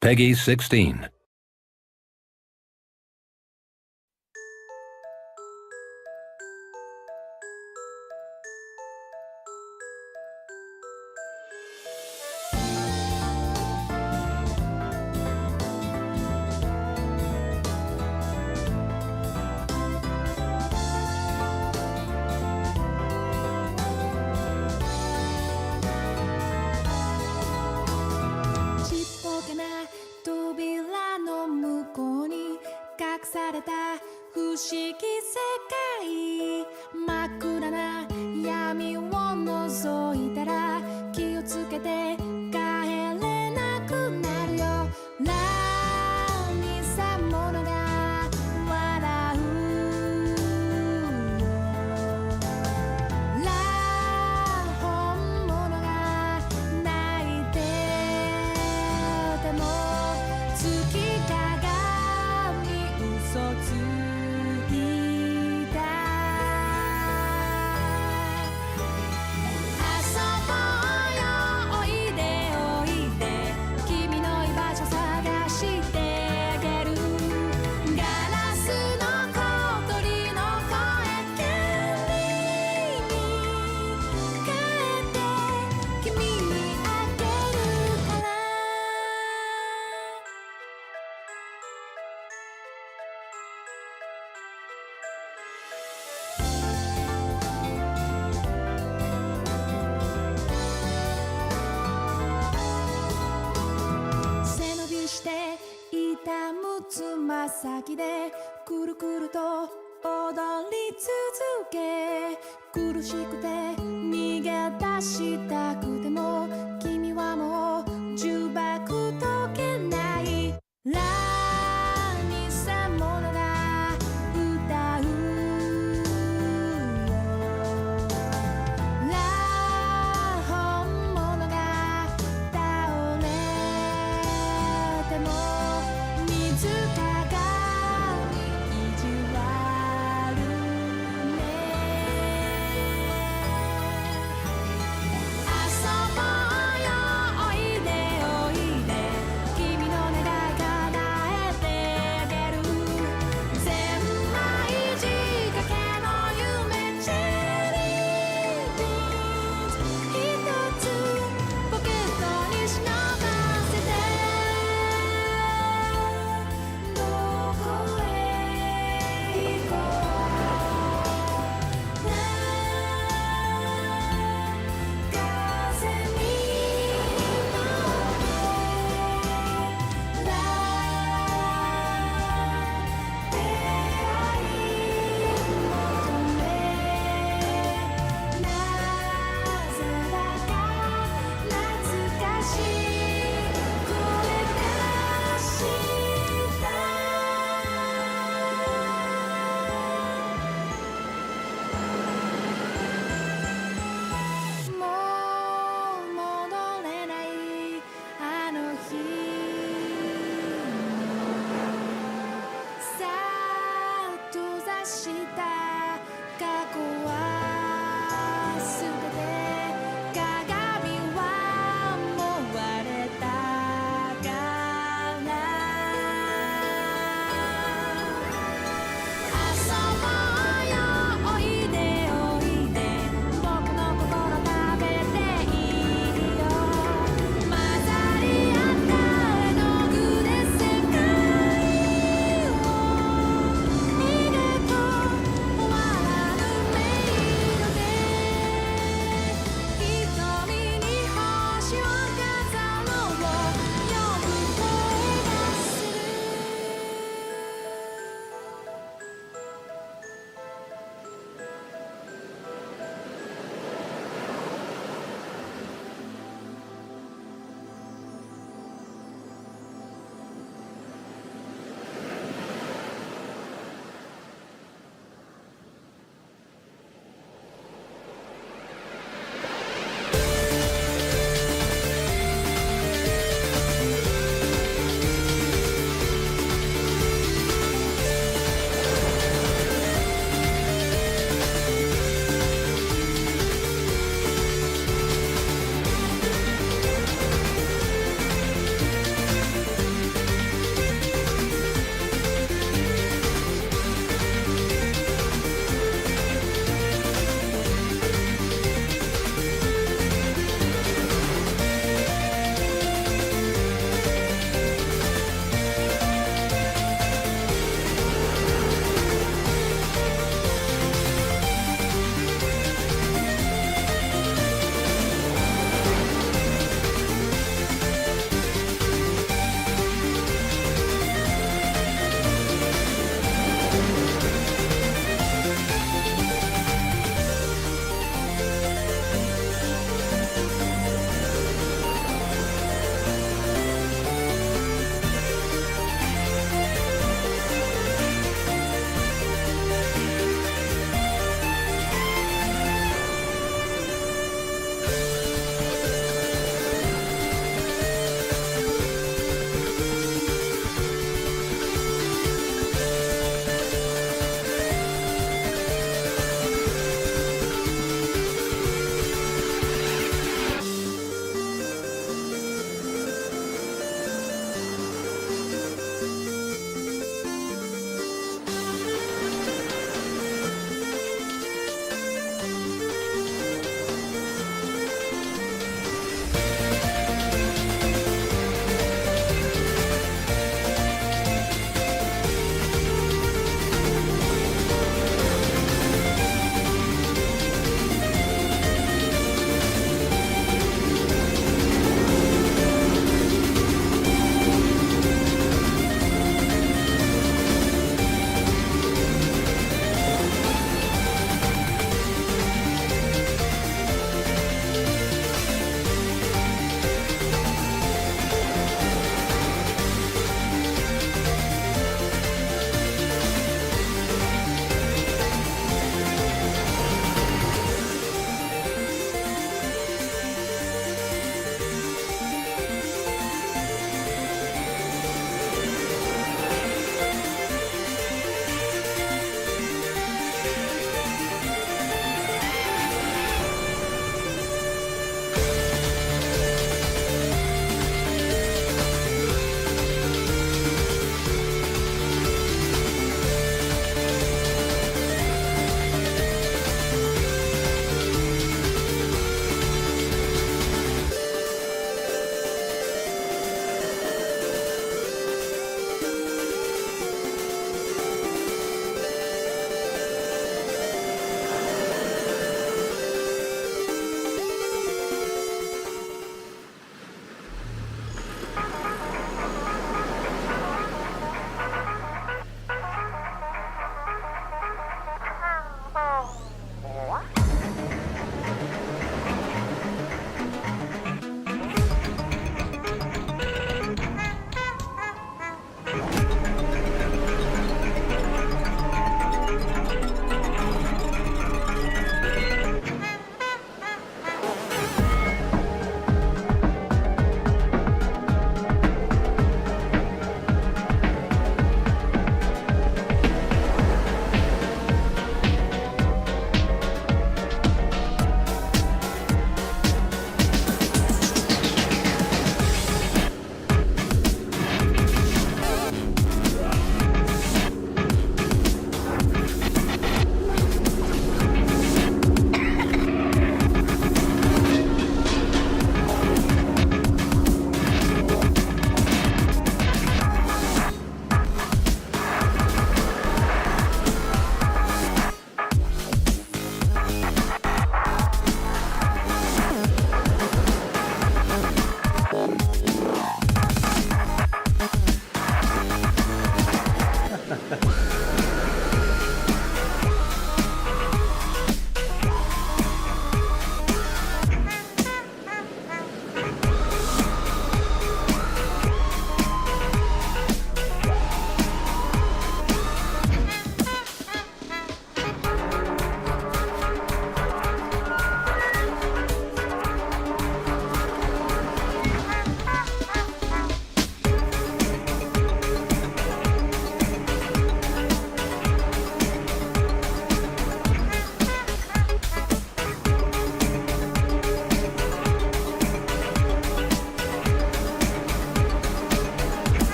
Peggy 16.扉の向こうに隠された不思議世界、真っ暗な闇を覗いたら気をつけて帰れなくなるよ。ラにさものが笑うよ。ラ本物が泣いてても月鏡嘘ついた。遊ぼうよ、おいでおいで、君の居場所探してあげる。ガラスの小鳥の声、キャンディーに変えて君にあげるから。背伸びして痛むつま先でくるくると踊り続け、苦しくて逃げ出したくても君はもう呪縛解けない。ラにさものが歌うよ。ラ本物が倒れても水鏡意地悪ね。遊ぼう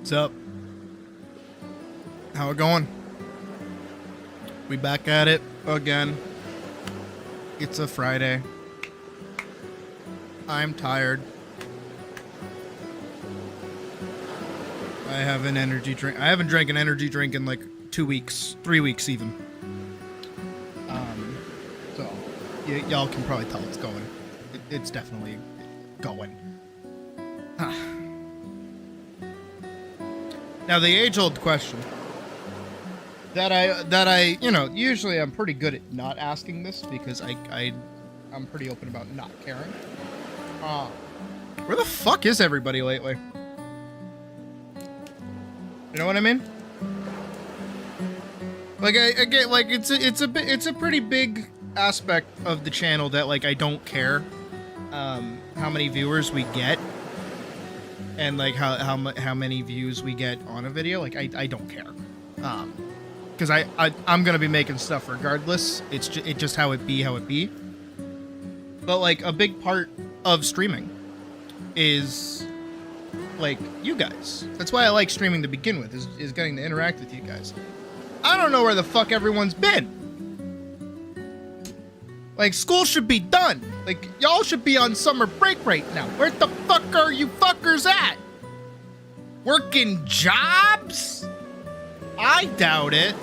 What's up? How it going? We back at it again. It's a Friday. I'm tired. I have an energy drink. I haven't drank an energy drink in like 2 weeks, 3 weeks even. So y'all can probably tell it's going. It's definitely going. Now the age-old question that I usually I'm pretty good at not asking this because I'm pretty open about not caring. Where the fuck is everybody lately? You know what I mean? Like I get like it's a pretty big aspect of the channel that like I don't care how many viewers we get and like how many views we get on a video. Like I don't care. Because I'm gonna be making stuff regardless. It's just how it be. But like a big part of streaming is like you guys. That's why I like streaming to begin with, is getting to interact with you guys. I don't know where the fuck everyone's been. Like school should be done. Like y'all should be on summer break right now. Where the fuck are you fuckers at? Working jobs? I doubt it.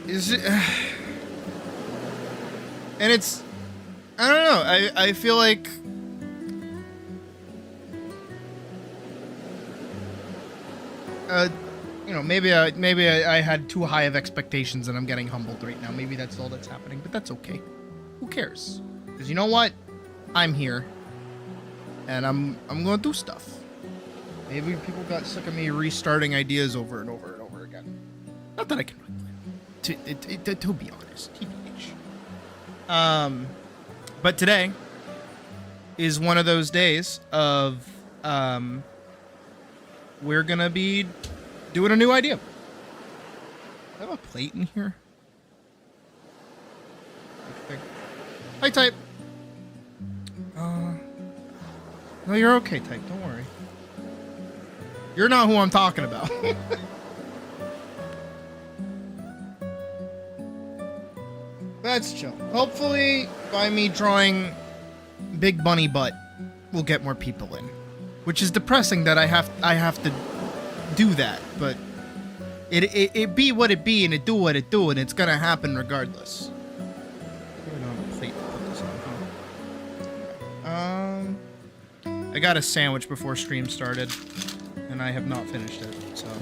Is it? And it's, I don't know. I feel like maybe I had too high of expectations and I'm getting humbled right now. Maybe that's all that's happening, but that's okay. Who cares? Because you know what? I'm here. And I'm gonna do stuff. Maybe people got sick of me restarting ideas over and over and over again. Not that I can to be honest, TBH. But today is one of those days of we're gonna be doing a new idea. Do I have a plate in here? Hi, Type. No, you're okay, Type. Don't worry. You're not who I'm talking about. That's chill. Hopefully, by me drawing Big Bunny Butt, we'll get more people in. Which is depressing that I have to do that, but it be what it be and it do what it do, and it's gonna happen regardless. I got a sandwich before stream started, and I have not finished it, so I'm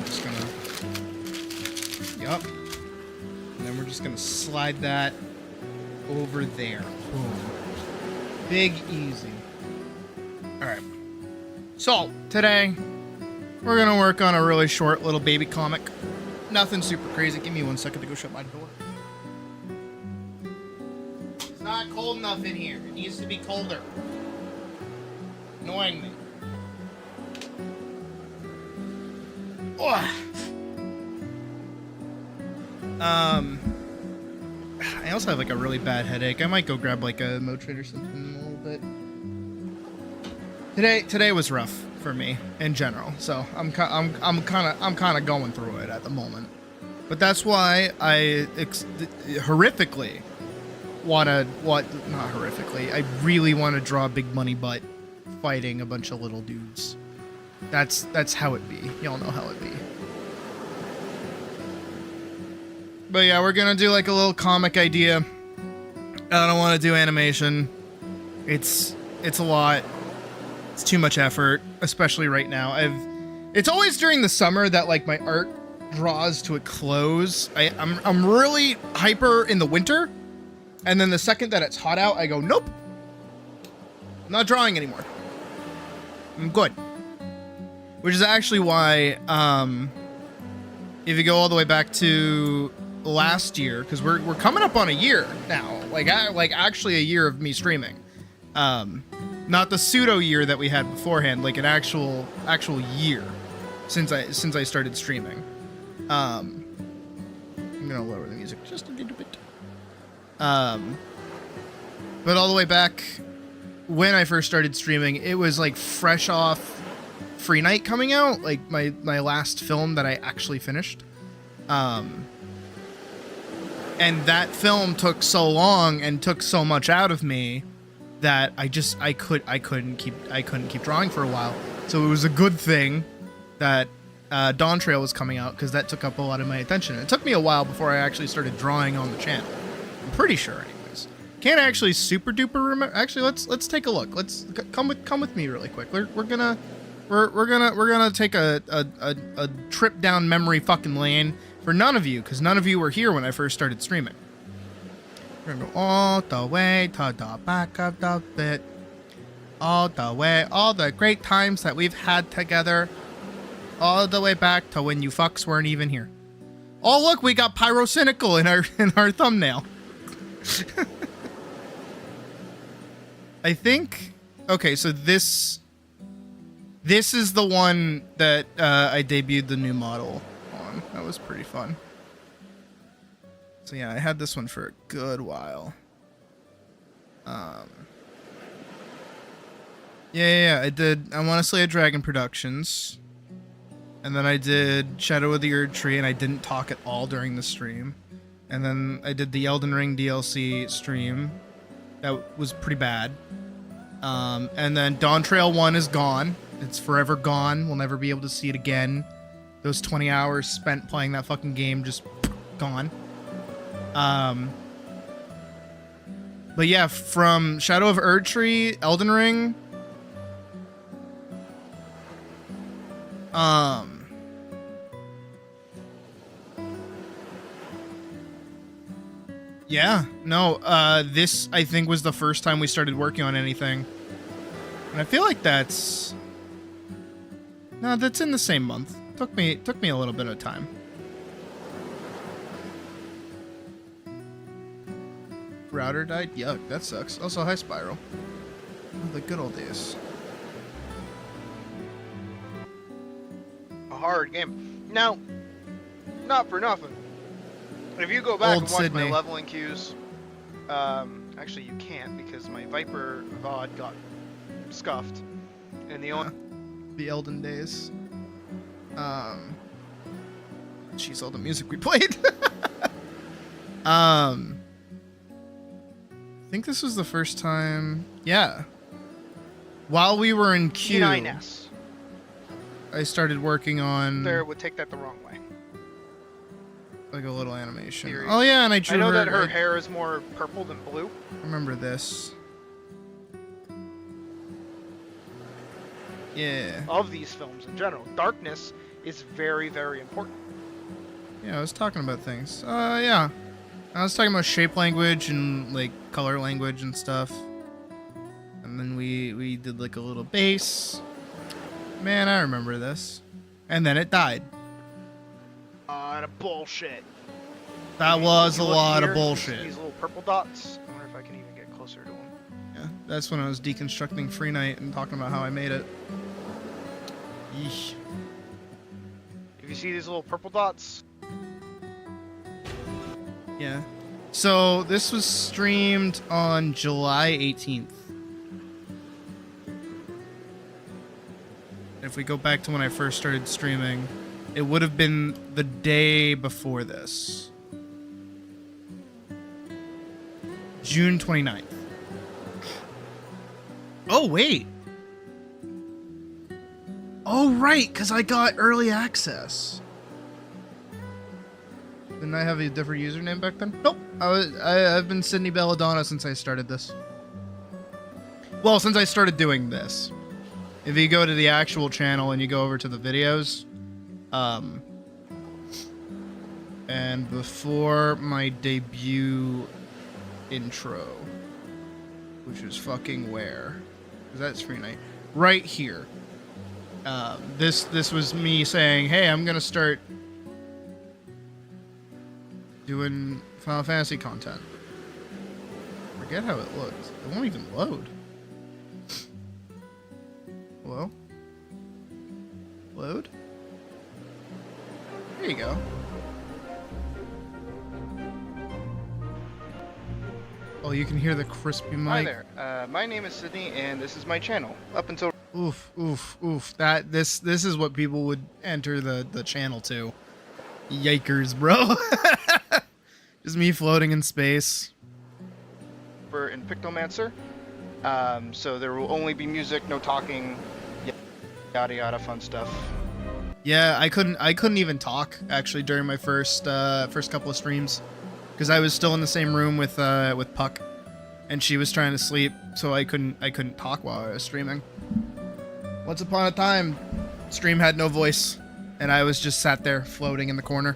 just gonna. Yup. And then we're just gonna slide that over there. Boom. Big easy. Alright. So, today, we're gonna work on a really short little baby comic. Nothing super crazy. Give me 1 second to go shut my door. It's not cold enough in here. It needs to be colder. Annoying me. I also have like a really bad headache. I might go grab like a Motrin or something in a little bit. Today was rough for me in general, so I'm kind of going through it at the moment. But that's why I horrifically not horrifically. I really want to draw Big Money Butt fighting a bunch of little dudes. That's how it be. Y'all know how it be. But yeah, we're gonna do like a little comic idea. I don't want to do animation. It's a lot. It's too much effort, especially right now. It's always during the summer that like my art draws to a close. I'm really hyper in the winter, and then the second that it's hot out, I go, nope, I'm not drawing anymore. I'm good. Which is actually why, if you go all the way back to last year, because we're coming up on a year now, like actually a year of me streaming, not the pseudo year that we had beforehand, like an actual year since I started streaming. I'm gonna lower the music just a little bit. But all the way back when I first started streaming, it was like fresh off Free Night coming out, like my last film that I actually finished. And that film took so long and took so much out of me that I couldn't keep drawing for a while. So it was a good thing that Dawn Trail was coming out, because that took up a lot of my attention. It took me a while before I actually started drawing on the channel. I'm pretty sure, anyways. Can't actually super duper remember. Actually, let's take a look. Let's come with me really quick. We're gonna take a trip down memory fucking lane for none of you, because none of you were here when I first started streaming. We're gonna go all the way to the back of the bit. All the way, all the great times that we've had together. All the way back to when you fucks weren't even here. Oh look, we got pyrocynical in our thumbnail. I think. Okay, so this is the one that I debuted the new model on. That was pretty fun. So yeah, I had this one for a good while. Yeah, I did. I want to Slay a Dragon Productions. And then I did Shadow of the Erd Tree, and I didn't talk at all during the stream. And then I did the Elden Ring DLC stream. That was pretty bad. And then Dawn Trail 1 is gone. It's forever gone. We'll never be able to see it again. Those 20 hours spent playing that fucking game just gone. But yeah, from Shadow of Erd Tree, Elden Ring... Yeah, no, this, I think, was the first time we started working on anything. And I feel like that's... No, that's in the same month. Took me a little bit of time. Router died? Yuck, that sucks. Also, hi, Spiral. Oh, the good old days. A hard game. Now, not for nothing. If you go back Old and watch Sydney. my leveling cues, actually you can't because my Viper VOD got scuffed. And the only... The Elden days. Jeez, all the music we played. I think this was the first time... Yeah. While we were in Q, E9S. I started working on... There would take that the wrong way. Like a little animation. Here. Oh yeah, and I drew I know her... that her hair is more purple than blue. Remember this. Yeah. Of these films in general. Darkness is very, very important. Yeah, I was talking about things. Yeah. I was talking about shape language and, like, color language and stuff. And then we did, like, a little base. Man, I remember this. And then it died. Bullshit. That was a You look lot here, of bullshit. These little purple dots. I wonder if I can even get closer to them. Yeah, that's when I was deconstructing Free Night and talking about how I made it. Yeesh. If you see these little purple dots, Yeah. So this was streamed on July 18th. If we go back to when I first started streaming, it would have been the day before this. June 29th. Oh, wait. Oh, right, because I got early access. Didn't I have a different username back then? Nope. I've been Sydney Belladonna since I started this. Well, since I started doing this. If you go to the actual channel and you go over to the videos, and before my debut intro, which is fucking where? Because that's Free Night. Right here. This was me saying, hey, I'm gonna start doing Final Fantasy content. Forget how it looked. It won't even load. Hello? Load? There you go. Oh, you can hear the crispy mic. hi there. My name is Sydney, and this is my channel. Up until Oof, oof, oof. This is what people would enter the channel to. Yikers, bro. Just me floating in space. we're in Pictomancer, so there will only be music, no talking, yada yada, fun stuff. Yeah, I couldn't even talk actually during my first couple of streams because I was still in the same room with Puck. and she was trying to sleep, so I couldn't talk while I was streaming. Once upon a time, stream had no voice, and I was just sat there floating in the corner.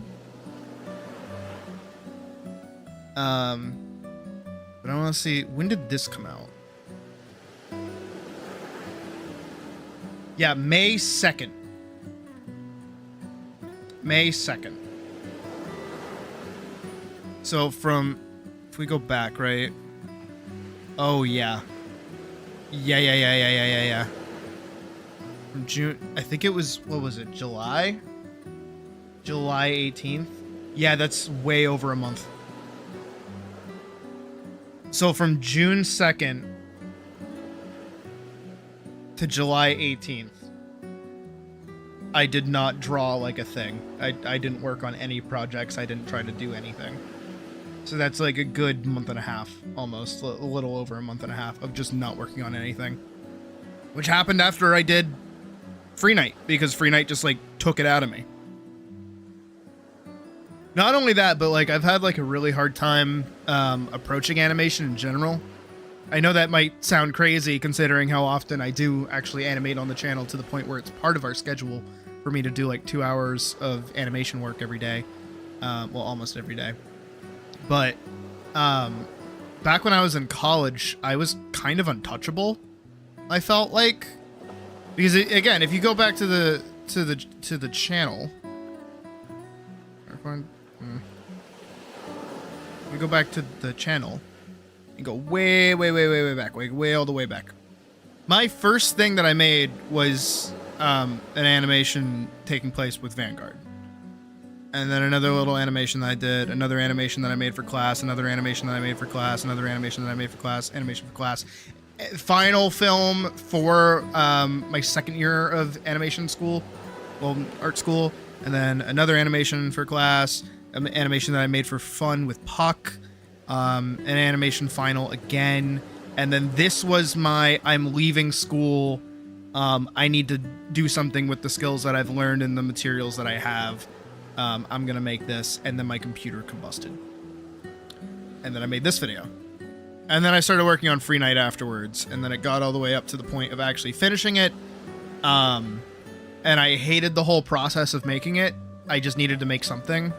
But I want to see, when did this come out? Yeah, May 2nd. May 2nd. So if we go back, right? Oh, yeah. Yeah. From June, I think it was, what was it, July? July 18th? Yeah, that's way over a month. So from June 2nd to July 18th, I did not draw like a thing. I didn't work on any projects. I didn't try to do anything. So that's like a good month and a half, almost, a little over a month and a half of just not working on anything. Which happened after I did Free Night, because Free Night just like took it out of me. Not only that, but like I've had like a really hard time approaching animation in general. I know that might sound crazy considering how often I do actually animate on the channel, to the point where it's part of our schedule for me to do like 2 hours of animation work every day. Well, almost every day. But back when I was in college, I was kind of untouchable, I felt like. Because again, if you go back to the channel, we go back to the channel and go way back, way all the way back. My first thing that I made was an animation taking place with Vanguard. And then another little animation that I did, another animation that I made for class, another animation that I made for class, another animation that I made for class, animation for class. Final film for my second year of animation school, well, art school, and then another animation for class, an animation that I made for fun with Puck, an animation final again, and then this was my I'm leaving school, I need to do something with the skills that I've learned and the materials that I have. I'm gonna make this, and then my computer combusted. And then I made this video. And then I started working on Free Night afterwards, and then it got all the way up to the point of actually finishing it. And I hated the whole process of making it. I just needed to make something.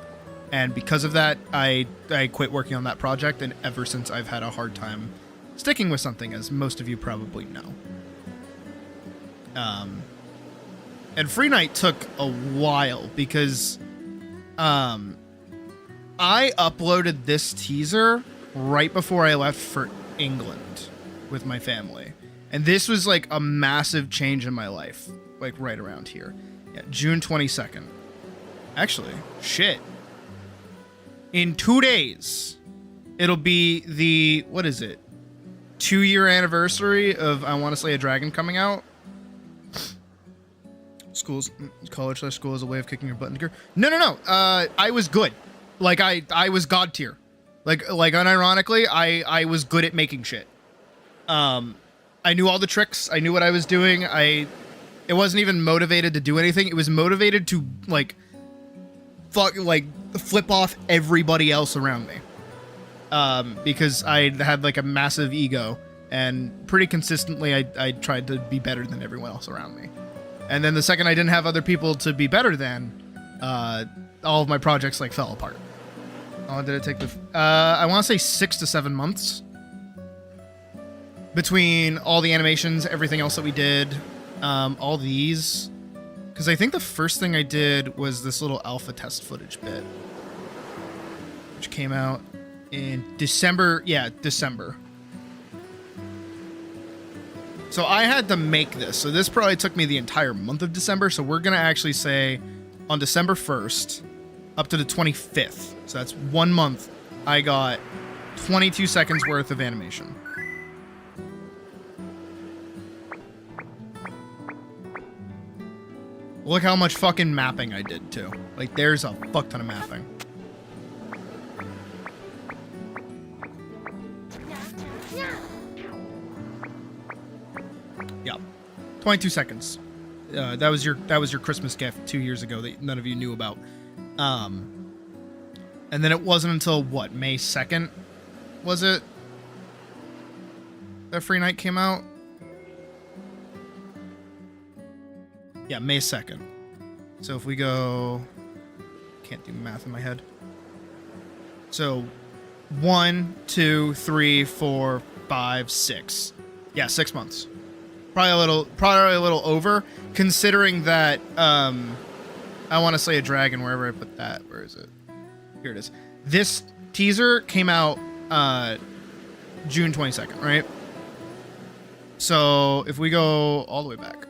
And because of that, I quit working on that project, and ever since I've had a hard time sticking with something, as most of you probably know. And Free Night took a while, because I uploaded this teaser right before I left for England with my family. And this was like a massive change in my life, like right around here. Yeah, June 22nd. Actually, shit. In 2 days, it'll be the, what is it? 2-year anniversary of I Want to Slay a Dragon coming out. College/school is a way of kicking your butt into gear. No. I was good. Like I was god tier. Like unironically, I was good at making shit. I knew all the tricks. I knew what I was doing. It wasn't even motivated to do anything. It was motivated to flip off everybody else around me. Because I had like a massive ego, and pretty consistently I tried to be better than everyone else around me. And then the second I didn't have other people to be better than, all of my projects like fell apart. How long did it take? I want to say 6 to 7 months between all the animations, everything else that we did, all these. Because I think the first thing I did was this little alpha test footage bit, which came out in December. Yeah, December. So I had to make this. So this probably took me the entire month of December. So we're going to actually say on December 1st up to the 25th. So that's 1 month. I got 22 seconds worth of animation. Look how much fucking mapping I did too. Like there's a fuck ton of mapping. Yeah, 22 seconds. That was your Christmas gift 2 years ago that none of you knew about. And then it wasn't until what, May 2nd, was it? that Free Night came out? Yeah, May 2nd. So if we go... Can't do math in my head. So 1, 2, 3, 4, 5, 6. Yeah, 6 months. Probably a little over, considering that I want to Slay a Dragon wherever I put that. Where is it? Here it is. This teaser came out June 22nd, right? So if we go all the way back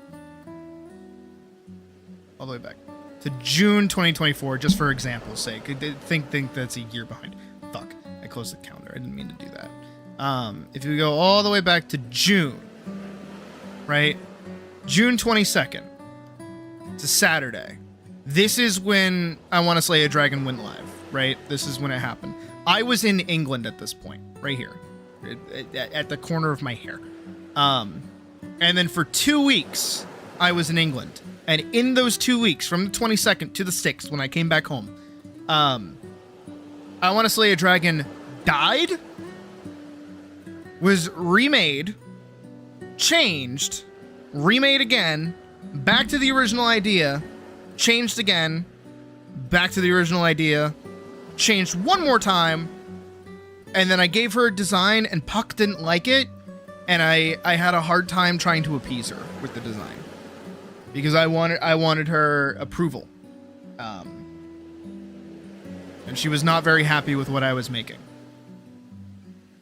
to June 2024, just for example's sake, think that's a year behind. Fuck, I closed the calendar. I didn't mean to do that. If we go all the way back to June, right? June 22nd. It's a Saturday. This is when I Want to Slay a Dragon went live, right? This is when it happened. I was in England at this point, right here, at the corner of my hair. And then for 2 weeks, I was in England. And in those 2 weeks, from the 22nd to the 6th, when I came back home, I Want to Slay a Dragon died, was remade, changed, remade again, back to the original idea, changed again, back to the original idea, changed one more time, and then I gave her a design, and Puck didn't like it, and I had a hard time trying to appease her with the design. Because I wanted her approval. And she was not very happy with what I was making.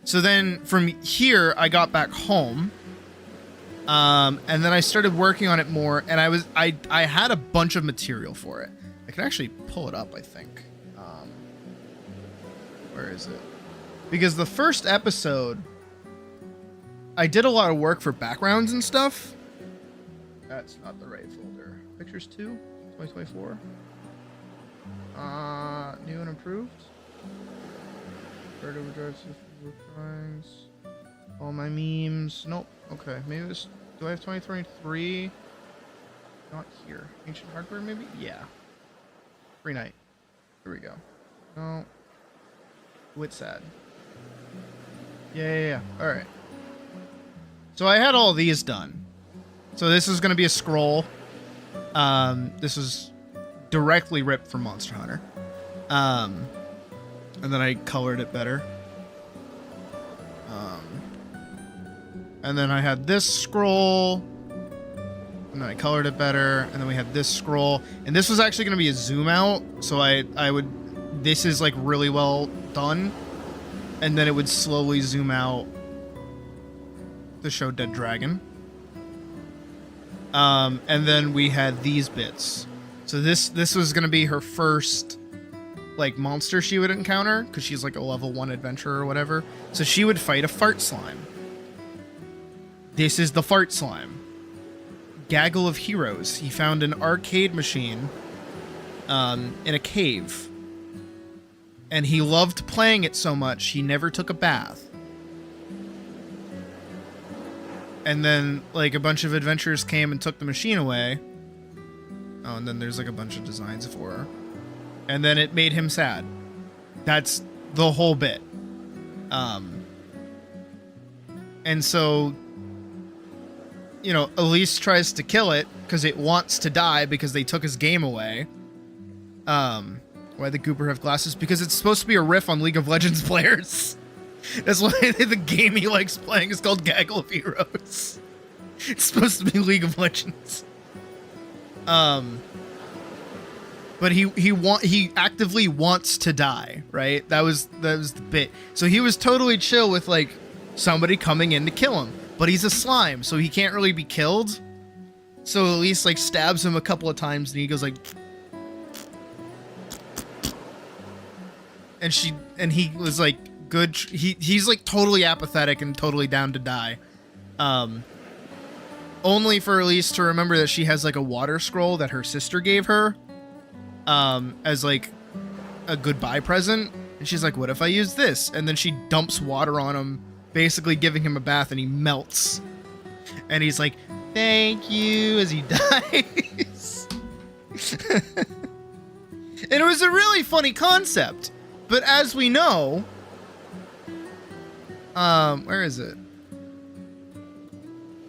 So then from here, I got back home. And then I started working on it more, and I had a bunch of material for it. I can actually pull it up, I think. Where is it? Because the first episode, I did a lot of work for backgrounds and stuff. That's not the right folder. Pictures 2, 2024. New and improved. Third overdrive drawings. All my memes. Nope. Okay, maybe this. Do I have 2023? Not here. Ancient hardware, maybe? Yeah. Free Night. Here we go. No. Wit sad. Yeah. Alright. So I had all these done. So this is going to be a scroll. This is directly ripped from Monster Hunter. And then I colored it better. And then I had this scroll. And then I colored it better. And then we had this scroll. And this was actually going to be a zoom out. So I would... This is like really well done. And then it would slowly zoom out to show Dead Dragon. And then we had these bits. So this was going to be her first like monster she would encounter, because she's like a level 1 adventurer or whatever. So she would fight a fart slime. This is the fart slime. Gaggle of Heroes. He found an arcade machine in a cave. And he loved playing it so much, he never took a bath. And then, like, a bunch of adventurers came and took the machine away. Oh, and then there's, like, a bunch of designs for her. And then it made him sad. That's the whole bit. And so, you know, Elise tries to kill it because it wants to die because they took his game away. Why the Gooper have glasses? Because it's supposed to be a riff on League of Legends players. That's why the game he likes playing is called Gaggle of Heroes. It's supposed to be League of Legends. But he actively wants to die, right? That was the bit. So he was totally chill with like somebody coming in to kill him. But he's a slime, so he can't really be killed. So Elise like stabs him a couple of times and he goes like, and he was like good. He's like totally apathetic and totally down to die. Only for Elise to remember that she has like a water scroll that her sister gave her, as like a goodbye present. And she's like, what if I use this? And then she dumps water on him, basically giving him a bath, and he melts. And he's like, thank you, as he dies. And it was a really funny concept. But as we know, where is it?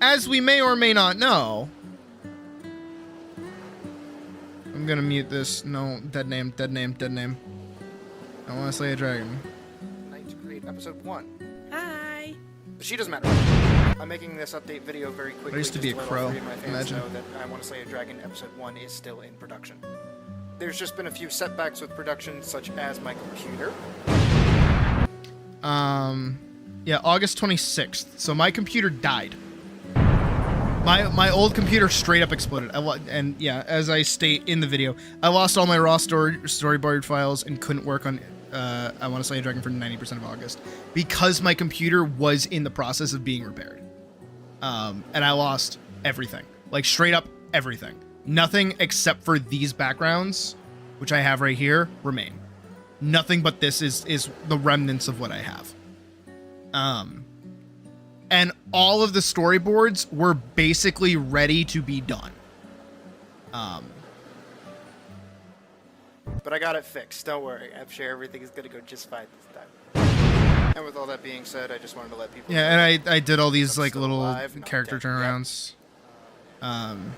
as we may or may not know, I'm gonna mute this. No, dead name. I want to slay a dragon. Night to create episode 1. Hi. But she doesn't matter. I'm making this update video very quickly. I used to be a just crow, let all three of my fans imagine. know that I Want to Slay a Dragon episode 1 is still in production. There's just been a few setbacks with production, such as my computer. Yeah, August 26th. So my computer died. My old computer straight up exploded. And yeah, as I state in the video, I lost all my raw storyboard files and couldn't work on I Want to Slay a Dragon for 90% of August because my computer was in the process of being repaired. And I lost everything. Like straight up everything. Nothing except for these backgrounds, which I have right here, remain. Nothing but this is the remnants of what I have. And all of the storyboards were basically ready to be done. But I got it fixed. Don't worry. I'm sure everything is going to go just fine this time. And with all that being said, I just wanted to let people know. Yeah, and I did all these I'm like still little alive, not character dead yet. turnarounds. And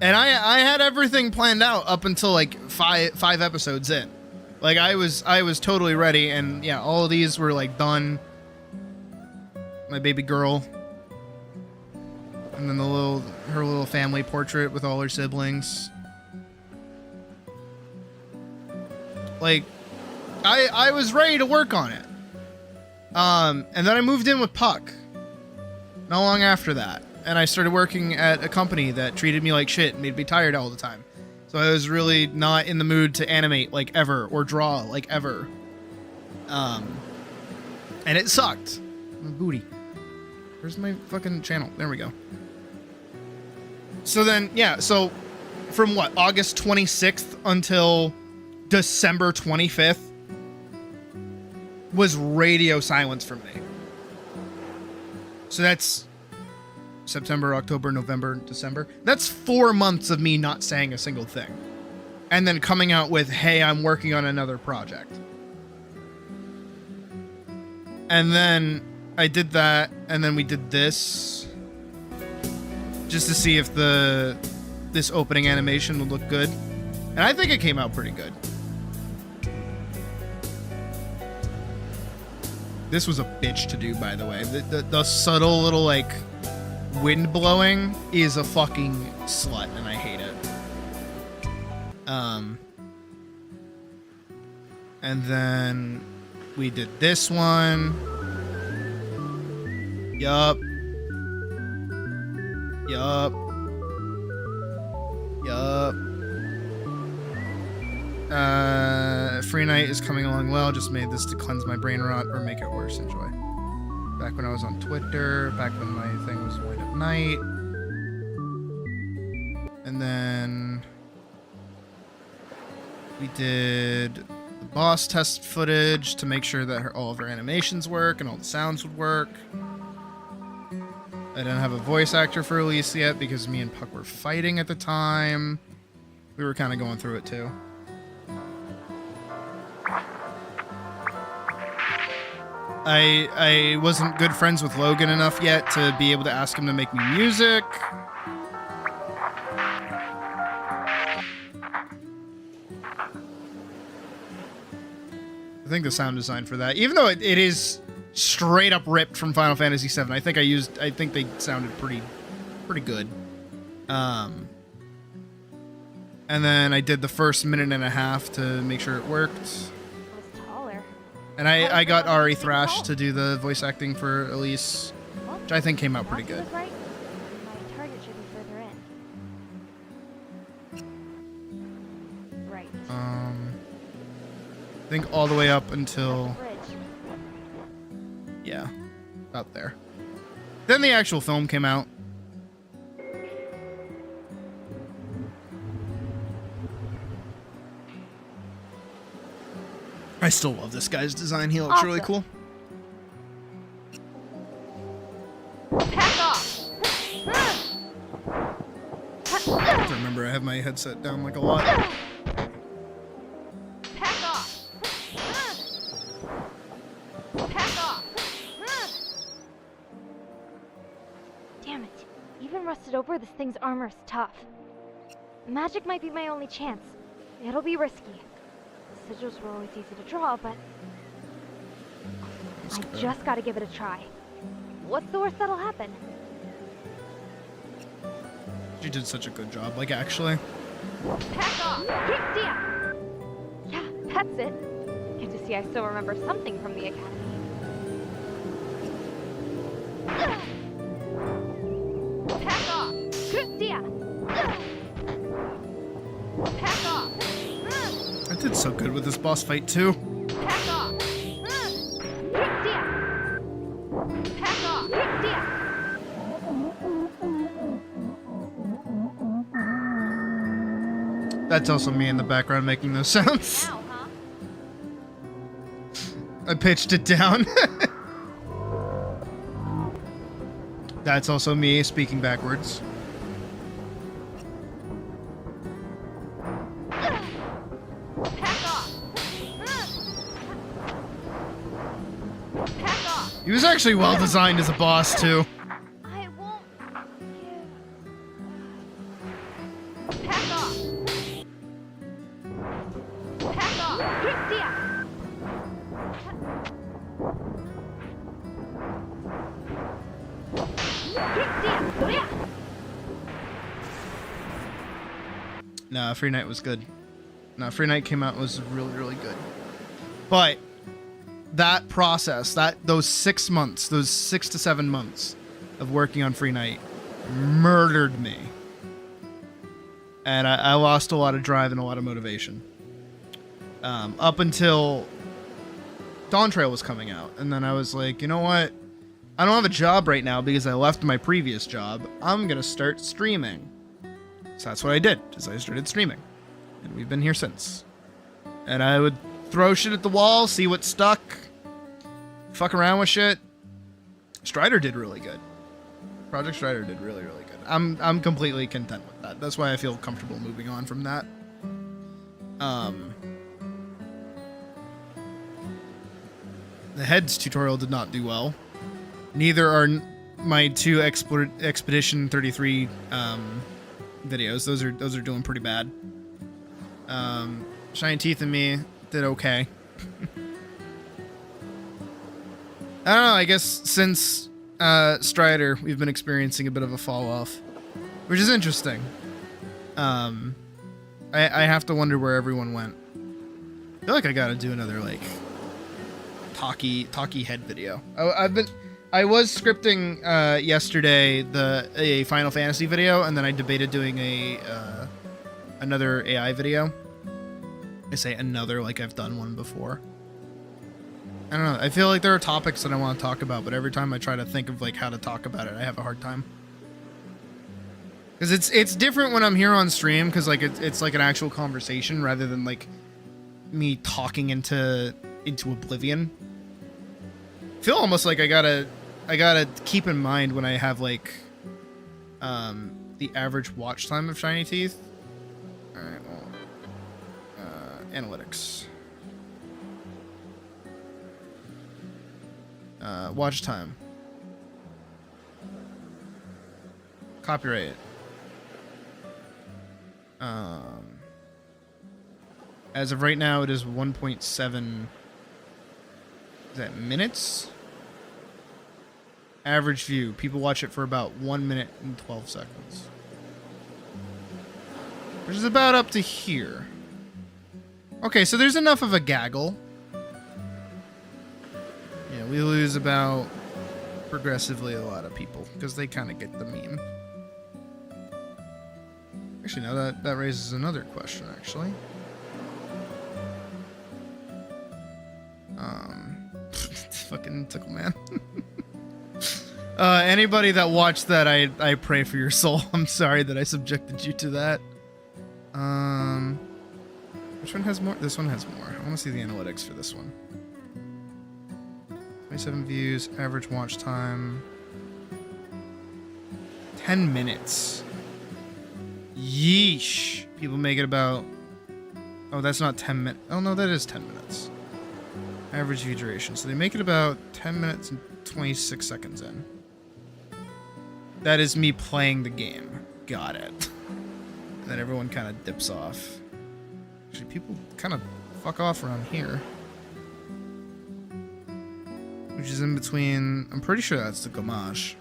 I had everything planned out up until like five episodes in. Like I was totally ready, and yeah, all of these were like done. My baby girl, and then her little family portrait with all her siblings. Like, I was ready to work on it. And then I moved in with Puck. Not long after that, and I started working at a company that treated me like shit, and made me tired all the time. So I was really not in the mood to animate like ever or draw like ever. And it sucked. My booty. Where's my fucking channel? There we go. So then, yeah, so from what, August 26th until December 25th was radio silence for me. So that's September, October, November, December. That's 4 months of me not saying a single thing. And then coming out with, hey, I'm working on another project. And then I did that, and then we did this. Just to see if this opening animation would look good. And I think it came out pretty good. This was a bitch to do, by the way. The subtle little, like, wind blowing is a fucking slut, and I hate it. And then we did this one. Yup. Free night is coming along well. Just made this to cleanse my brain rot or make it worse. Enjoy. Back when I was on Twitter, back when my thing was White at Night. And then we did the boss test footage to make sure that all of her animations work and all the sounds would work. I didn't have a voice actor for Elise yet because me and Puck were fighting at the time. We were kind of going through it too. I wasn't good friends with Logan enough yet to be able to ask him to make me music. I think the sound design for that, even though it is straight up ripped from Final Fantasy VII, I think they sounded pretty good. And then I did the first minute and a half to make sure it worked. And I got Ari Thrash to do the voice acting for Elise, which I think came out pretty good. My target should be further in. Right. I think all the way up until, yeah, about there. Then the actual film came out. I still love this guy's design. He looks really cool. Pack off! I have to remember I have my headset down like a lot. Pack off! Pack off! rusted over, this thing's armor's tough. Magic might be my only chance. It'll be risky. Sigils were always easy to draw, but I just gotta give it a try. What's the worst that'll happen? You did such a good job, like, actually. Pack off! Kick down! Yeah, that's it. Good to see I still remember something from the academy. Pack off! Kick down! Pack off! I did so good with this boss fight, too. Pack off! Kick down! Pack off! Kick down! That's also me in the background making those sounds. Now, huh? I pitched it down. That's also me speaking backwards. Pack off! Pack off! He was actually well designed as a boss, too. I won't give. Pack off! Pack off! Kick down! Kick down! Yeah. Nah, Free Night was good. Nah, Free Night came out and was really, really good. But that process, those 6 months, those 6 to 7 months of working on Free Night murdered me. And I lost a lot of drive and a lot of motivation. Up until Dawn Trail was coming out. And then I was like, you know what? I don't have a job right now because I left my previous job. I'm going to start streaming. So that's what I did, is I started streaming. And we've been here since. And I would throw shit at the wall, see what stuck, fuck around with shit. Strider did really good. Project Strider did really, really good. I'm completely content with that. That's why I feel comfortable moving on from that. The Heads tutorial did not do well. Neither are my 2 Expedition 33 videos. Those are doing pretty bad. Shiny Teeth and me did okay. I don't know, I guess since Strider, we've been experiencing a bit of a fall off, which is interesting. I have to wonder where everyone went. I feel like I gotta do another, like, talkie head video. I was scripting yesterday a Final Fantasy video, and then I debated doing another AI video. I say another like I've done one before. I don't know. I feel like there are topics that I want to talk about, but every time I try to think of like how to talk about it, I have a hard time. Because it's different when I'm here on stream, because like it's like an actual conversation rather than like me talking into oblivion. I feel almost like I gotta keep in mind when I have like the average watch time of Shiny Teeth. All right, well, analytics. Watch time. Copyright. As of right now, it is 1.7. Is that minutes? Average view. People watch it for about 1 minute and 12 seconds. Which is about up to here. Okay, so there's enough of a gaggle. Yeah, we lose about progressively a lot of people because they kind of get the meme. Actually, no, that raises another question, actually. Fucking Tickle Man. Anybody that watched that, I pray for your soul. I'm sorry that I subjected you to that. Which one has more? This one has more. I want to see the analytics for this one. 27 views, average watch time. 10 minutes. Yeesh. People make it about... Oh, that's not 10 minutes. Oh, no, that is 10 minutes. Average view duration. So they make it about 10 minutes and 26 seconds in. That is me playing the game. Got it. And then everyone kind of dips off. Actually, people kind of fuck off around here. Which is in between... I'm pretty sure that's the Gamache.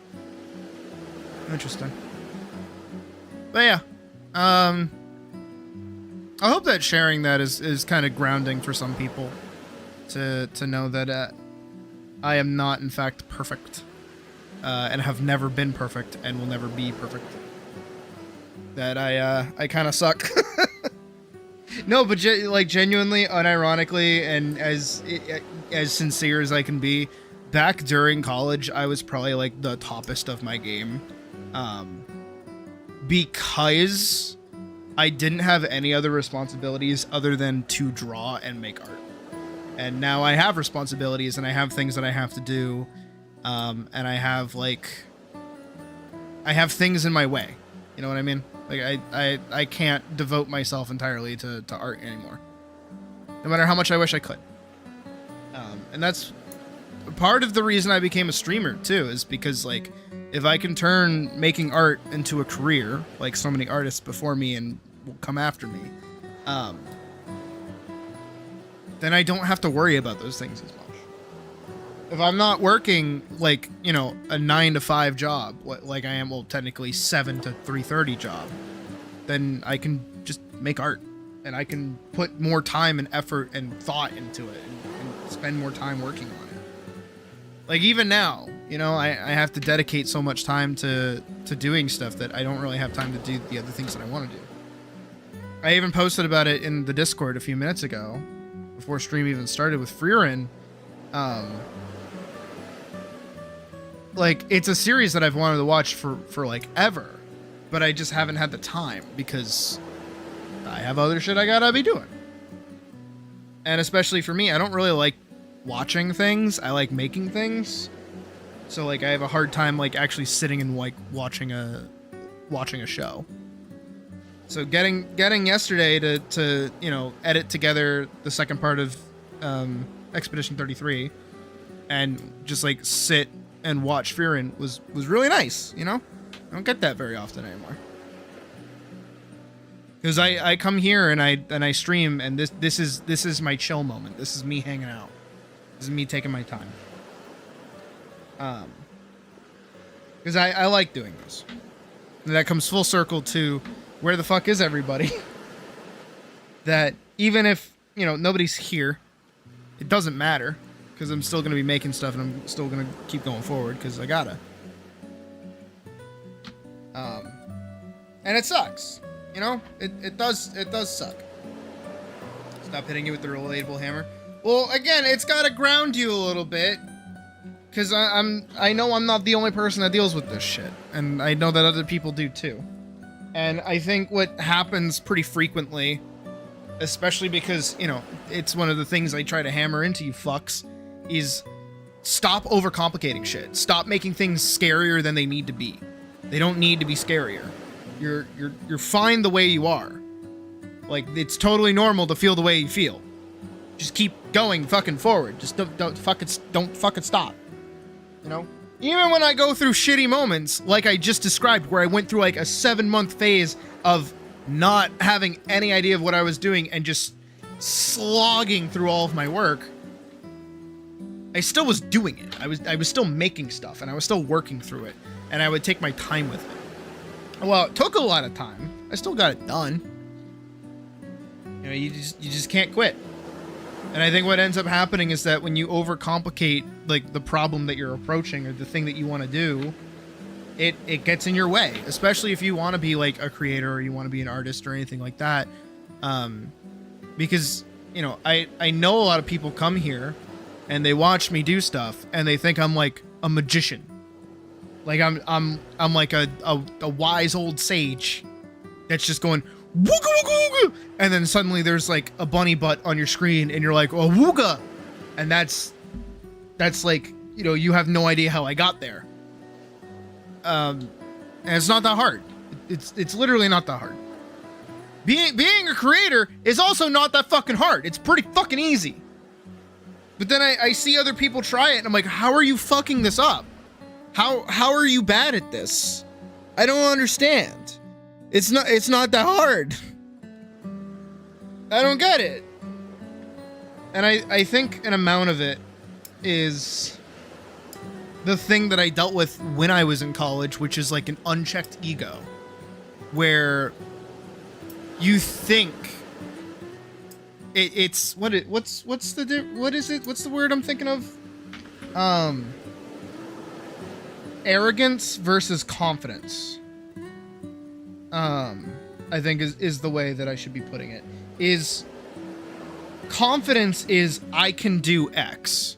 Interesting. But yeah. I hope that sharing that is kind of grounding for some people. To know that I am not, in fact, perfect. And have never been perfect and will never be perfect. That I kind of suck. No, but genuinely, unironically, and as sincere as I can be, back during college, I was probably like the toppest of my game, because I didn't have any other responsibilities other than to draw and make art. And now I have responsibilities and I have things that I have to do, and I have things in my way. You know what I mean? Like I can't devote myself entirely to art anymore, no matter how much I wish I could. And that's part of the reason I became a streamer too, is because like if I can turn making art into a career, like so many artists before me and will come after me, then I don't have to worry about those things as much. If I'm not working like, you know, a 9 to 5 job, like I am, well, technically 7 to 3:30 job, then I can just make art and I can put more time and effort and thought into it and spend more time working on it. Like even now, you know, I have to dedicate so much time to doing stuff that I don't really have time to do the other things that I want to do. I even posted about it in the Discord a few minutes ago, before stream even started, with Freerin. Like, it's a series that I've wanted to watch for like ever, but I just haven't had the time because I have other shit I gotta be doing. And especially for me, I don't really like watching things. I like making things. So like I have a hard time like actually sitting and like watching a show. So getting yesterday to you know, edit together the second part of Expedition 33 and just like sit and watch Fearin was really nice, you know? I don't get that very often anymore. Because I come here and I stream, and this is my chill moment. This is me hanging out. This is me taking my time. Because I like doing this. And that comes full circle to where the fuck is everybody? That even if, you know, nobody's here, it doesn't matter. Because I'm still going to be making stuff and I'm still going to keep going forward because I gotta. And it sucks. You know? It does suck. Stop hitting you with the relatable hammer. Well, again, it's got to ground you a little bit. Because I know I'm not the only person that deals with this shit. And I know that other people do too. And I think what happens pretty frequently, especially because, you know, it's one of the things I try to hammer into you fucks, is stop overcomplicating shit. Stop making things scarier than they need to be. They don't need to be scarier. You're fine the way you are. Like, it's totally normal to feel the way you feel. Just keep going fucking forward. Just don't fucking stop. You know? Even when I go through shitty moments, like I just described, where I went through like a 7-month phase of not having any idea of what I was doing and just slogging through all of my work, I still was doing it. I was still making stuff and I was still working through it, and I would take my time with it. Well, it took a lot of time. I still got it done. You know, you just can't quit. And I think what ends up happening is that when you overcomplicate like the problem that you're approaching or the thing that you want to do, it gets in your way, especially if you want to be like a creator or you want to be an artist or anything like that. Because, you know, I know a lot of people come here and they watch me do stuff and they think I'm like a magician. Like I'm like a wise old sage that's just going wooga wooga wooga, and then suddenly there's like a bunny butt on your screen and you're like, oh, wooga, and that's like, you know, you have no idea how I got there. And it's not that hard. It's literally not that hard. Being a creator is also not that fucking hard. It's pretty fucking easy. But then I see other people try it and I'm like, how are you fucking this up? How are you bad at this? I don't understand. It's not that hard. I don't get it. And I think an amount of it is the thing that I dealt with when I was in college, which is like an unchecked ego, where you think what's the word I'm thinking of? Arrogance versus confidence. I think is the way that I should be putting it. Is confidence is I can do X.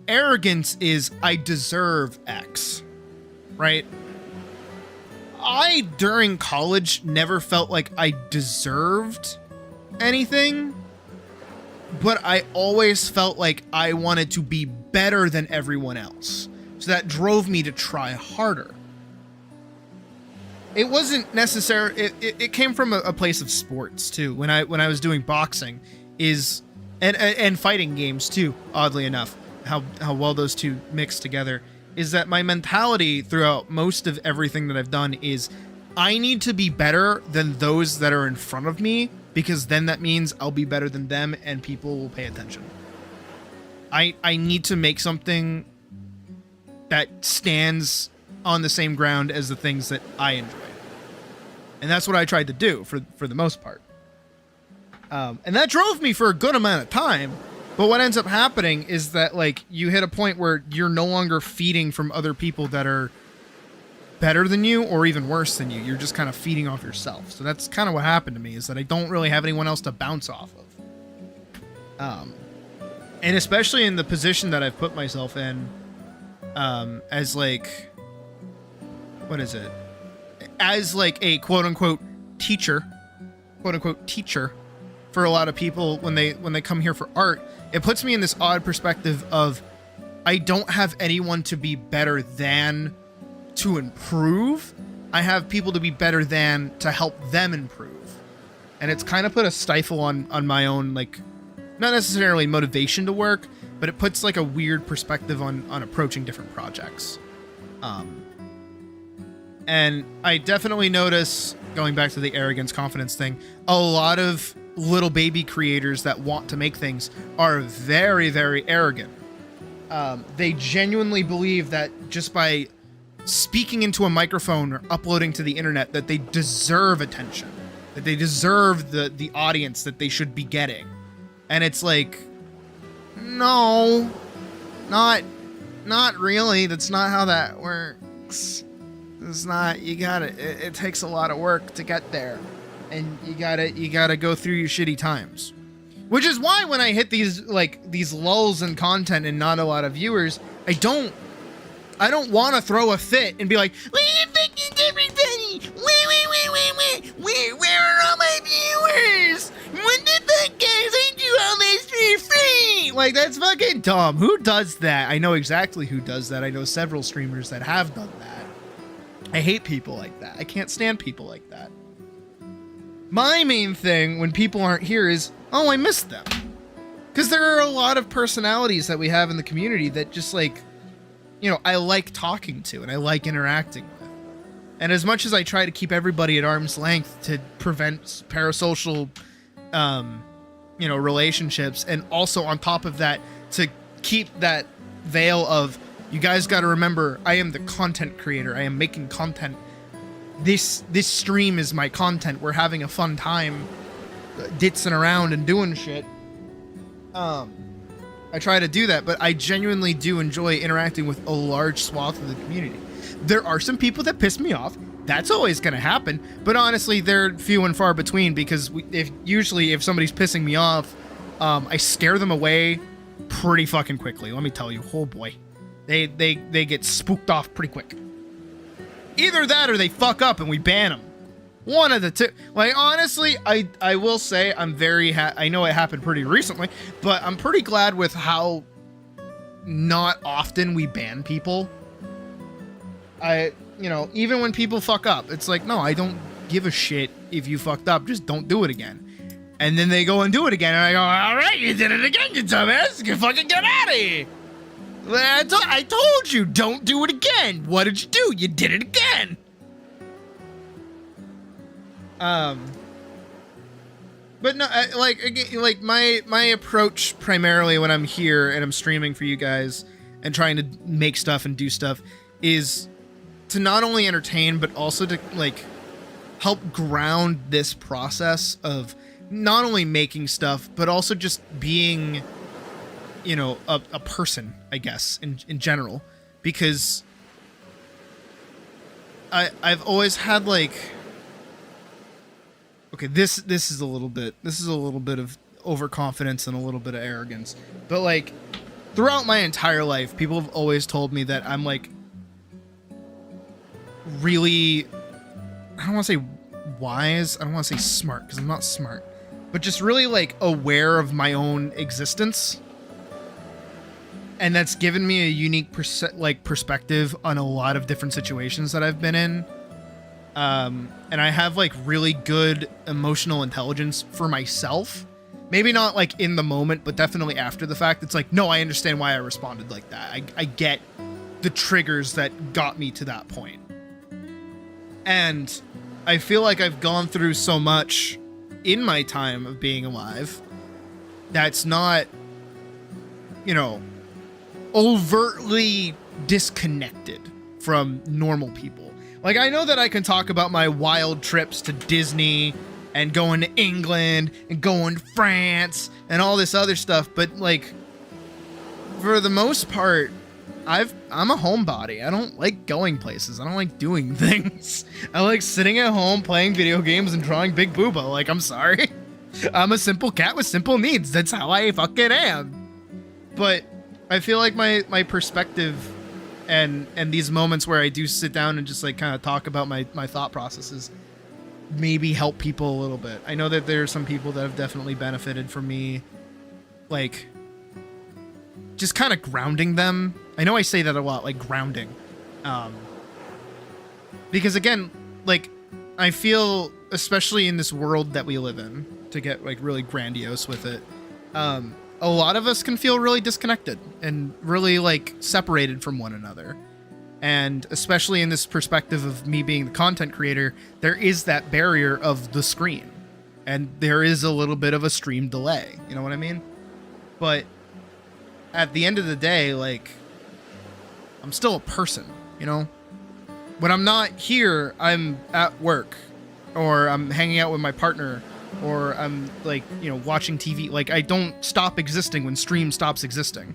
Arrogance is I deserve X. Right? I, during college, never felt like I deserved anything, but I always felt like I wanted to be better than everyone else. So that drove me to try harder. It wasn't necessary. It came from a place of sports too. When I was doing boxing, and fighting games too. Oddly enough, how well those two mix together is that my mentality throughout most of everything that I've done is I need to be better than those that are in front of me, because then that means I'll be better than them and people will pay attention. I need to make something that stands on the same ground as the things that I enjoy. And that's what I tried to do for the most part. And that drove me for a good amount of time. But what ends up happening is that, like, you hit a point where you're no longer feeding from other people that are better than you or even worse than you. You're just kind of feeding off yourself. So that's kind of what happened to me, is that I don't really have anyone else to bounce off of. And especially in the position that I've put myself in, as like, what is it? As like a quote unquote teacher for a lot of people when they come here for art, it puts me in this odd perspective of I don't have anyone to be better than to improve. I have people to be better than to help them improve. And it's kind of put a stifle on my own, like, not necessarily motivation to work, but it puts like a weird perspective on approaching different projects. And I definitely notice, going back to the arrogance, confidence thing, a lot of little baby creators that want to make things are very, very arrogant. They genuinely believe that just by speaking into a microphone or uploading to the internet that they deserve attention, that they deserve the audience that they should be getting. And it's like, no, not really. That's not how that works. It's not, it takes a lot of work to get there. And you gotta go through your shitty times. Which is why when I hit these lulls in content and not a lot of viewers, I don't want to throw a fit and be like, where are all my viewers? When the fuck guys, I do all this for free? Like, that's fucking dumb. Who does that? I know exactly who does that. I know several streamers that have done that. I hate people like that. I can't stand people like that. My main thing when people aren't here is, oh, I missed them. Because there are a lot of personalities that we have in the community that just, like, you know, I like talking to and I like interacting with. And as much as I try to keep everybody at arm's length to prevent parasocial, relationships, and also on top of that, to keep that veil of, you guys got to remember, I am the content creator. I am making content. This stream is my content. We're having a fun time ditzing around and doing shit. I try to do that, but I genuinely do enjoy interacting with a large swath of the community. There are some people that piss me off. That's always going to happen. But honestly, they're few and far between, because if somebody's pissing me off, I scare them away pretty fucking quickly. Let me tell you. Oh boy. They get spooked off pretty quick. Either that or they fuck up and we ban them. One of the two. Like, honestly, I will say I'm very I know it happened pretty recently, but I'm pretty glad with how not often we ban people. Even when people fuck up, it's like, no, I don't give a shit if you fucked up. Just don't do it again. And then they go and do it again, and I go, all right, you did it again, you dumbass. You fucking get out of here. I told you, don't do it again. What did you do? You did it again. But no, like my approach primarily when I'm here and I'm streaming for you guys and trying to make stuff and do stuff is to not only entertain but also to like help ground this process of not only making stuff but also just being, you know, a person, I guess, in general, because I've always had like, okay, this is a little bit of overconfidence and a little bit of arrogance, but like throughout my entire life, people have always told me that I'm like really, I don't want to say wise, I don't want to say smart because I'm not smart, but just really like aware of my own existence. And that's given me a unique perspective on a lot of different situations that I've been in. And I have like really good emotional intelligence for myself. Maybe not like in the moment, but definitely after the fact. It's like, no, I understand why I responded like that. I get the triggers that got me to that point. And I feel like I've gone through so much in my time of being alive that's not, you know, overtly disconnected from normal people. Like, I know that I can talk about my wild trips to Disney and going to England and going to France and all this other stuff, but like, for the most part, I'm a homebody. I don't like going places. I don't like doing things. I like sitting at home playing video games and drawing Big Booba. Like, I'm sorry. I'm a simple cat with simple needs. That's how I fucking am. But I feel like my perspective and these moments where I do sit down and just like kind of talk about my thought processes maybe help people a little bit. I know that there are some people that have definitely benefited from me, like, just kind of grounding them. I know I say that a lot, like grounding. Because again, like, I feel, especially in this world that we live in, to get like really grandiose with it, a lot of us can feel really disconnected and really like separated from one another. And especially in this perspective of me being the content creator, there is that barrier of the screen. And there is a little bit of a stream delay. You know what I mean? But at the end of the day, like, I'm still a person, you know? When I'm not here, I'm at work, or I'm hanging out with my partner, or I'm like, you know, watching TV. Like, I don't stop existing when stream stops existing.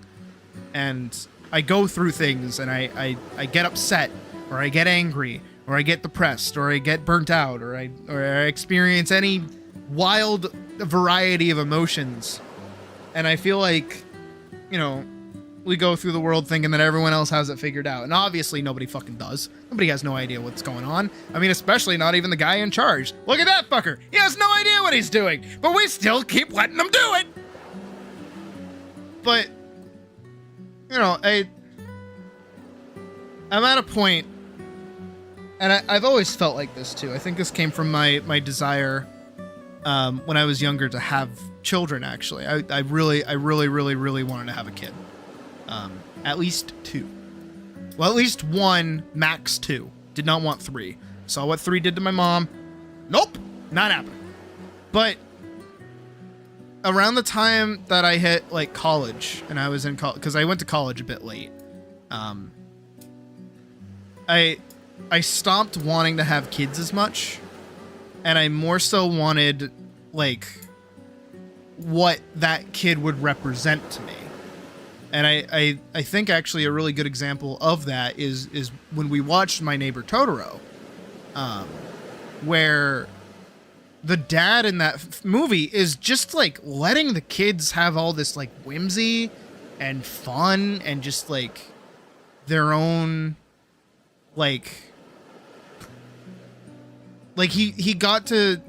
And I go through things and I get upset, or I get angry, or I get depressed, or I get burnt out, or I experience any wild variety of emotions. And I feel like, you know, we go through the world thinking that everyone else has it figured out. And obviously nobody fucking does. Nobody has no idea what's going on. I mean, especially not even the guy in charge. Look at that fucker. He has no idea what he's doing, but we still keep letting him do it. But, you know, I'm at a point, and I've always felt like this too. I think this came from my desire when I was younger to have children, actually. I really wanted to have a kid. At least 2. Well, at least 1, max 2. Did not want 3. Saw what 3 did to my mom. Nope, not happening. But around the time that I hit like college, and I was in college, because I went to college a bit late, I stopped wanting to have kids as much, and I more so wanted like what that kid would represent to me. And I think actually a really good example of that is when we watched My Neighbor Totoro, where the dad in that movie is just like letting the kids have all this like whimsy and fun and just like their own like he got to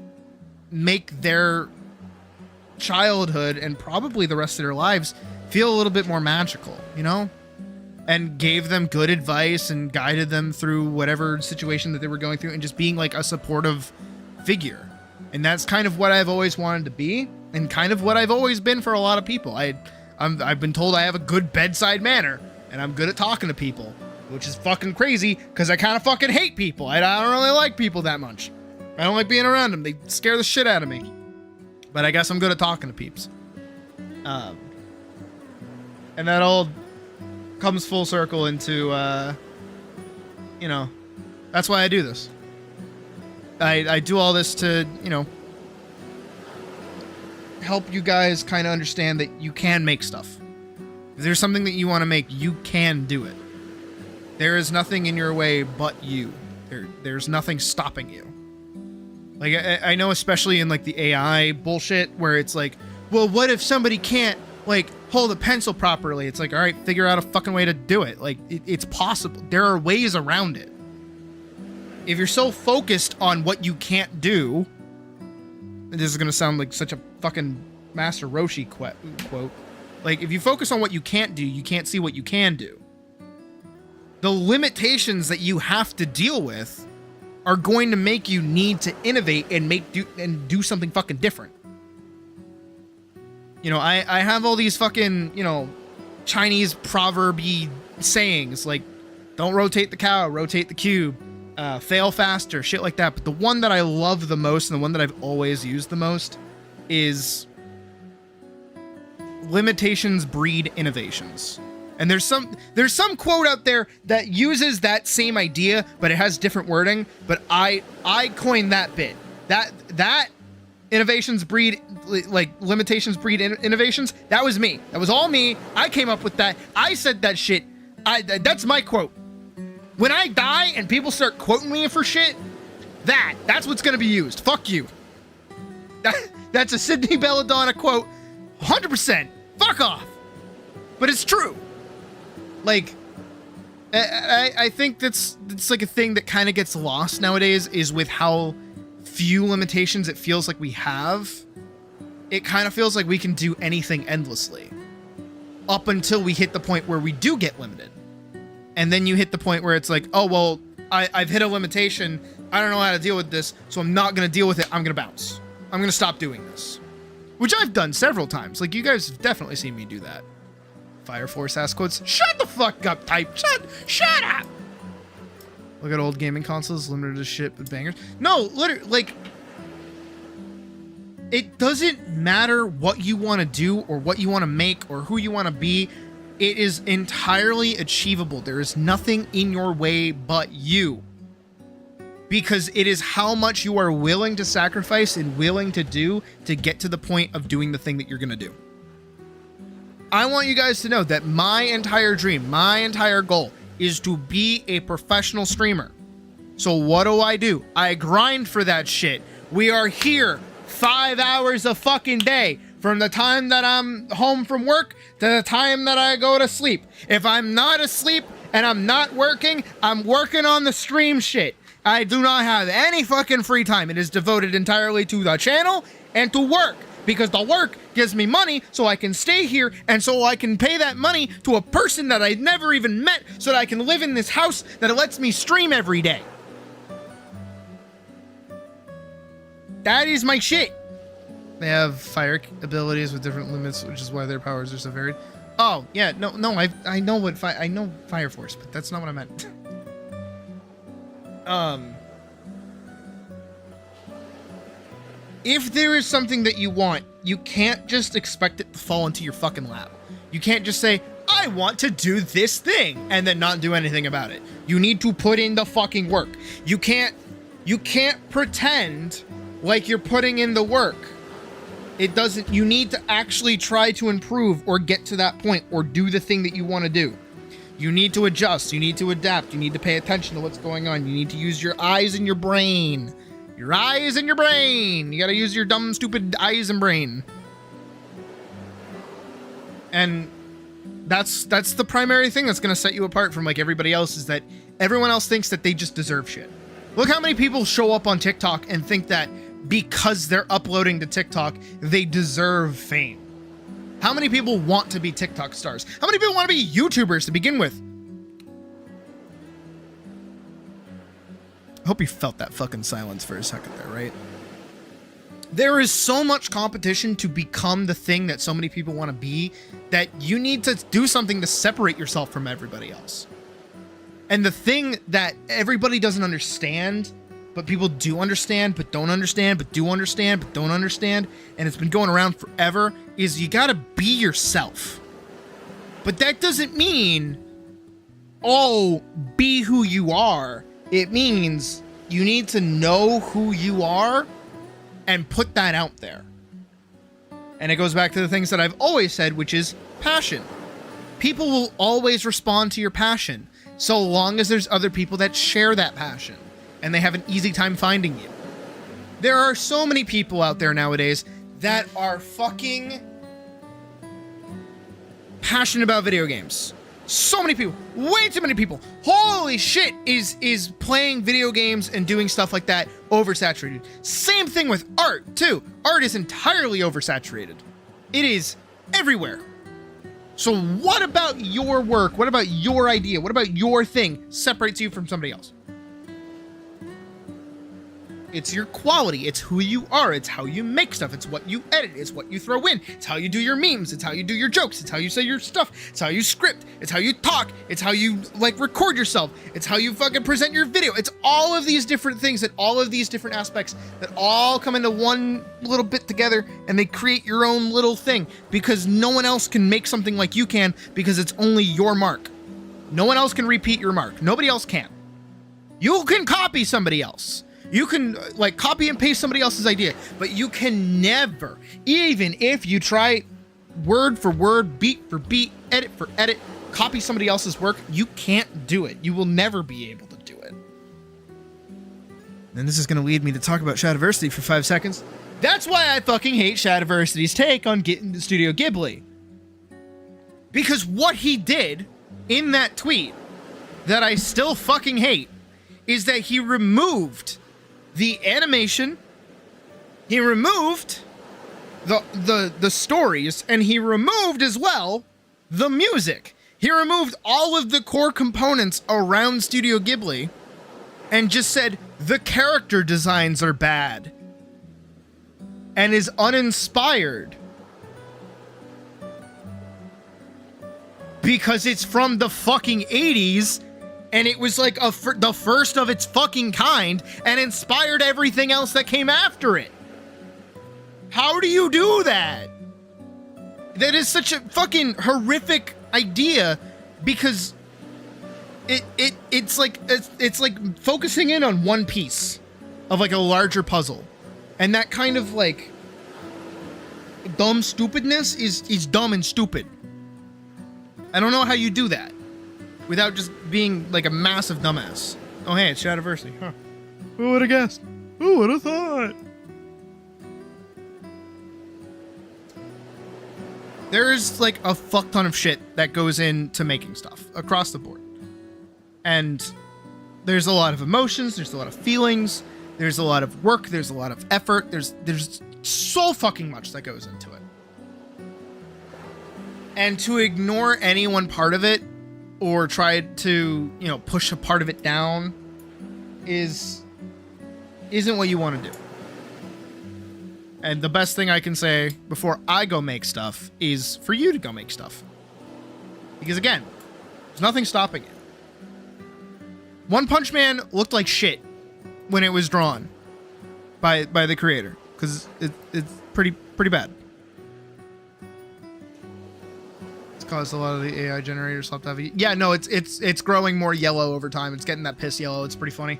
make their childhood and probably the rest of their lives feel a little bit more magical, you know? And gave them good advice and guided them through whatever situation that they were going through, and just being like a supportive figure. And that's kind of what I've always wanted to be, and kind of what I've always been for a lot of people. I've been told I have a good bedside manner, and I'm good at talking to people, which is fucking crazy because I kind of fucking hate people. I don't really like people that much. I don't like being around them. They scare the shit out of me. But I guess I'm good at talking to peeps. And that all comes full circle into, you know, that's why I do this. I do all this to, you know, help you guys kind of understand that you can make stuff. If there's something that you want to make, you can do it. There is nothing in your way but you. There's nothing stopping you. Like, I know especially in, like, the AI bullshit where it's like, well, what if somebody can't, like, hold a pencil properly? It's like, all right, figure out a fucking way to do it. Like, it's possible. There are ways around it. If you're so focused on what you can't do, this is going to sound like such a fucking Master Roshi quote. Like, if you focus on what you can't do, you can't see what you can do. The limitations that you have to deal with are going to make you need to innovate and do something fucking different. You know, I have all these fucking, you know, Chinese proverby sayings like, don't rotate the cow, rotate the cube. Fail faster, shit like that. But the one that I love the most and the one that I've always used the most is limitations breed innovations. And there's some quote out there that uses that same idea, but it has different wording. But I coined that bit. That innovations breed, like, limitations breed innovations. That was me. That was all me. I came up with that. I said that shit. That's my quote. When I die and people start quoting me for shit, that's what's gonna be used. Fuck you. That's a Sydney Belladonna quote. 100%. Fuck off. But it's true. Like, I think that's like a thing that kind of gets lost nowadays, is with how few limitations it feels like we have. It kind of feels like we can do anything endlessly up until we hit the point where we do get limited. And then you hit the point where it's like, oh, well, I've hit a limitation. I don't know how to deal with this, so I'm not going to deal with it. I'm going to bounce. I'm going to stop doing this. Which I've done several times. Like, you guys have definitely seen me do that. Fire Force ass quotes. Shut the fuck up, type. Shut up. Look at old gaming consoles, limited to shit with bangers. No, literally, like, it doesn't matter what you want to do or what you want to make or who you want to be. It is entirely achievable. There is nothing in your way but you. Because it is how much you are willing to sacrifice and willing to do to get to the point of doing the thing that you're going to do. I want you guys to know that my entire dream, my entire goal is to be a professional streamer. So what do? I grind for that shit. We are here 5 hours a fucking day. From the time that I'm home from work to the time that I go to sleep. If I'm not asleep and I'm not working, I'm working on the stream shit. I do not have any fucking free time. It is devoted entirely to the channel and to work. Because the work gives me money so I can stay here and so I can pay that money to a person that I never even met so that I can live in this house that lets me stream every day. That is my shit. They have fire abilities with different limits, which is why their powers are so varied. Oh, yeah, no, I know what I know Fire Force, but that's not what I meant. If there is something that you want, you can't just expect it to fall into your fucking lap. You can't just say, I want to do this thing, and then not do anything about it. You need to put in the fucking work. You can't pretend like you're putting in the work. You need to actually try to improve or get to that point or do the thing that you want to do. You need to adjust. You need to adapt. You need to pay attention to what's going on. You need to use your eyes and your brain. Your eyes and your brain. You gotta use your dumb, stupid eyes and brain. And that's the primary thing that's gonna set you apart from, like, everybody else, is that everyone else thinks that they just deserve shit. Look how many people show up on TikTok and think that because they're uploading to TikTok, they deserve fame. How many people want to be TikTok stars? How many people want to be YouTubers to begin with? I hope you felt that fucking silence for a second there, right? There is so much competition to become the thing that so many people want to be that you need to do something to separate yourself from everybody else. And the thing that everybody doesn't understand, but people do understand, but don't understand, but do understand, but don't understand, and it's been going around forever, is you gotta be yourself. But that doesn't mean, oh, be who you are. It means you need to know who you are and put that out there. And it goes back to the things that I've always said, which is passion. People will always respond to your passion, so long as there's other people that share that passion, and they have an easy time finding you. There are so many people out there nowadays that are fucking passionate about video games. So many people, way too many people. Holy shit, is playing video games and doing stuff like that oversaturated. Same thing with art too. Art is entirely oversaturated. It is everywhere. So what about your work? What about your idea? What about your thing separates you from somebody else? It's your quality. It's who you are. It's how you make stuff. It's what you edit. It's what you throw in. It's how you do your memes. It's how you do your jokes. It's how you say your stuff. It's how you script. It's how you talk. It's how you record yourself. It's how you fucking present your video. It's all of these different things, that all of these different aspects that all come into one little bit together, and they create your own little thing, because no one else can make something like you can, because it's only your mark. No one else can repeat your mark. Nobody else can. You can copy somebody else. You can copy and paste somebody else's idea, but you can never, even if you try word for word, beat for beat, edit for edit, copy somebody else's work, you can't do it. You will never be able to do it. And this is going to lead me to talk about Shadiversity for 5 seconds. That's why I fucking hate Shadiversity's take on Studio Ghibli. Because what he did in that tweet that I still fucking hate is that he removed the animation, he removed the stories, and he removed as well the music. He removed all of the core components around Studio Ghibli and just said the character designs are bad and is uninspired because it's from the fucking 80s. And it was like the first of its fucking kind, and inspired everything else that came after it. How do you do that? That is such a fucking horrific idea, because it's like focusing in on one piece of like a larger puzzle, and that kind of like dumb stupidness is dumb and stupid. I don't know how you do that without just being like a massive dumbass. Oh, hey, it's Shadiversity. Huh. Who would have guessed? Who would have thought? There's like a fuck ton of shit that goes into making stuff across the board. And there's a lot of emotions, there's a lot of feelings, there's a lot of work, there's a lot of effort, there's so fucking much that goes into it. And to ignore any one part of it, or try to, push a part of it down isn't what you want to do. And the best thing I can say before I go make stuff is for you to go make stuff. Because again, there's nothing stopping it. One Punch Man looked like shit when it was drawn by the creator, because it's pretty bad. Caused a lot of the AI generators to have. Yeah, no, it's growing more yellow over time. It's getting that piss yellow. It's pretty funny.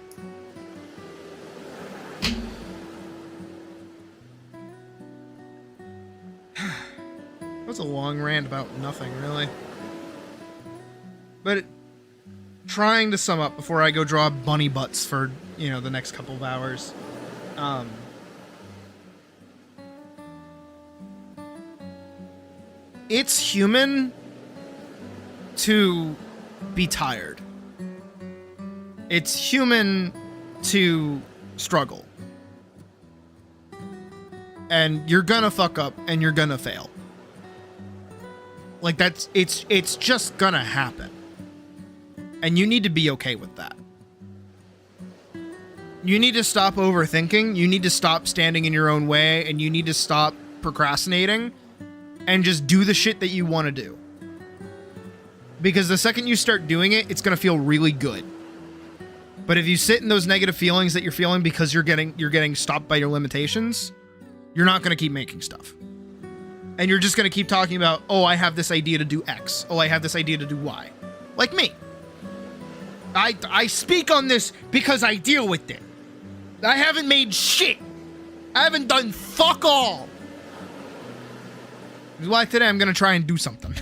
That was a long rant about nothing, really. But trying to sum up before I go draw bunny butts for the next couple of hours. It's human to be tired. It's human to struggle. And you're gonna fuck up and you're gonna fail. Like it's just gonna happen. And you need to be okay with that. You need to stop overthinking. You need to stop standing in your own way, and you need to stop procrastinating and just do the shit that you want to do. Because the second you start doing it, it's going to feel really good. But if you sit in those negative feelings that you're feeling because you're getting stopped by your limitations, you're not going to keep making stuff. And you're just going to keep talking about, oh, I have this idea to do X. Oh, I have this idea to do Y. Like me. I speak on this because I deal with it. I haven't made shit. I haven't done fuck all. Which is why today I'm going to try and do something.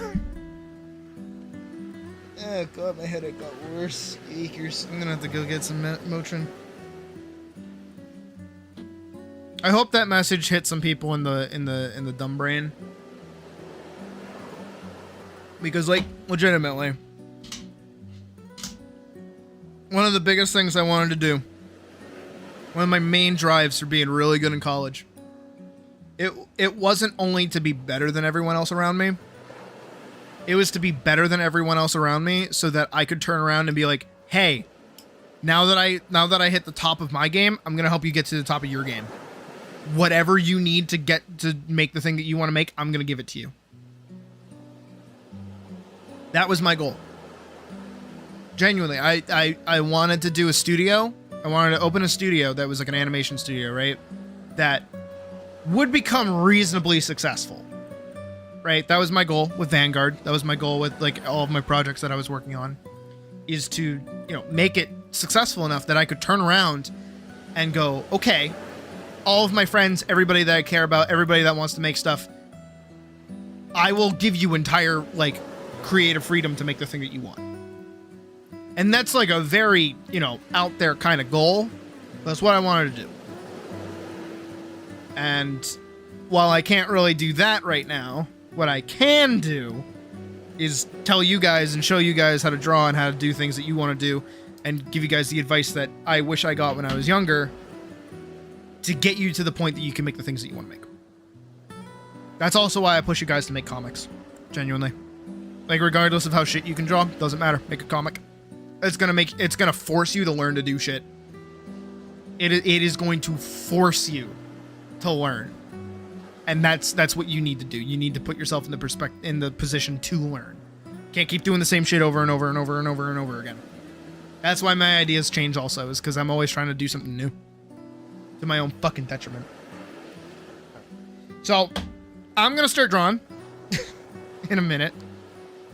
Oh god, my headache got worse. Acres. I'm gonna have to go get some Motrin. I hope that message hit some people in the dumb brain. Because, like, legitimately, one of the biggest things I wanted to do, one of my main drives for being really good in college, it wasn't only to be better than everyone else around me. It was to be better than everyone else around me so that I could turn around and be like, hey, now that I hit the top of my game, I'm going to help you get to the top of your game. Whatever you need to get to make the thing that you want to make, I'm going to give it to you. That was my goal. Genuinely, I wanted to do a studio. I wanted to open a studio that was like an animation studio, right? That would become reasonably successful. Right, that was my goal with Vanguard. That was my goal with like all of my projects that I was working on, is to, you know, make it successful enough that I could turn around and go, okay, all of my friends, everybody that I care about, everybody that wants to make stuff, I will give you entire like creative freedom to make the thing that you want. And that's like a very, you know, out there kind of goal. That's what I wanted to do. And while I can't really do that right now, what I can do is tell you guys and show you guys how to draw and how to do things that you want to do, and give you guys the advice that I wish I got when I was younger to get you to the point that you can make the things that you want to make. That's also why I push you guys to make comics. Genuinely. Like, regardless of how shit you can draw, doesn't matter. Make a comic. It's gonna force you to learn to do shit. It is going to force you to learn. And that's what you need to do. You need to put yourself in the position to learn. Can't keep doing the same shit over and over and over and over and over again. That's why my ideas change also, is because I'm always trying to do something new. To my own fucking detriment. So, I'm gonna start drawing. In a minute.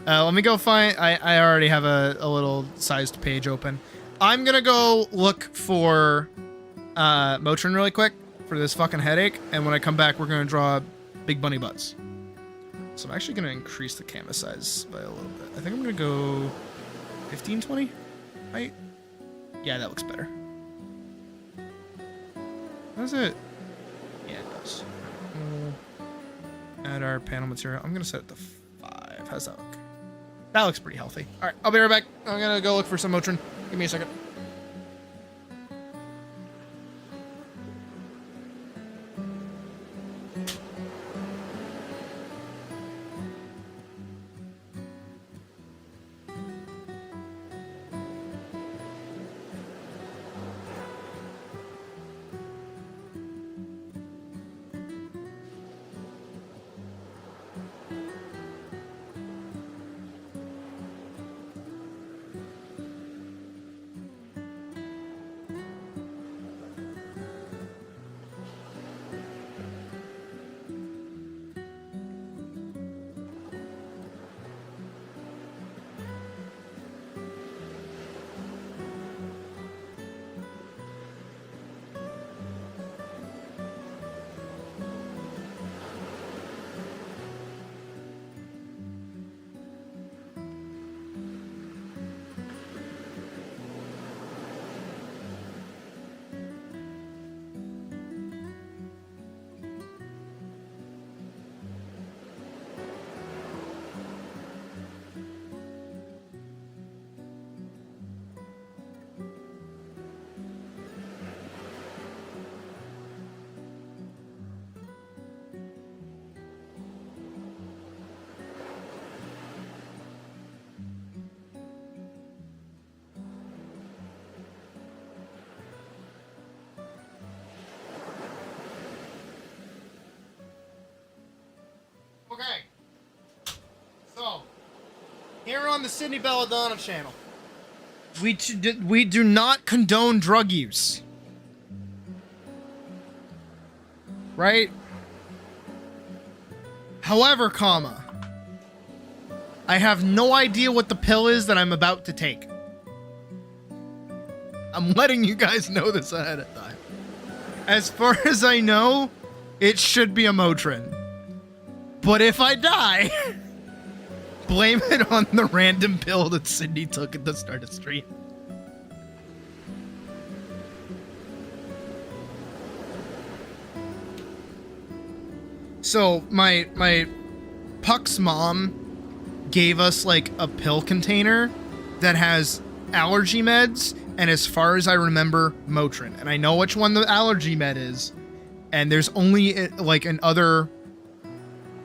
Let me go find... I already have a little sized page open. I'm gonna go look for Motrin really quick. For this fucking headache, and when I come back, we're gonna draw big bunny butts. So I'm actually gonna increase the canvas size by a little bit. I think I'm gonna go 1520 height. Yeah, that looks better. Does it? Yeah, it does. We'll add our panel material. I'm gonna set it to 5. How's that look? That looks pretty healthy. All right, I'll be right back. I'm gonna go look for some Motrin. Give me a second. Okay. So, here on the Sydney Belladonna channel, We do not condone drug use. Right? However, comma, I have no idea what the pill is that I'm about to take. I'm letting you guys know this ahead of time. As far as I know, it should be a Motrin. But if I die, blame it on the random pill that Sydney took at the start of stream. So my Puck's mom gave us like a pill container that has allergy meds, and as far as I remember, Motrin. And I know which one the allergy med is, and there's only like an other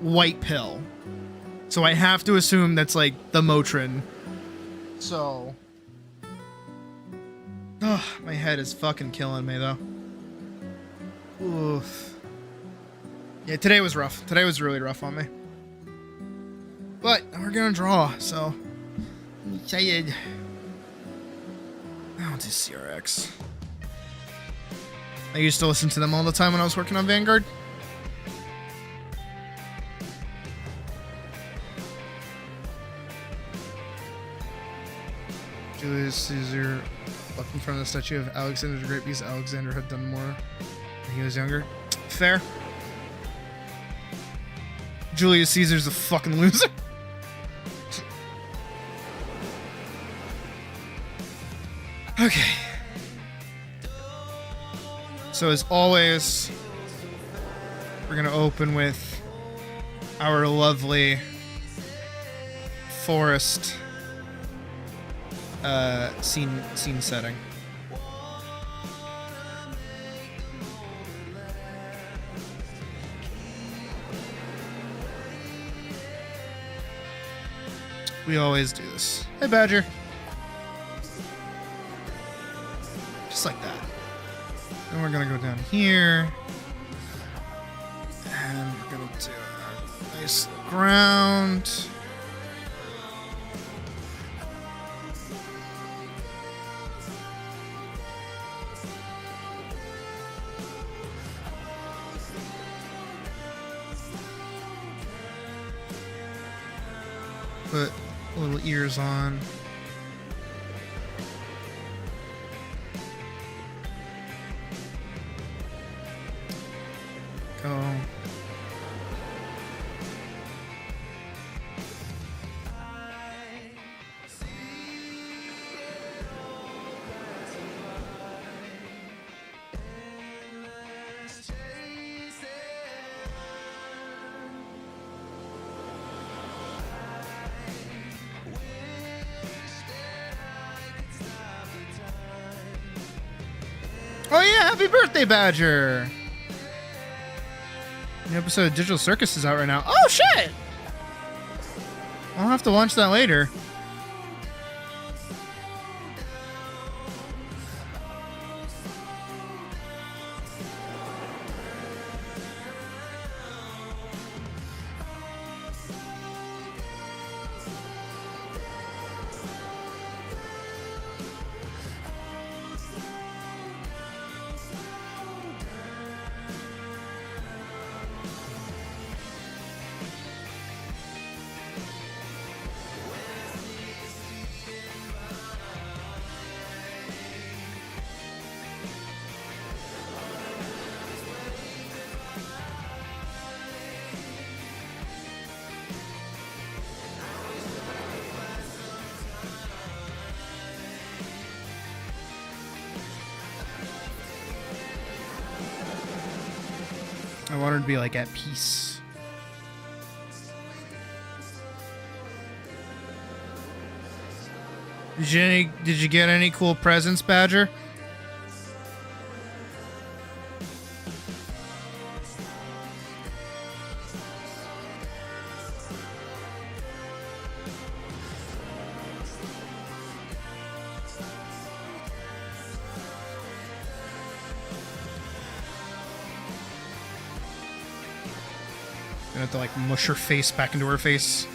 white pill. So I have to assume that's like the Motrin. So my head is fucking killing me though. Oof. Yeah, today was rough. Today was really rough on me. But we're gonna draw, so I'm excited. I'll do CRX. I used to listen to them all the time when I was working on Vanguard. Julius Caesar left in front of the statue of Alexander the Great because Alexander had done more when he was younger. Fair. Julius Caesar's a fucking loser. Okay. So as always, we're gonna open with our lovely forest scene setting. We always do this. Hey, Badger. Just like that. Then we're gonna go down here. And we're gonna do a nice ground. Put little ears on. Go. Oh yeah, happy birthday, Badger! The episode of Digital Circus is out right now. Oh shit! I'll have to watch that later. I want her to be like at peace. Did you get any cool presents, Badger? Gonna have to like mush her face back into her face.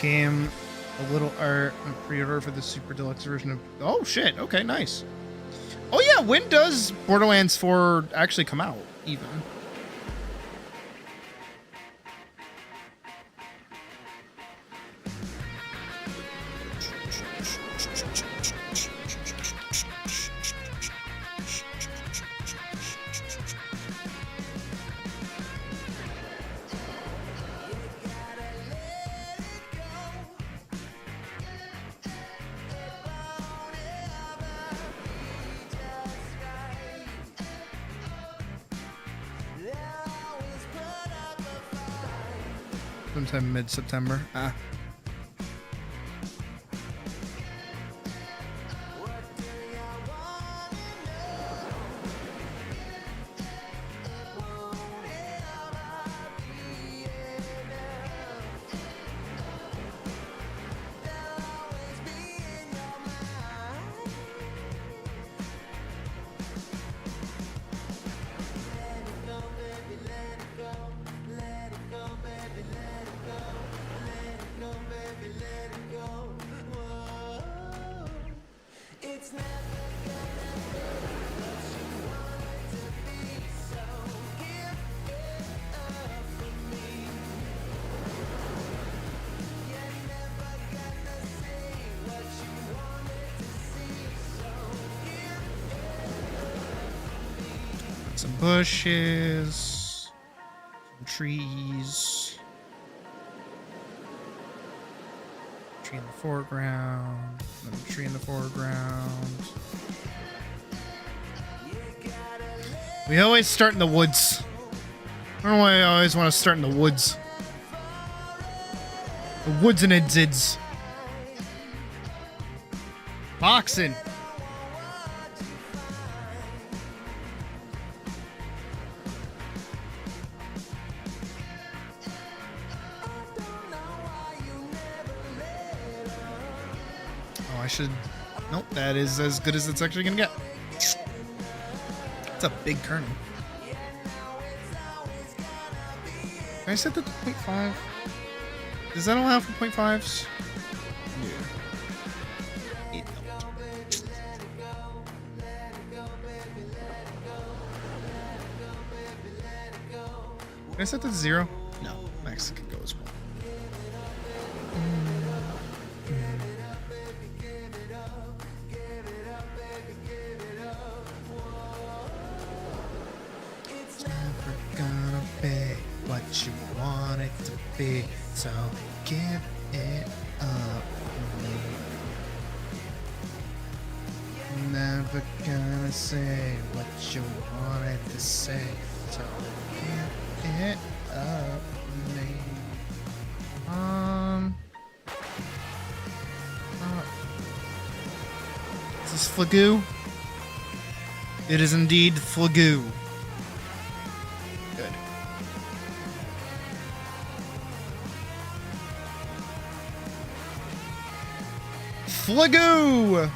game, a little art, and pre-order for the super deluxe version of. Oh shit! Okay, nice. Oh yeah, when does Borderlands 4 actually come out? Even. Sometime mid-September. Ah. Some bushes, some trees, tree in the foreground, another tree in the foreground. We always start in the woods. I don't know why I always want to start in the woods. The woods and its. Boxing. I should. Nope, that is as good as it's actually gonna get. It's a big kernel. Can I set that to 0.5? Does that allow for 0.5s? Yeah. It don't. Can I set that to 0? No, max can go as well. What you want it to be, so give it up. Never gonna say what you want it to say, so give it up. Is this Flagoo? It is indeed Flagoo. Good. Flagoo!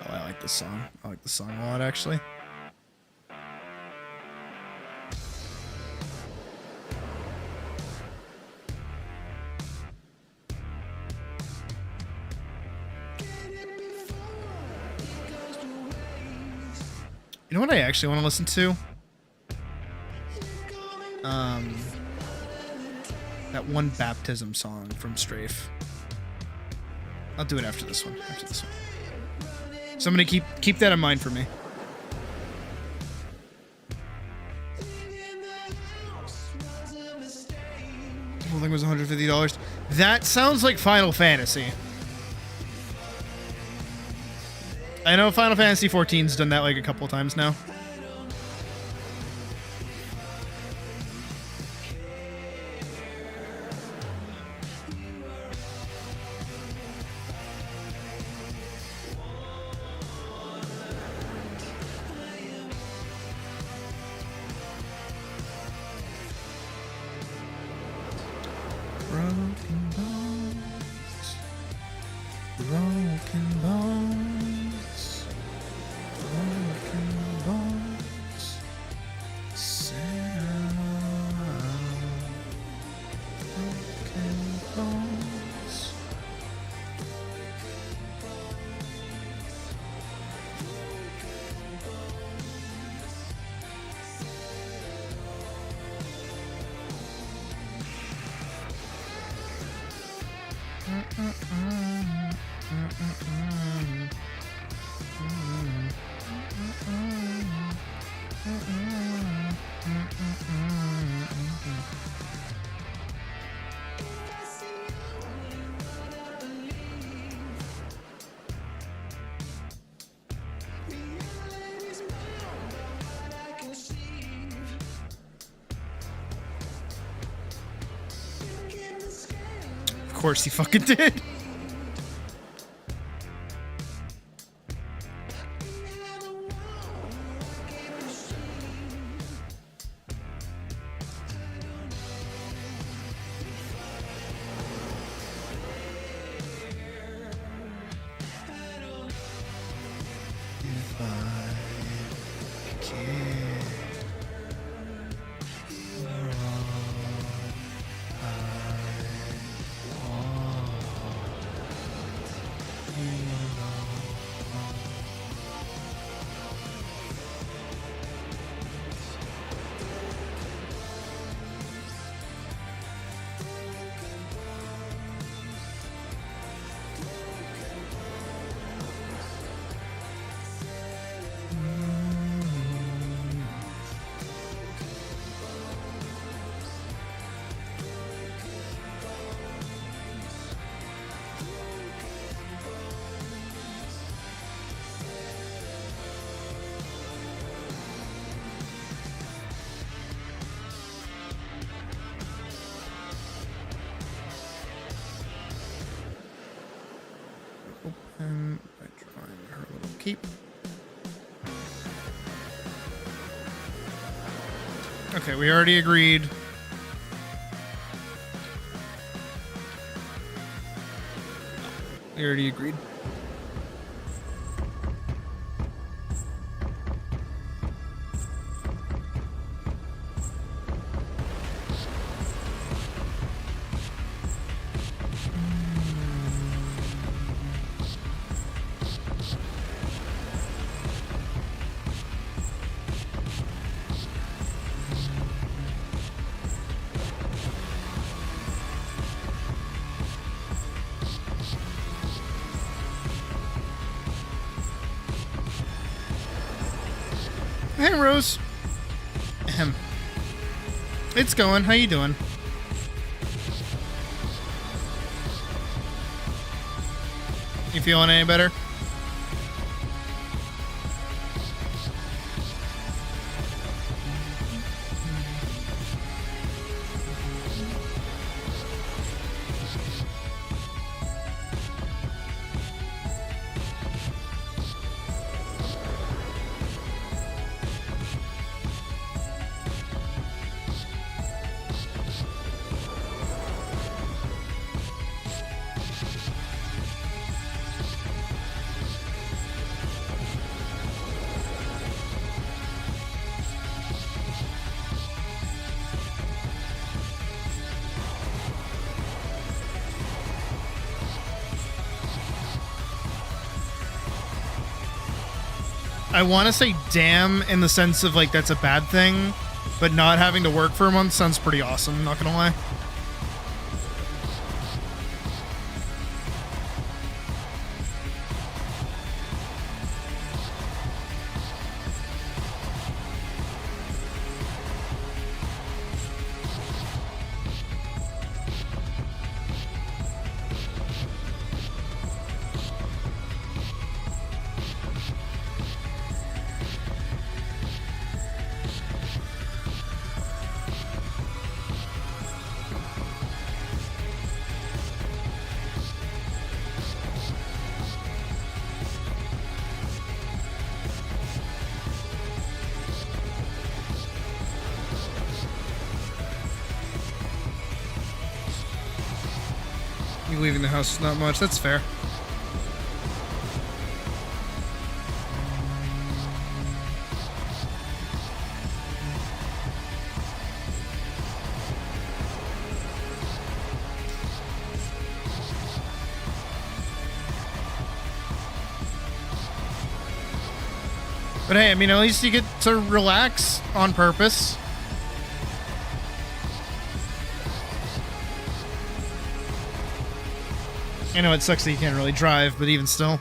I like this song. I like the song a lot, actually. You know what I actually want to listen to? That one baptism song from Strafe. I'll do it after this one. After this one. Somebody keep that in mind for me. The whole thing was $150. That sounds like Final Fantasy. I know Final Fantasy 14's done that like a couple times now. Of course he fucking did. Open by drawing her little cape. Okay, we already agreed. We already agreed. Hey, Rose. Ahem. It's going. How you doing? You feeling any better? I want to say damn in the sense of like that's a bad thing, but not having to work for a month sounds pretty awesome, not gonna lie. You leaving the house is not much, that's fair. But hey, I mean, at least you get to relax on purpose. I know it sucks that you can't really drive, but even still.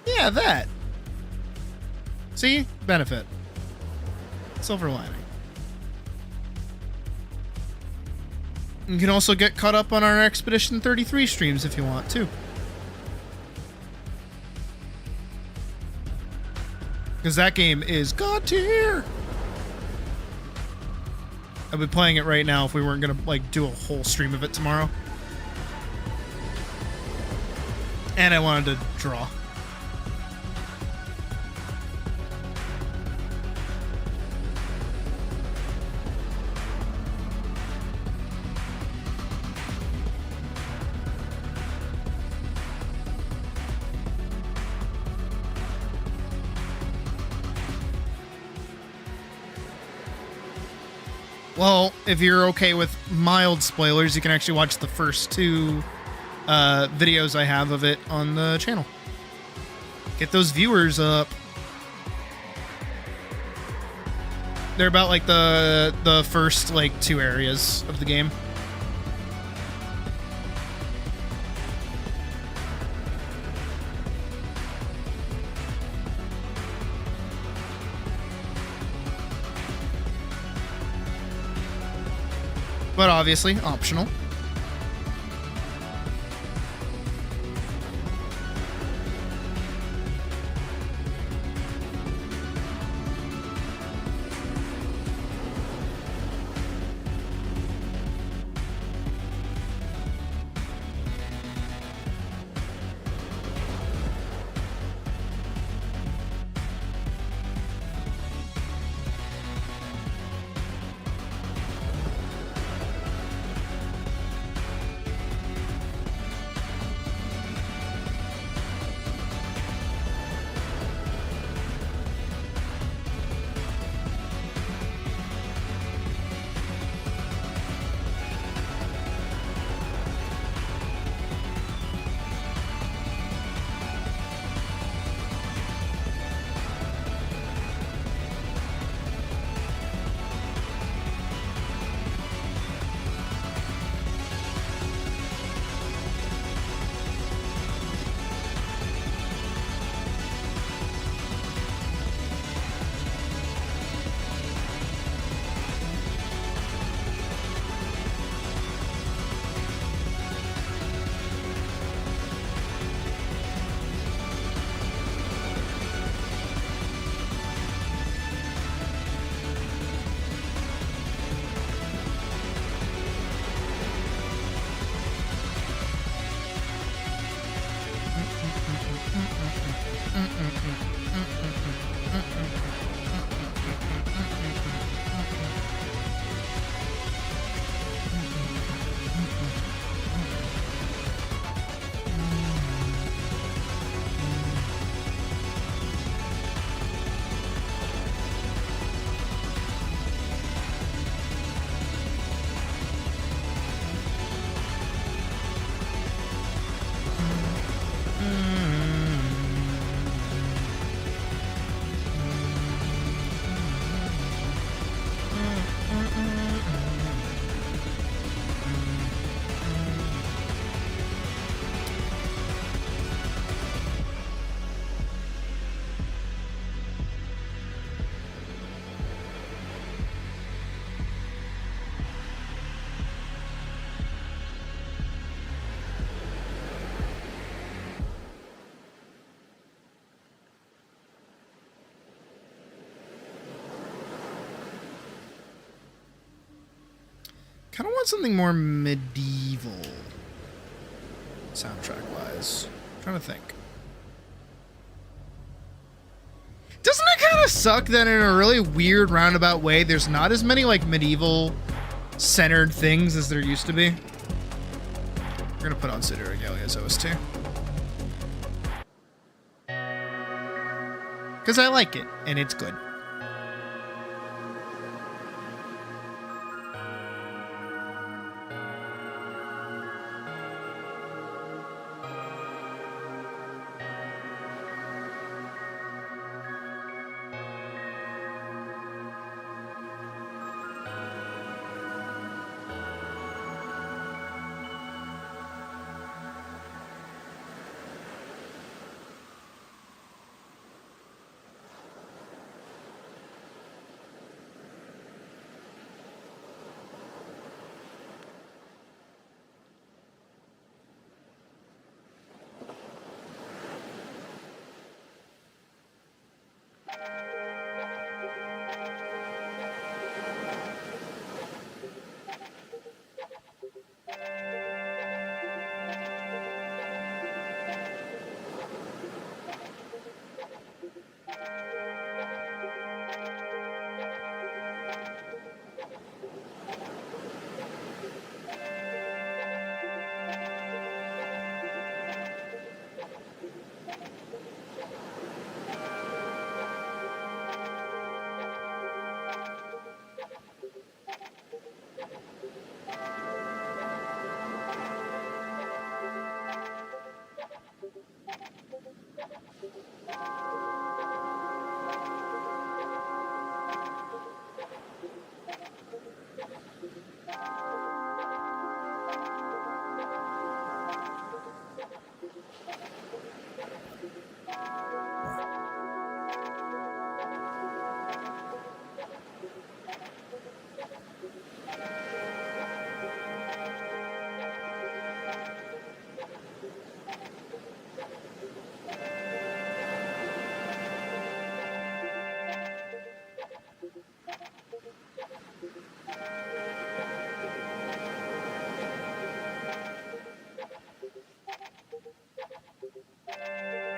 Yeah, that. See? Benefit. Silver lining. You can also get caught up on our Expedition 33 streams if you want to. Because that game is god tier. I'd be playing it right now if we weren't gonna like do a whole stream of it tomorrow. And I wanted to draw. Well, if you're okay with mild spoilers, you can actually watch the first two videos I have of it on the channel. Get those viewers up. They're about like the first like 2 areas of the game. But obviously optional. Kind of want something more medieval, soundtrack-wise. Trying to think. Doesn't it kind of suck that in a really weird roundabout way, there's not as many like medieval-centered things as there used to be? We're gonna put on City Regalia's OST. Because I like it, and it's good.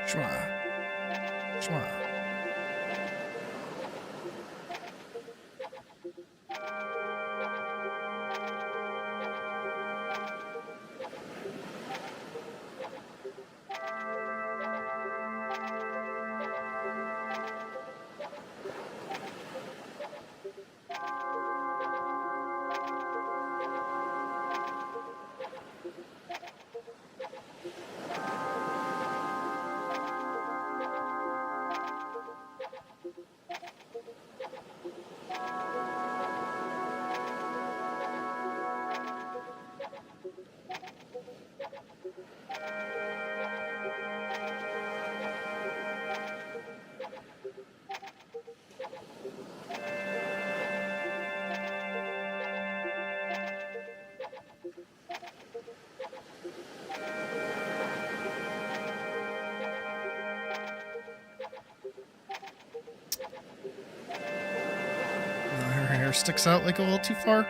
Schwa. Schwa. Her hair sticks out like a little too far.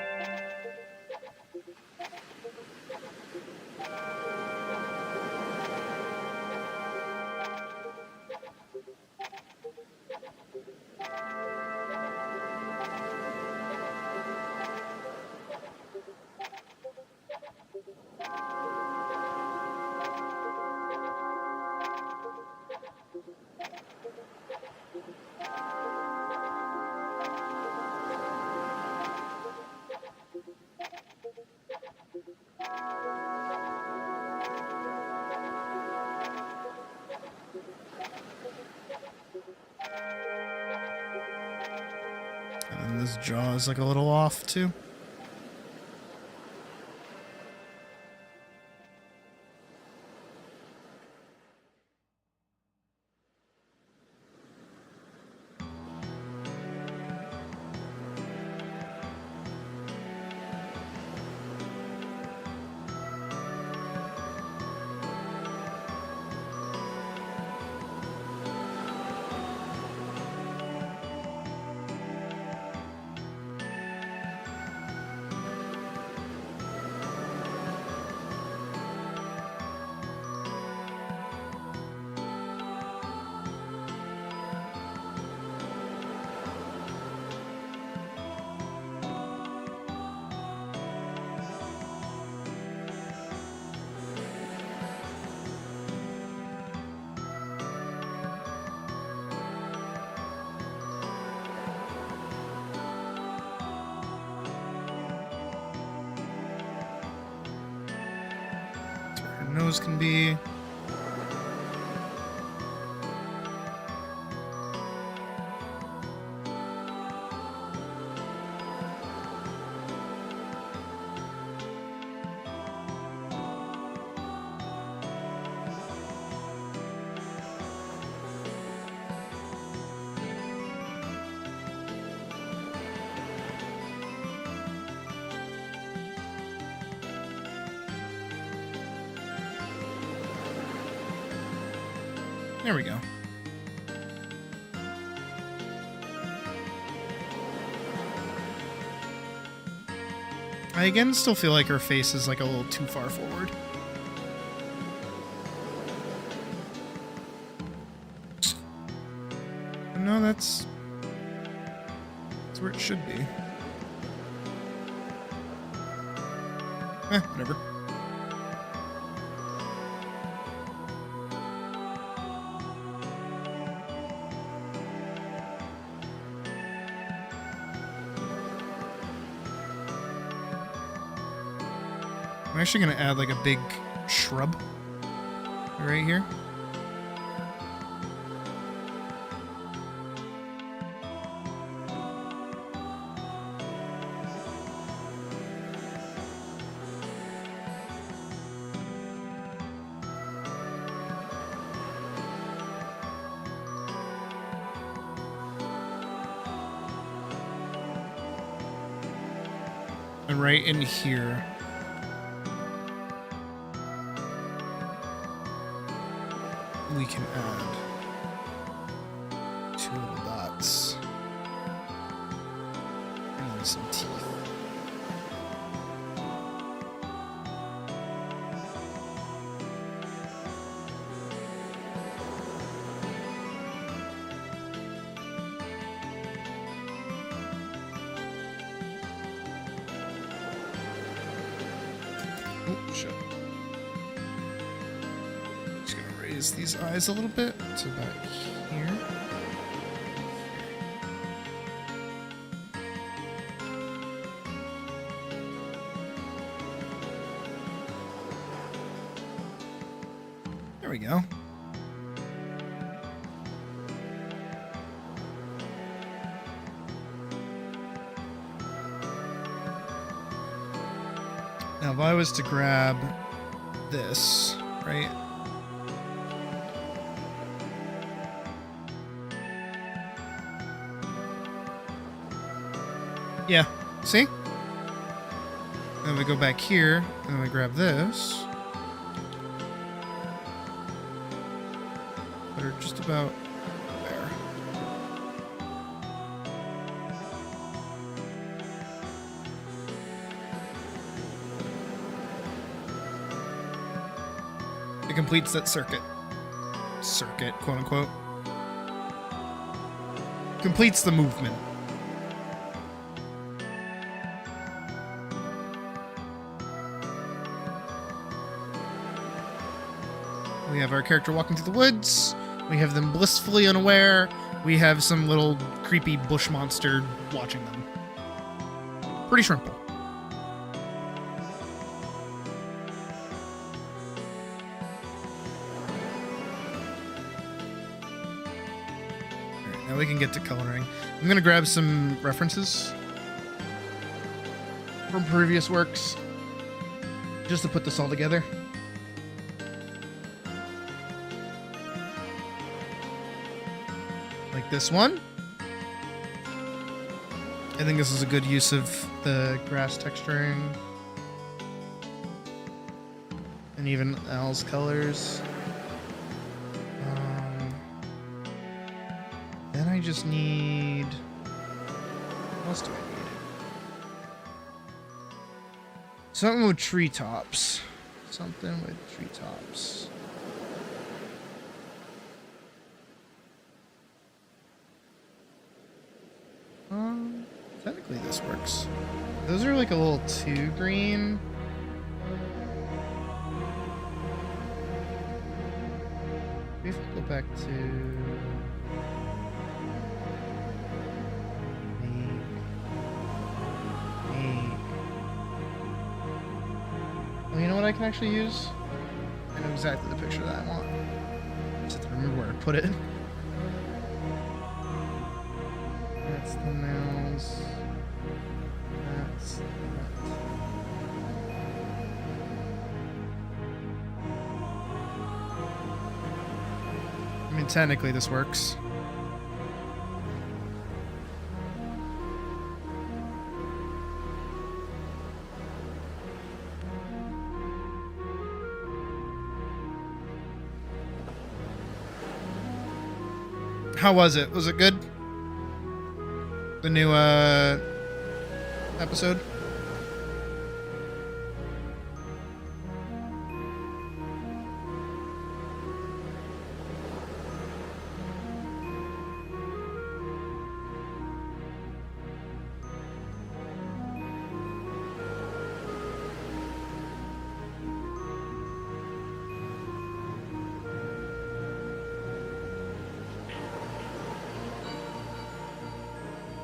And then this jaw is like a little off too. That's where her nose can be. There we go. I again still feel like her face is like a little too far forward. No, that's where it should be. Whatever. I'm actually gonna add like a big shrub right here. And right in here. We can add 2 little dots. And then some teeth. Oh, shit. Just gonna raise these eyes a little bit to about here. There we go. Now, if I was to grab this, right? Yeah, see? Then we go back here, and we grab this. Put her just about there. It completes that circuit. Circuit, quote unquote. Completes the movement. We have our character walking through the woods. We have them blissfully unaware. We have some little creepy bush monster watching them. Pretty simple. Alright, now we can get to coloring. I'm gonna grab some references from previous works just to put this all together. Like this one. I think this is a good use of the grass texturing. And even Al's colors. Then I just need... What else do I need? Something with treetops. Something with treetops. Technically this works. Those are like a little too green. We have to go back to well, you know what I can actually use? I know exactly the picture that I want. Just have to remember where I put it. That's the nails. That's that. I mean, technically this works. How was it? Was it good? The new episode?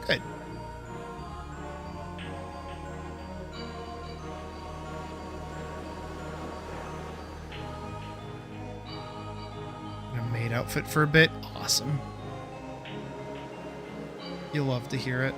Good. A maid outfit for a bit. Awesome. You'll love to hear it.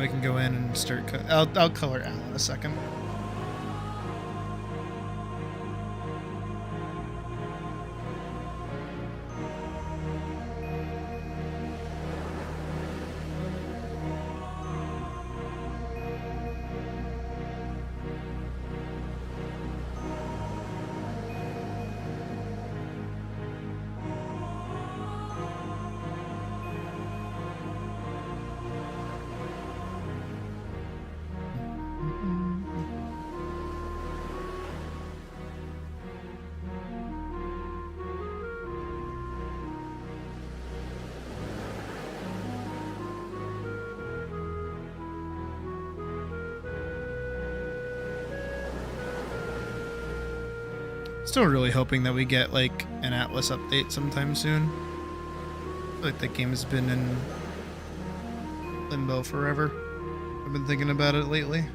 I can go in and start. I'll color Al in a second. Still really hoping that we get like an Atlas update sometime soon. I feel like that game has been in limbo forever. I've been thinking about it lately.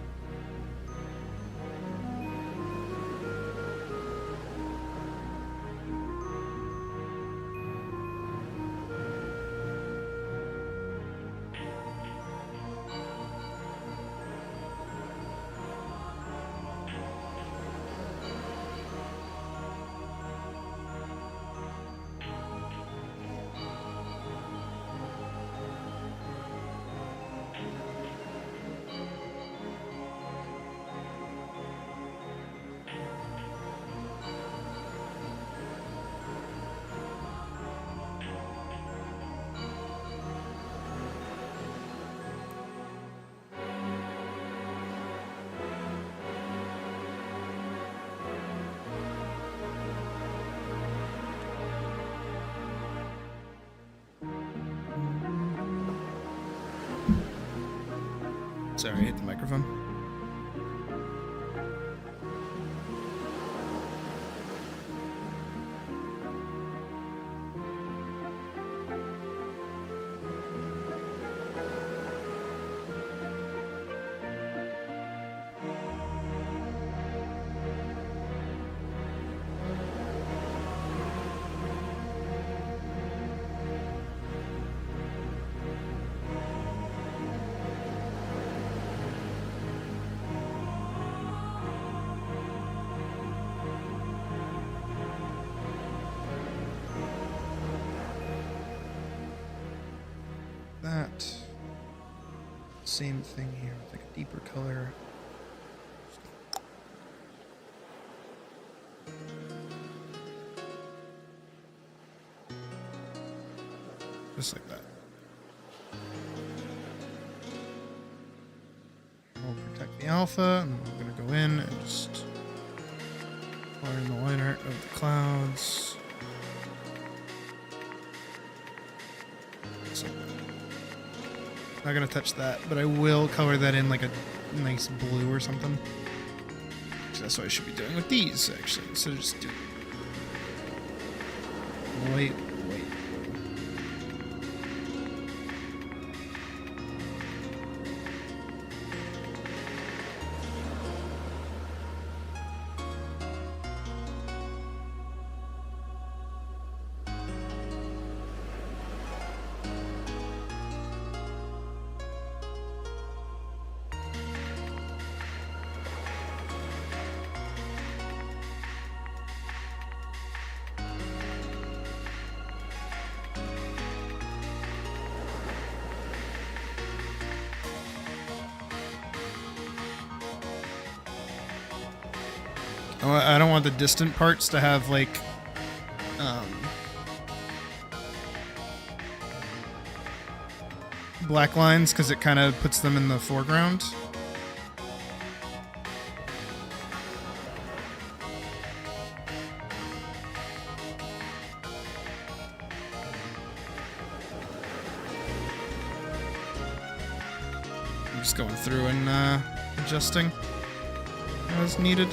Sorry, I hit the microphone. That same thing here with like a deeper color. Just like that. We'll protect the alpha, and we're gonna go in and just color in the line art of the clouds. So, not gonna touch that, but I will color that in like a nice blue or something. So that's what I should be doing with these, actually, instead of just doing white. I don't want the distant parts to have like black lines because it kind of puts them in the foreground. I'm just going through and adjusting as needed.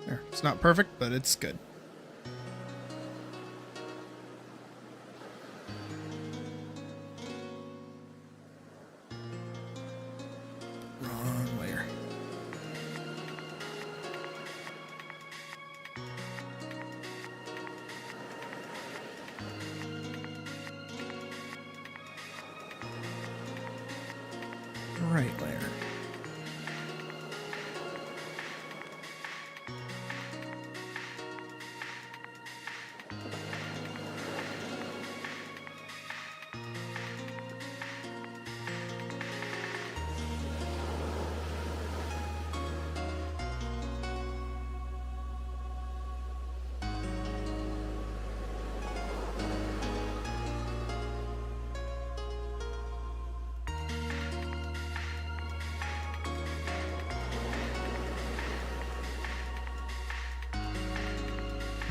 There. It's not perfect, but it's good. Wrong layer. Right layer.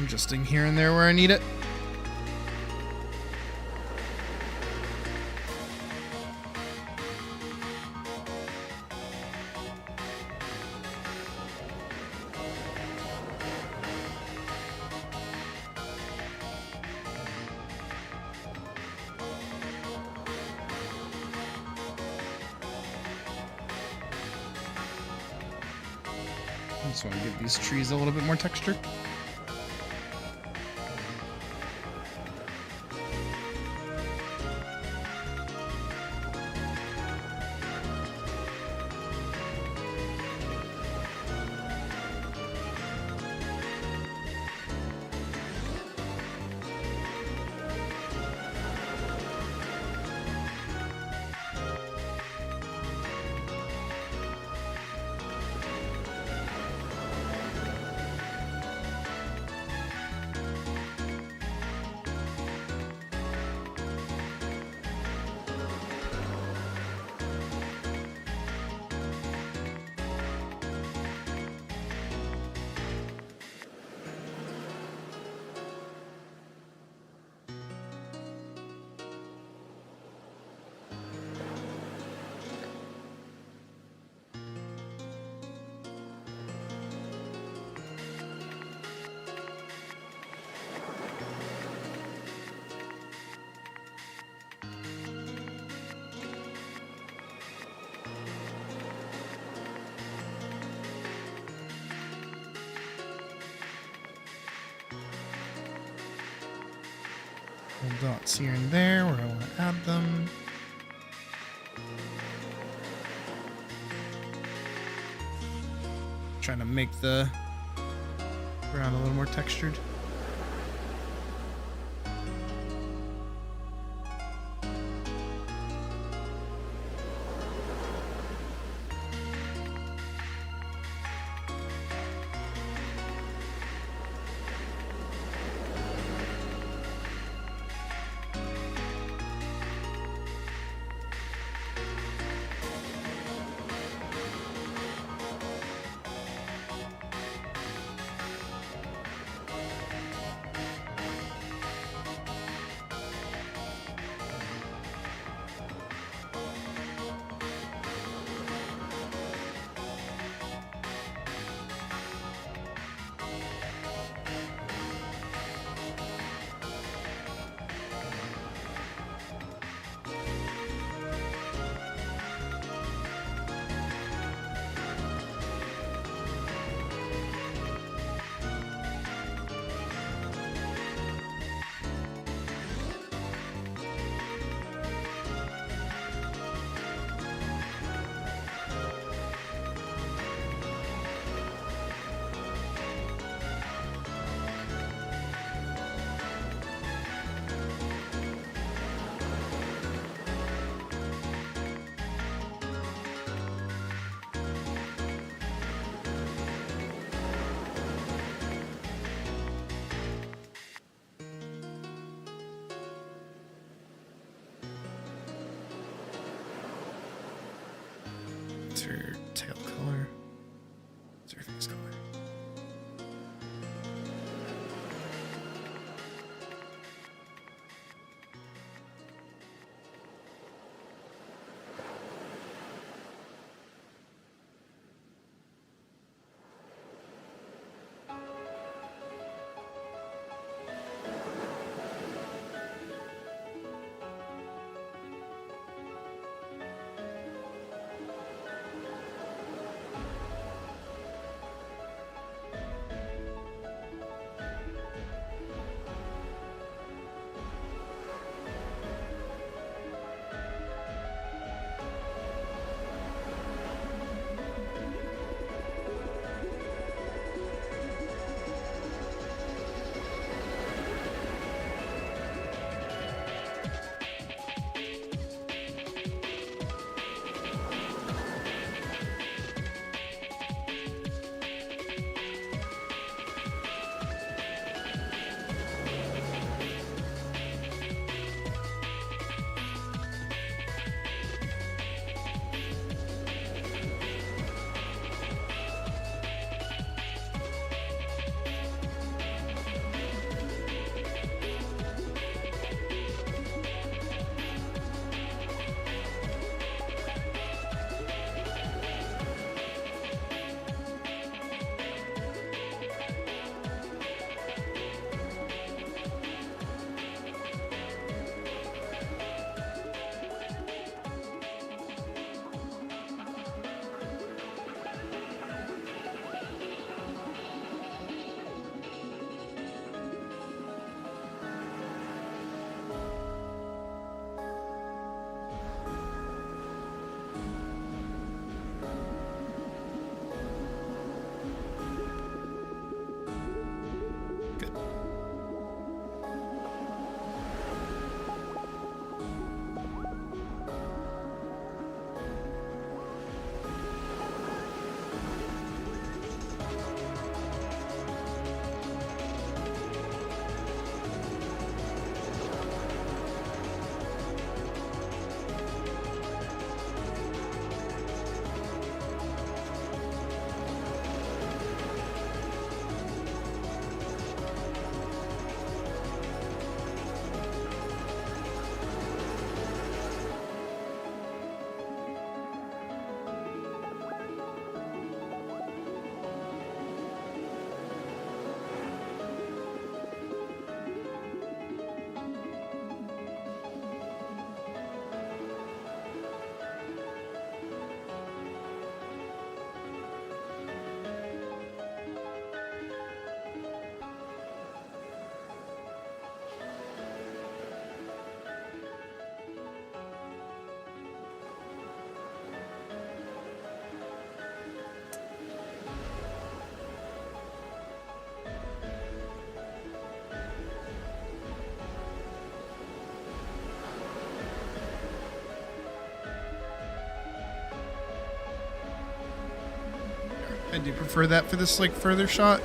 Adjusting here and there where I need it. I just want to give these trees a little bit more texture. Little dots here and there where I want to add them. Trying to make the ground a little more textured. I do prefer that for this, like, further shot.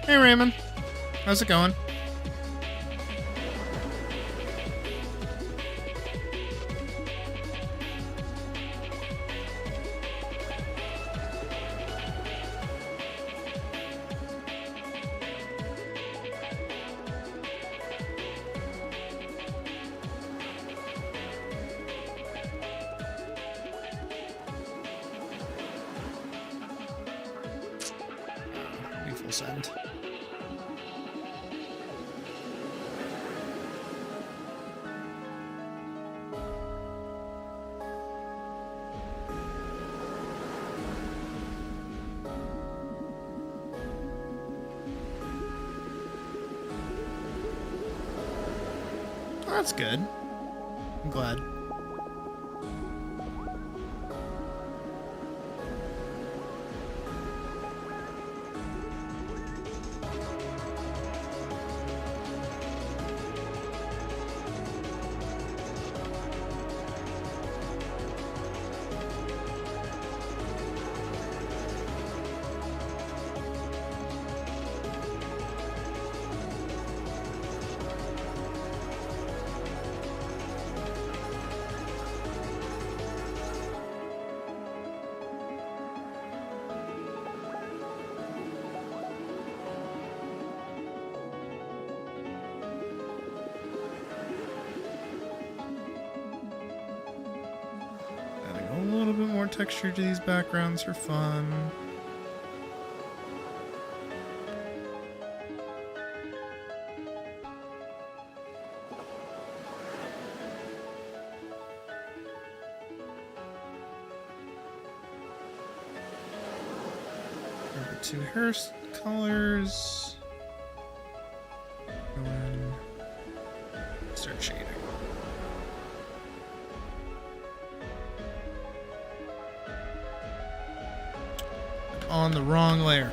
Hey Raymond, how's it going? Full send. Oh, that's good. I'm glad. A little bit more texture to these backgrounds for fun. Over to hair colors. Go in. Start shading. On the wrong layer.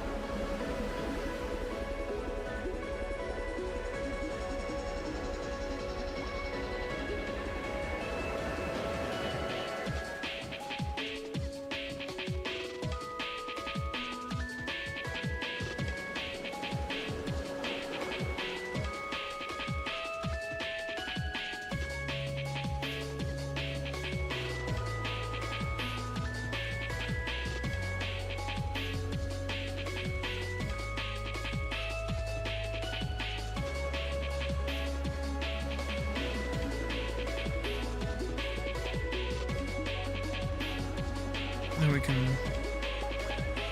Then we can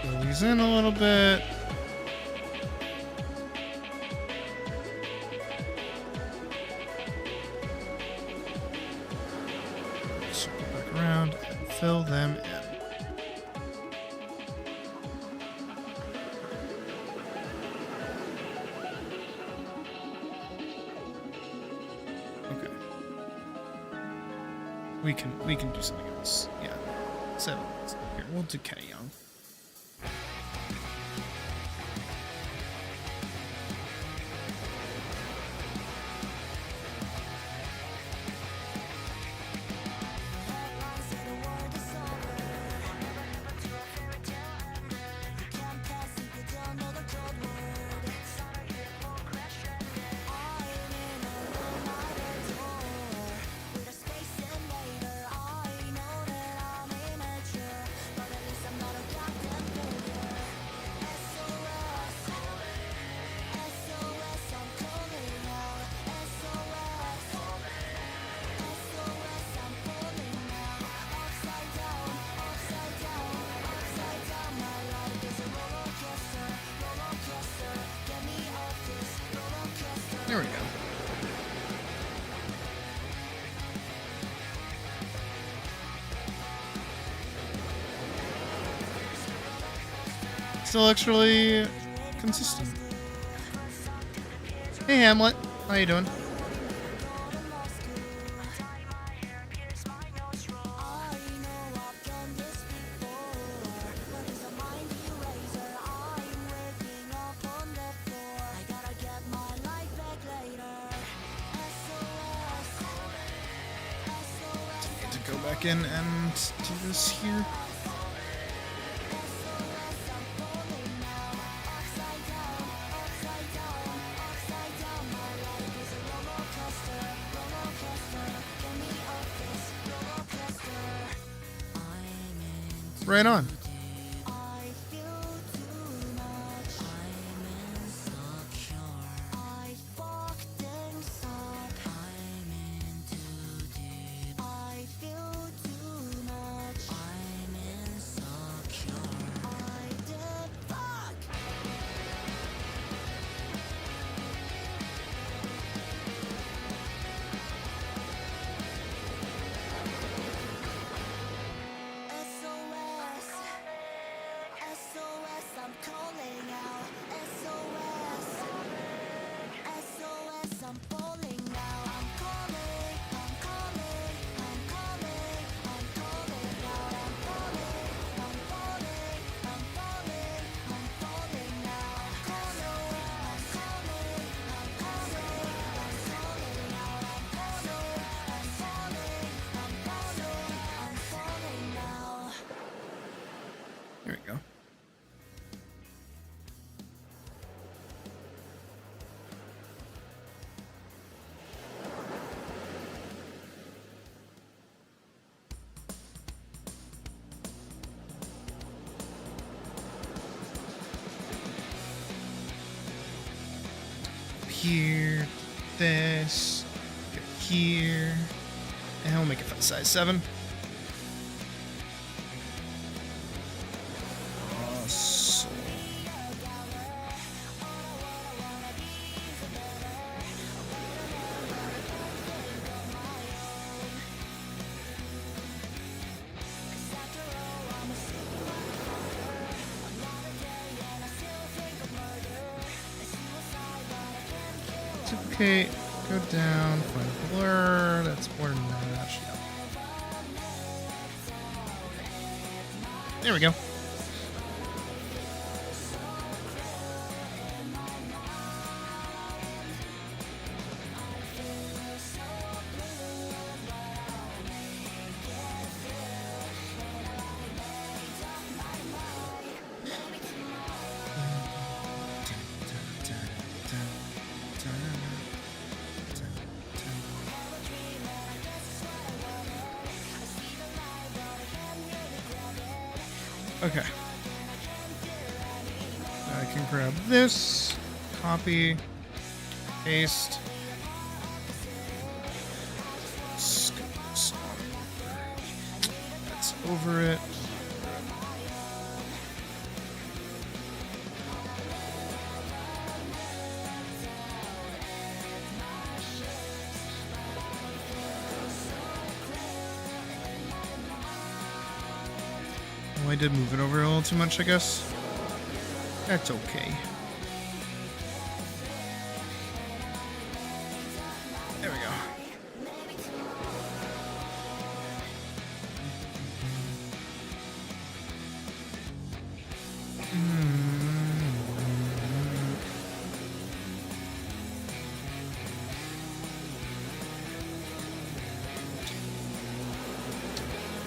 fill these in a little bit. Circle back around and fill them in. Okay. We can do something else. Yeah. 7 minutes. Here, we'll do Kenny Young. There we go. Still looks really consistent. Hey Hamlet, how you doing? Need to go back in and do this here. Right on. There we go. Here, this, go here, and we'll make it size 7. Awesome. It's okay. Go down, find blur. That's more than that. There we go. Okay. I can grab this, copy, paste. Scoop this on. That's over it. Oh, I did move it over a little too much, I guess. That's okay. There we go.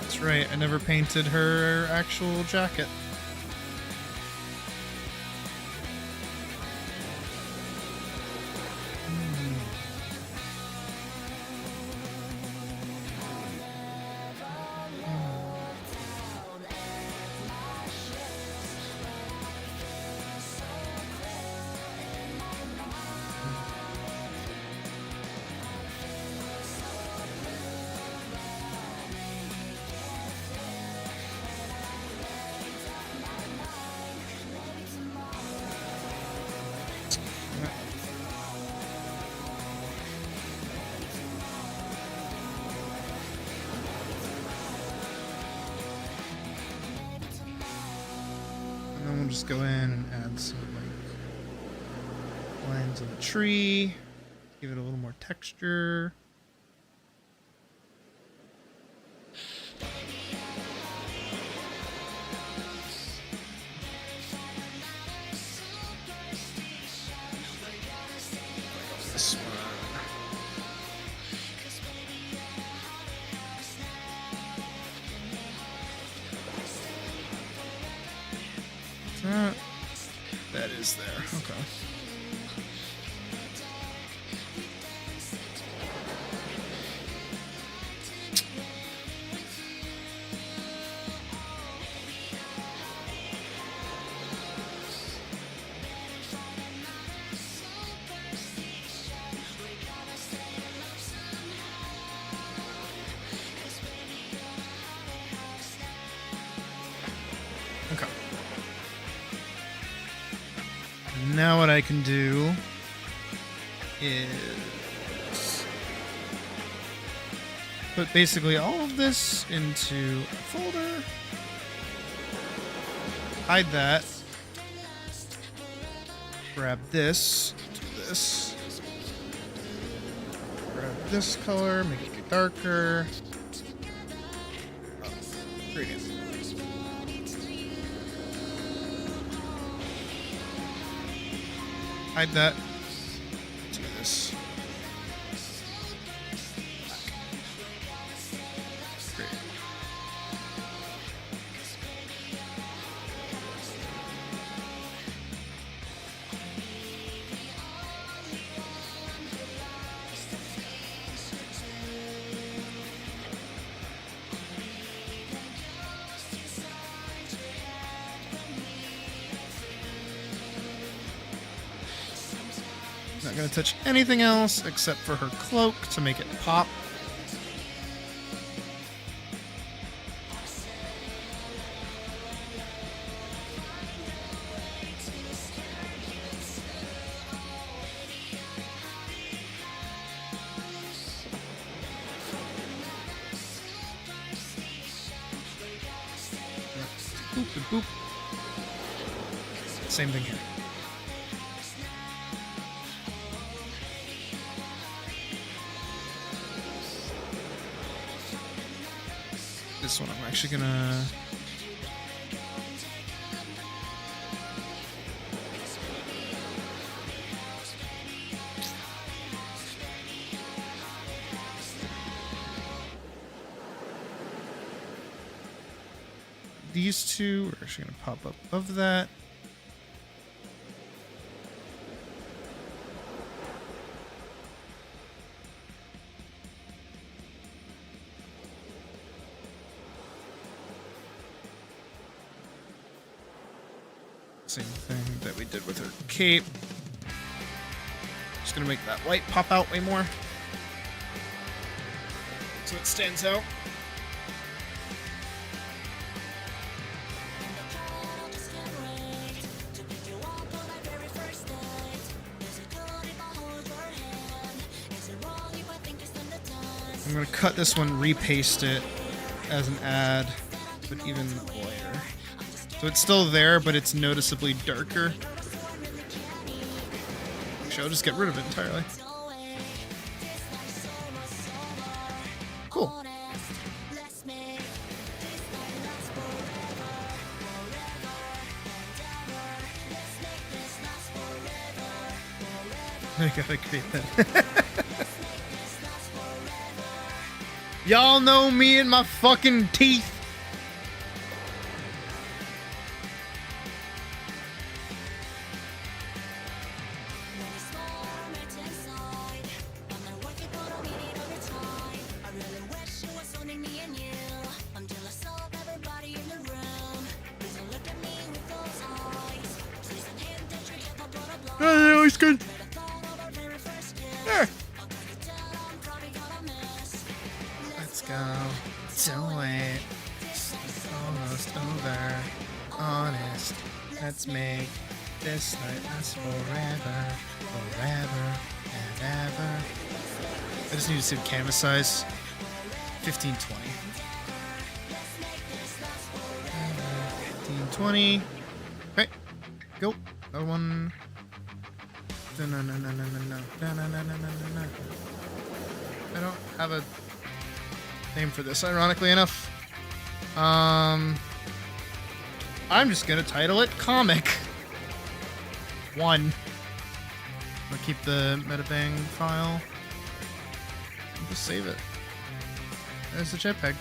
That's right, I never painted her actual jacket. just go in and add some like lines of the tree, give it a little more texture. This one. That is there. Okay. Okay. Now what I can do is put basically all of this into a folder, hide that, grab this, do this, grab this color, make it get darker, gradient. Hide that. Do this. Great. Not gonna touch anything else except for her cloak to make it pop. Boop, boop, boop. Same thing here. This one I'm actually gonna these two are actually gonna pop up above that. Same thing that we did with her cape. Just gonna make that light pop out way more, so it stands out. I'm gonna cut this one, repaste it as an ad, but even lighter. So it's still there, but it's noticeably darker. Actually, I'll just get rid of it entirely. Cool. I gotta create that. Y'all know me and my fucking teeth. Oh, it's good. There. Let's go. Do it. It's almost over. Honest. Let's make this night last forever. Forever and ever. I just need to see the canvas size. 1520. 1520. Okay. go. Another one. No, no, no, no, no, no, no, no, no, no, no, no, no. I don't have a name for this, ironically enough. I'm just gonna title it Comic 1. I'll keep the metabang file. And just save it. There's the jetpack.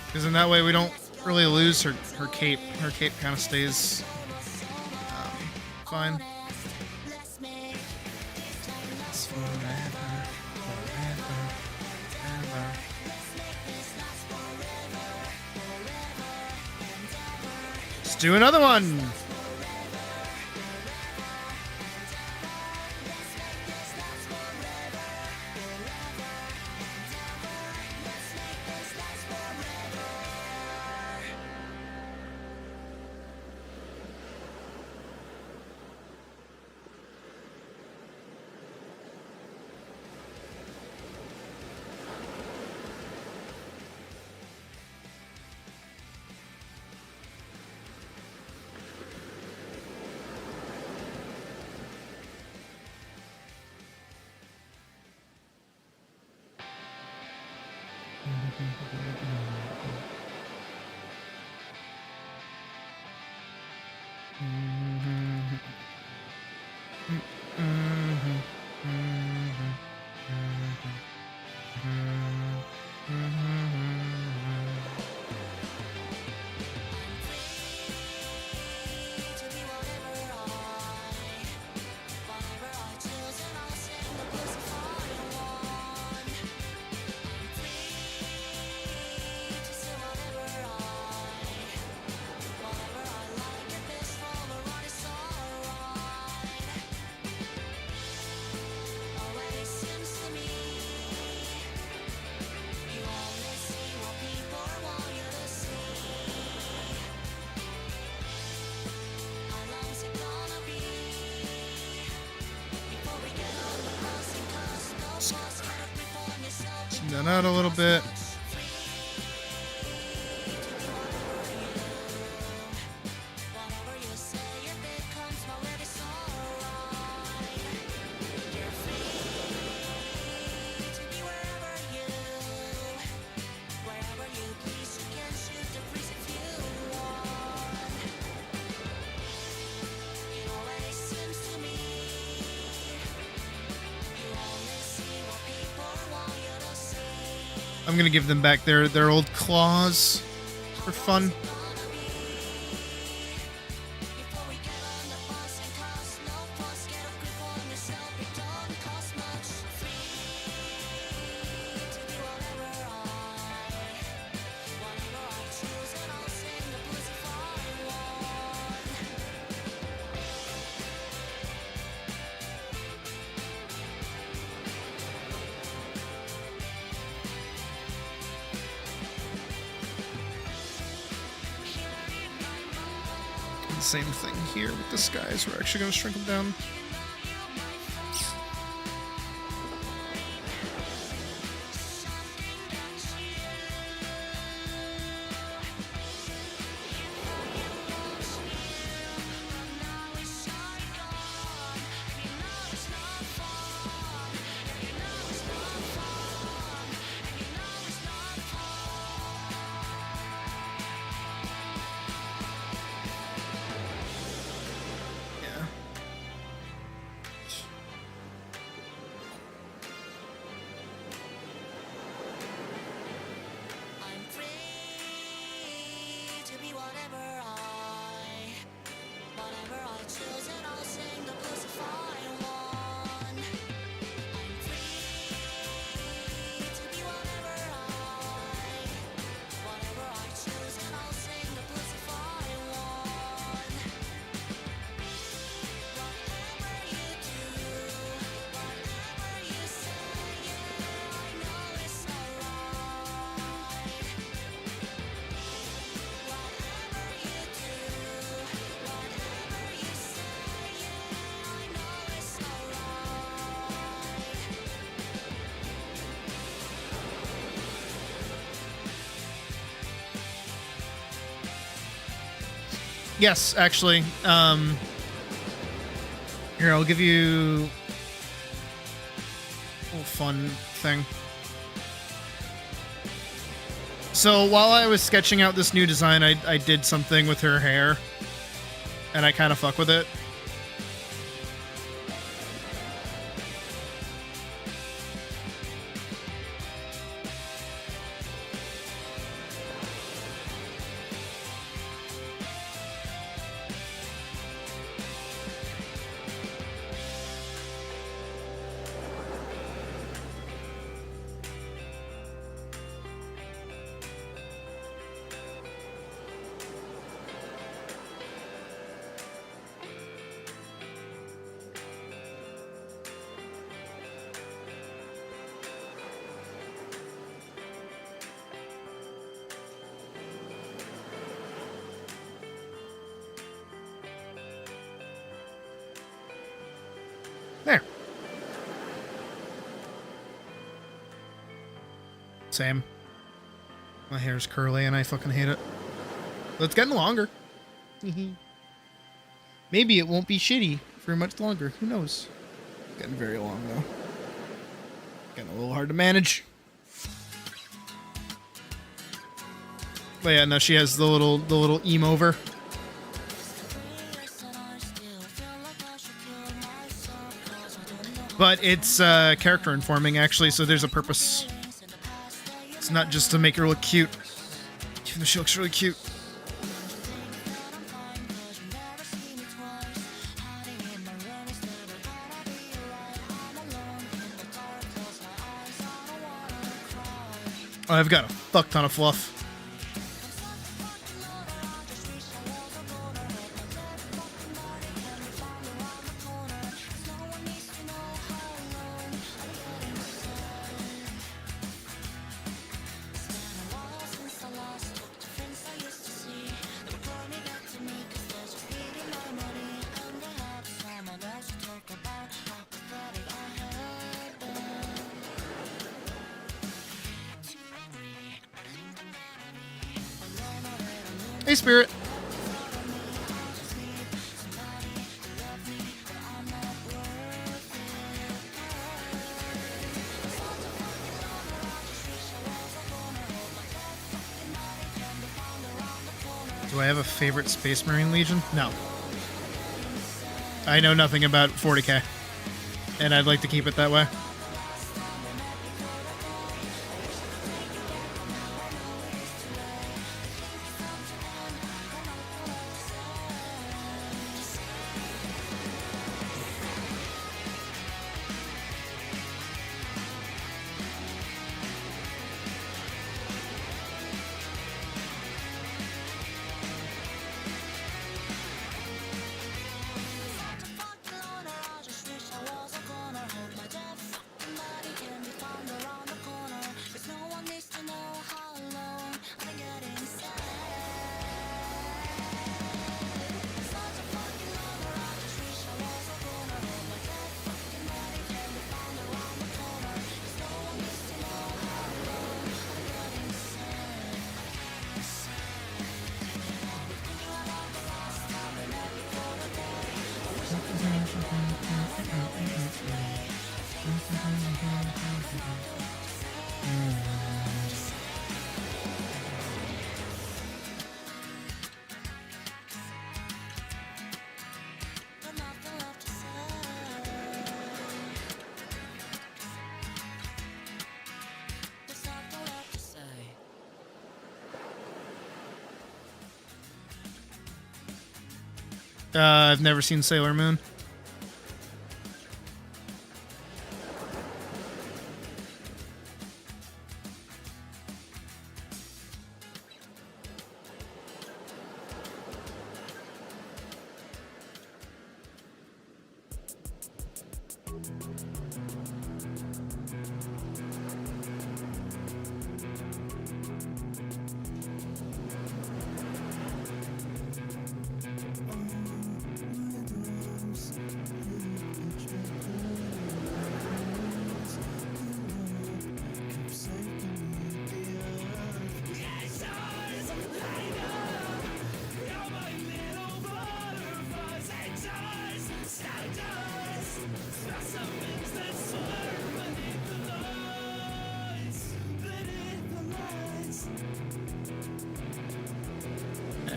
Because in that way we don't really lose her cape. Her cape kind of stays fine. It's forever, forever, forever. Let's do another one. Zoom that out a little bit. I'm gonna give them back their old claws for fun. Same thing here with the skies. We're actually going to shrink them down. Yes, actually. Here, I'll give you a little fun thing. So while I was sketching out this new design, I did something with her hair, and I kind of fuck with it. There. Same. My hair's curly and I fucking hate it. But it's getting longer. Maybe it won't be shitty for much longer. Who knows? It's getting very long though. Getting a little hard to manage. But yeah, no, she has the little emo-over. But it's character informing, actually, so there's a purpose. It's not just to make her look cute, even though she looks really cute. Oh, I've got a fuck ton of fluff. Hey, Spirit. Do I have a favorite Space Marine Legion? No. I know nothing about 40k, and I'd like to keep it that way. I've never seen Sailor Moon.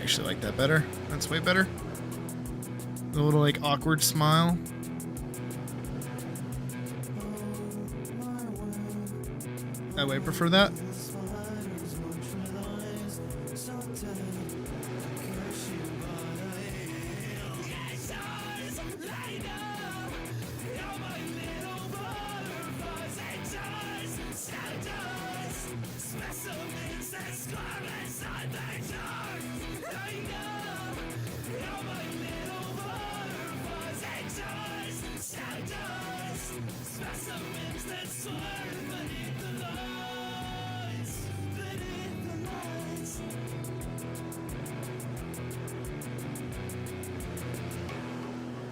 actually like that better. That's way better. The little like awkward smile. I way prefer that.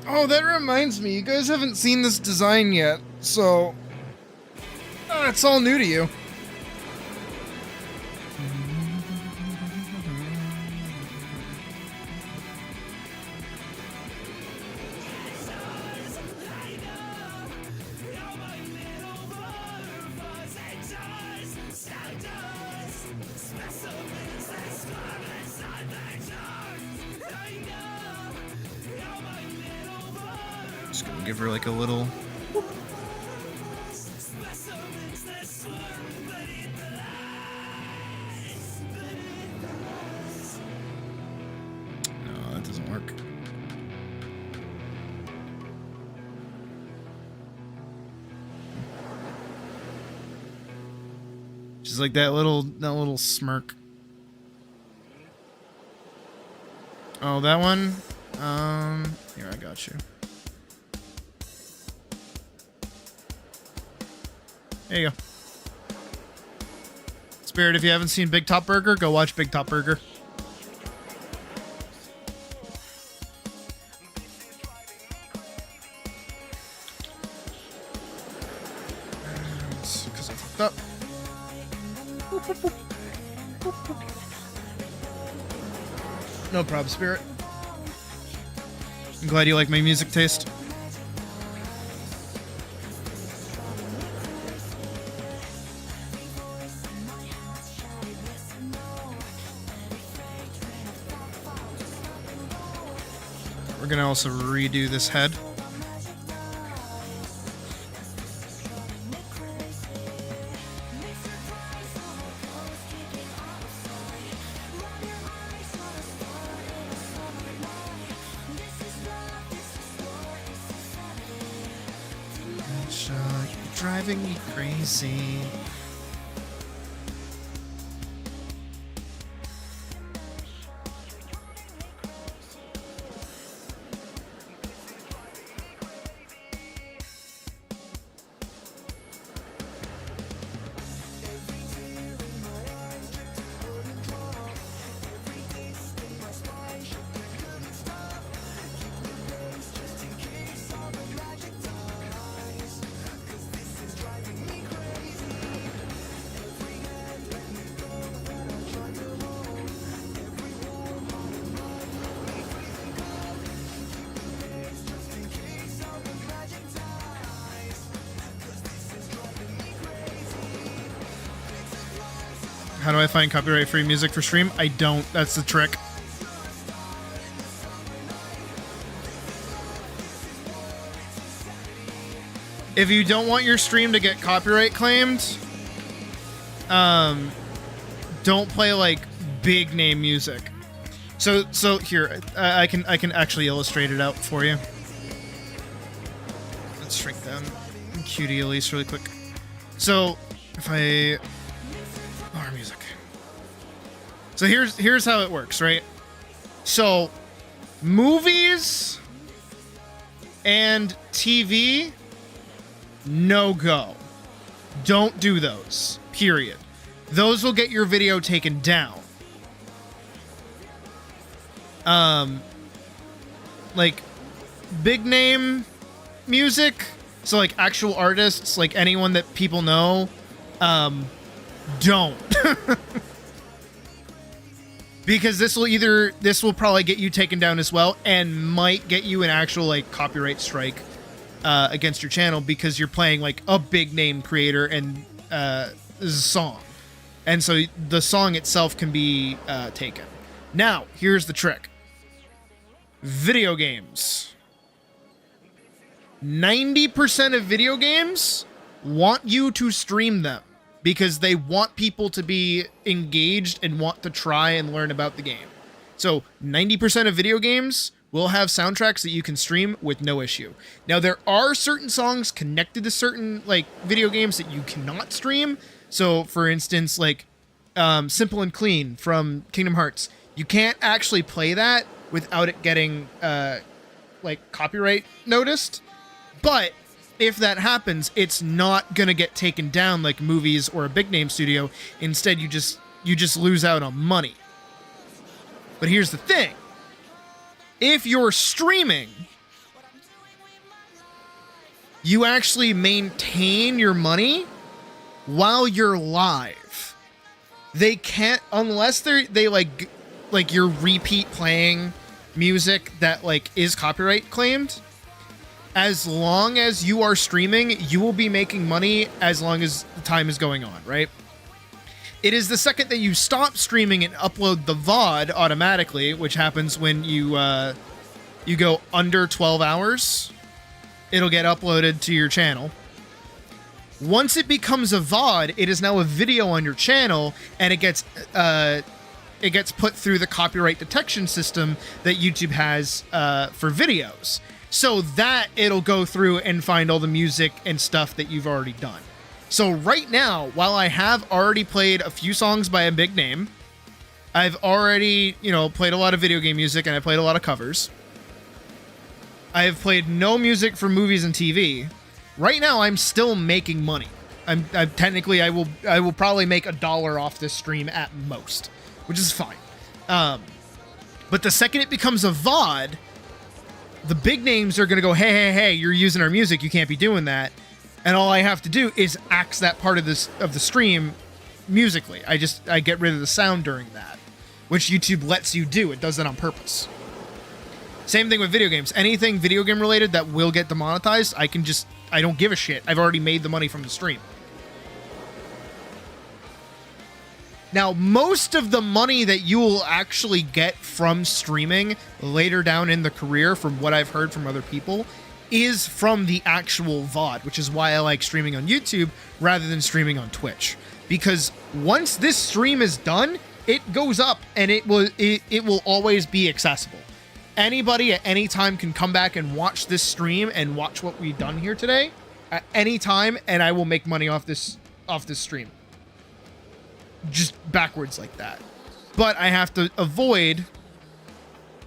Oh, that reminds me, you guys haven't seen this design yet, so it's all new to you. Just gonna give her like a little. No, that doesn't work. She's like that little smirk. Oh, that one? Here, I got you. There you go. Spirit, if you haven't seen Big Top Burger, go watch Big Top Burger. Because I fucked up. No problem, Spirit. I'm glad you like my music taste. We're gonna also redo this head. You're driving me crazy. How do I find copyright-free music for stream? I don't. That's the trick. If you don't want your stream to get copyright claimed, don't play like big name music. So here, I can actually illustrate it out for you. Let's shrink down Qt Elise really quick. So if I lower music. So here's how it works, right? So movies and TV, no go. Don't do those. Period. Those will get your video taken down. Like big name music, so like actual artists, like anyone that people know, don't. Because this will probably get you taken down as well, and might get you an actual like copyright strike against your channel because you're playing like a big name creator and this is a song, and so the song itself can be taken. Now, here's the trick. Video games. 90% of video games want you to stream them because they want people to be engaged and want to try and learn about the game. So 90% of video games will have soundtracks that you can stream with no issue. Now, there are certain songs connected to certain like video games that you cannot stream. So for instance, like Simple and Clean from Kingdom Hearts, you can't actually play that without it getting like copyright noticed. But if that happens, it's not gonna get taken down like movies or a big name studio. Instead, you just lose out on money. But here's the thing. If you're streaming, you actually maintain your money while you're live. They can't, unless they like you're repeat playing music that like is copyright claimed. As long as you are streaming, you will be making money as long as the time is going on, right? It is the second that you stop streaming and upload the VOD automatically, which happens when you go under 12 hours, it'll get uploaded to your channel. Once it becomes a VOD, it is now a video on your channel, and it gets put through the copyright detection system that YouTube has for videos. So that it'll go through and find all the music and stuff that you've already done. So right now, while I have already played a few songs by a big name, I've already, played a lot of video game music, and I played a lot of covers. I have played no music for movies and TV. Right now, I'm still making money. I'm technically, I will probably make $1 off this stream at most, which is fine. But the second it becomes a VOD, the big names are going to go, hey, you're using our music, you can't be doing that. And all I have to do is axe that part of the stream musically. I get rid of the sound during that, which YouTube lets you do. It does that on purpose. Same thing with video games. Anything video game related that will get demonetized, I don't give a shit. I've already made the money from the stream. Now, most of the money that you will actually get from streaming later down in the career, from what I've heard from other people, is from the actual VOD, which is why I like streaming on YouTube rather than streaming on Twitch. Because once this stream is done, it goes up and it will always be accessible. Anybody at any time can come back and watch this stream and watch what we've done here today at any time, and I will make money off this stream. Just backwards like that. But I have to avoid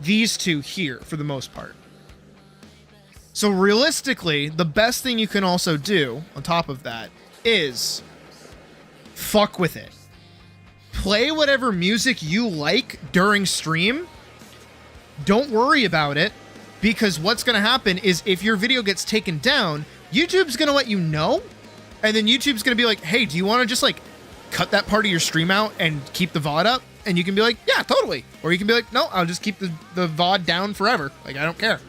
these two here for the most part. So realistically, the best thing you can also do on top of that is fuck with it. Play whatever music you like during stream. Don't worry about it, because what's going to happen is if your video gets taken down, YouTube's going to let you know, and then YouTube's going to be like, hey, do you want to just like cut that part of your stream out and keep the VOD up? And you can be like, yeah, totally. Or you can be like, no, I'll just keep the VOD down forever. Like, I don't care.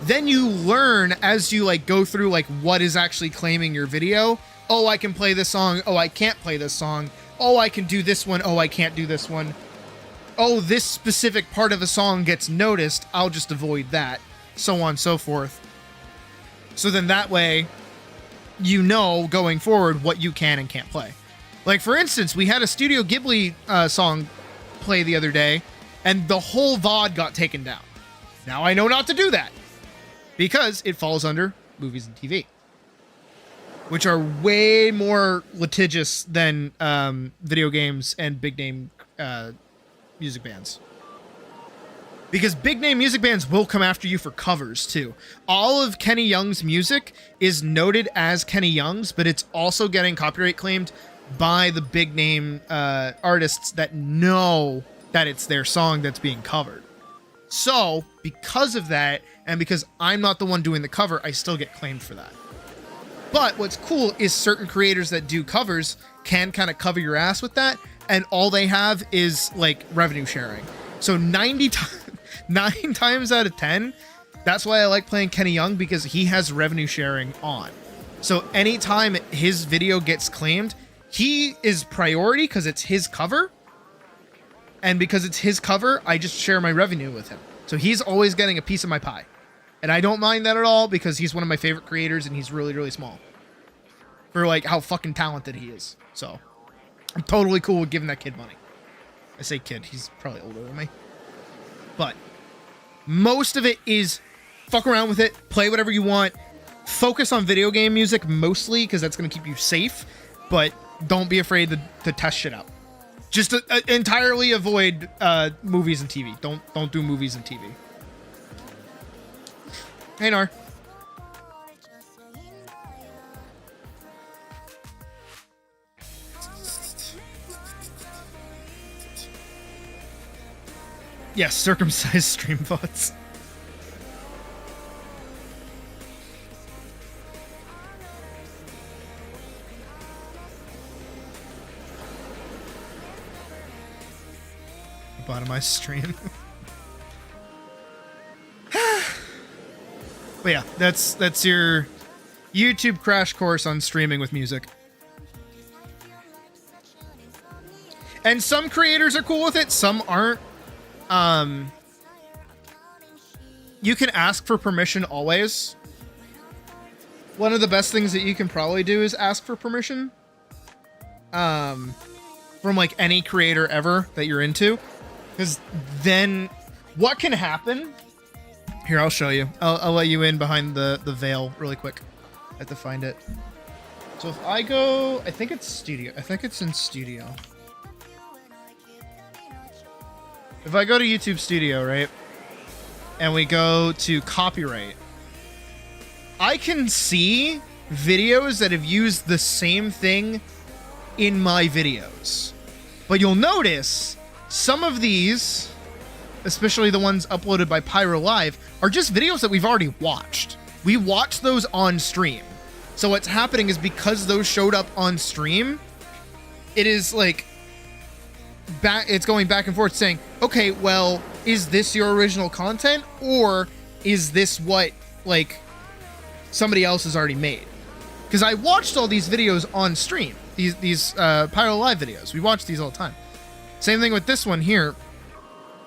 Then you learn as you like go through like what is actually claiming your video. Oh, I can play this song. Oh, I can't play this song. Oh, I can do this one. Oh, I can't do this one. Oh, this specific part of a song gets noticed. I'll just avoid that. So on and so forth. So then that way, going forward what you can and can't play. Like, for instance, we had a Studio Ghibli song play the other day, and the whole VOD got taken down. Now I know not to do that, because it falls under movies and TV, which are way more litigious than video games and big name music bands. Because big name music bands will come after you for covers too. All of Kenny Young's music is noted as Kenny Young's, but it's also getting copyright claimed by the big name artists that know that it's their song that's being covered. So because of that, and because I'm not the one doing the cover, I still get claimed for that. But what's cool is certain creators that do covers can kind of cover your ass with that, and all they have is like revenue sharing. So 9 times out of 10, that's why I like playing Kenny Young, because he has revenue sharing on. So anytime his video gets claimed, he is priority because it's his cover. And because it's his cover, I just share my revenue with him. So he's always getting a piece of my pie. And I don't mind that at all because he's one of my favorite creators and he's really, really small. For like how fucking talented he is. So I'm totally cool with giving that kid money. I say kid, he's probably older than me. But most of it is fuck around with it, play whatever you want, focus on video game music mostly because that's going to keep you safe, but don't be afraid to test shit out. Just entirely avoid movies and TV. Don't do movies and TV. Hey, Nar. Yes, circumcised stream bots. Bottom my stream. But yeah, that's your YouTube crash course on streaming with music. And some creators are cool with it, some aren't. You can ask for permission always. One of the best things that you can probably do is ask for permission. From like any creator ever that you're into. Because then what can happen? Here, I'll show you. I'll let you in behind the veil really quick. I have to find it. So if I go, I think it's studio. I think it's in studio. If I go to YouTube Studio, right? And we go to copyright, I can see videos that have used the same thing in my videos. But you'll notice some of these, especially the ones uploaded by Pyro Live, are just videos that we've already watched. We watched those on stream. So what's happening is because those showed up on stream, it is like it's going back and forth saying, okay, well, is this your original content or is this what like somebody else has already made? Because I watched all these videos on stream, these Pyro Live videos. We watch these all the time. Same thing with this one here.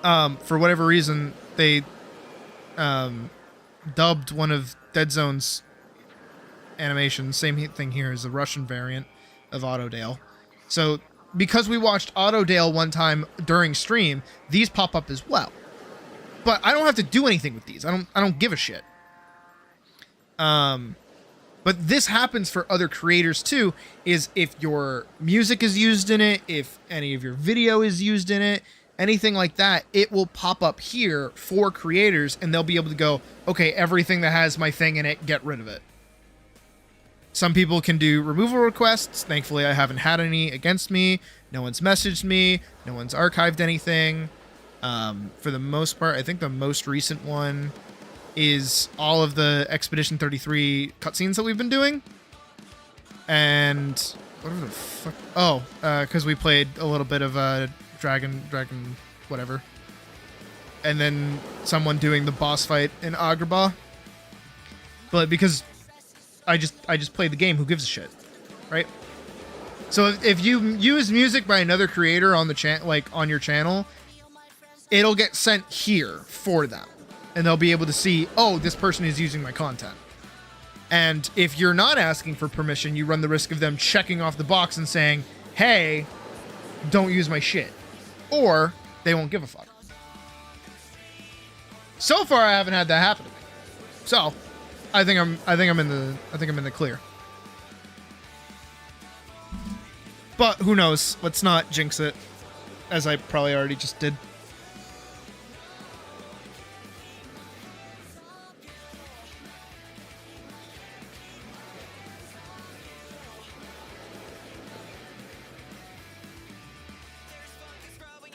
For whatever reason, they dubbed one of Dead Zone's animations. Same thing here is the Russian variant of Autodale. So because we watched Autodale one time during stream, these pop up as well. But I don't have to do anything with these. I don't give a shit. But this happens for other creators too, is if your music is used in it, if any of your video is used in it, anything like that, it will pop up here for creators and they'll be able to go, okay, everything that has my thing in it, get rid of it. Some people can do removal requests. Thankfully, I haven't had any against me. No one's messaged me. No one's archived anything. For the most part, I think the most recent one is all of the Expedition 33 cutscenes that we've been doing. And what the fuck? Oh, because we played a little bit of Dragon, whatever. And then someone doing the boss fight in Agrabah. But because I just played the game, who gives a shit, right? So if you use music by another creator on the like on your channel, it'll get sent here for them, and they'll be able to see, oh, this person is using my content. And if you're not asking for permission, you run the risk of them checking off the box and saying, hey, don't use my shit, or they won't give a fuck. So far, I haven't had that happen to me. So I think I'm in the clear. But who knows? Let's not jinx it, as I probably already just did.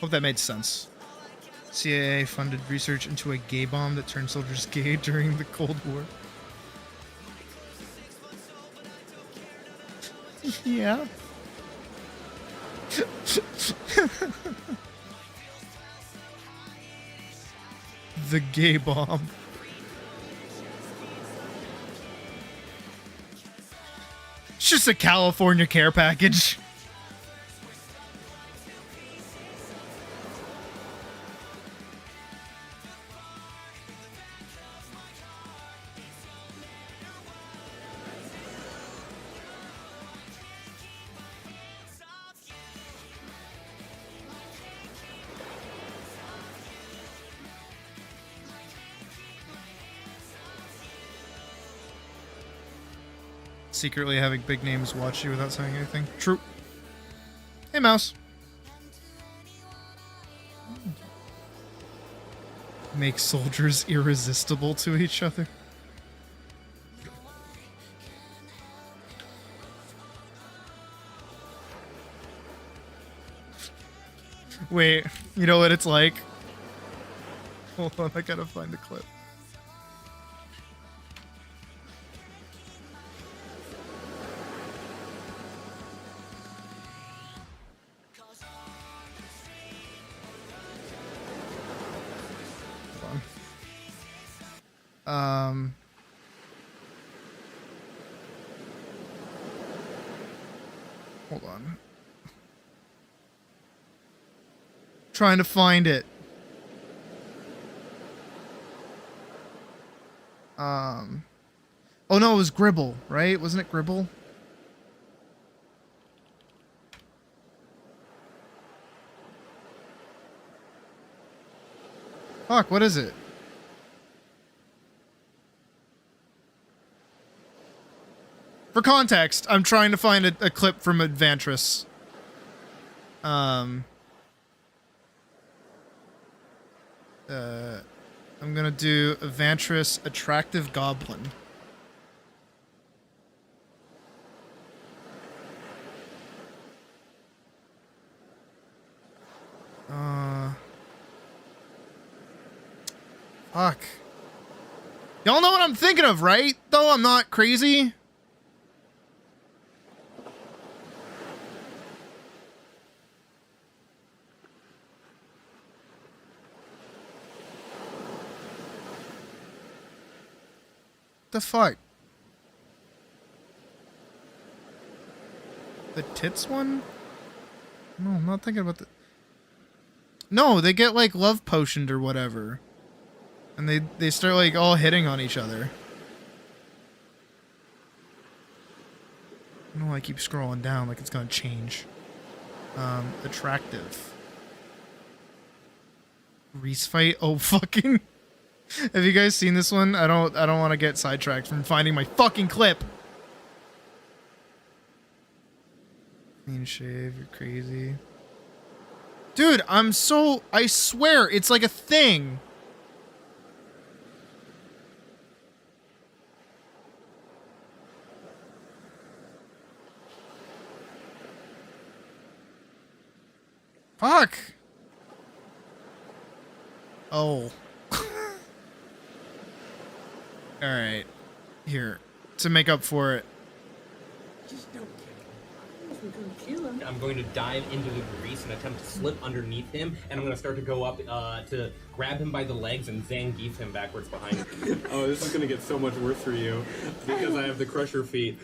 Hope that made sense. CIA funded research into a gay bomb that turned soldiers gay during the Cold War. Yeah. The gay bomb. It's just a California care package. secretly having big names watch you without saying anything. True. Hey, mouse. Make soldiers irresistible to each other. Wait, you know what it's like? Hold on, I gotta find the clip. Hold on. Hold on. Trying to find it. Oh no, it was Gribble, right? Wasn't it Gribble? Fuck, what is it? For context, I'm trying to find a clip from Advantris. I'm gonna do Advantris Attractive Goblin. Fuck. Y'all know what I'm thinking of, right? Though I'm not crazy. The fuck? The tits one? No, I'm not thinking about the... No, they get like love potioned or whatever. And they start like all hitting on each other. I don't know why I keep scrolling down like it's gonna change. Attractive. Reese fight? Oh fucking... Have you guys seen this one? I don't want to get sidetracked from finding my fucking clip. Clean shave, you're crazy. Dude, I swear, it's like a thing. Fuck. Oh. Alright. Here. To make up for it. Just don't kill him. I'm going to dive into the grease and attempt to slip underneath him, and I'm going to start to go up to grab him by the legs and Zangief him backwards behind him. Oh, this is going to get so much worse for you because I have the crusher feet.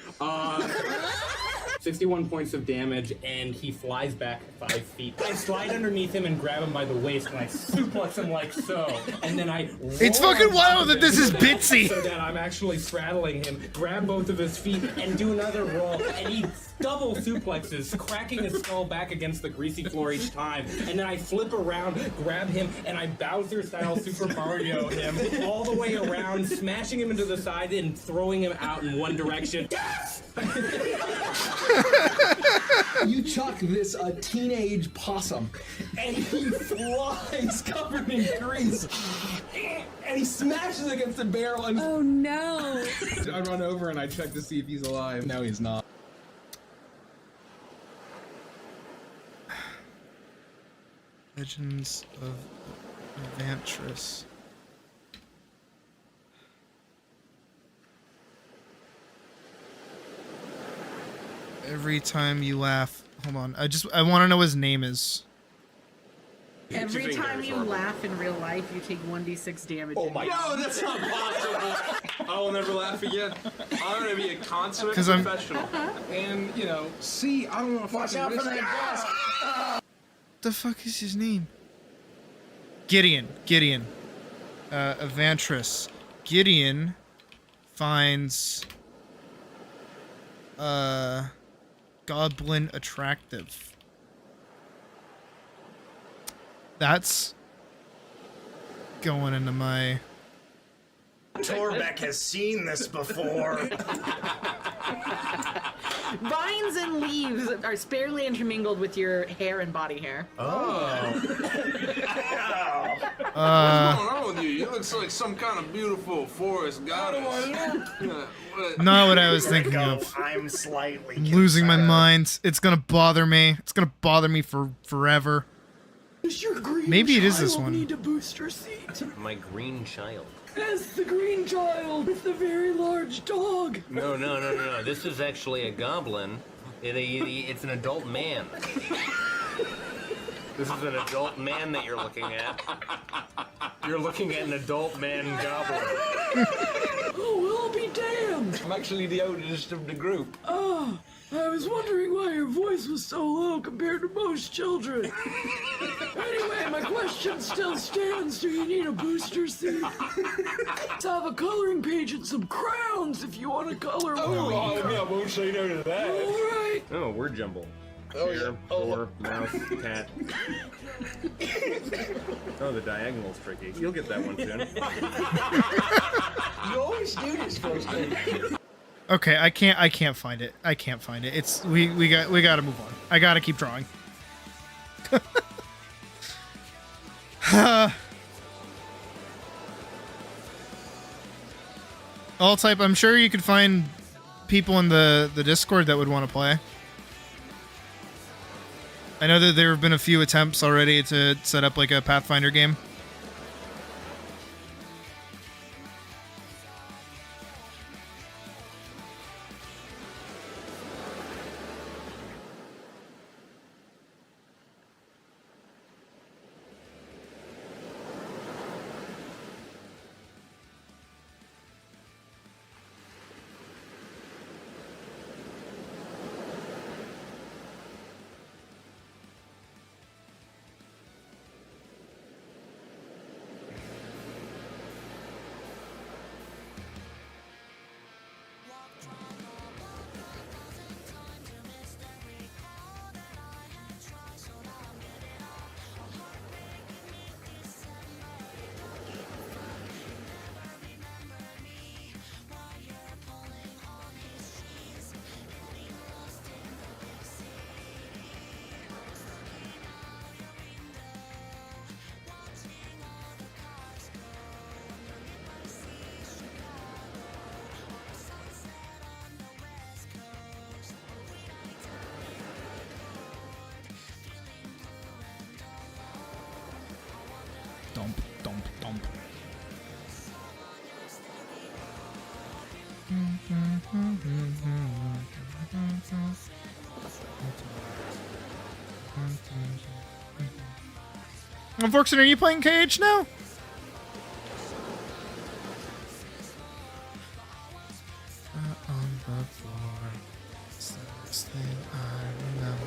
61 points of damage, and he flies back 5 feet. I slide underneath him and grab him by the waist, and I suplex him like so. And then I It's fucking wild that this is Bitsy! So that I'm actually straddling him, grab both of his feet, and do another roll, and he double suplexes, cracking his skull back against the greasy floor each time. And then I flip around, grab him, and I Bowser-style Super Mario him all the way around, smashing him into the side and throwing him out in one direction. Yes! You chuck this teenage possum, and he flies covered in grease, and he smashes against the barrel. And Oh no! I run over and I check to see if he's alive. No, he's not. Legends of Advantris. Every time you laugh. Hold on. I want to know what his name is. Every time you laugh in real life, you take 1d6 damage. Oh my No, that's not possible. I will never laugh again. I'm gonna be a consummate 'Cause I'm- professional. And, you know, see, I don't want to watch out for that. The fuck is his name? Gideon. Advantris. Gideon finds Goblin attractive. That's going into my Torbeck has seen this before. Vines and leaves are sparely intermingled with your hair and body hair. What's going on with you? You look like some kind of beautiful forest goddess. Not what I was thinking of. I'm slightly I'm losing my concerned. mind. It's gonna bother me. It's gonna bother me for forever. Does your green Maybe it is this child one. need a booster seat? My green child. As the green child with the very large dog. No. This is actually a goblin. It's an adult man. This is an adult man that you're looking at. You're looking at an adult man goblin. Oh, I'll be damned. I'm actually the oldest of the group. Oh, I was wondering why your voice was so low compared to most children. Anyway, my question still stands. Do you need a booster seat? Let's have a coloring page and some crowns if you want to color one. I won't say no to that. All right. Oh, word jumble. Chair, door, mouse, cat. Oh, the diagonal's tricky. You'll get that one soon. You always do this first thing. Okay, I can't find it. I can't find it. It's we gotta move on. I gotta keep drawing. All type. I'm sure you could find people in the Discord that would want to play. I know that there have been a few attempts already to set up like a Pathfinder game. Dump. Unfortunately, are you playing KH now? On the floor, saddest thing I remember.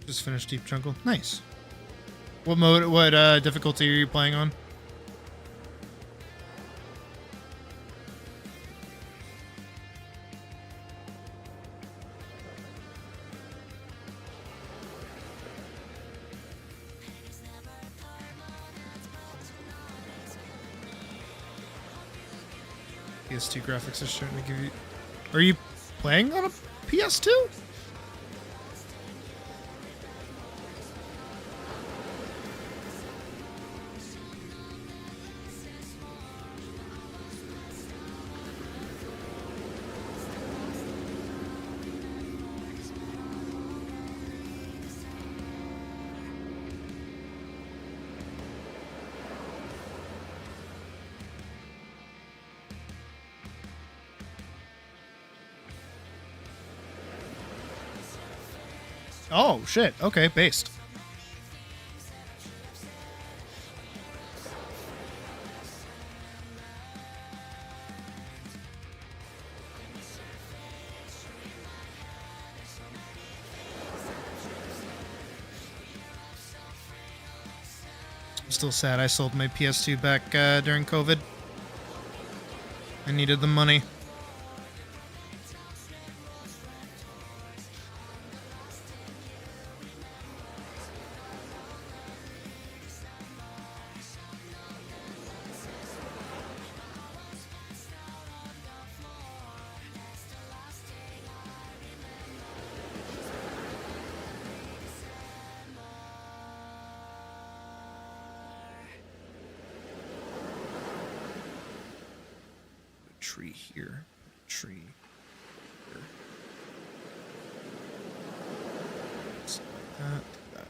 Just finished Deep Jungle. Nice. What mode? What difficulty are you playing on? PS2 graphics are starting to give you. Are you playing on a PS2? Oh, shit. Okay, based. I'm still sad I sold my PS2 back during COVID. I needed the money. Tree here. Tree here. Just like that. That.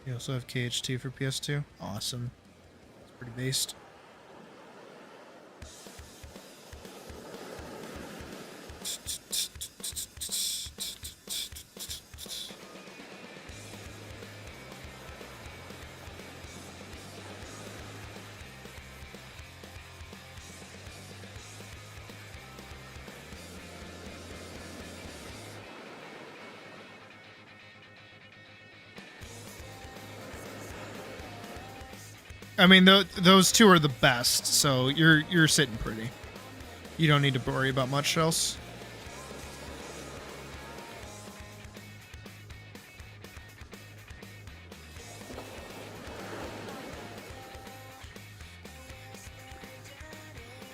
You also have KH2 for PS2. Awesome. It's pretty based. I mean, those two are the best, so you're sitting pretty. You don't need to worry about much else.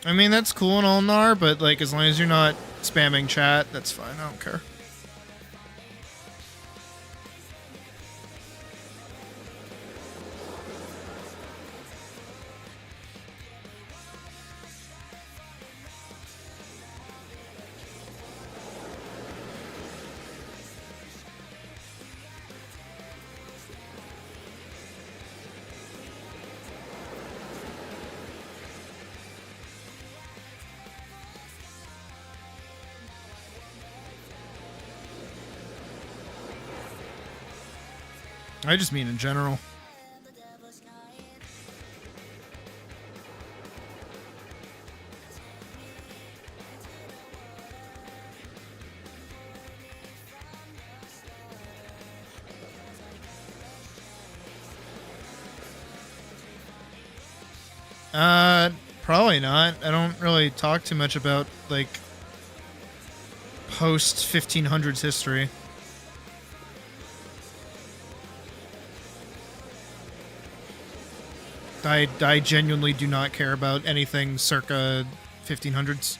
I mean, that's cool and all, Nar, but like, as long as you're not spamming chat, that's fine. I don't care. I just mean in general. Probably not. I don't really talk too much about, like, post-1500s history. I genuinely do not care about anything circa 1500s.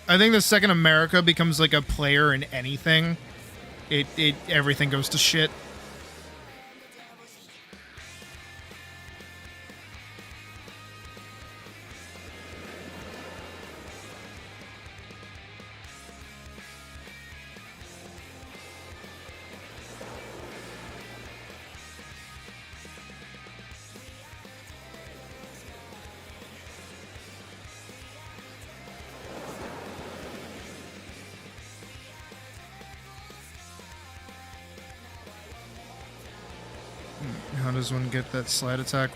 I think the second America becomes like a player in anything, everything goes to shit. How does one get that slide attack?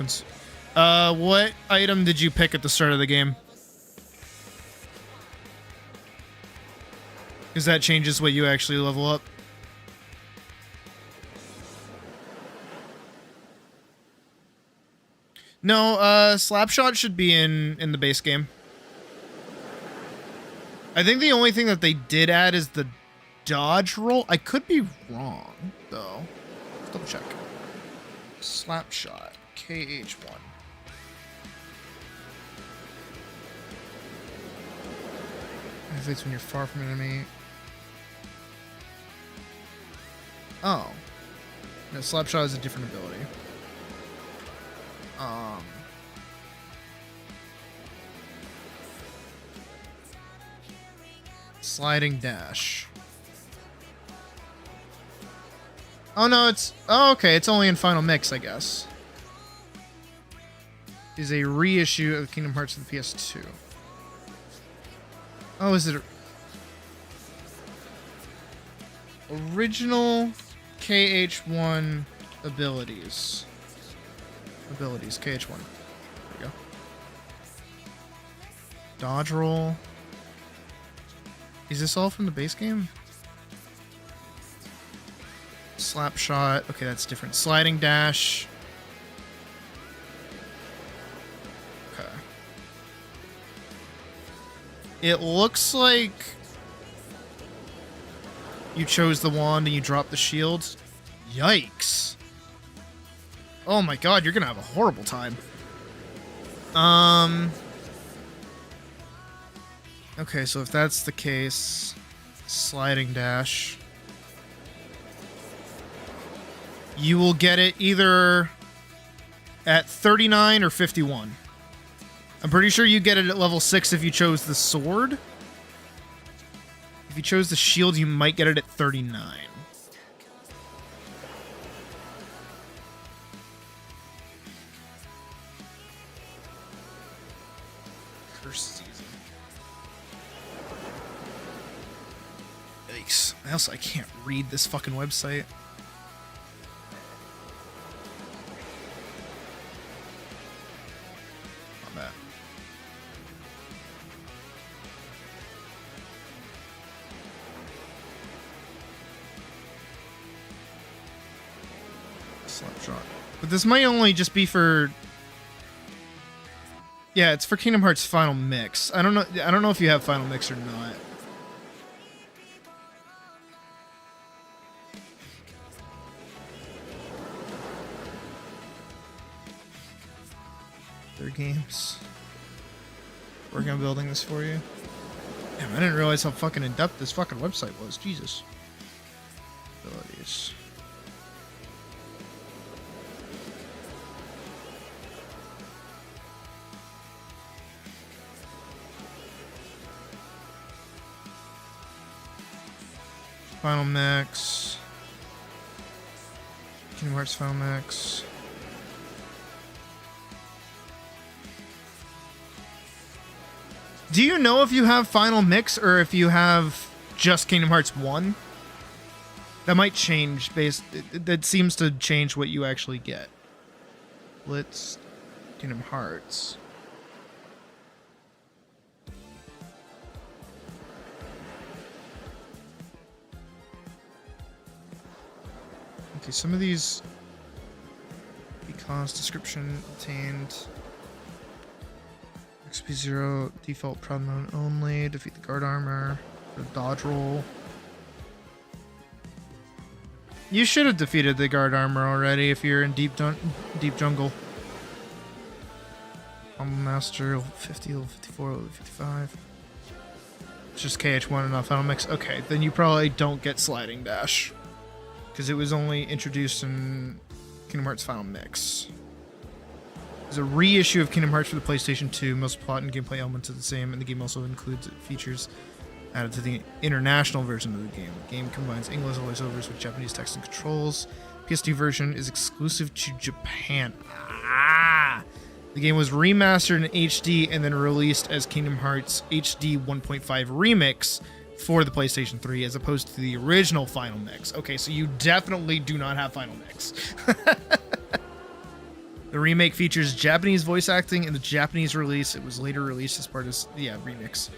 What item did you pick at the start of the game? Because that changes what you actually level up. No, Slapshot should be in the base game. I think the only thing that they did add is the dodge roll. I could be wrong, though. Let's double check. Slapshot, KH1. Activates when you're far from an enemy. Oh. No, Slapshot is a different ability. Sliding dash. Oh no, it's... Oh, okay, it's only in Final Mix, I guess. Is a reissue of Kingdom Hearts of the PS2. Oh, is it... Original KH1 abilities. Abilities, KH1. There you go. Dodge roll. Is this all from the base game? Slap shot. Okay, that's different. Sliding dash. Okay. It looks like you chose the wand and you dropped the shield. Yikes. Oh my god, you're gonna have a horrible time. Okay, so if that's the case, sliding dash. You will get it either at 39 or 51. I'm pretty sure you get it at level 6 if you chose the sword. If you chose the shield, you might get it at 39. Curse season. Yikes. I can't read this fucking website. Not bad. Slapshot. But this might only just be for... Yeah, it's for Kingdom Hearts Final Mix. I don't know if you have Final Mix or not. Their games. Working on building this for you. Damn, I didn't realize how fucking in-depth this fucking website was. Jesus. Abilities. Final Mix. Kingdom Hearts Final Mix. Do you know if you have Final Mix or if you have just Kingdom Hearts 1? That might change that seems to change what you actually get. Let's Kingdom Hearts. Okay, some of these because description obtained. XP0 default proud mode only. Defeat the guard armor for dodge roll. You should have defeated the guard armor already if you're in deep jungle. Humble Master, level 50, level 54, level 55. It's just KH1 enough. Final Mix. Okay, then you probably don't get sliding dash because it was only introduced in Kingdom Hearts Final Mix. There's a reissue of Kingdom Hearts for the PlayStation 2. Most plot and gameplay elements are the same, and the game also includes features added to the international version of the game. The game combines English voiceovers with Japanese text and controls. PS2 version is exclusive to Japan. The game was remastered in HD and then released as Kingdom Hearts HD 1.5 Remix for the PlayStation 3 as opposed to the original Final Mix. Okay, so you definitely do not have Final Mix. The remake features Japanese voice acting in the Japanese release. It was later released as part of remix.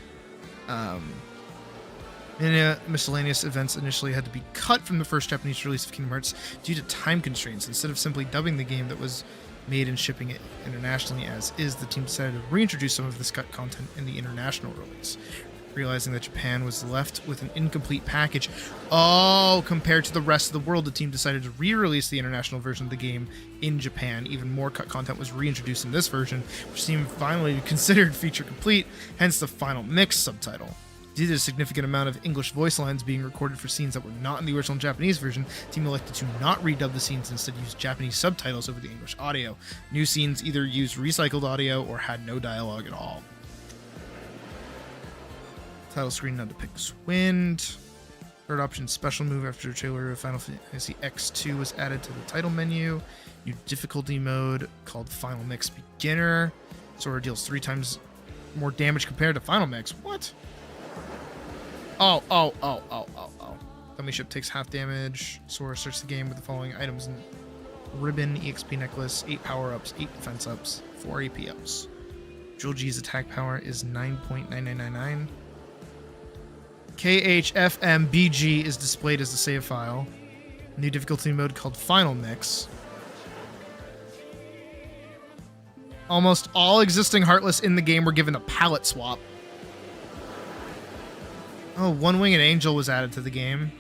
Miscellaneous events initially had to be cut from the first Japanese release of Kingdom Hearts due to time constraints. Instead of simply dubbing the game that was made and shipping it internationally as is, the team decided to reintroduce some of this cut content in the international release. Realizing that Japan was left with an incomplete package. Oh, compared to the rest of the world, the team decided to re-release the international version of the game in Japan. Even more cut content was reintroduced in this version, which seemed finally considered feature complete, hence the Final Mix subtitle. Due to a significant amount of English voice lines being recorded for scenes that were not in the original Japanese version, the team elected to not redub the scenes and instead use Japanese subtitles over the English audio. New scenes either used recycled audio or had no dialogue at all. Title screen now depicts wind. Third option, special move after a trailer of Final Fantasy X2 was added to the title menu. New difficulty mode called Final Mix Beginner. Sora deals 3 times more damage compared to Final Mix. What? Oh. Dummy ship takes half damage. Sora starts the game with the following items: and ribbon, EXP necklace, 8 power-ups, 8 defense ups, 4 AP ups. Jewel G's attack power is 9.9999. KHFMBG is displayed as the save file. New difficulty mode called Final Mix. Almost all existing Heartless in the game were given a palette swap. Oh, One-Winged Angel was added to the game.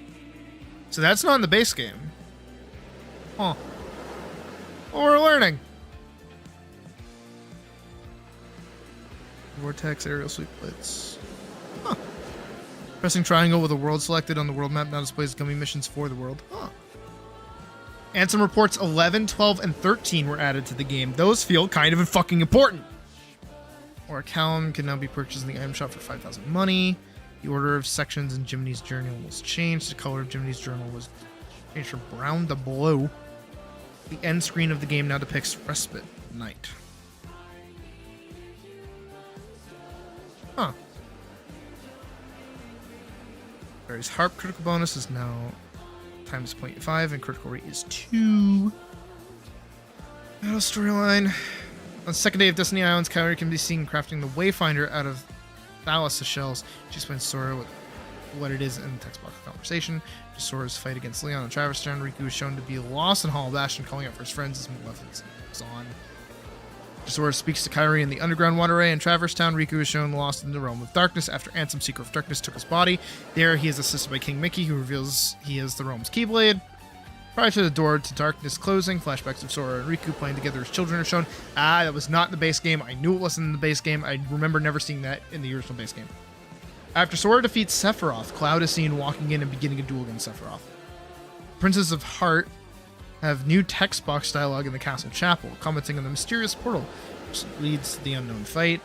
So that's not in the base game. Huh. Well, we're learning. Vortex, aerial sweep blitz. Huh. Pressing triangle with a world selected on the world map now displays coming missions for the world. Huh. Ansem reports 11, 12, and 13 were added to the game. Those feel kind of fucking important. Or a Callum can now be purchased in the item shop for 5,000 money. The order of sections in Jiminy's journal was changed. The color of Jiminy's journal was changed from brown to blue. The end screen of the game now depicts Respite Night. Huh. Barry's harp critical bonus is now times 0.5 and critical rate is 2. Battle storyline. On the second day of Destiny Islands, Kaori can be seen crafting the Wayfinder out of Thalassa shells. She explains Sora what it is in the text box conversation. Sora's fight against Leon and Traverse Town. Riku is shown to be lost in Hall of Ash and calling out for his friends as Maleficent moves on. Sora speaks to Kairi in the underground waterway in Traverse Town. Riku is shown lost in the realm of darkness after Ansem, Seeker of Darkness, took his body. There, he is assisted by King Mickey, who reveals he is the realm's Keyblade. Prior to the door to darkness closing, flashbacks of Sora and Riku playing together as children are shown. That was not in the base game. I knew it wasn't in the base game. I remember never seeing that in the original base game. After Sora defeats Sephiroth, Cloud is seen walking in and beginning a duel against Sephiroth. Princes of Heart have new text box dialogue in the castle chapel, commenting on the mysterious portal which leads to the unknown fight.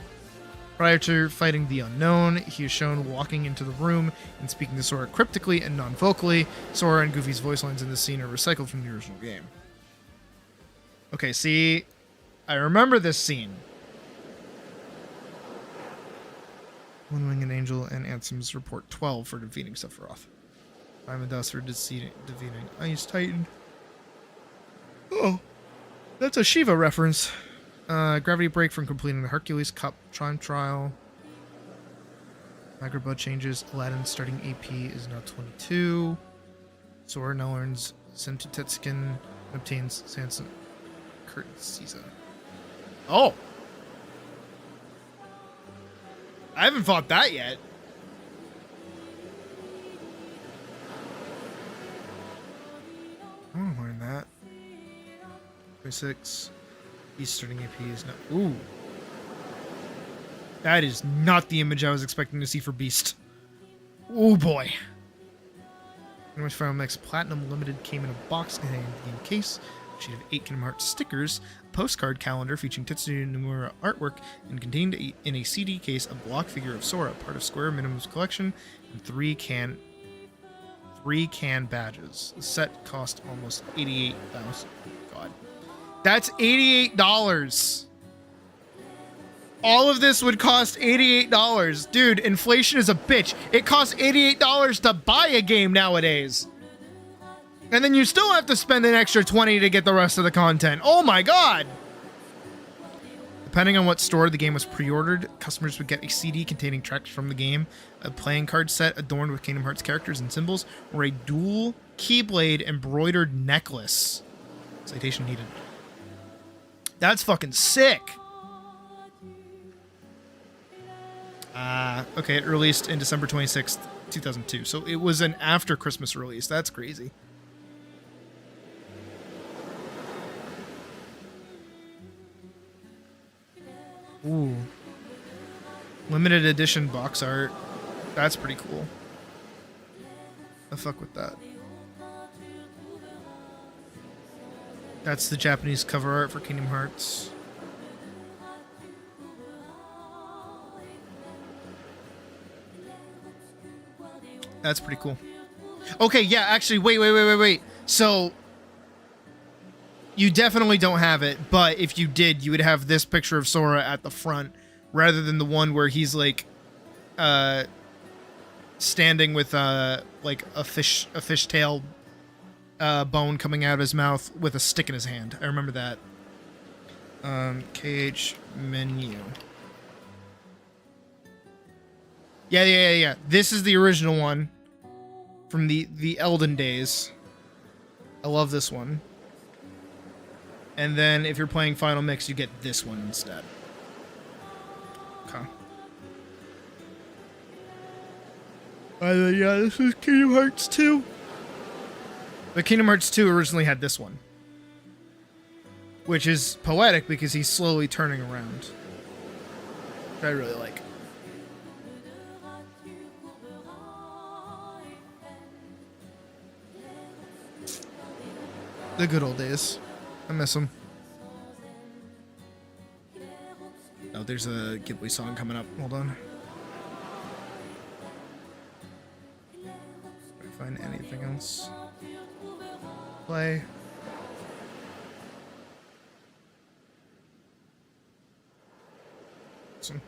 Prior to fighting the unknown, he is shown walking into the room and speaking to Sora cryptically and non-vocally. Sora and Goofy's voice lines in this scene are recycled from the original game. Okay, see, I remember this scene. One-Winged Angel and Ansem's report 12 for defeating Sephiroth. Diamond Dust for defeating Ice Titan. Oh, that's a Shiva reference. Gravity break from completing the Hercules Cup time trial. Agrabah changes. Aladdin's starting AP is now 22. Sora now learns Sentu Tetsuken and obtains Sansa Curtain Caesar. Oh! I haven't fought that yet. I want to learn that. 26. He's starting AP is not. Ooh. That is not the image I was expecting to see for Beast. Oh boy. Anyways, Final Mix Platinum Limited came in a box containing the game case, a sheet of 8 Kingdom Hearts stickers, a postcard calendar featuring Tetsuya Nomura artwork, and contained in a CD case a block figure of Sora, part of Square Minimum's collection, and 3 can badges. The set cost almost $88,000. God. That's $88. All of this would cost $88. Dude, inflation is a bitch. It costs $88 to buy a game nowadays. And then you still have to spend an extra $20 to get the rest of the content. Oh my god. Depending on what store the game was pre-ordered, customers would get a CD containing tracks from the game, a playing card set adorned with Kingdom Hearts characters and symbols, or a dual Keyblade embroidered necklace. Citation needed. That's fucking sick. Okay, it released in December 26th, 2002. So it was an after Christmas release. That's crazy. Ooh. Limited edition box art. That's pretty cool. The fuck with that. That's the Japanese cover art for Kingdom Hearts. That's pretty cool. Okay, yeah, actually, wait. So, you definitely don't have it, but if you did, you would have this picture of Sora at the front, rather than the one where he's, like, standing with like a fishtail bone coming out of his mouth with a stick in his hand. I remember that. KH menu. Yeah. This is the original one from the Elden days. I love this one. And then if you're playing Final Mix, you get this one instead. Okay. Yeah, this is Kingdom Hearts 2. The Kingdom Hearts 2 originally had this one. Which is poetic because he's slowly turning around. Which I really like. The good old days. I miss them. Oh, there's a Ghibli song coming up. Hold on. Can I find anything else? Play. Awesome.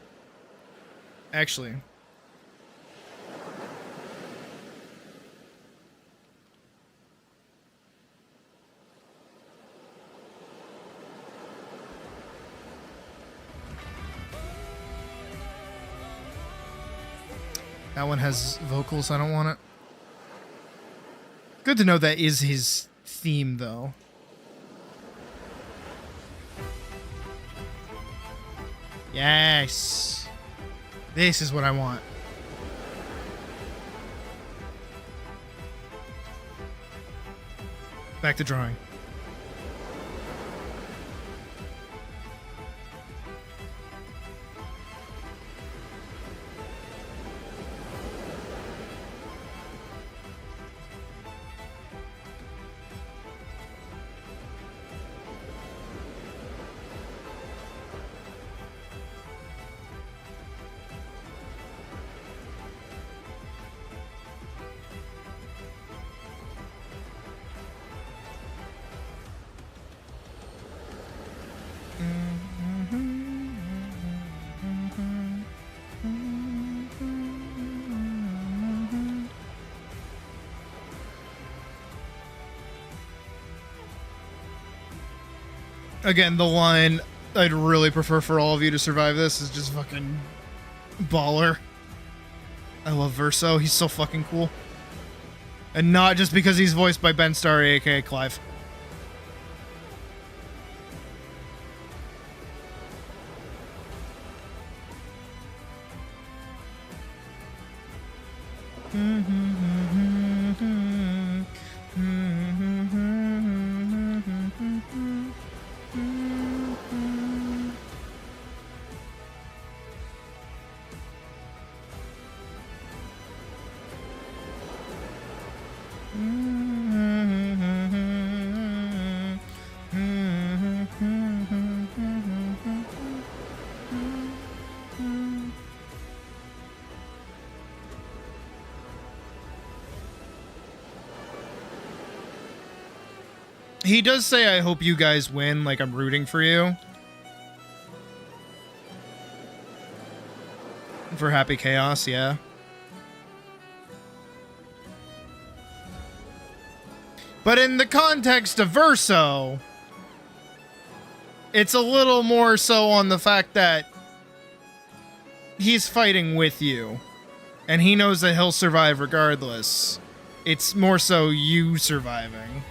Actually. That one has vocals. I don't want it. Good to know that is his theme, though. Yes. This is what I want. Back to drawing. Again, the line I'd really prefer for all of you to survive this is just fucking baller. I love Verso. He's so fucking cool. And not just because he's voiced by Ben Starry, aka Clive. He does say, I hope you guys win, like I'm rooting for you. For Happy Chaos, yeah. But in the context of Verso, it's a little more so on the fact that he's fighting with you. And he knows that he'll survive regardless. It's more so you surviving.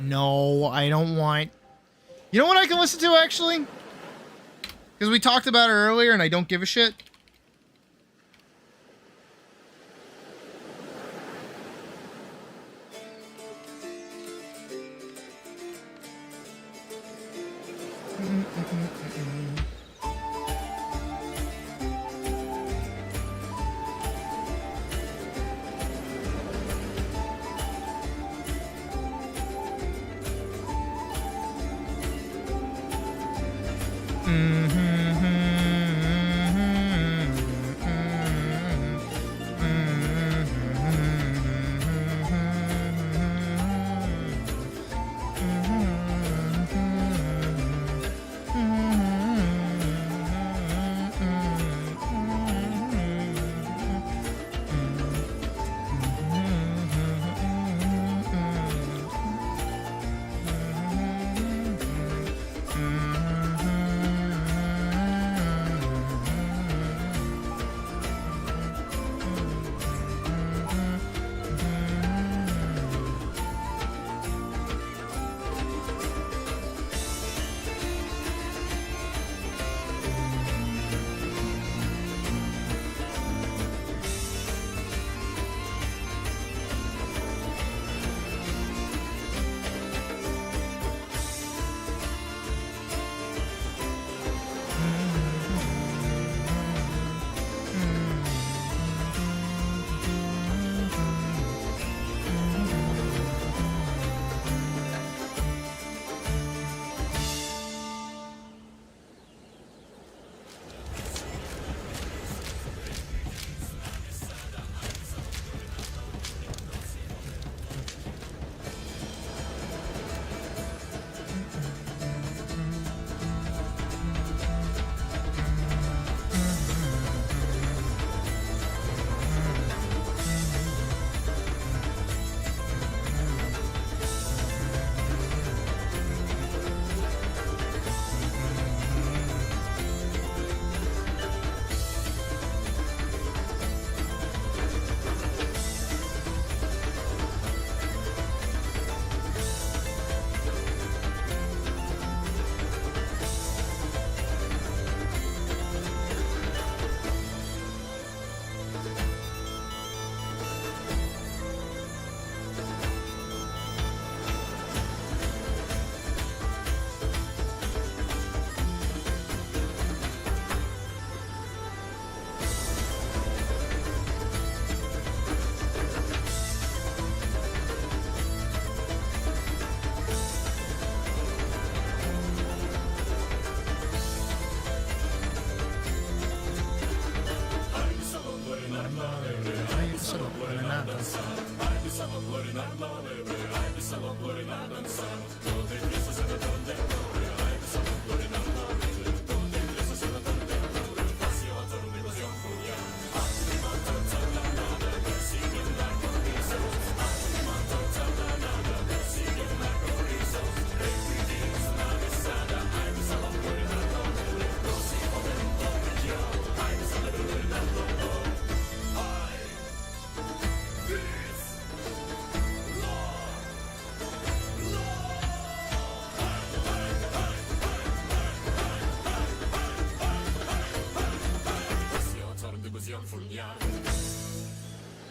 No, I don't want... You know what I can listen to, actually? Because we talked about it earlier, and I don't give a shit.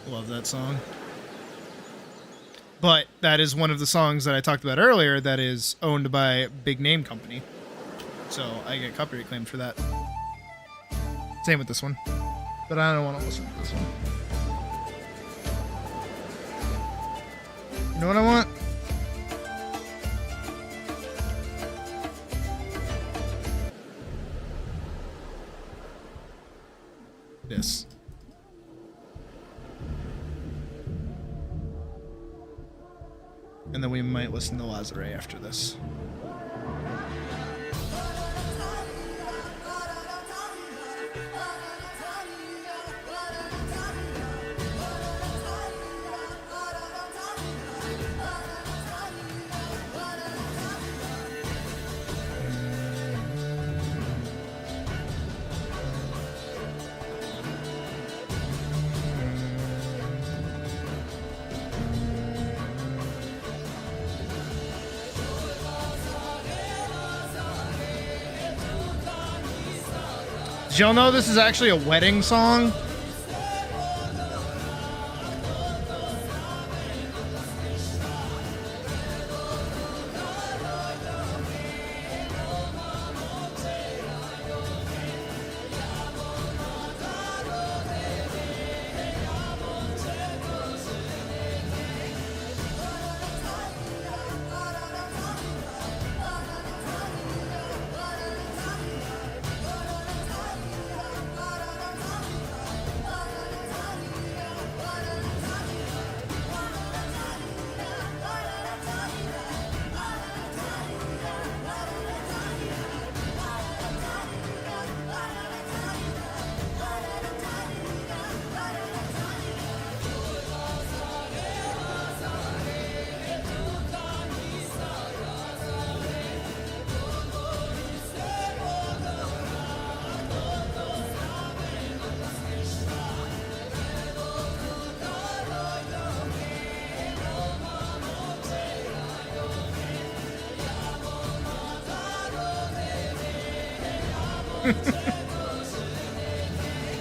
Love that song. But that is one of the songs that I talked about earlier that is owned by a big name company. So I get copyright claimed for that. Same with this one. But I don't want to listen to this one. You know what I want? This. And then we might listen to Lazare after this. Did y'all know this is actually a wedding song?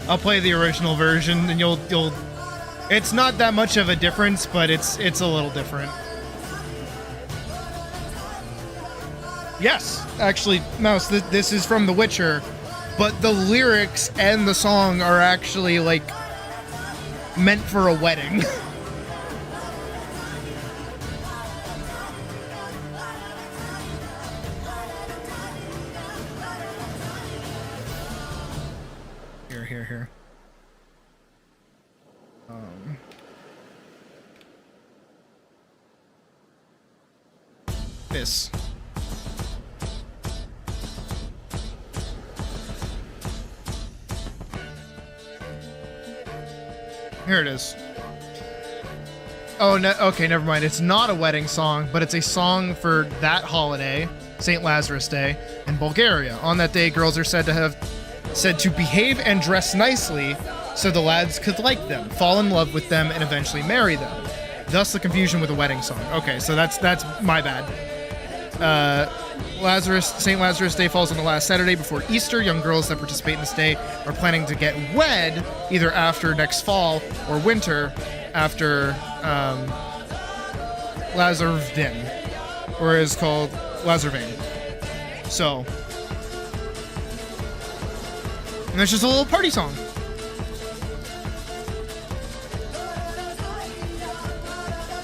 I'll play the original version, and you'll. It's not that much of a difference, but it's a little different. Yes, actually, Mouse. This is from The Witcher, but the lyrics and the song are actually like meant for a wedding. Here. This. Here it is. Oh, no, okay, never mind. It's not a wedding song, but it's a song for that holiday, St. Lazarus Day, in Bulgaria. On that day, girls are said to behave and dress nicely so the lads could like them, fall in love with them, and eventually marry them. Thus the confusion with a wedding song. Okay, so that's my bad. St. Lazarus Day falls on the last Saturday before Easter. Young girls that participate in this day are planning to get wed either after next fall or winter after Lazarvdin, or is called Lazarvane. So, and it's just a little party song.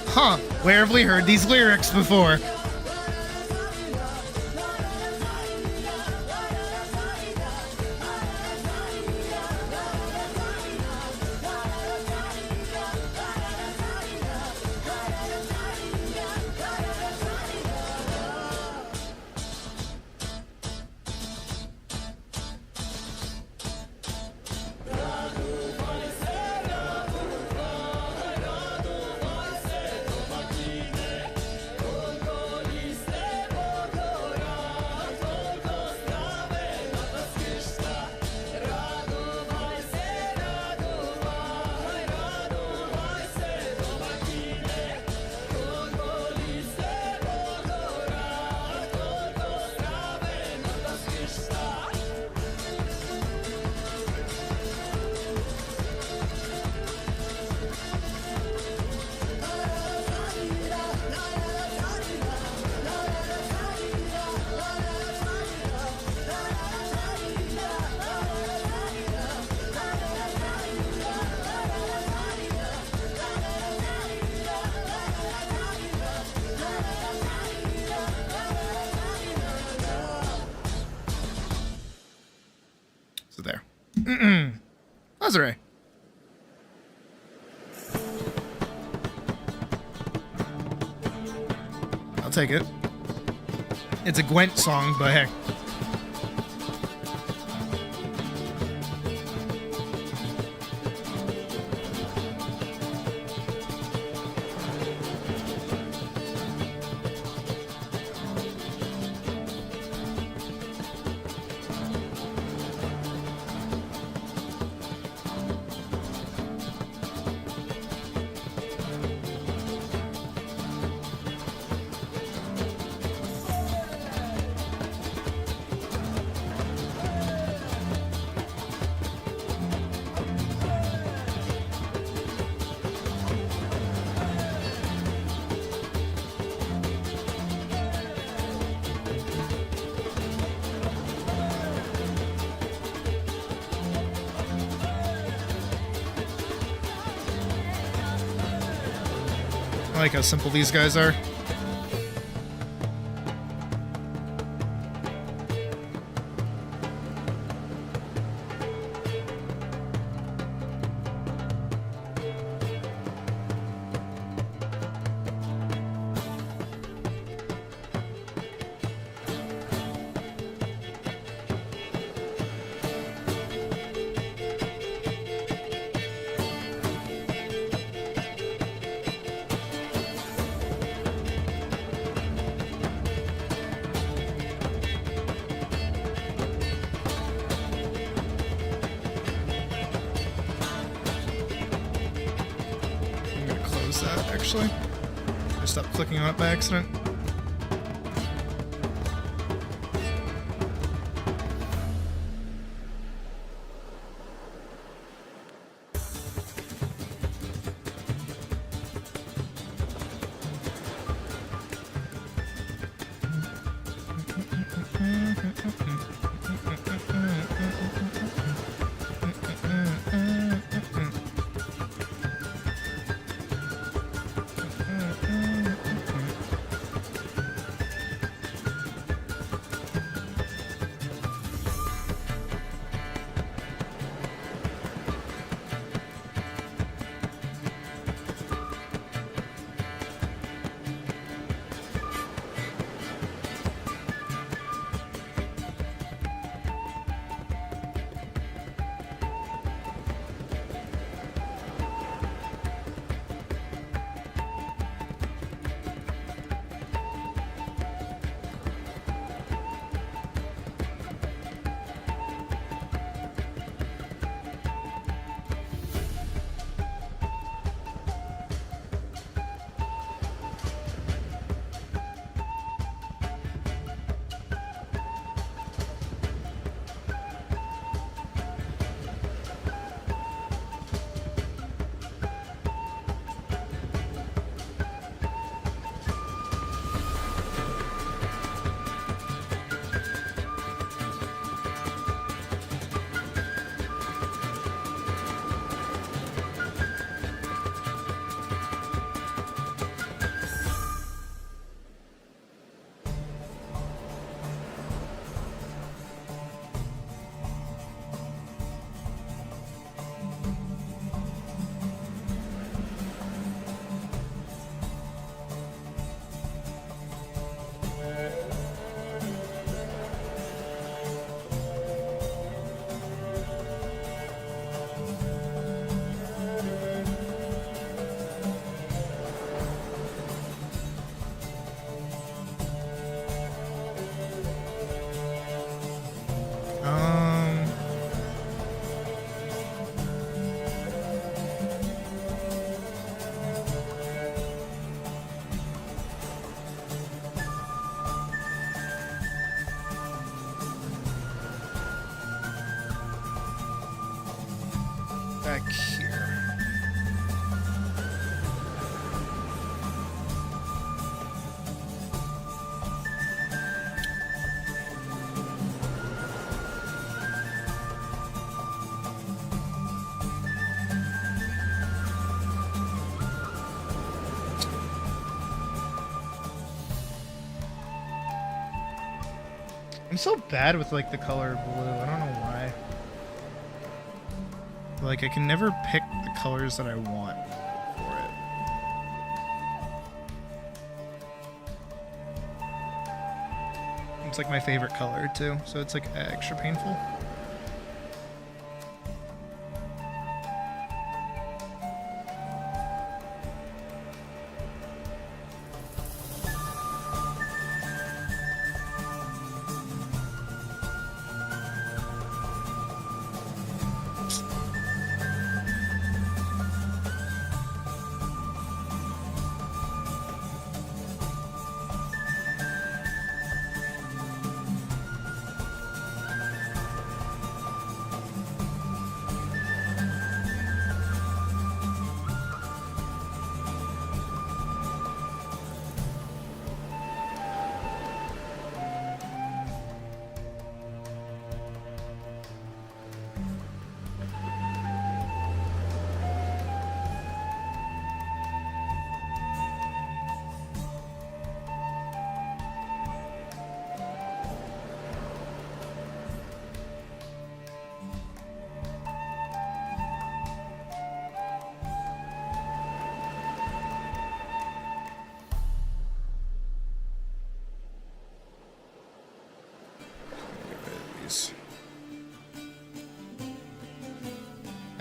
Huh, where have we heard these lyrics before? So there. Lazare. I'll take it. It's a Gwent song, but hey. I like how simple these guys are. Actually, I stopped clicking on it by accident. Back here. I'm so bad with like the color blue. I don't know why. Like, I can never pick the colors that I want for it. It's like my favorite color too, so it's like extra painful.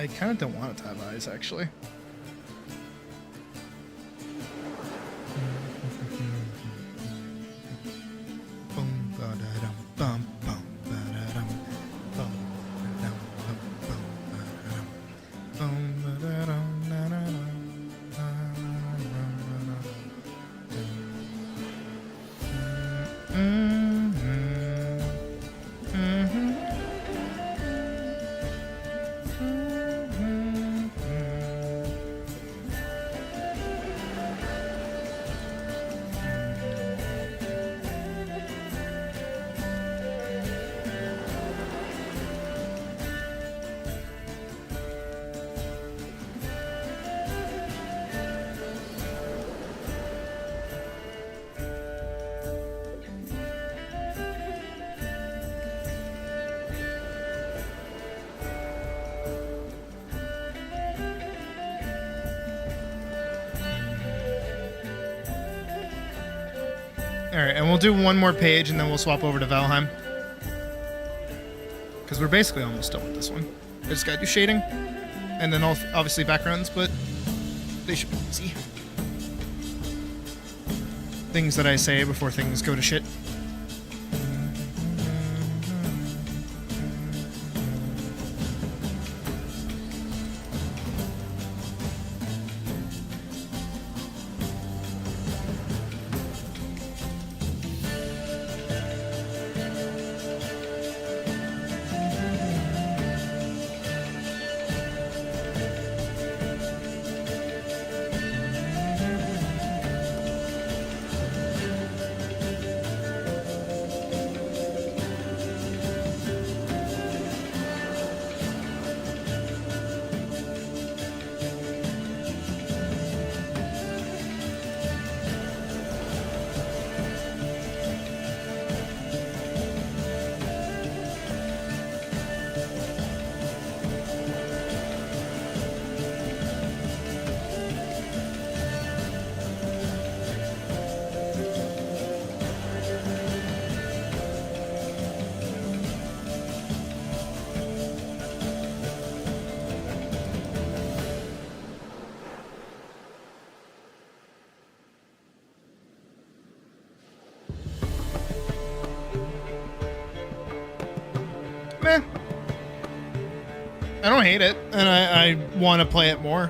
I kind of don't want it to have eyes, actually. Alright, and we'll do one more page and then we'll swap over to Valheim. Because we're basically almost done with this one. I just gotta do shading. And then obviously backgrounds, but they should be easy. Things that I say before things go to shit. Meh. I don't hate it, and I want to play it more.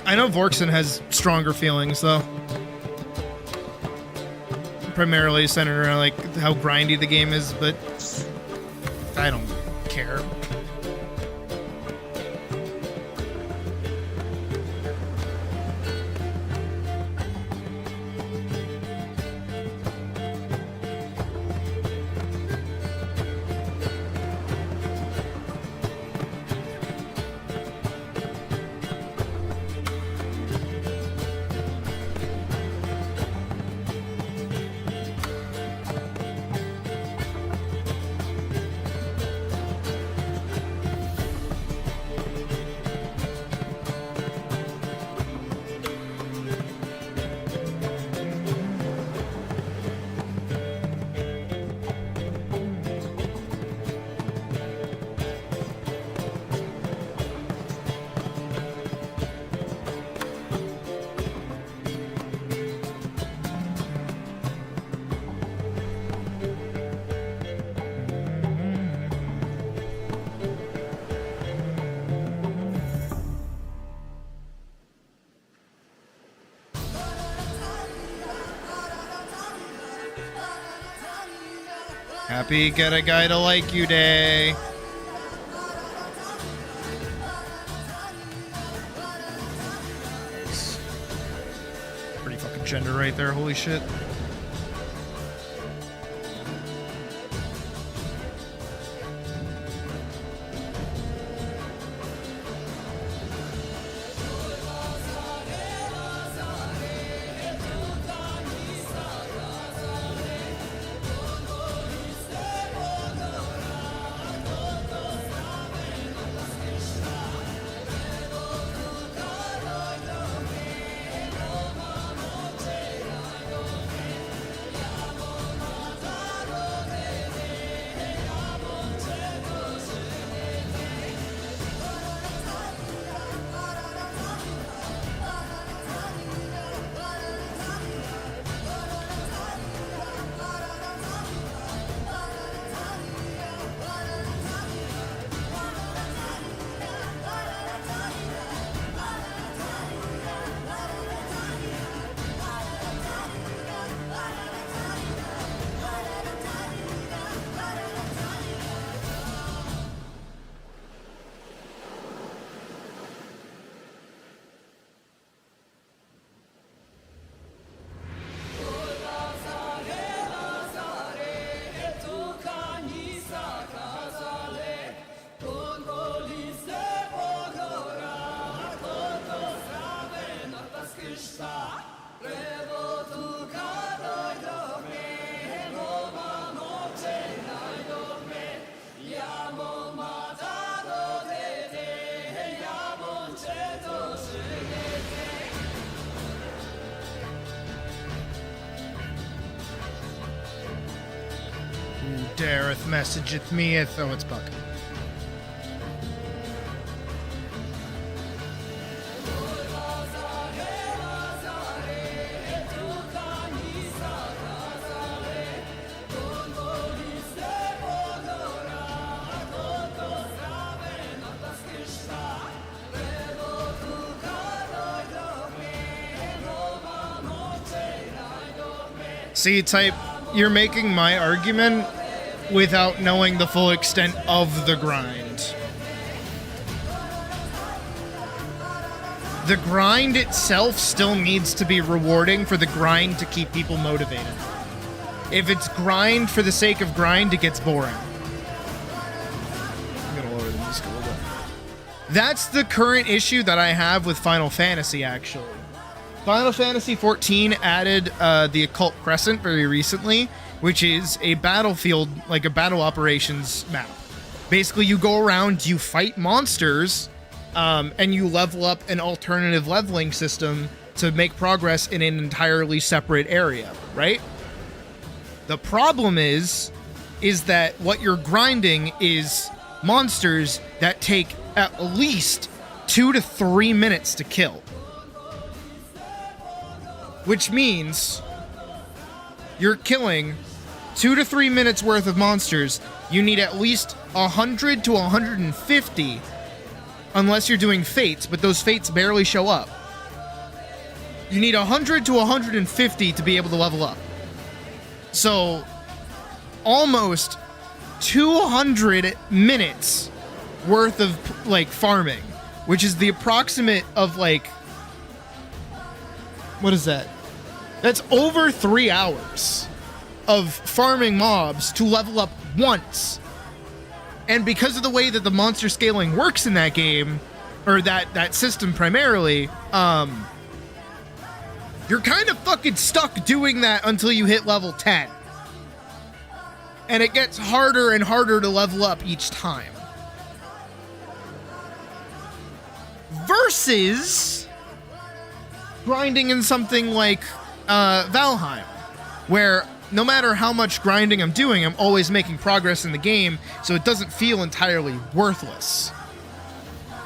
I know Vorkson has stronger feelings, though. Primarily centered around like how grindy the game is, but I don't care. Happy Get a Guy to Like You Day. Nice. Pretty fucking gender right there, holy shit. Dareth messageth me. Oh, it's Buck. See, type, you're making my argument without knowing the full extent of the grind. The grind itself still needs to be rewarding for the grind to keep people motivated. If it's grind for the sake of grind, it gets boring. I'm gonna lower the music a little bit. That's the current issue that I have with Final Fantasy, actually. Final Fantasy XIV added the Occult Crescent very recently, which is a battlefield, like a battle operations map. Basically, you go around, you fight monsters, and you level up an alternative leveling system to make progress in an entirely separate area, right? The problem is that what you're grinding is monsters that take at least 2 to 3 minutes to kill. Which means you're killing 2 to 3 minutes worth of monsters. You need at least 100 to 150, unless you're doing fates, but those fates barely show up. You need 100 to 150 to be able to level up. So, almost 200 minutes worth of, like, farming, which is the approximate of, like, what is that? That's over 3 hours of farming mobs to level up once. And because of the way that the monster scaling works in that game, or that system primarily, you're kind of fucking stuck doing that until you hit level 10. And it gets harder and harder to level up each time. Versus grinding in something like Valheim, where no matter how much grinding I'm doing, I'm always making progress in the game, so it doesn't feel entirely worthless.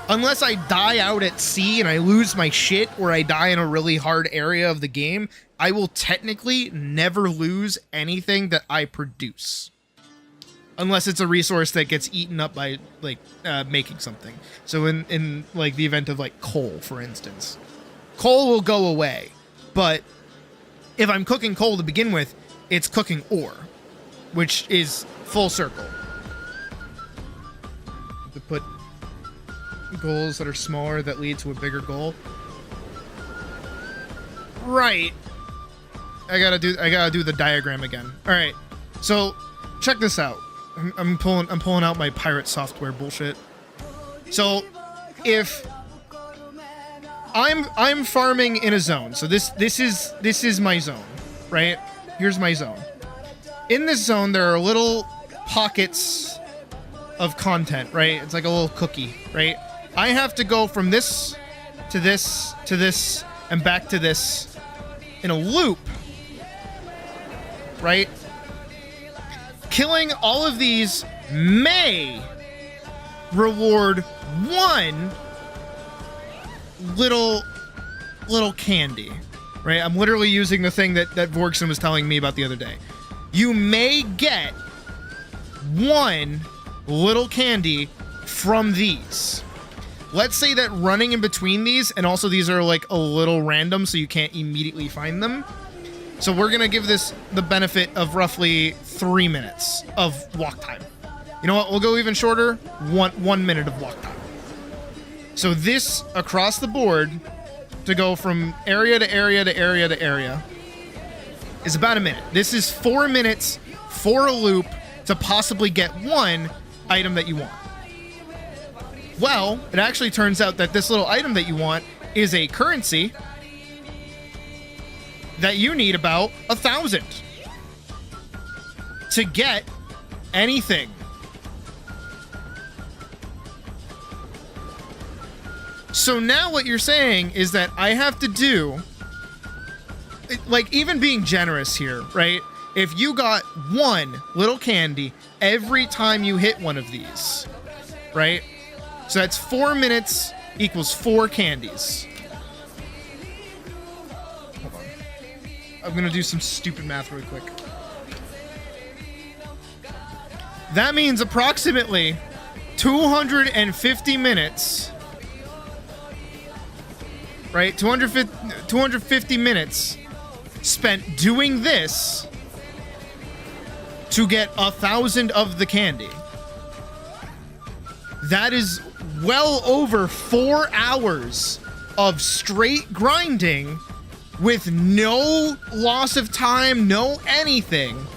Unless I die out at sea and I lose my shit, or I die in a really hard area of the game, I will technically never lose anything that I produce. Unless it's a resource that gets eaten up by, like, making something. So in like, the event of, like, coal, for instance. Coal will go away, but if I'm cooking coal to begin with, it's cooking ore, which is full circle. To put goals that are smaller that lead to a bigger goal. Right. I gotta do the diagram again. All right. So check this out. I'm pulling out my pirate software bullshit. So if I'm farming in a zone. So this is my zone, right? Here's my zone. In this zone, there are little pockets of content, right? It's like a little cookie, right? I have to go from this to this to this and back to this in a loop, right? Killing all of these may reward one little candy, right? I'm literally using the thing that Vorkson was telling me about the other day. You may get one little candy from these. Let's say that running in between these, and also these are like a little random, so you can't immediately find them. So we're gonna give this the benefit of roughly 3 minutes of walk time. You know what? We'll go even shorter. 1 minute of walk time. So this, across the board, to go from area to area to area to area, is about a minute. This is 4 minutes for a loop to possibly get one item that you want. Well, it actually turns out that this little item that you want is a currency that you need about 1,000 to get anything. So now what you're saying is that I have to do, like, even being generous here, right? If you got one little candy every time you hit one of these, right? So that's 4 minutes equals 4 candies. Hold on. I'm gonna do some stupid math really quick. That means approximately 250 minutes, right? 250 minutes spent doing this to get 1,000 of the candy. That is well over 4 hours of straight grinding with no loss of time, no anything.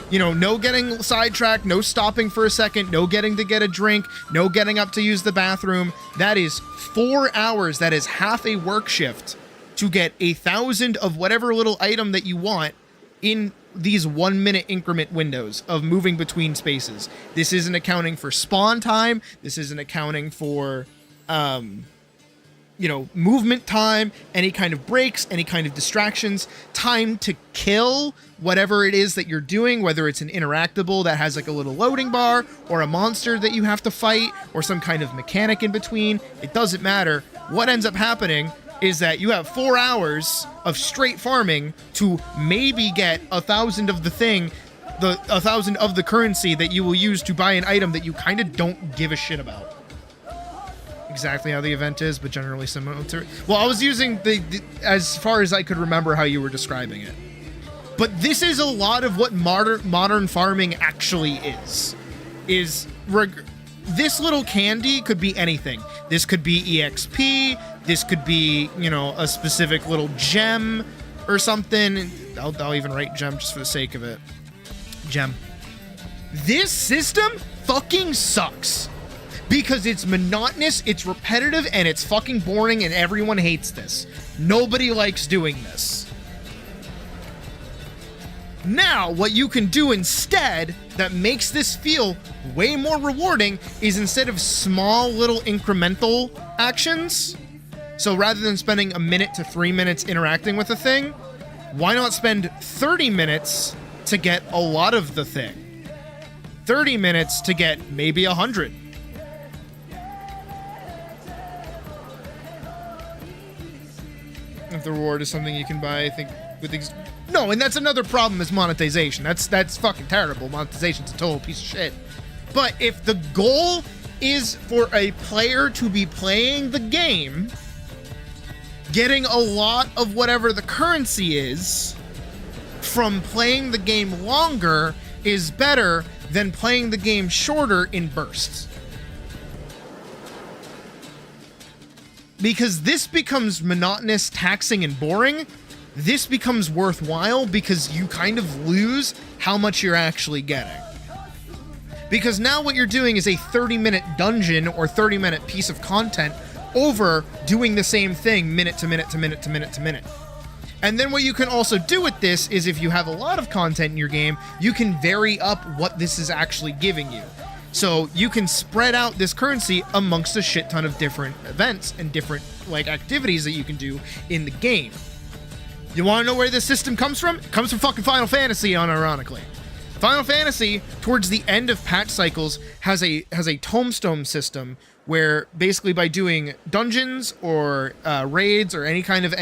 You know, no getting sidetracked, no stopping for a second, no getting to get a drink, no getting up to use the bathroom. That is 4 hours. That is half a work shift to get 1,000 of whatever little item that you want in these 1 minute increment windows of moving between spaces. This isn't accounting for spawn time. This isn't accounting for, you know, movement time, any kind of breaks, any kind of distractions, time to kill whatever it is that you're doing, whether it's an interactable that has like a little loading bar or a monster that you have to fight or some kind of mechanic in between. It doesn't matter. What ends up happening is that you have 4 hours of straight farming to maybe get 1,000 of the thing, 1,000 of the currency that you will use to buy an item that you kind of don't give a shit about. Exactly how the event is, but generally similar to it. Well, I was using the as far as I could remember how you were describing it. But this is a lot of what modern farming actually is. This little candy could be anything. This could be EXP. This could be, you know, a specific little gem or something. I'll even write gem just for the sake of it. Gem. This system fucking sucks. Because it's monotonous, it's repetitive, and it's fucking boring, and everyone hates this. Nobody likes doing this. Now, what you can do instead that makes this feel way more rewarding is instead of small little incremental actions, so rather than spending a minute to 3 minutes interacting with a thing, why not spend 30 minutes to get a lot of the thing? 30 minutes to get maybe 100. If the reward is something you can buy, I think with no, and that's another problem is monetization. That's fucking terrible. Monetization's a total piece of shit. But if the goal is for a player to be playing the game, getting a lot of whatever the currency is from playing the game longer is better than playing the game shorter in bursts. Because this becomes monotonous, taxing, and boring. This becomes worthwhile because you kind of lose how much you're actually getting. Because now what you're doing is a 30-minute dungeon or 30-minute piece of content over doing the same thing minute to minute to minute to minute to minute. And then what you can also do with this is if you have a lot of content in your game, you can vary up what this is actually giving you. So you can spread out this currency amongst a shit ton of different events and different like activities that you can do in the game. You want to know where this system comes from? It comes from fucking Final Fantasy, unironically. Final Fantasy, towards the end of patch cycles, has a tombstone system where basically by doing dungeons or raids or any kind of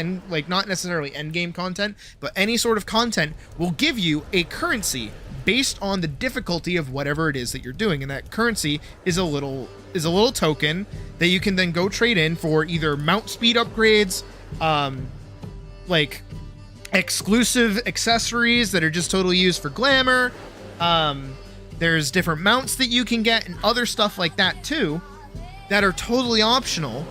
not necessarily endgame content, but any sort of content will give you a currency based on the difficulty of whatever it is that you're doing, and that currency is a little token that you can then go trade in for either mount speed upgrades, like exclusive accessories that are just totally used for glamour. There's different mounts that you can get and other stuff like that too that are totally optional,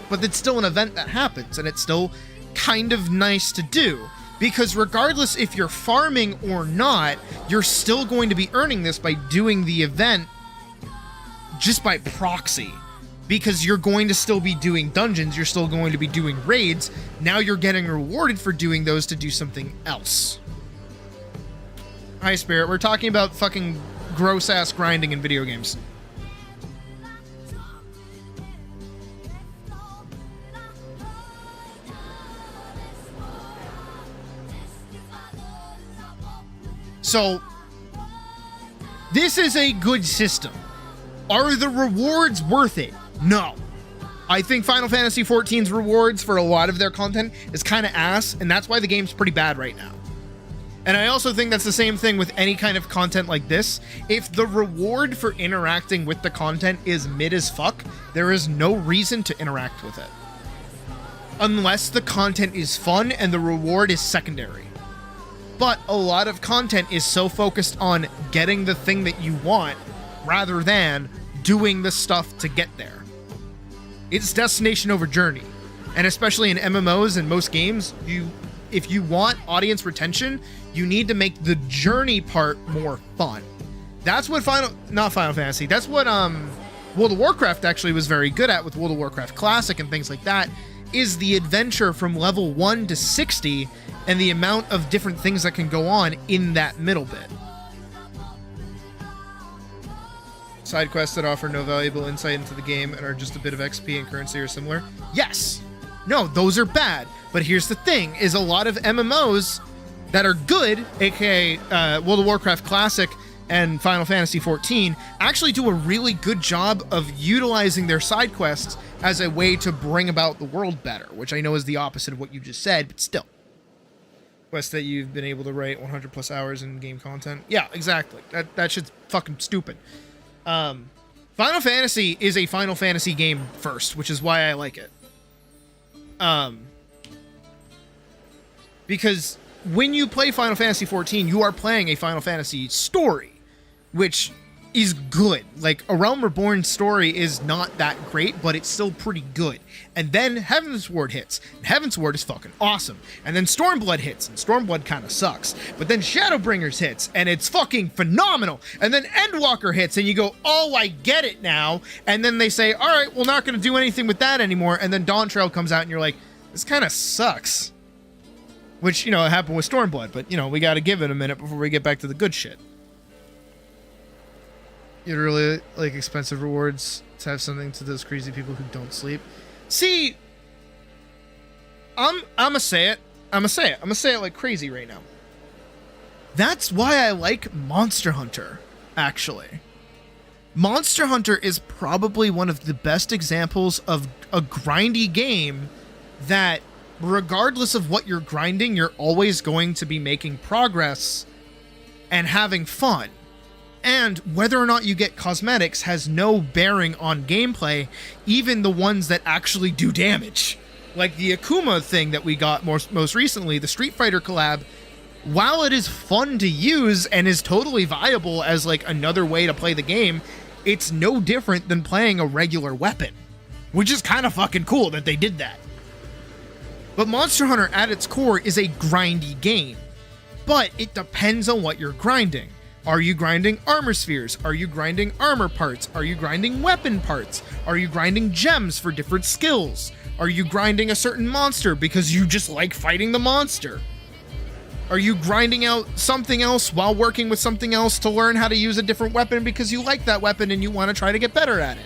but it's still an event that happens, and it's still kind of nice to do. Because regardless if you're farming or not, you're still going to be earning this by doing the event just by proxy. Because you're going to still be doing dungeons, you're still going to be doing raids. Now you're getting rewarded for doing those to do something else. Hi, Spirit. We're talking about fucking gross-ass grinding in video games. So this is a good system. Are the rewards worth it? No. I think Final Fantasy XIV's rewards for a lot of their content is kind of ass, and that's why the game's pretty bad right now. And I also think that's the same thing with any kind of content like this. If the reward for interacting with the content is mid as fuck, there is no reason to interact with it. Unless the content is fun and the reward is secondary. But a lot of content is so focused on getting the thing that you want rather than doing the stuff to get there. It's destination over journey. And especially in MMOs and most games, if you want audience retention, you need to make the journey part more fun. That's what not Final Fantasy, that's what World of Warcraft actually was very good at with World of Warcraft Classic and things like that, is the adventure from level 1 to 60 and the amount of different things that can go on in that middle bit. Side quests that offer no valuable insight into the game and are just a bit of XP and currency or similar? Yes. No, those are bad. But here's the thing, is a lot of MMOs that are good, aka World of Warcraft Classic and Final Fantasy XIV, actually do a really good job of utilizing their side quests as a way to bring about the world better, which I know is the opposite of what you just said, but still. Quests that you've been able to write 100 plus hours in game content. Yeah, exactly. That shit's fucking stupid. Final Fantasy is a Final Fantasy game first, which is why I like it. Because when you play Final Fantasy XIV, you are playing a Final Fantasy story, which is good. Like, A Realm Reborn story is not that great, but it's still pretty good. And then Heavensward hits, and Heavensward is fucking awesome. And then Stormblood hits, and Stormblood kind of sucks. But then Shadowbringers hits, and it's fucking phenomenal. And then Endwalker hits, and you go, oh, I get it now. And then they say, all right, we're not going to do anything with that anymore. And then Dawntrail comes out, and you're like, this kind of sucks. Which, you know, happened with Stormblood, but, you know, we got to give it a minute before we get back to the good shit. You'd really like expensive rewards to have something to those crazy people who don't sleep. See, I'ma say it. I'ma say it like crazy right now. That's why I like Monster Hunter, actually. Monster Hunter is probably one of the best examples of a grindy game that, regardless of what you're grinding, you're always going to be making progress and having fun. And whether or not you get cosmetics has no bearing on gameplay, even the ones that actually do damage. Like the Akuma thing that we got most recently, the Street Fighter collab, while it is fun to use and is totally viable as like another way to play the game, it's no different than playing a regular weapon. Which is kind of fucking cool that they did that. But Monster Hunter at its core is a grindy game. But it depends on what you're grinding. Are you grinding armor spheres? Are you grinding armor parts? Are you grinding weapon parts? Are you grinding gems for different skills? Are you grinding a certain monster because you just like fighting the monster? Are you grinding out something else while working with something else to learn how to use a different weapon because you like that weapon and you want to try to get better at it?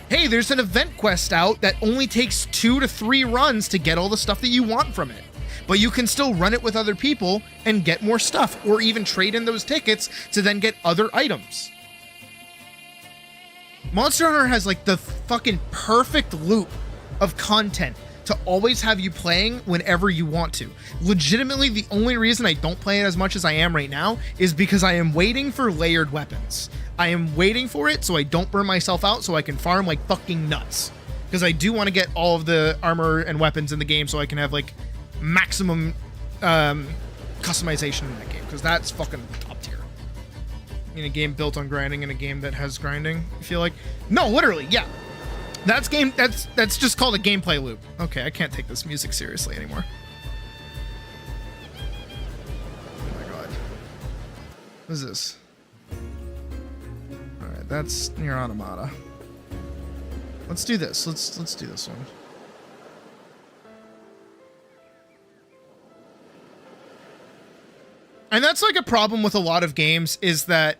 Hey, there's an event quest out that only takes 2 to 3 runs to get all the stuff that you want from it. But you can still run it with other people and get more stuff, or even trade in those tickets to then get other items. Monster Hunter has like the fucking perfect loop of content to always have you playing whenever you want to. Legitimately, the only reason I don't play it as much as I am right now is because I am waiting for layered weapons. I am waiting for it so I don't burn myself out so I can farm like fucking nuts. Because I do want to get all of the armor and weapons in the game so I can have like maximum customization in that game, because that's fucking top tier. In a game built on grinding, in a game that has grinding, I feel like. No, literally, yeah. That's just called a gameplay loop. Okay, I can't take this music seriously anymore. Oh my god. What is this? Alright, that's near Automata. Let's do this. Let's do this one. And that's like a problem with a lot of games, is that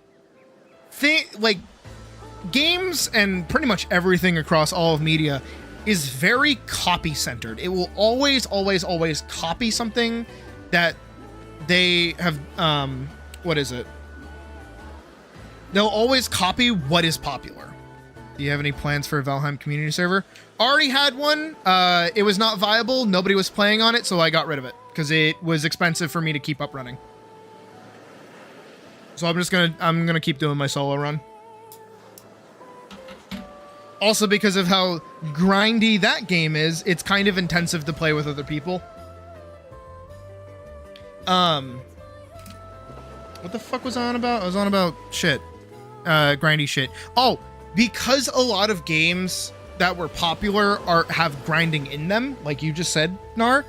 games and pretty much everything across all of media is very copy centered. It will always copy something that they have what is it? They'll always copy what is popular. Do you have any plans for a Valheim community server? Already had one. It was not viable. Nobody was playing on it, so I got rid of it because it was expensive for me to keep up running. So I'm gonna keep doing my solo run. Also, because of how grindy that game is, it's kind of intensive to play with other people. What the fuck was I on about? I was on about shit. Grindy shit. Oh, because a lot of games that were popular have grinding in them, like you just said, Nar.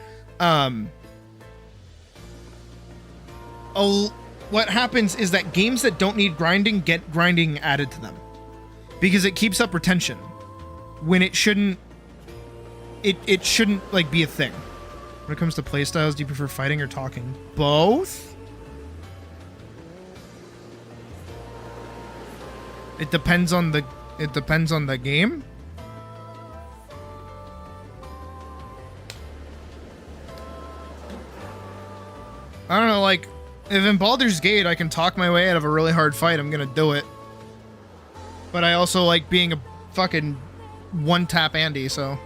What happens is that games that don't need grinding get grinding added to them. Because it keeps up retention when it shouldn't like be a thing. When it comes to playstyles, do you prefer fighting or talking? Both? It depends on the game. I don't know, like if in Baldur's Gate I can talk my way out of a really hard fight, I'm gonna do it. But I also like being a fucking one-tap Andy, so.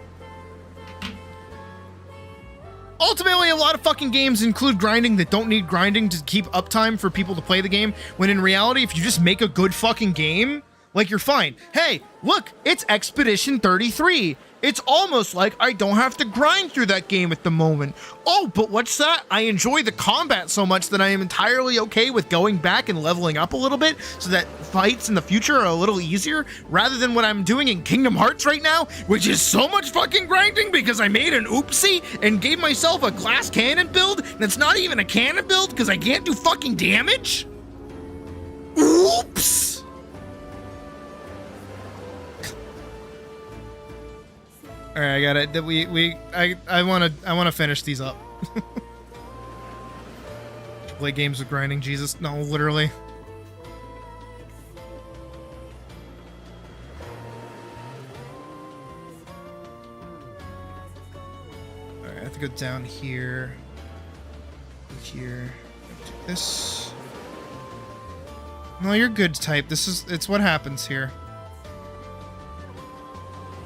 Ultimately, a lot of fucking games include grinding that don't need grinding to keep uptime for people to play the game, when in reality, if you just make a good fucking game, like, you're fine. Hey, look, it's Expedition 33. It's almost like I don't have to grind through that game at the moment. Oh, but what's that? I enjoy the combat so much that I am entirely okay with going back and leveling up a little bit so that fights in the future are a little easier, rather than what I'm doing in Kingdom Hearts right now, which is so much fucking grinding because I made an oopsie and gave myself a glass cannon build that's not even a cannon build because I can't do fucking damage? Oops! All right, I got it. I want to finish these up. Play games with grinding, Jesus. No, literally. All right, I have to go down here. Here. Do this. No, you're good, type. It's what happens here.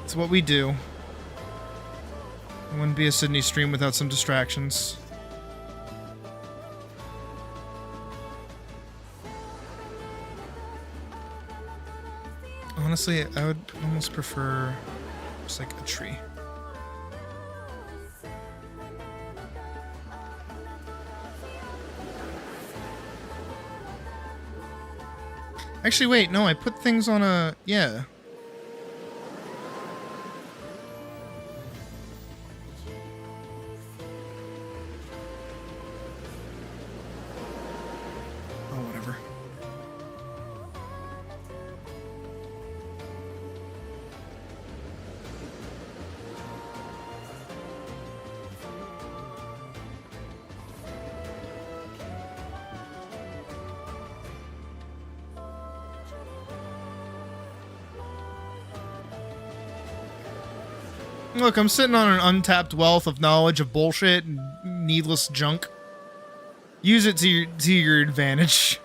It's what we do. It wouldn't be a Sydney stream without some distractions. Honestly, I would almost prefer just like a tree. Actually, wait, no, I put things on a... yeah. Look, I'm sitting on an untapped wealth of knowledge of bullshit and needless junk. Use it to your advantage.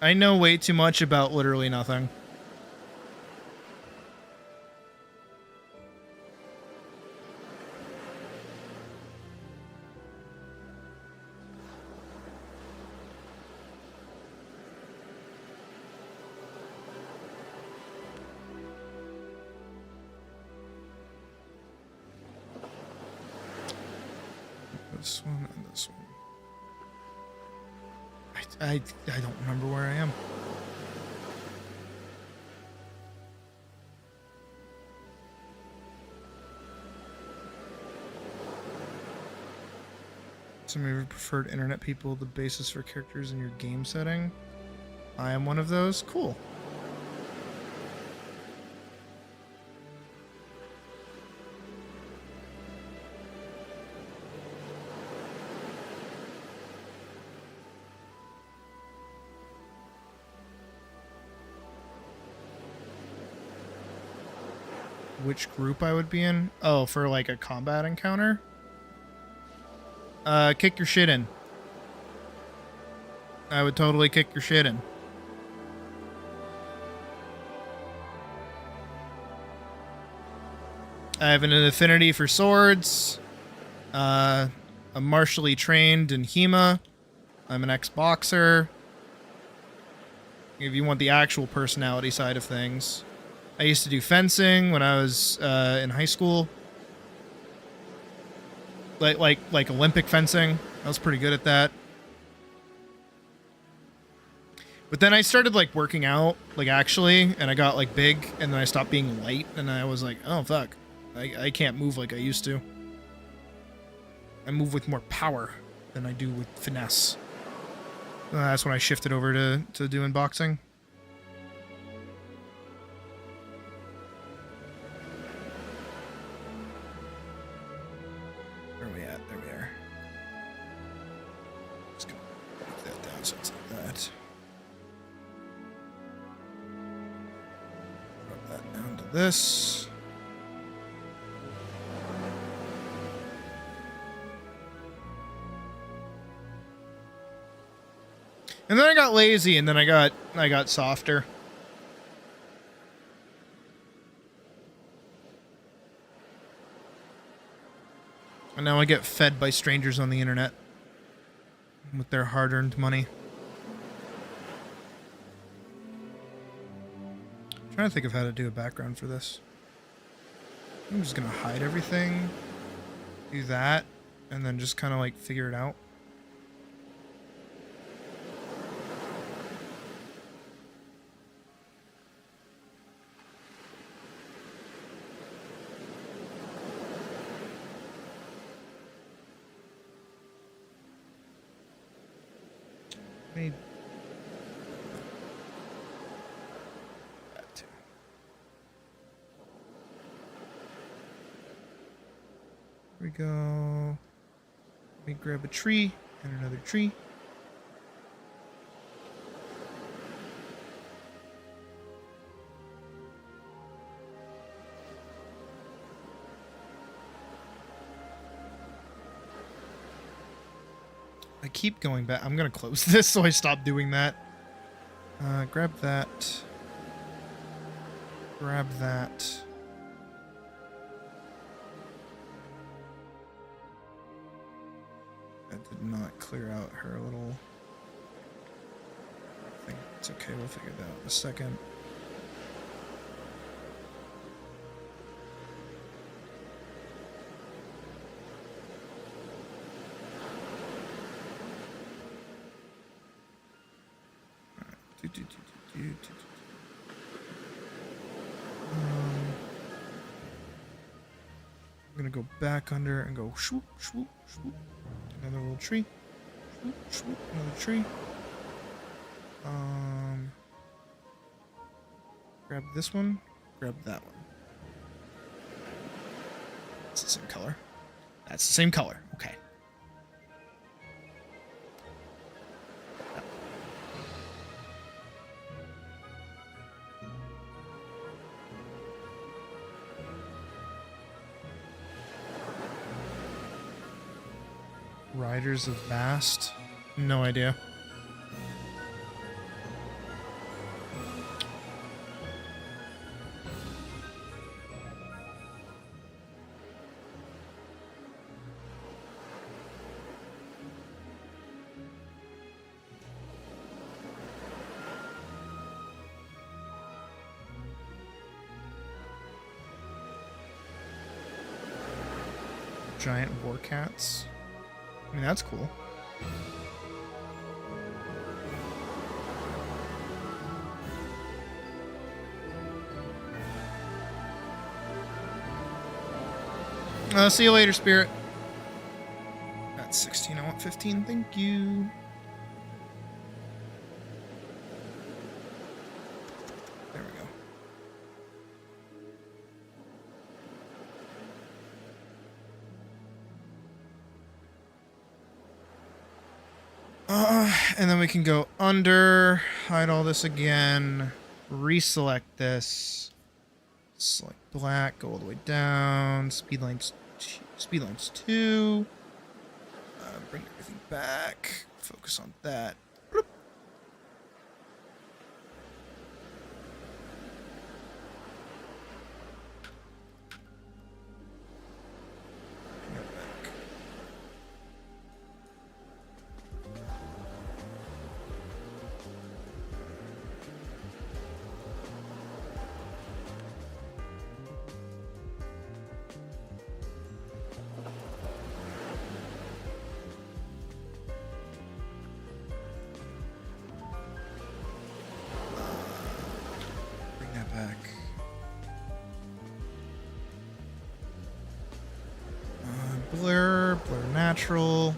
I know way too much about literally nothing. This one and this one. I don't remember where I am. Some of your preferred internet people, the basis for characters in your game setting. I am one of those. Cool. which group I would be in. Oh, for like a combat encounter? Kick your shit in. I would totally kick your shit in. I have an affinity for swords. I'm martially trained in HEMA. I'm an ex-boxer. If you want the actual personality side of things. I used to do fencing when I was in high school. Like Olympic fencing. I was pretty good at that. But then I started like working out, like actually, and I got like big, and then I stopped being light, and I was like, oh fuck. I can't move like I used to. I move with more power than I do with finesse. That's when I shifted over to doing boxing. Where are we at? There we are. Just gonna break that down so it's like that. Drop that down to this. And then I got lazy, and then I got softer. And now I get fed by strangers on the internet with their hard-earned money. I'm trying to think of how to do a background for this. I'm just gonna hide everything, do that, and then just kind of like figure it out. Need that too. Here we go. Let me grab a tree and another tree. I keep going back. I'm gonna close this so I stop doing that. Grab that. Grab that. That did not clear out her little thing. It's okay, we'll figure that out in a second. I'm gonna go back under and go swoop, swoop, swoop. Another little tree. Swoop, swoop, another tree. Grab this one. Grab that one. It's the same color. That's the same color. Okay. Riders of Vast? No idea. Giant war cats. I mean, that's cool. See you later, Spirit. That's 16. I want 15. Thank you. There we go. And then we can go under, hide all this again, reselect this, Select black, go all the way down. Speedline's 2. Bring everything back. Focus on that. Bloop. Bring it back. Bring that back. Blur natural.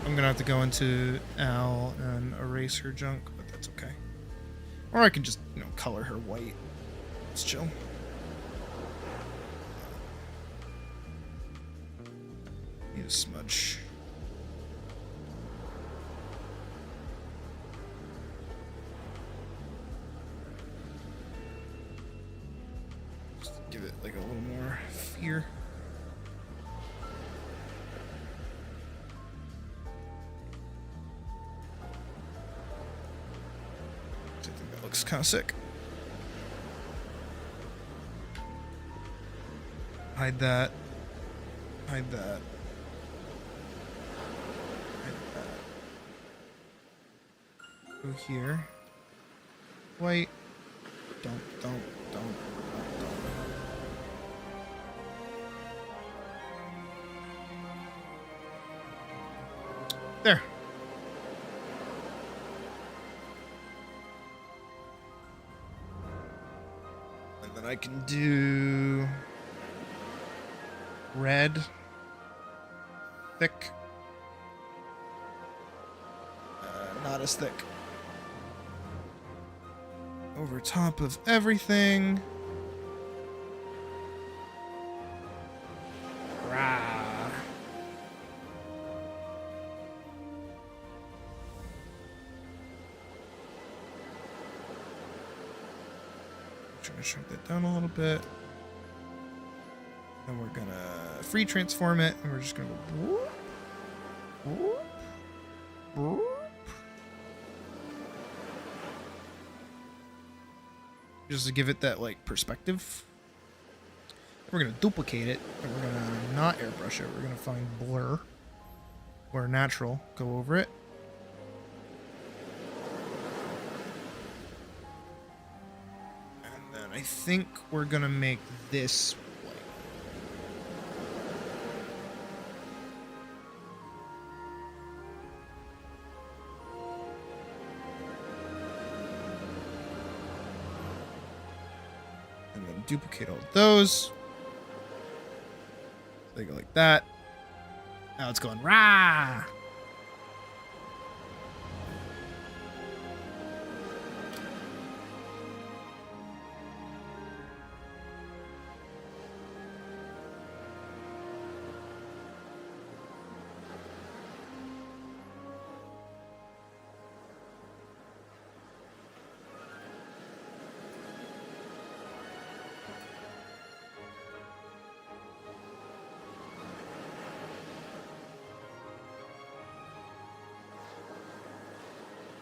I'm gonna have to go into Al and erase her junk, but that's okay. Or I can just, color her white. It's chill. Need a smudge. Just give it like a little more fear. I think that looks kind of sick. Hide that. Hide that. Go here. Wait. Don't. There. And then I can do red, thick, not as thick. Over top of everything. Rah. Trying to shrink that down a little bit. Then we're gonna free transform it, and we're just gonna go whoop, whoop, whoop. Just to give it that like perspective. We're gonna duplicate it, and we're gonna not airbrush it. We're gonna find blur, natural, go over it. And then I think we're gonna make this white. And then duplicate all those. They go like that. Now it's going rah.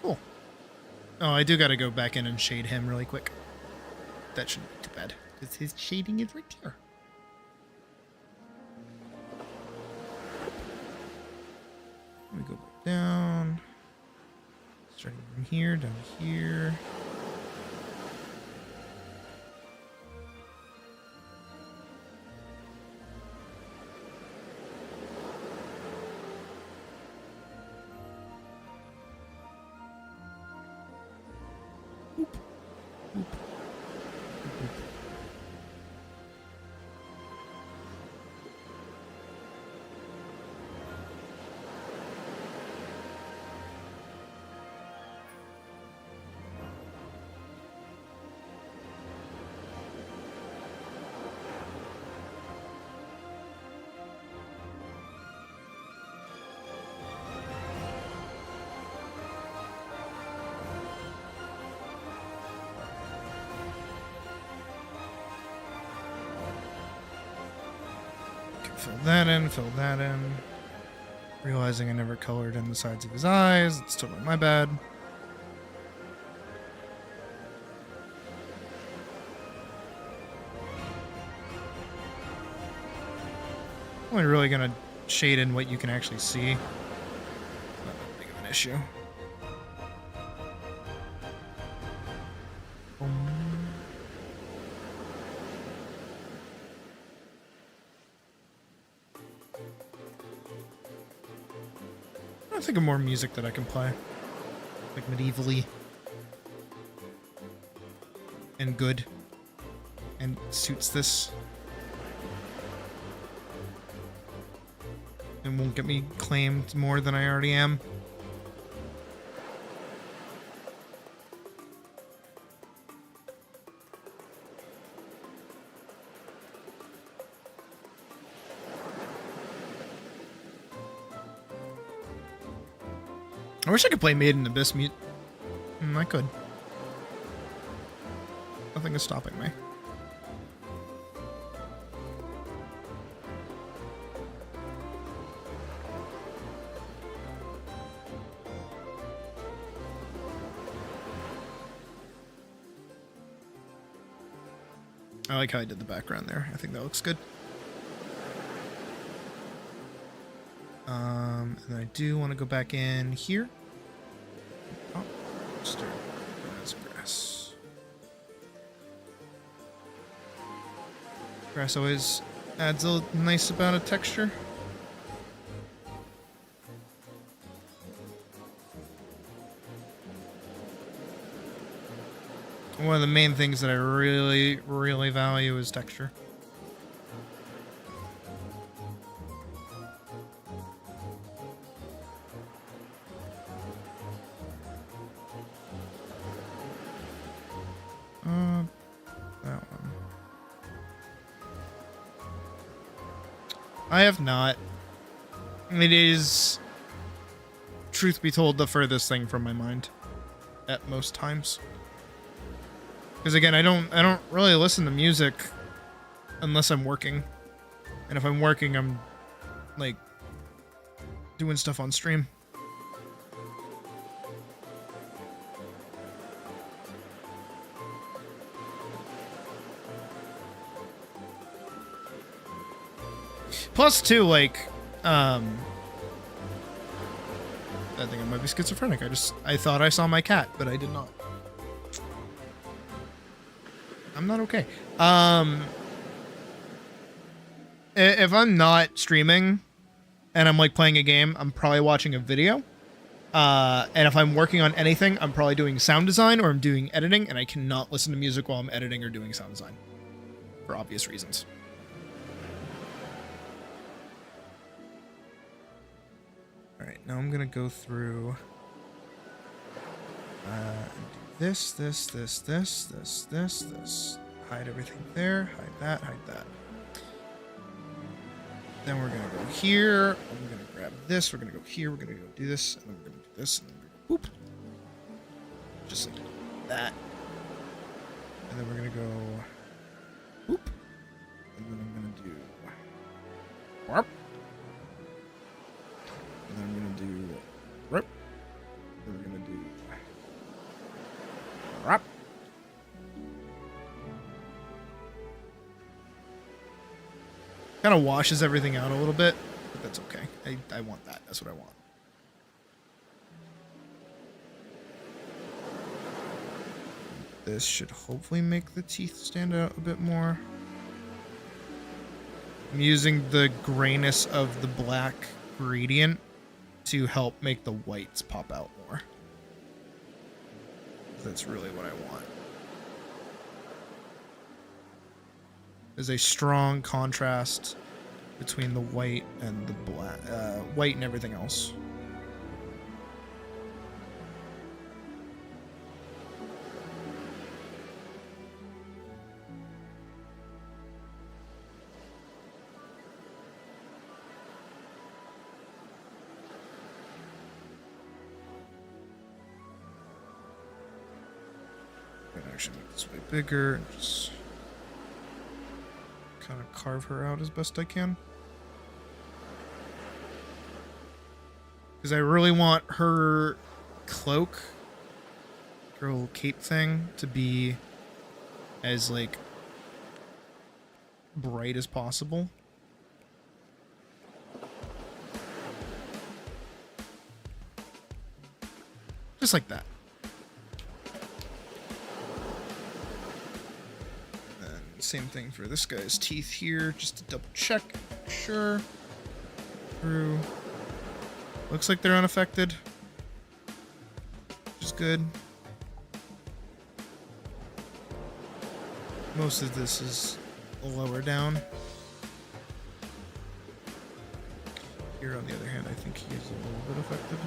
Cool. Oh, I do gotta go back in and shade him really quick. That shouldn't be too bad, because his shading is right here. Let me go back down. Starting from here, down to here. Fill that in, fill that in. Realizing I never colored in the sides of his eyes. It's totally my bad. Only really gonna shade in what you can actually see. Not that big of an issue. I think of more music that I can play. Like medievally. And good. And suits this. And won't get me claimed more than I already am. I wish I could play Made in Abyss mute. I could. Nothing is stopping me. I like how I did the background there. I think that looks good. And then I do want to go back in here. Oh, start with some grass. Grass always adds a nice amount of texture. One of the main things that I really, really value is texture. That one. I have not. It is, truth be told, the furthest thing from my mind at most times. Because again, I don't really listen to music unless I'm working. And if I'm working, I'm like doing stuff on stream. Plus, too, like, I think I might be schizophrenic. I thought I saw my cat, but I did not. I'm not okay. If I'm not streaming and I'm like playing a game, I'm probably watching a video. And if I'm working on anything, I'm probably doing sound design or I'm doing editing, and I cannot listen to music while I'm editing or doing sound design for obvious reasons. All right, now I'm gonna go through this. Hide everything there. Hide that. Then we're gonna go here. I'm gonna grab this. We're gonna go here. We're gonna go do this, and then we're gonna do this, and then we're gonna whoop, just like that. And then we're gonna go whoop, and then I'm gonna do warp. And then I'm gonna do rip. Then we're gonna do rap. Kind of washes everything out a little bit, but that's okay. I want that. That's what I want. This should hopefully make the teeth stand out a bit more. I'm using the grayness of the black gradient to help make the whites pop out more. That's really what I want. There's a strong contrast between the white and the black, white and everything else. Actually make this way bigger and just kind of carve her out as best I can. Because I really want her cloak, her little cape thing, to be as, like, bright as possible. Just like that. And same thing for this guy's teeth here, just to double check. Sure. Through. Looks like they're unaffected. Which is good. Most of this is lower down. Here, on the other hand, I think he is a little bit affected.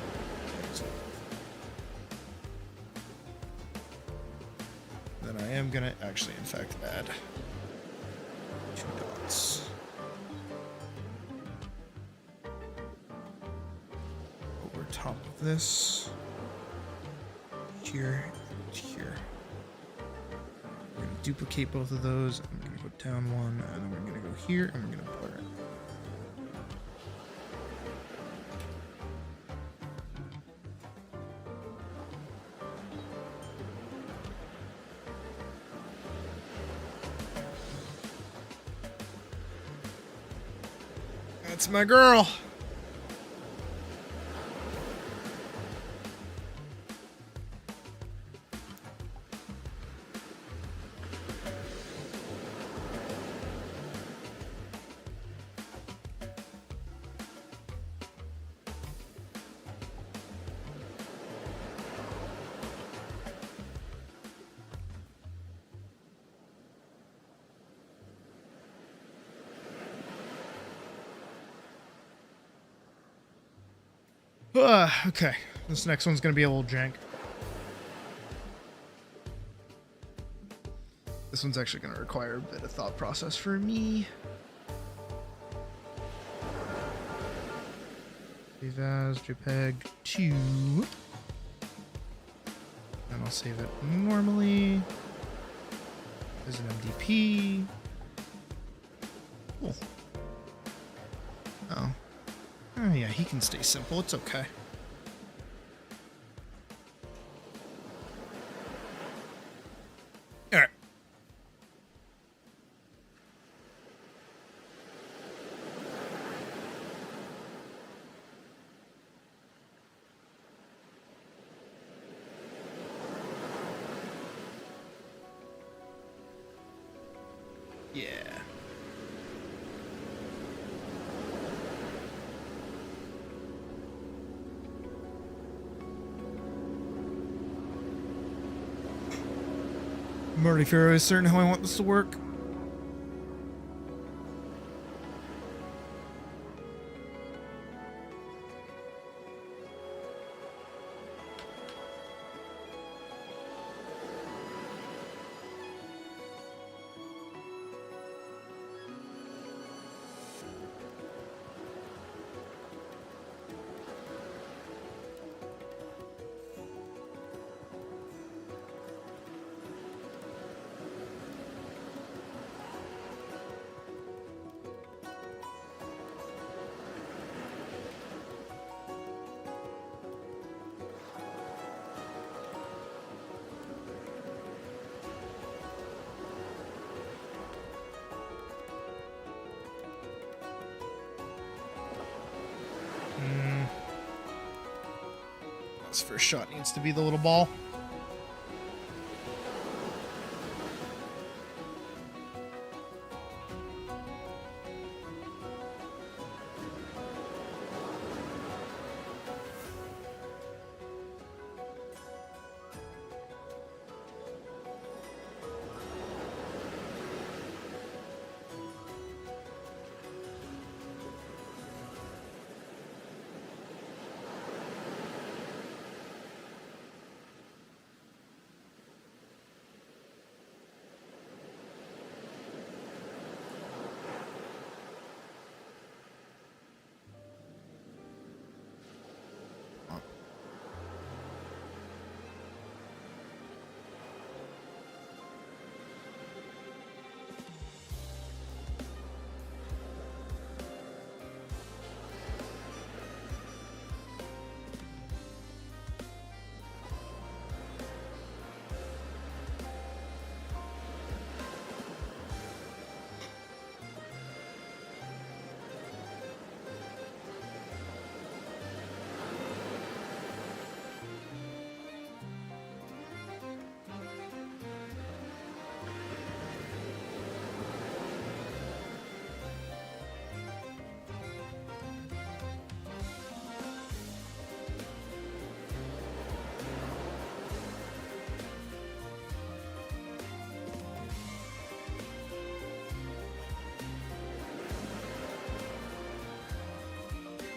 Then I am gonna actually, in fact, add 2 dots. Over top of this. Here, here. We're gonna duplicate both of those. I'm gonna go down one, and then we're gonna go here, and we're gonna blur it. That's my girl. Okay, this next one's gonna be a little jank. This one's actually gonna require a bit of thought process for me. Save as JPEG 2. And I'll save it normally as an MDP. Cool. Oh. Oh yeah, he can stay simple. It's okay. All right. Yeah. I'm already fairly certain how I want this to work. This first shot needs to be the little ball.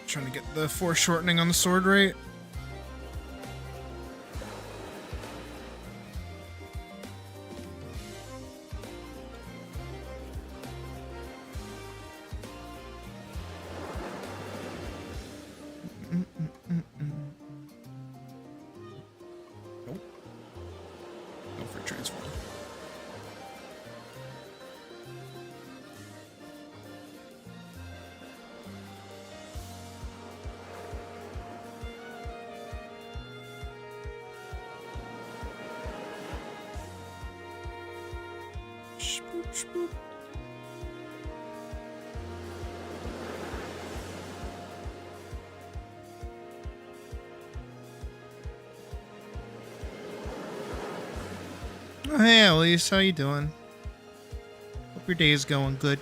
Trying to get the foreshortening on the sword right. Nope. Go for transform. Spoop, spoop. Oh, hey, Elise, how you doing? Hope your day is going good.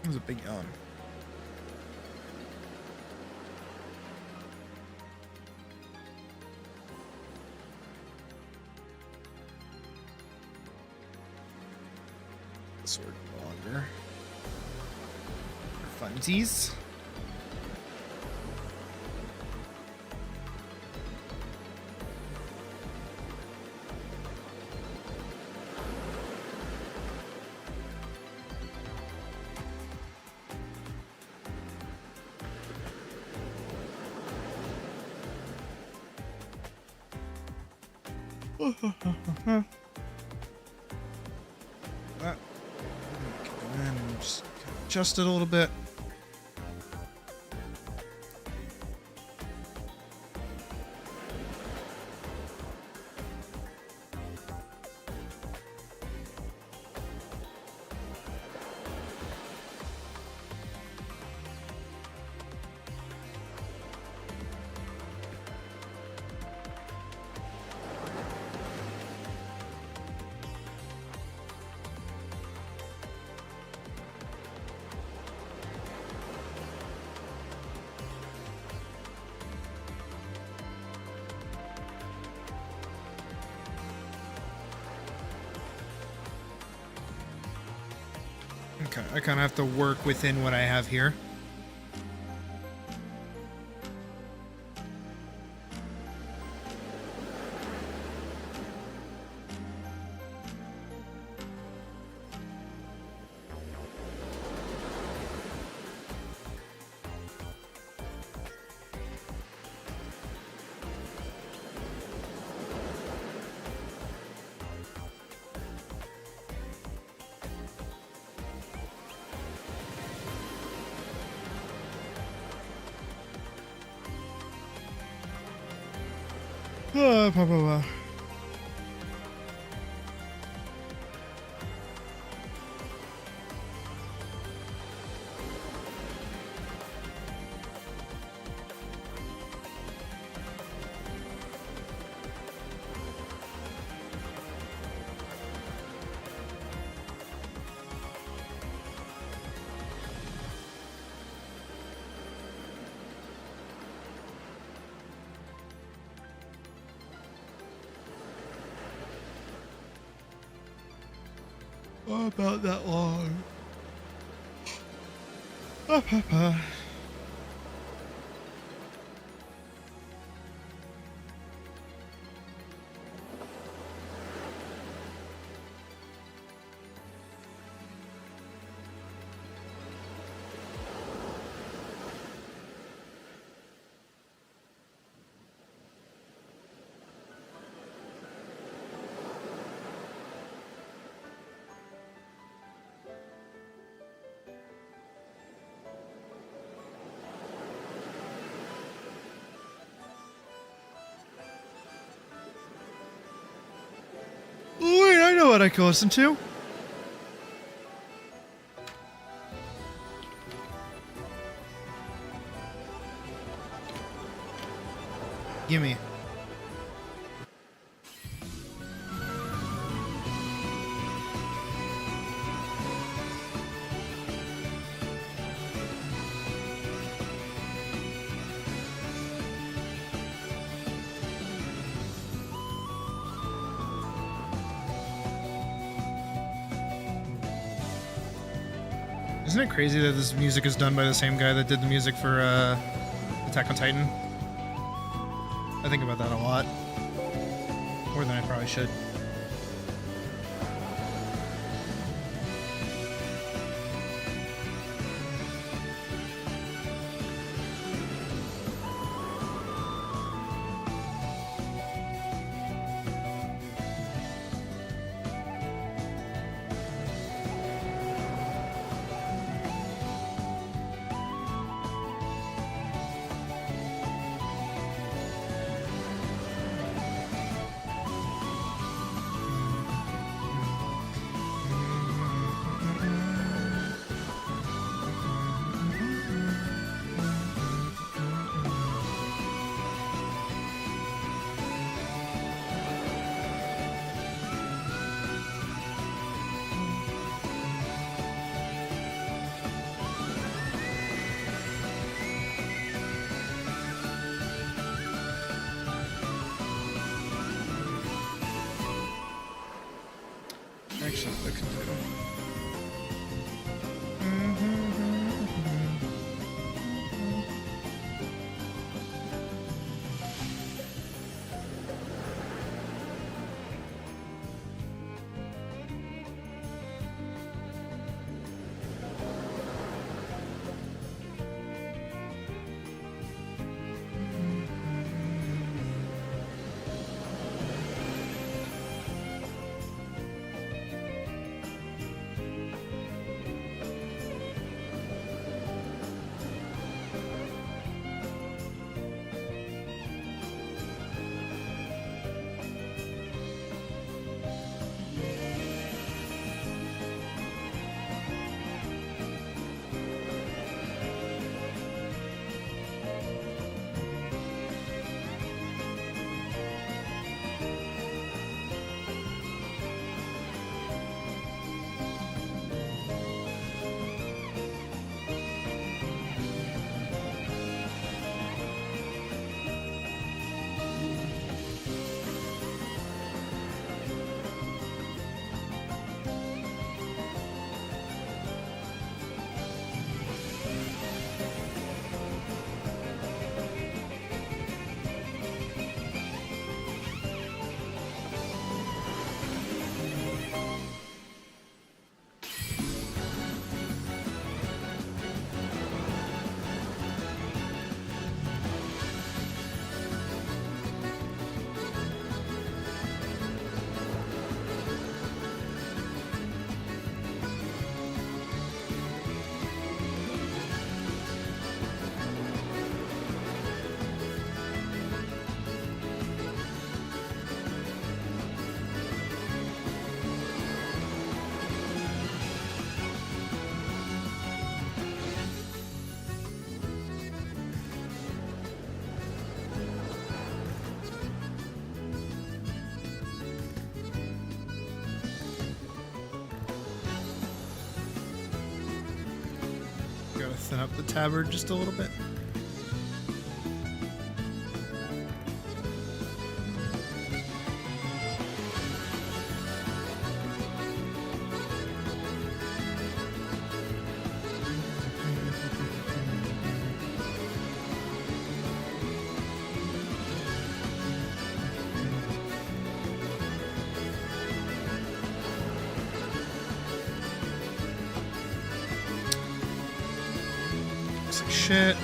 That was a big yawn. Sword longer. For funsies. That. And just adjust it a little bit. Okay, I kind of have to work within what I have here. Blah, blah, blah. Oh, about that long. what I could listen to. Gimme. Isn't it crazy that this music is done by the same guy that did the music for Attack on Titan? I think about that a lot. More than I probably should. Actually, I can do. Gotta thin up the tabard just a little bit. Looks like shit.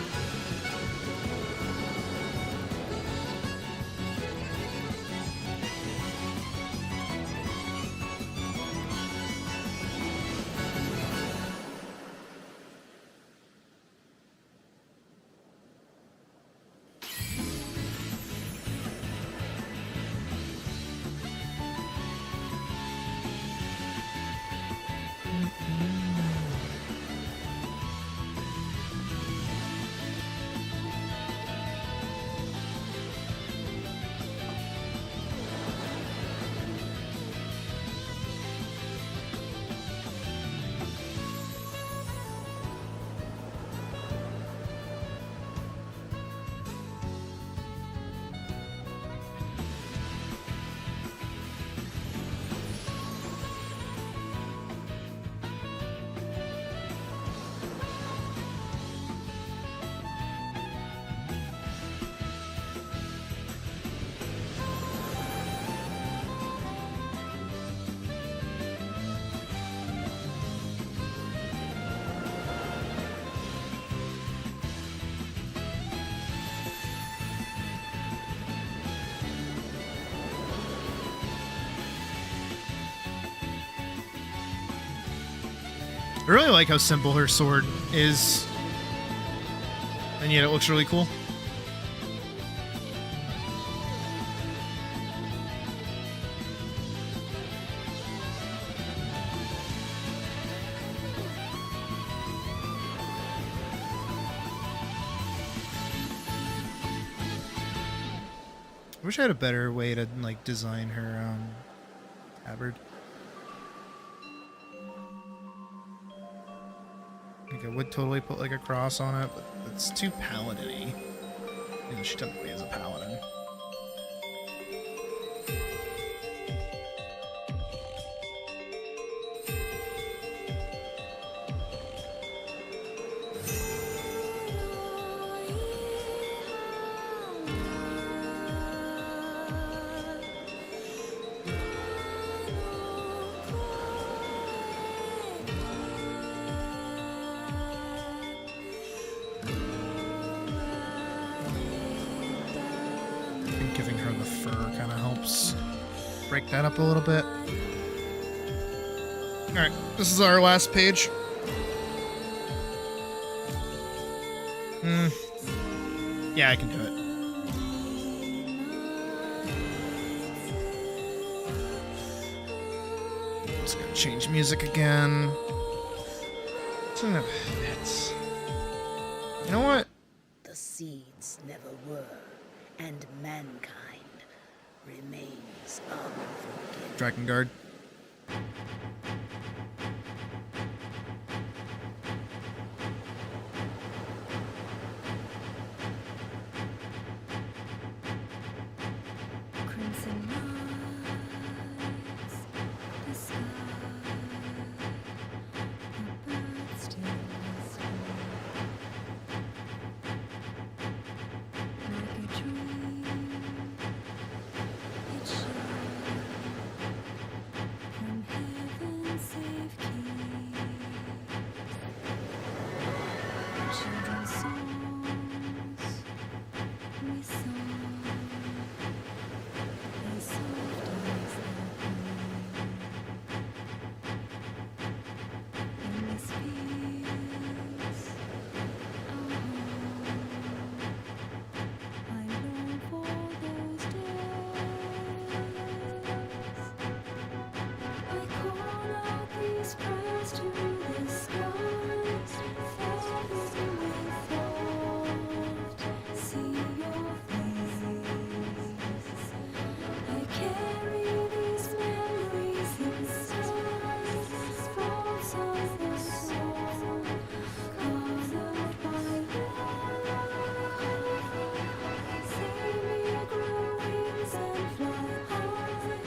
I really like how simple her sword is, and yet it looks really cool. I wish I had a better way to like design her tabard. Like I would totally put like a cross on it, but it's too paladin-y. You know, she technically is a paladin. Giving her the fur kind of helps break that up a little bit. Alright, this is our last page. Yeah, I can do it. Just gonna change music again. You know what? The seeds never were, and mankind remains unforgiven. Dragon Guard. Crimson lights, the sky, the birds still sing. Like a dream, it shines from heaven's safe key. Children's songs we sung. As soft as the breeze, and this feels our home. I long for those days. I call out these prayers to the skies, filled with thought. See your face. I carry these memories inside, thoughts of the soul, colored by love. See me grow wings and fly high,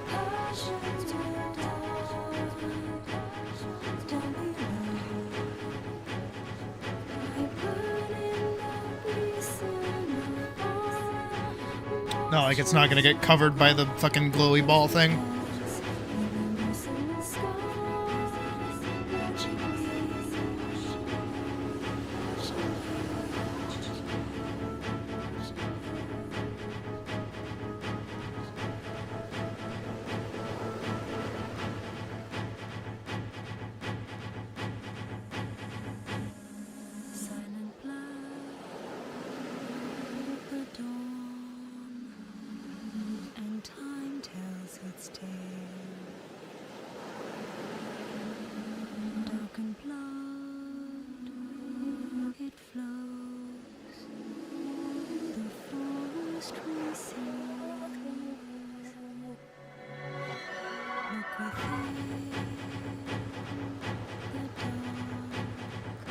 passions will die, don't be loud. I burn in the reason of fire. No, like it's not gonna get covered by the fucking glowy ball thing. Silent blood of the dawn, and time tells its tale. Darkened blood, it flows. The forest receives. Look within the dark,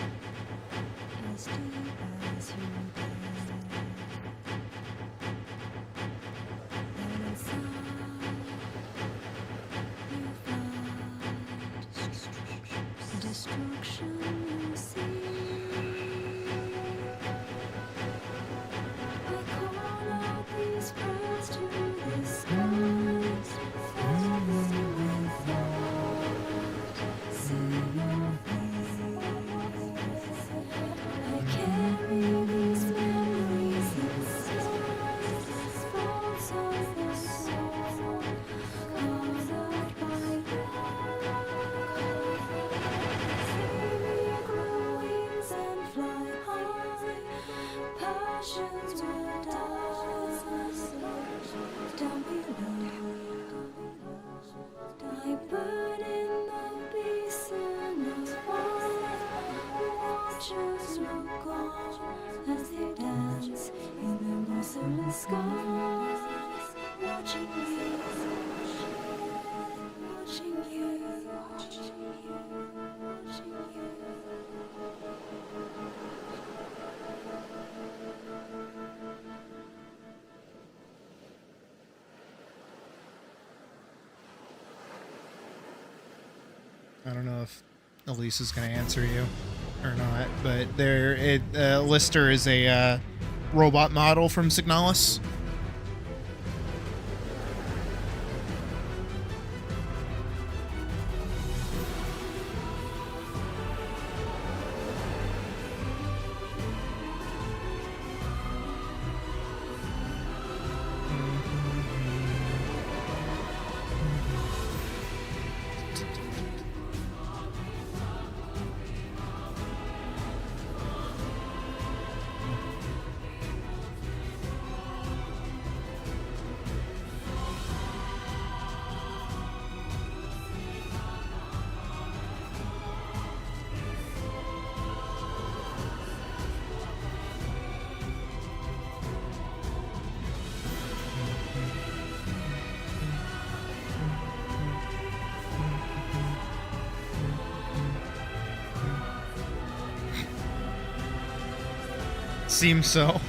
as deep as you dare. Then inside you find destruction you see. I call out these prayers to the skies, filled with thought. See your face. I carry these memories inside, thoughts of the soul, colored by love. as they dance in the merciless skies, watching you, watching you, watching you, watching you. I don't know if Elise is going to answer you or not, but Lister is a robot model from Signalis. Seems so.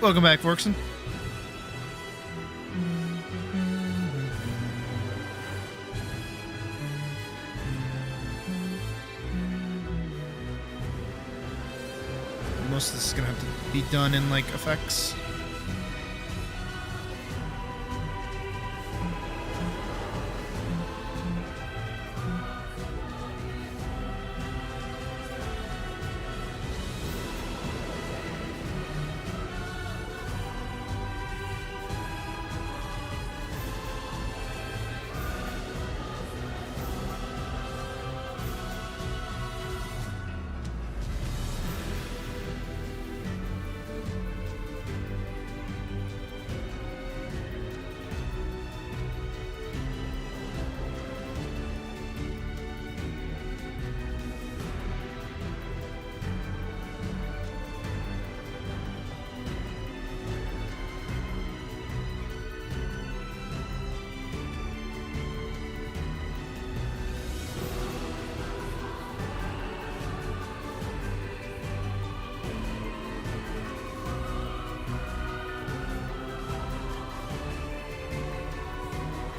Welcome back, Forkson. Most of this is gonna have to be done in like effects.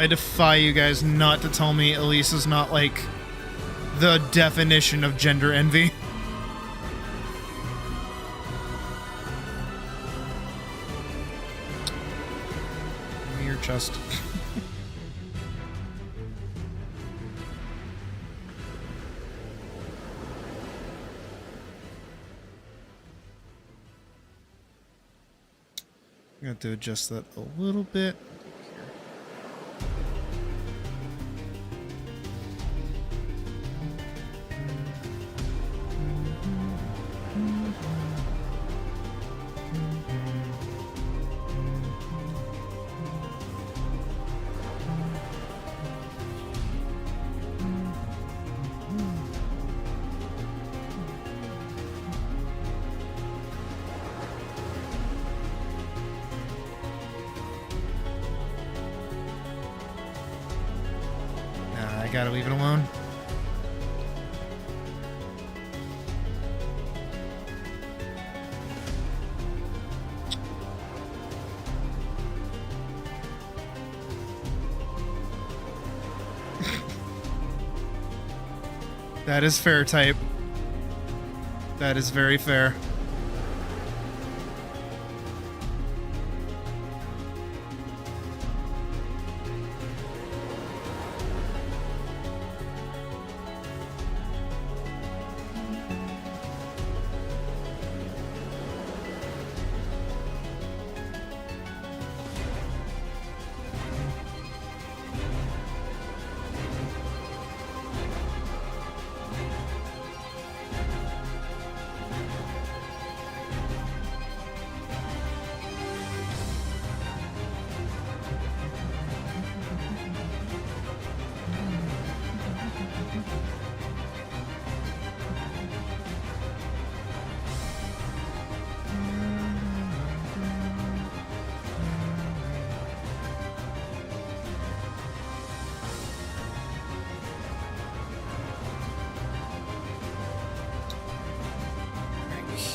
I defy you guys not to tell me Elise is not like the definition of gender envy. Give me your chest. I'm going to have to adjust that a little bit. I gotta leave it alone. That is fair, type. That is very fair.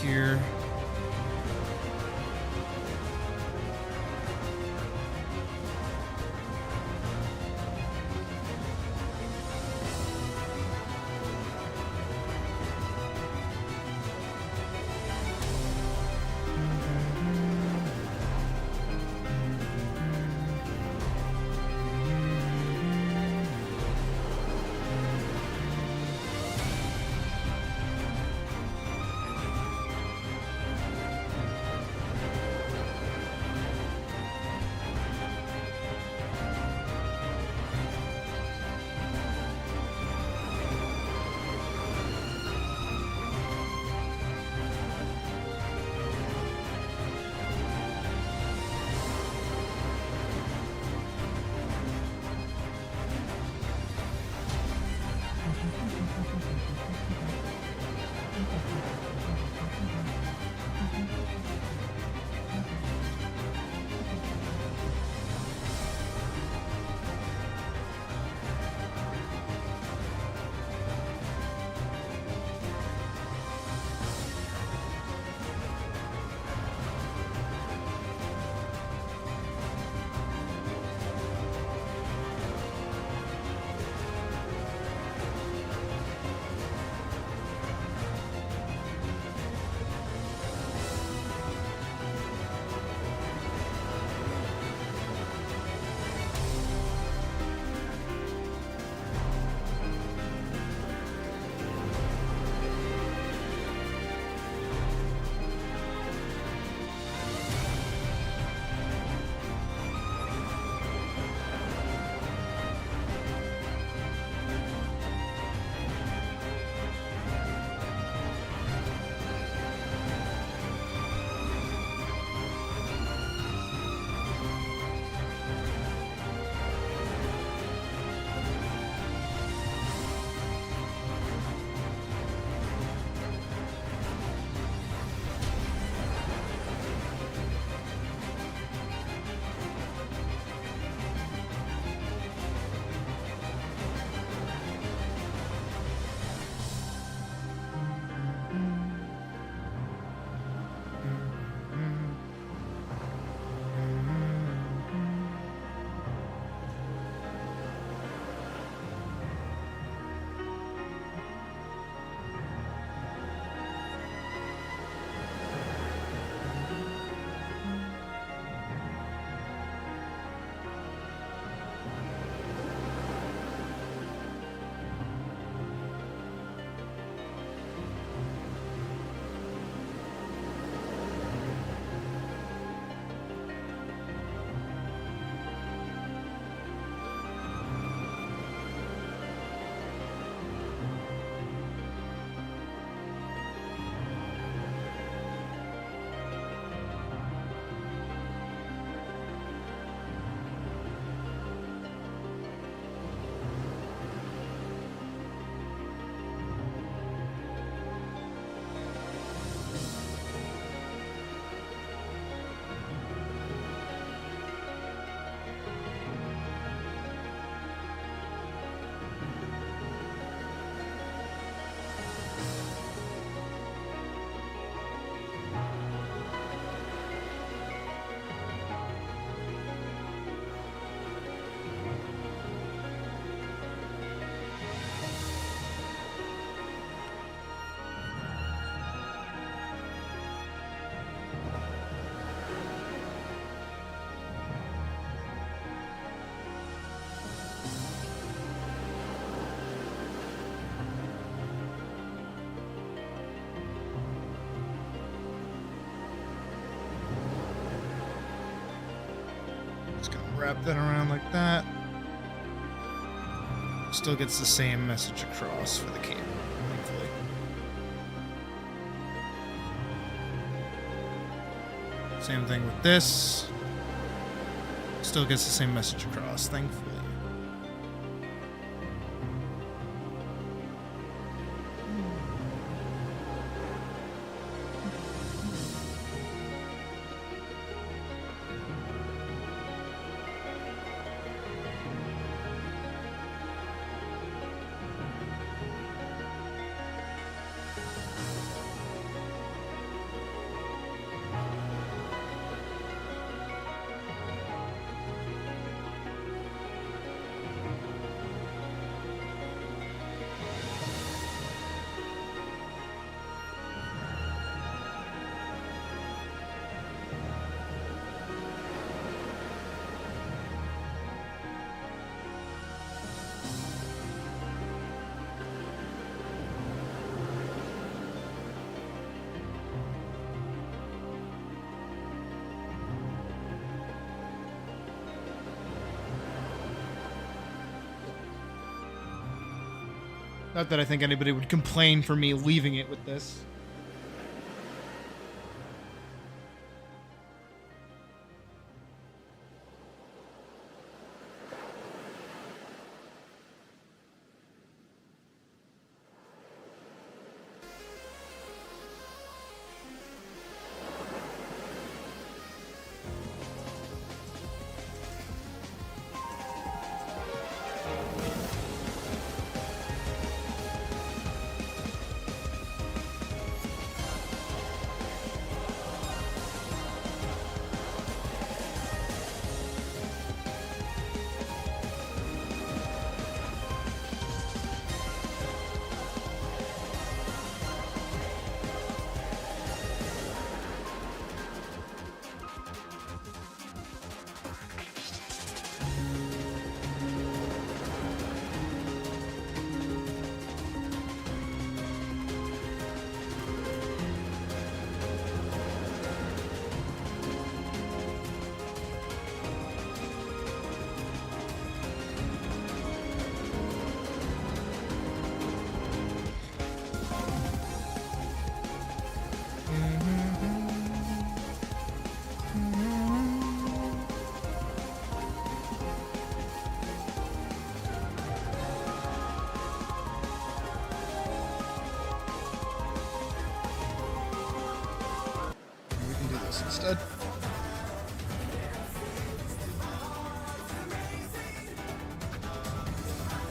Here. Wrap that around like that. Still gets the same message across for the cable, thankfully. Same thing with this. Still gets the same message across, thankfully. Not that I think anybody would complain for me leaving it with this. Instead.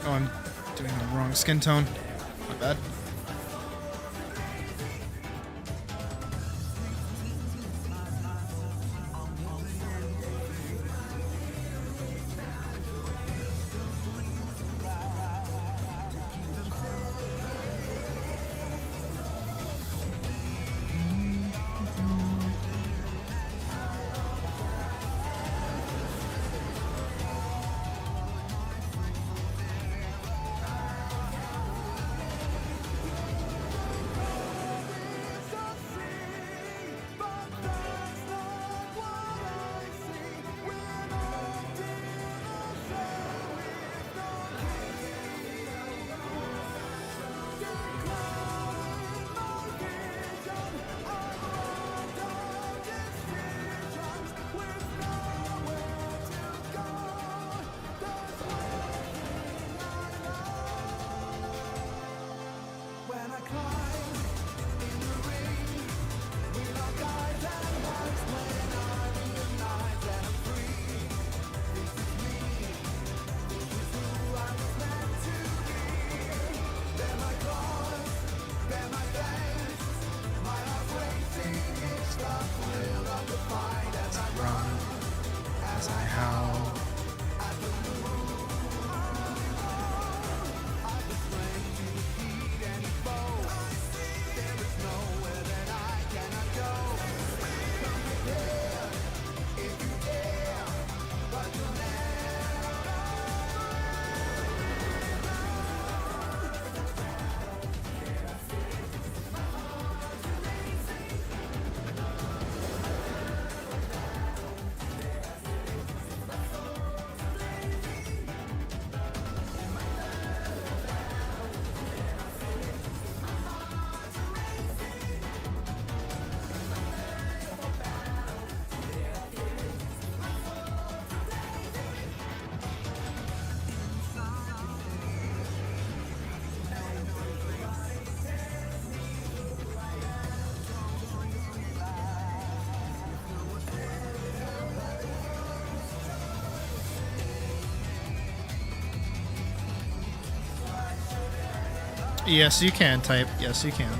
Oh, I'm doing the wrong skin tone. My bad. Yes, you can type. Yes, you can.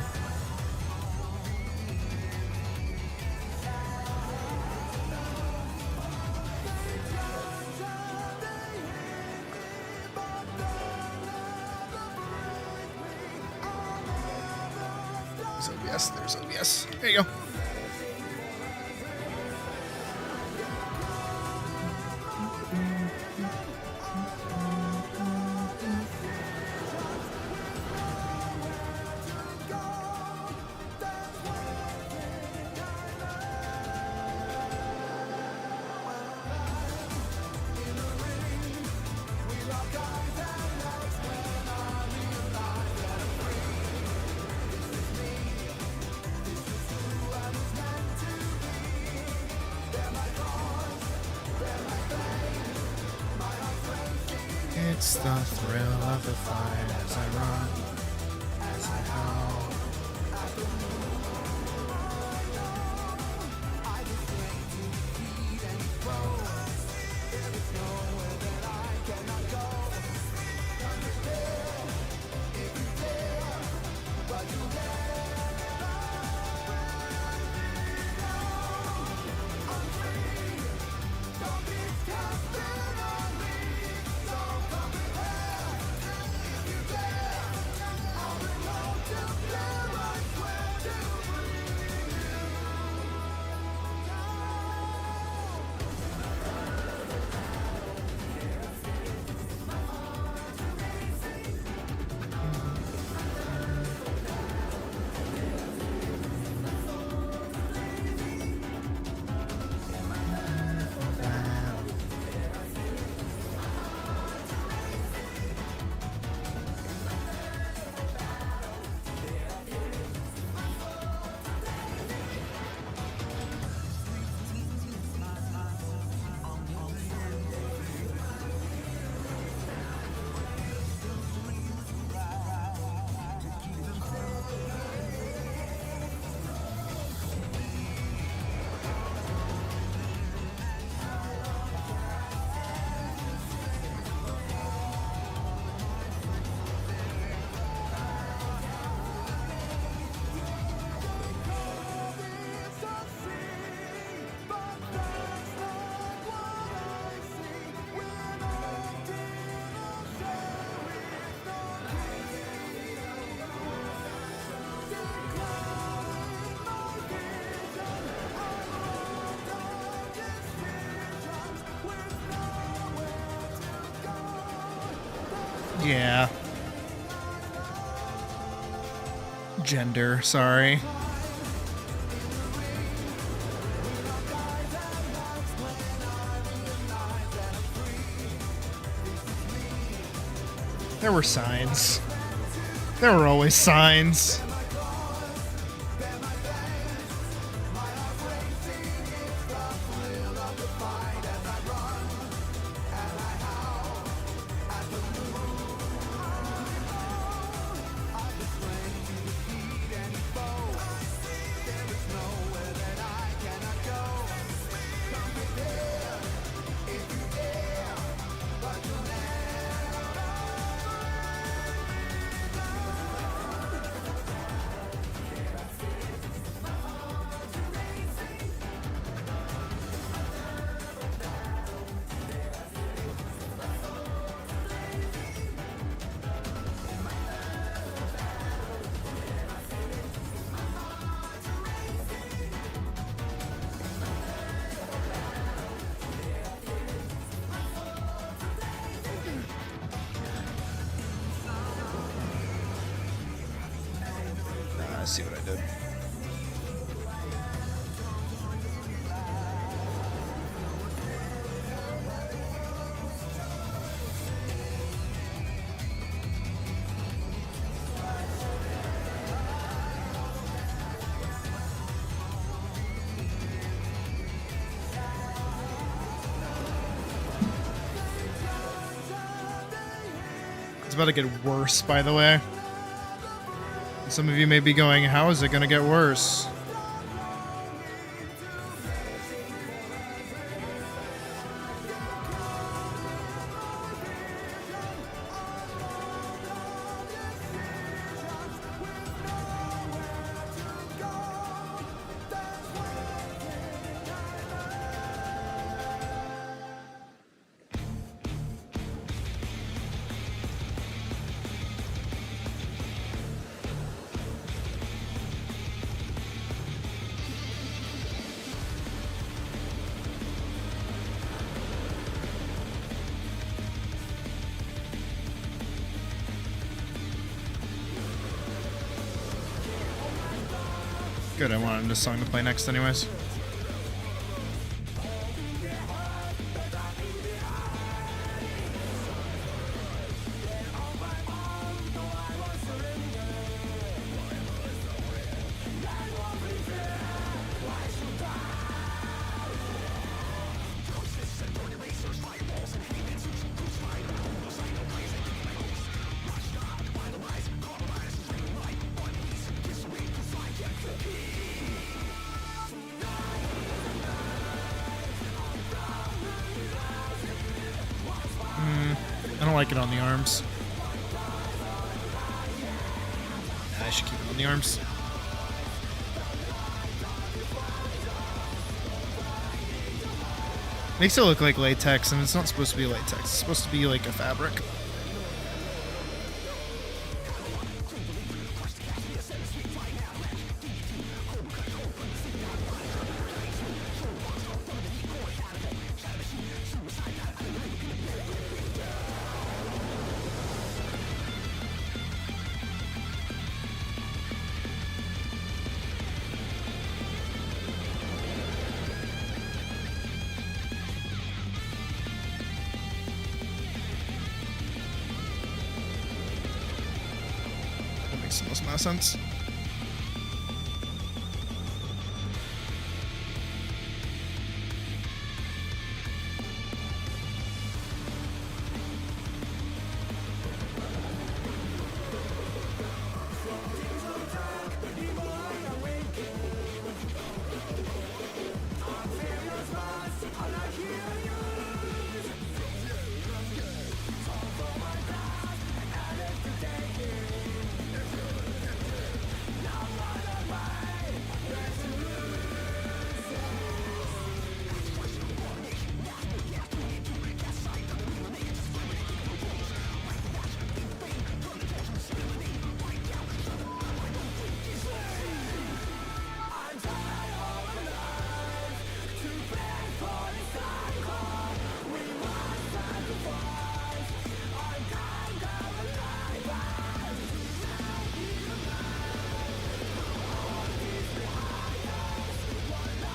There's OBS. There's OBS. There you go. It's the thrill of the fight as I run, as I howl. Yeah. Gender, sorry. There were signs. There were always signs. Let's see what I did. It's about to get worse, by the way. Some of you may be going, how is it going to get worse? Good, I wanted this song to play next anyways. I don't like it on the arms. Nah, I should keep it on the arms. Makes it look like latex, and it's not supposed to be latex. It's supposed to be like a fabric. Makes the most amount of sense.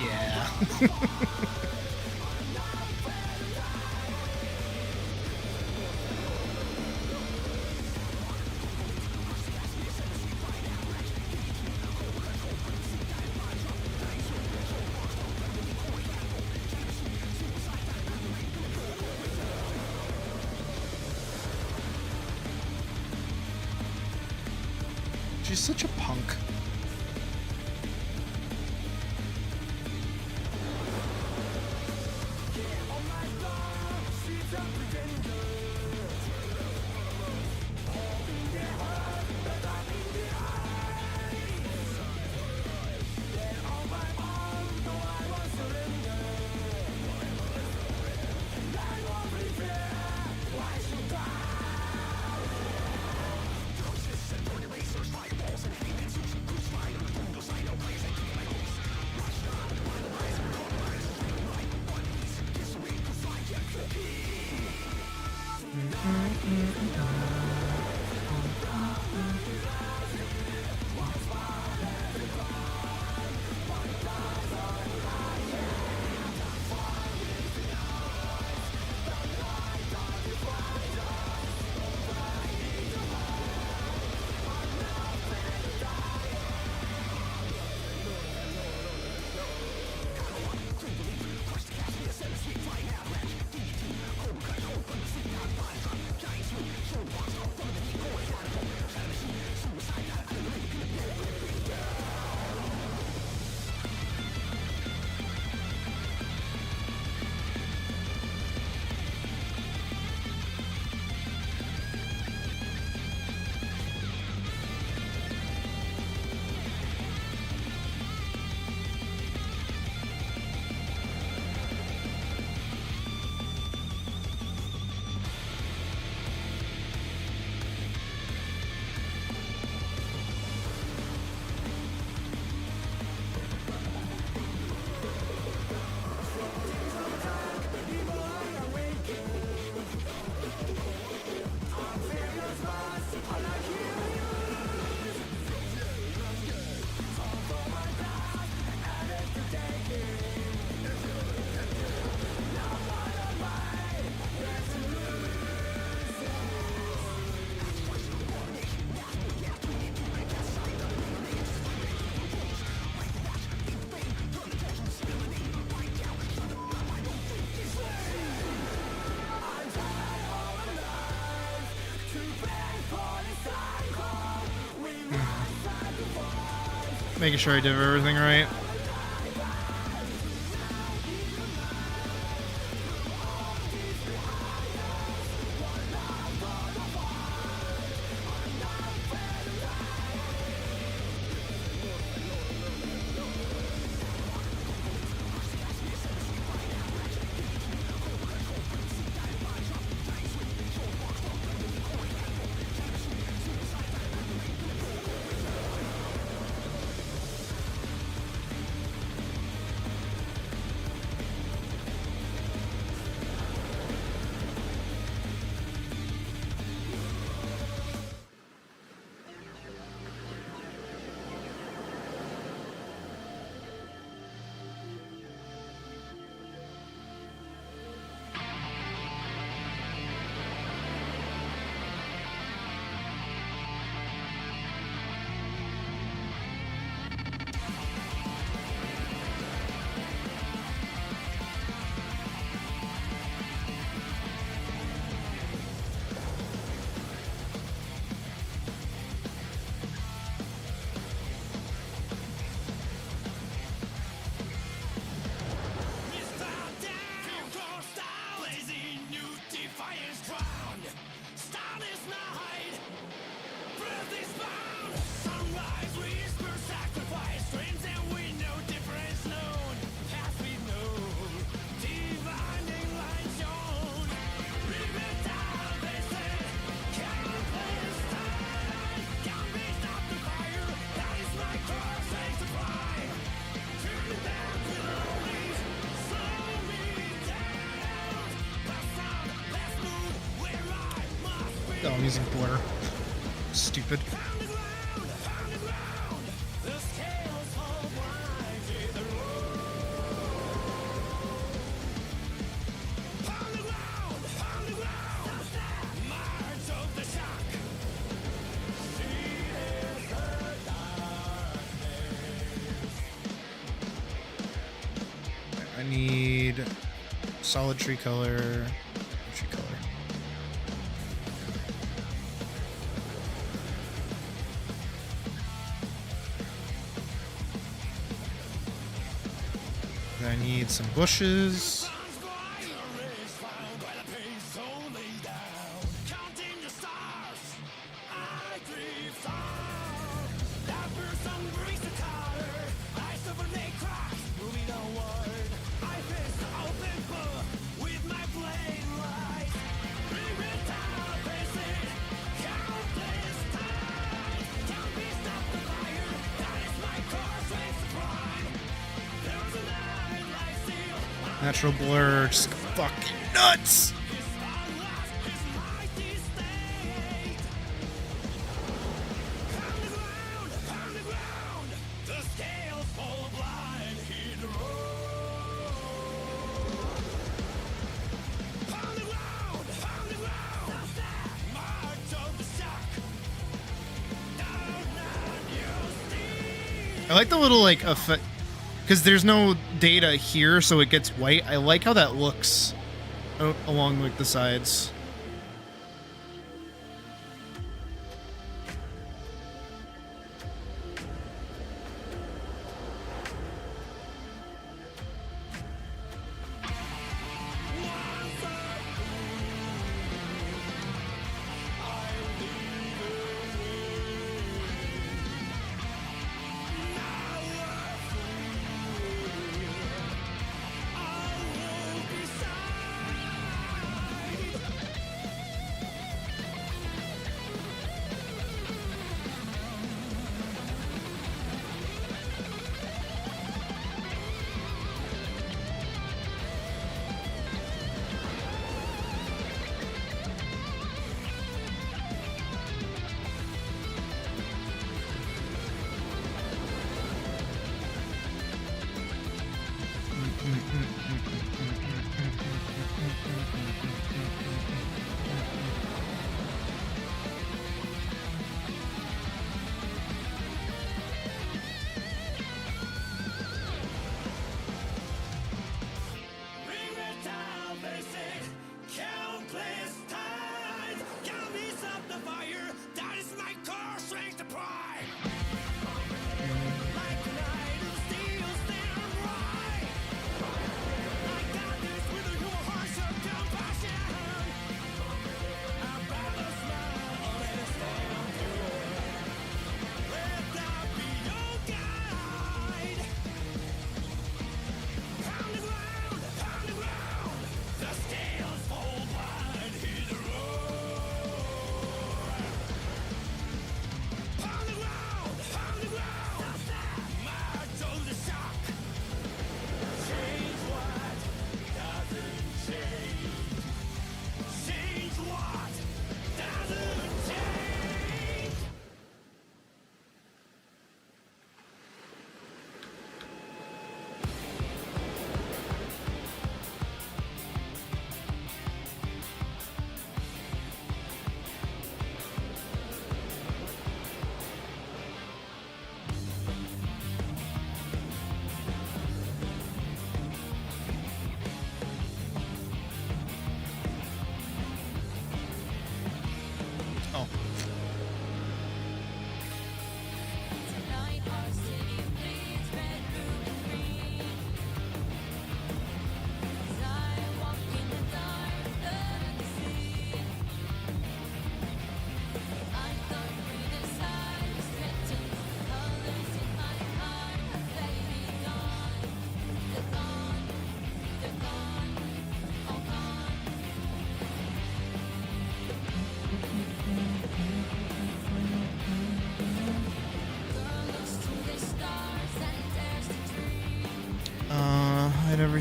Yeah. She's such a punk. Making sure I did everything right. Oh, I'm using blur. Stupid. I need solid tree color. Tree color. I need some bushes. Natural blur, just fucking nuts! I like the little like effect. Because there's no data here, so it gets white. I like how that looks along like the sides.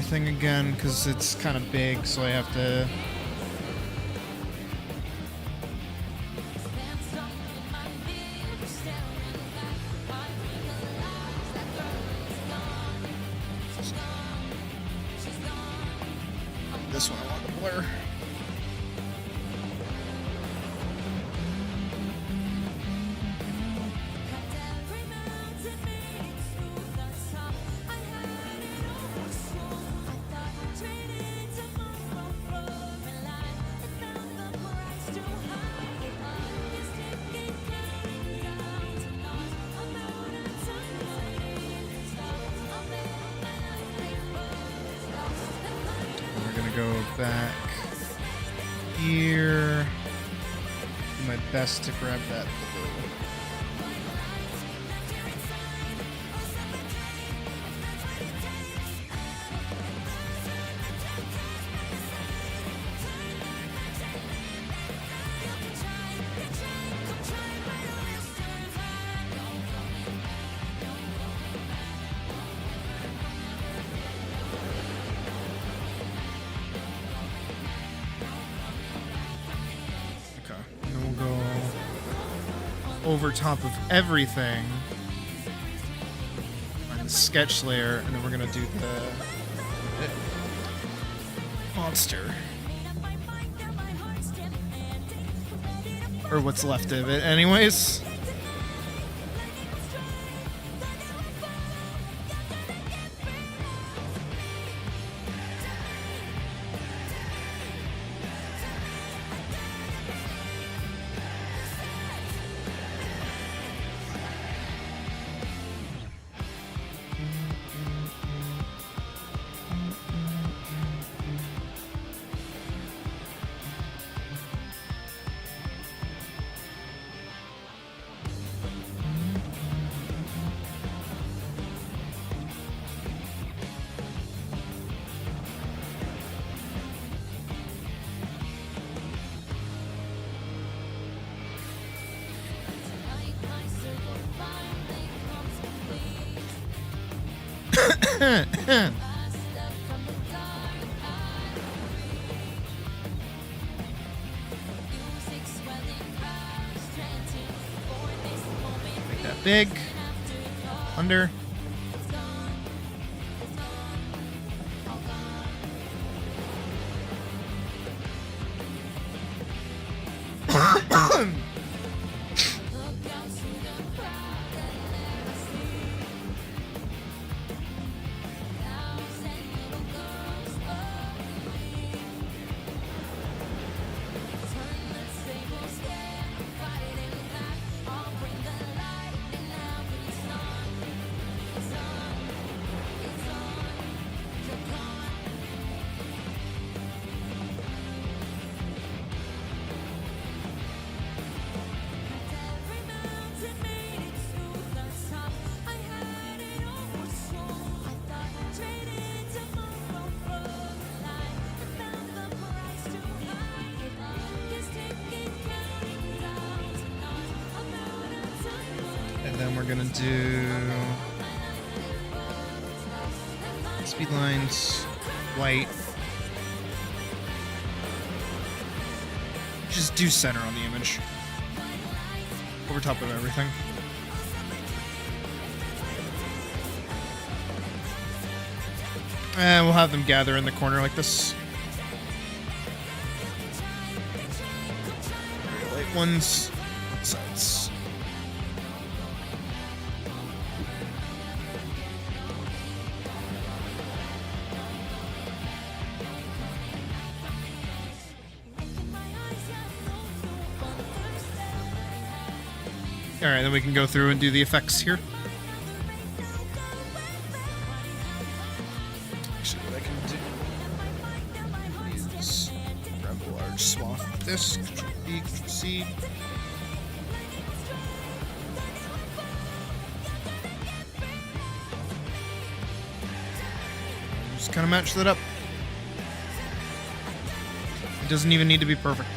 everything again because it's kind of big, so I have to. This one I want to blur. Go back here. Do my best to grab that blue. Over top of everything on the sketch layer, and then we're gonna do the monster, or what's left of it anyways. Make that big. Under. And then we're gonna do speed lines, white. Just do center on the image. Over top of everything. And we'll have them gather in the corner like this. Very light ones, both sides. Alright, then we can go through and do the effects here. Actually, what I can do is grab a large swath of this, Control V, Control C. Just kind of match that up. It doesn't even need to be perfect.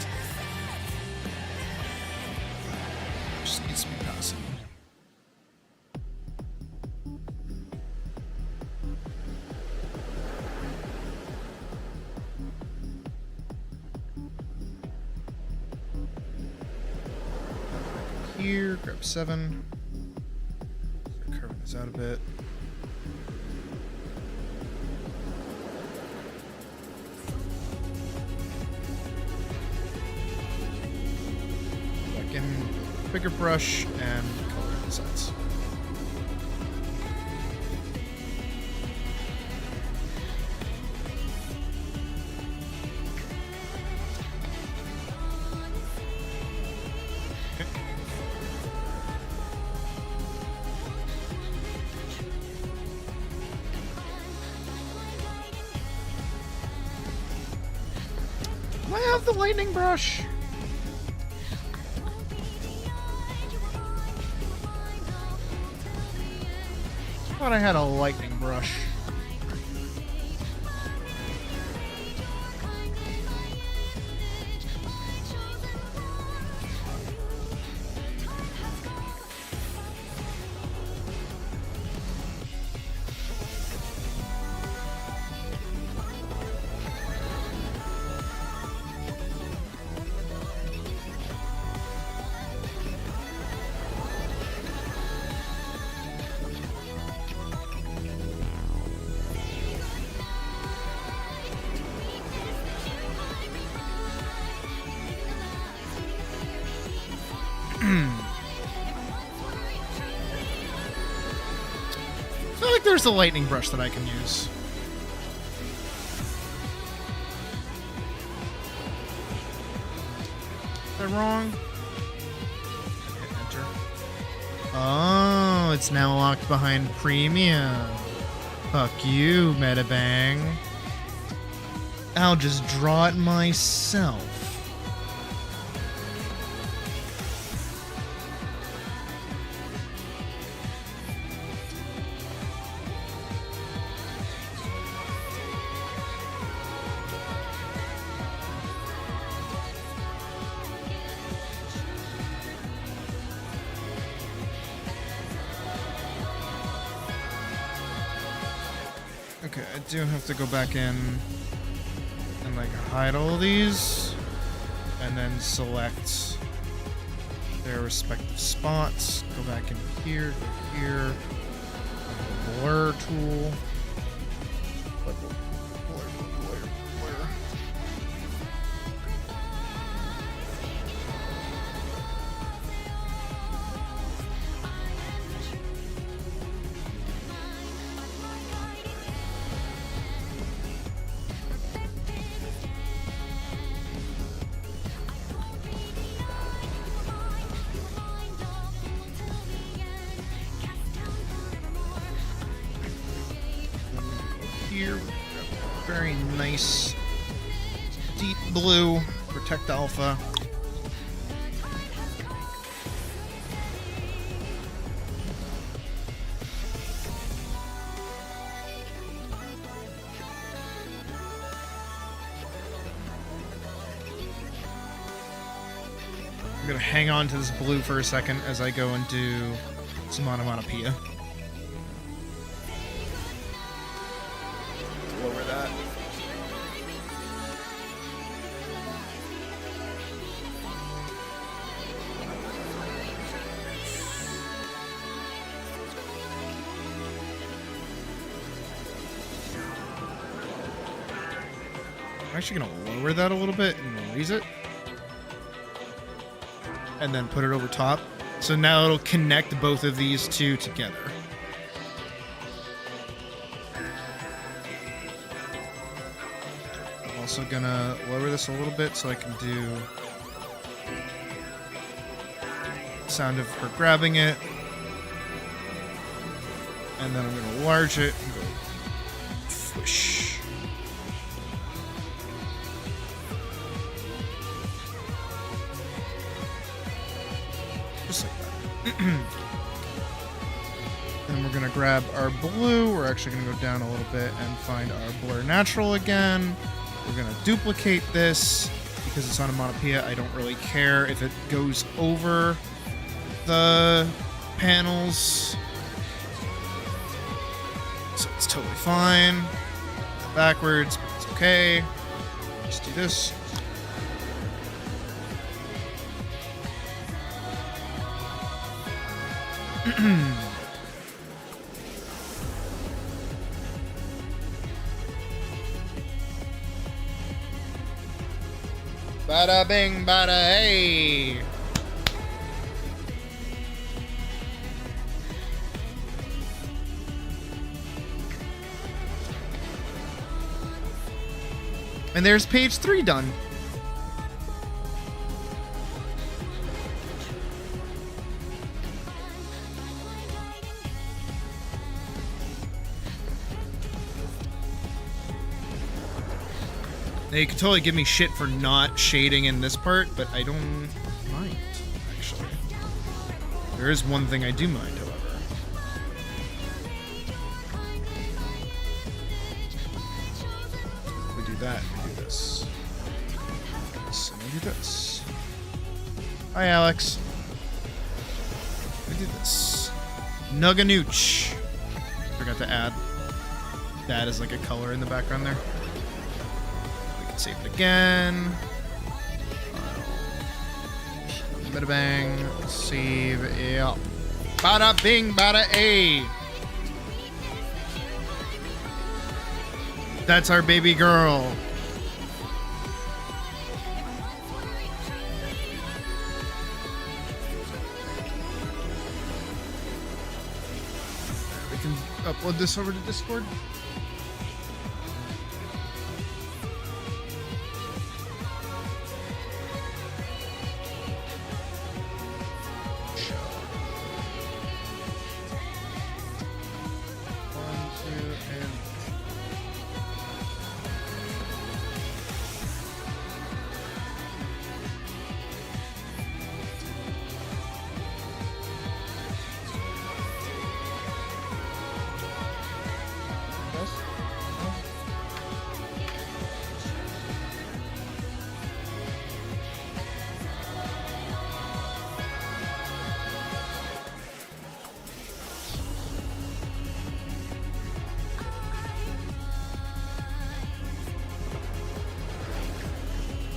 here, grab 7. Start curving this out a bit. Back in, bigger brush, and color the sides. I have the lightning brush. Thought I had a lightning brush. I feel like there's a lightning brush that I can use. Is that wrong? Hit enter. Oh, it's now locked behind premium. Fuck you, Metabang. I'll just draw it myself. Okay, I do have to go back in and like hide all these and then select their respective spots. Go back in here, go here, blur tool. Blur. Here, very nice deep blue, protect alpha. I'm gonna hang on to this blue for a second as I go and do some onomatopoeia. Lower that. I'm actually gonna lower that a little bit and raise it. And then put it over top. So now it'll connect both of these two together. I'm also gonna lower this a little bit so I can do sound of her grabbing it. And then I'm gonna enlarge it and go swish. Just like that. Then we're gonna grab our blue. We're actually gonna go down a little bit and find our blur natural again. We're gonna duplicate this because it's onomatopoeia. I don't really care if it goes over the panels. So it's totally fine. Backwards, but it's okay. Just do this. Bada bing, bada hey. And there's page 3 done. Now, you could totally give me shit for not shading in this part, but I don't mind, actually. There is one thing I do mind, however. We do that, we do this. This, and we do this. Hi, Alex. We do this. Nugganooch. Forgot to add that as like a color in the background there. Save it again. Bada bang. Save it up. Bada bing, bada a. That's our baby girl. We can upload this over to Discord.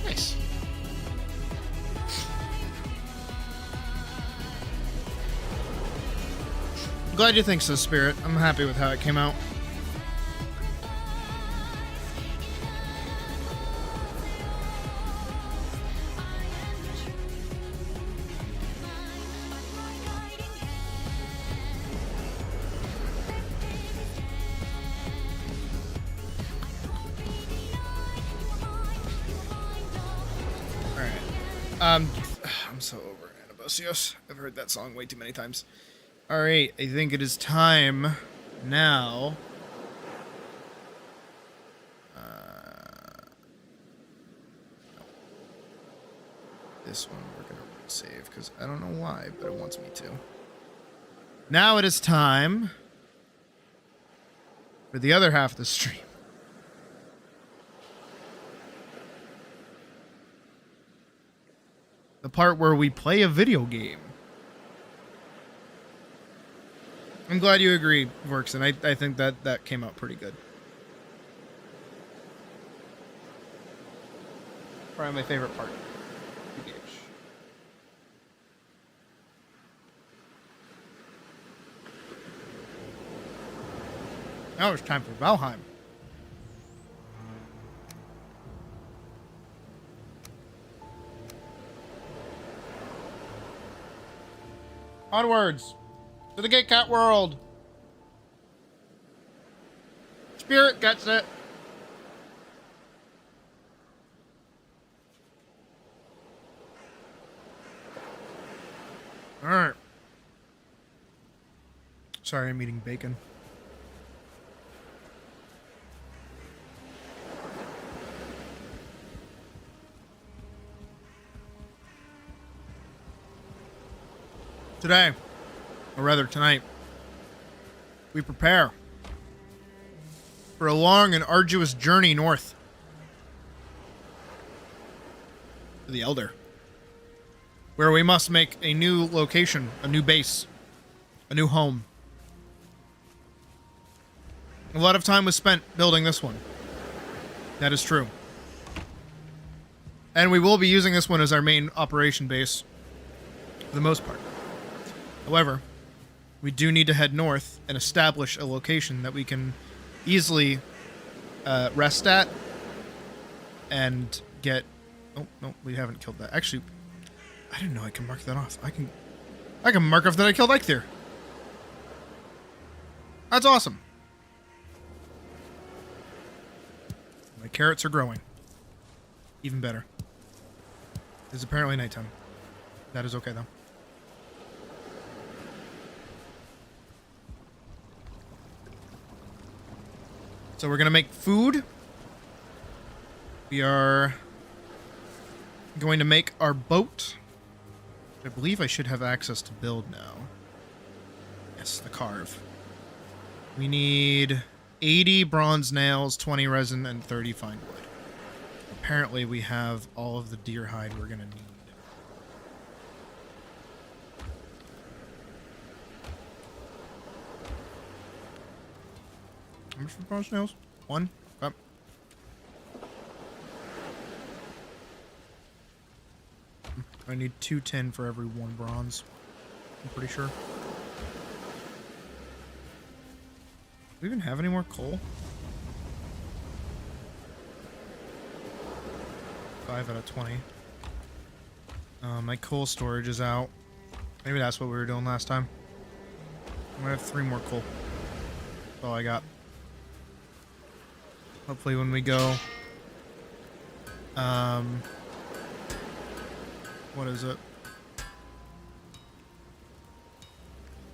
Nice. Glad you think so, Spirit. I'm happy with how it came out. I'm so over Anabosios. I've heard that song way too many times. Alright, I think it is time now. This one we're going to save because I don't know why, but it wants me to. Now it is time for the other half of the stream. The part where we play a video game. I'm glad you agree, Works, and I think that came out pretty good. Probably my favorite part. Now it's time for Valheim. Onwards to the Gate Cat world. Spirit gets it. All right. Sorry, I'm eating bacon. Today, or rather tonight, we prepare for a long and arduous journey north to the Elder, where we must make a new location, a new base, a new home. A lot of time was spent building this one. That is true. And we will be using this one as our main operation base for the most part. However, we do need to head north and establish a location that we can easily rest at and get... Oh, no, we haven't killed that. Actually, I didn't know I can mark that off. I can mark off that I killed Eikthyr. That's awesome. My carrots are growing. Even better. It's apparently nighttime. That is okay, though. So we're gonna make food. We are going to make our boat. I believe I should have access to build now. Yes, the carve. We need 80 bronze nails, 20 resin, and 30 fine wood. Apparently we have all of the deer hide we're gonna need. How much for bronze nails? 1? Up. I need 2 tin for every 1 bronze. I'm pretty sure. Do we even have any more coal? 5 out of 20. My coal storage is out. Maybe that's what we were doing last time. I have 3 more coal. That's all I got. Hopefully when we go... What is it?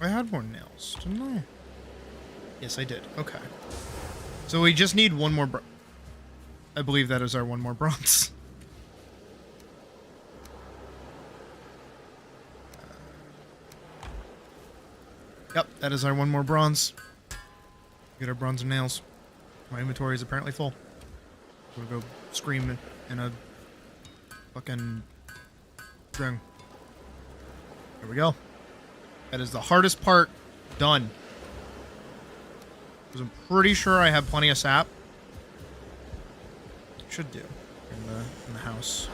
I had more nails, didn't I? Yes, I did. Okay. So we just need 1 more I believe that is our 1 more bronze. Yep, that is our 1 more bronze. Get our bronze and nails. My inventory is apparently full. We'll go scream in a fucking thing. There we go. That is the hardest part done. Because I'm pretty sure I have plenty of sap. Should do in the house.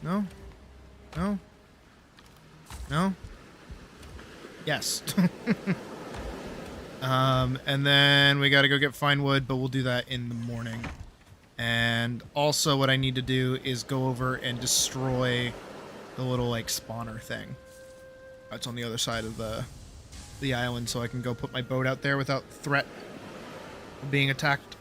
No? No? No? Yes. And then we gotta go get fine wood, but we'll do that in the morning. And also what I need to do is go over and destroy the little, like, spawner thing. That's on the other side of the island, so I can go put my boat out there without threat of being attacked.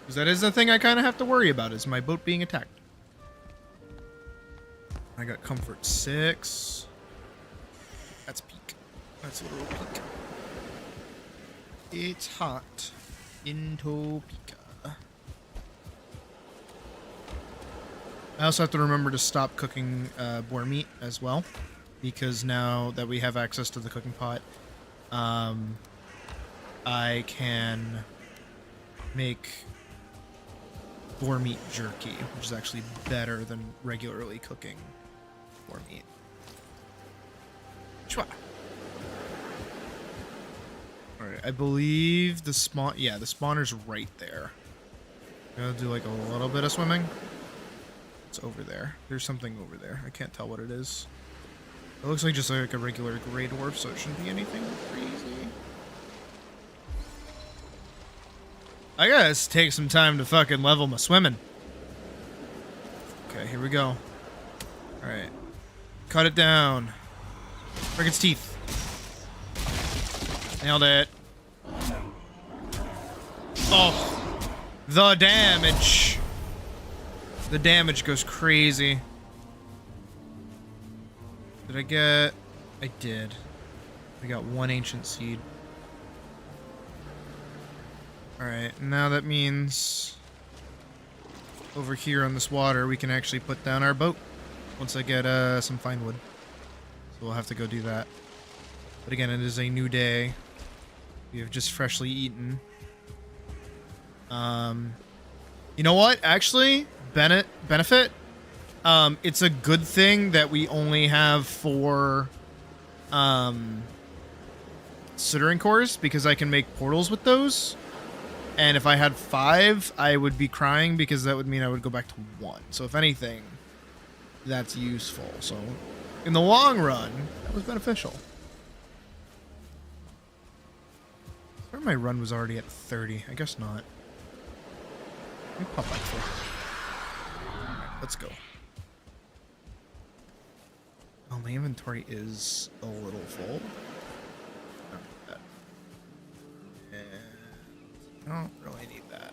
Because that is the thing I kind of have to worry about, is my boat being attacked. I got comfort 6. That's peak. That's a little peak. It's hot in Topeka. I also have to remember to stop cooking boar meat as well, because now that we have access to the cooking pot, I can make boar meat jerky, which is actually better than regularly cooking boar meat. Chua. Alright, I believe the spawn... Yeah, the spawner's right there. I'm gonna do like a little bit of swimming. It's over there. There's something over there. I can't tell what it is. It looks like just like a regular gray dwarf, so it shouldn't be anything crazy. I gotta take some time to fucking level my swimming. Okay, here we go. Alright. Cut it down. Break its teeth. Nailed it. Oh. The damage. The damage goes crazy. Did I get... I did. I got 1 ancient seed. Alright, now that means... over here on this water, we can actually put down our boat. Once I get some fine wood. So we'll have to go do that. But again, it is a new day. We have just freshly eaten. You know what? Actually, benefit. It's a good thing that we only have 4 soldering cores, because I can make portals with those. And if I had 5, I would be crying, because that would mean I would go back to 1. So if anything, that's useful. So in the long run, that was beneficial. Or my run was already at 30. I guess not. Let me pop back for. Alright, let's go. Oh, my inventory is a little full. And I don't really need that.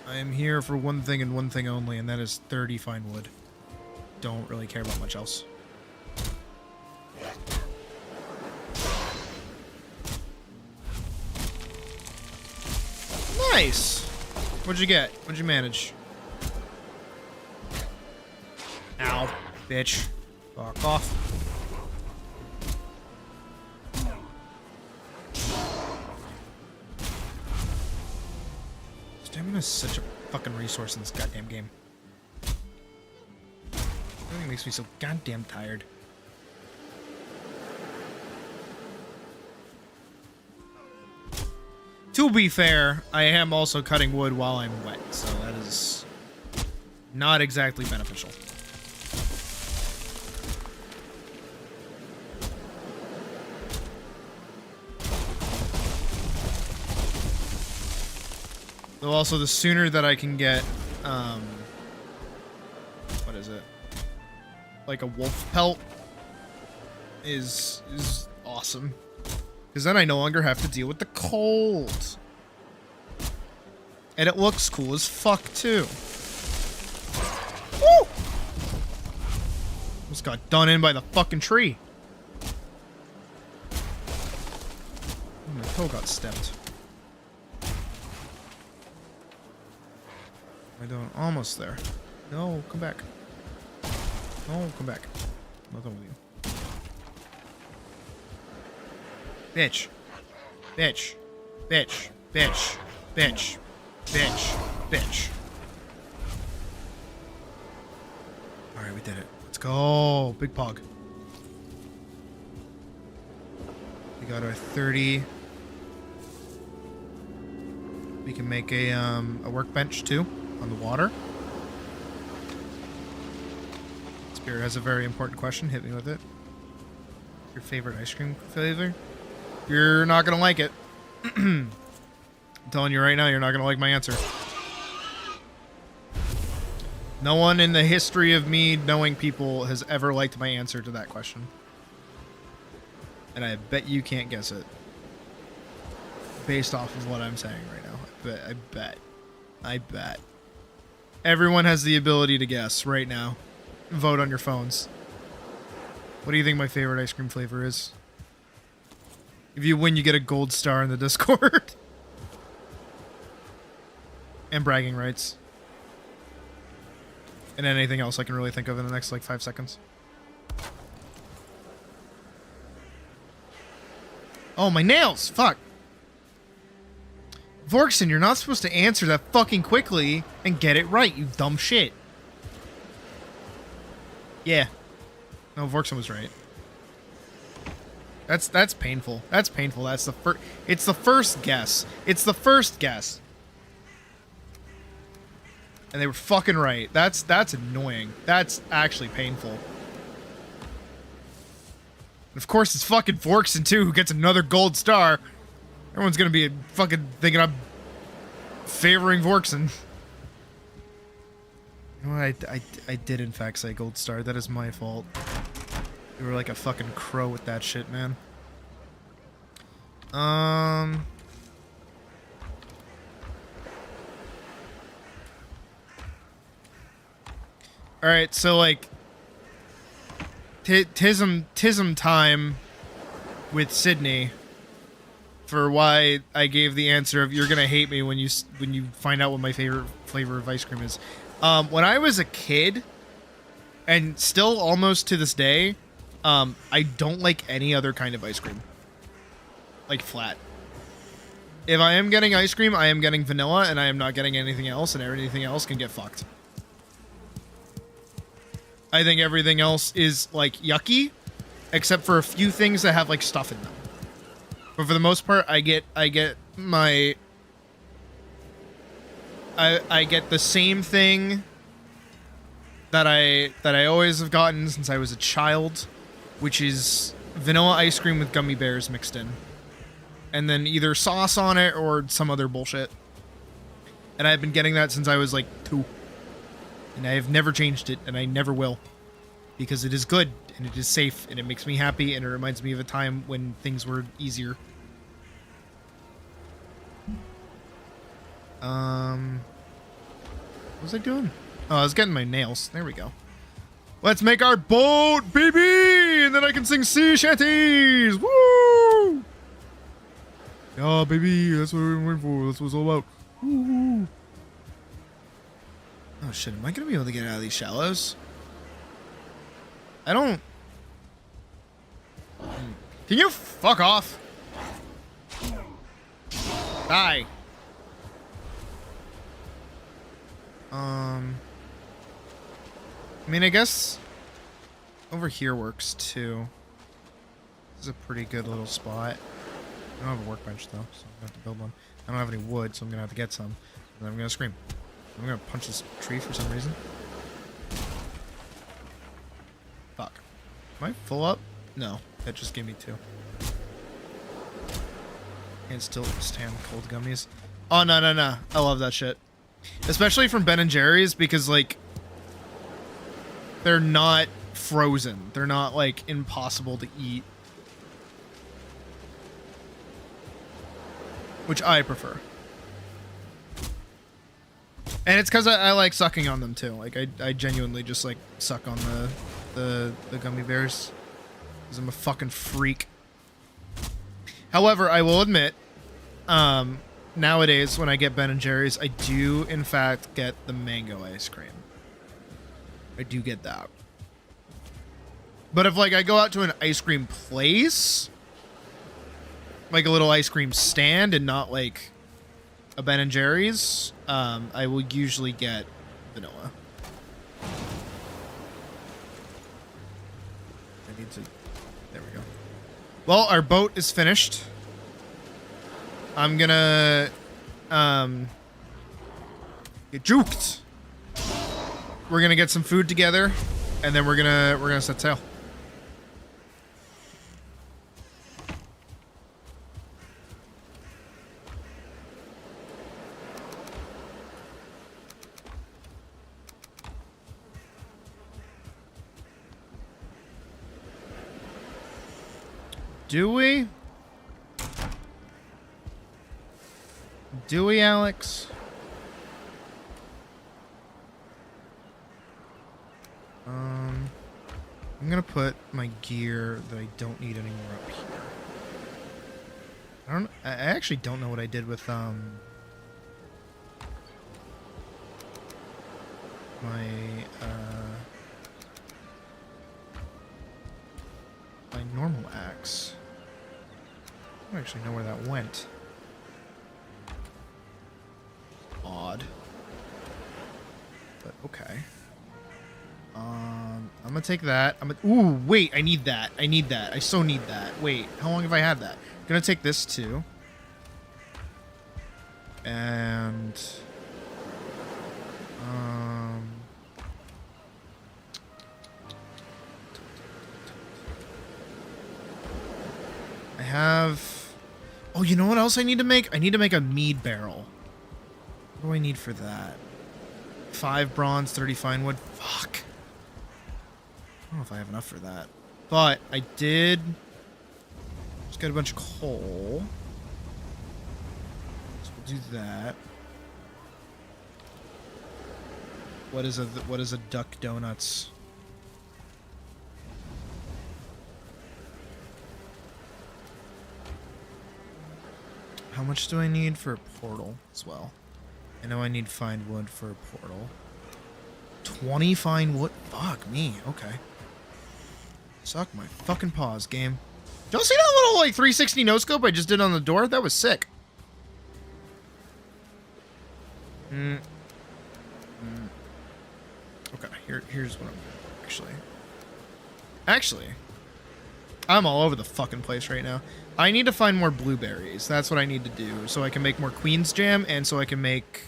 I am here for one thing and one thing only, and that is 30 fine wood. Don't really care about much else. Nice! What'd you get? What'd you manage? Ow. Bitch. Fuck off. Stamina is such a fucking resource in this goddamn game. Everything makes me so goddamn tired. To be fair, I am also cutting wood while I'm wet, so that is not exactly beneficial. Though also, the sooner that I can get, what is it? Like a wolf pelt is awesome. Because then I no longer have to deal with the cold. And it looks cool as fuck, too. Woo! Almost got done in by the fucking tree. Oh, my toe got stepped. I don't. Almost there. No, come back. No, come back. Nothing with you. Bitch. Bitch. Bitch. Bitch. Bitch. Bitch. Bitch. Alright, we did it. Let's go. Big pog. We got our 30. We can make a workbench too on the water. Spirit has a very important question. Hit me with it. Your favorite ice cream flavor? You're not gonna like it. I'm telling you right now, you're not gonna like my answer. No one in the history of me knowing people has ever liked my answer to that question. And I bet you can't guess it. Based off of what I'm saying right now. I bet. Everyone has the ability to guess right now. Vote on your phones. What do you think my favorite ice cream flavor is? If you win, you get a gold star in the Discord. And bragging rights. And anything else I can really think of in the next, like, 5 seconds. Oh, my nails! Fuck! Vorkson, you're not supposed to answer that fucking quickly and get it right, you dumb shit. Yeah. No, Vorkson was right. That's painful. That's painful. That's the first. It's the first guess. It's the first guess. And they were fucking right. That's annoying. That's actually painful. And of course, it's fucking Vorkson too, who gets another gold star. Everyone's gonna be fucking thinking I'm favoring Vorkson. You know what? I did in fact say gold star. That is my fault. You were like a fucking crow with that shit, man. Alright, so like tism time with Sydney for why I gave the answer of you're gonna hate me when you find out what my favorite flavor of ice cream is. When I was a kid, and still almost to this day, I don't like any other kind of ice cream. Like flat. If I am getting ice cream, I am getting vanilla, and I am not getting anything else, and everything else can get fucked. I think everything else is, like, yucky, except for a few things that have, like, stuff in them. But for the most part, I get my... I get the same thing that I always have gotten since I was a child, which is vanilla ice cream with gummy bears mixed in. And then either sauce on it or some other bullshit. And I've been getting that since I was like 2. And I have never changed it, and I never will. Because it is good, and it is safe, and it makes me happy, and it reminds me of a time when things were easier. What was I doing? Oh, I was getting my nails. There we go. Let's make our boat, baby! And then I can sing sea shanties! Woo! Yeah, baby, that's what we're waiting for. That's what it's all about. Woo! Oh shit, am I gonna be able to get out of these shallows? I don't... Can you fuck off? Die. I mean, I guess over here works too. This is a pretty good little spot. I don't have a workbench though, so I'm gonna have to build one. I don't have any wood, so I'm gonna have to get some. And then I'm gonna scream. I'm gonna punch this tree for some reason. Fuck. Am I full up? No, that just gave me 2. And still stand cold gummies. Oh, no, no, no. I love that shit. Especially from Ben & Jerry's, because, like, they're not frozen. They're not, like, impossible to eat. Which I prefer. And it's because I like sucking on them, too. Like, I genuinely just, like, suck on the gummy bears. Because I'm a fucking freak. However, I will admit, nowadays, when I get Ben & Jerry's, I do, in fact, get the mango ice cream. I do get that. But if, like, I go out to an ice cream place, like a little ice cream stand and not, like, a Ben & Jerry's, I will usually get vanilla. I need to... There we go. Well, our boat is finished. I'm gonna get juked. We're gonna get some food together, and then we're gonna set sail. Do we? Do we, Alex? I'm gonna put my gear that I don't need anymore up here. I actually don't know what I did with my my normal axe. I don't actually know where that went. Odd. But okay. I'm gonna take that. Ooh, wait, I need that. I need that. I so need that. Wait, how long have I had that? I'm gonna take this too. And I have... Oh, you know what else I need to make? I need to make a mead barrel. What do I need for that? 5 bronze, 30 fine wood. Fuck. I don't know if I have enough for that. But I did just get a bunch of coal. So we'll do that. What is a duck donuts? How much do I need for a portal as well? I know I need fine wood for a portal. 20 fine wood? Fuck me. Okay. Suck my fucking paws, game. Y'all see that little, like, 360 no-scope I just did on the door? That was sick. Okay, here's what I'm... Actually, I'm all over the fucking place right now. I need to find more blueberries. That's what I need to do. So I can make more Queen's Jam, and so I can make...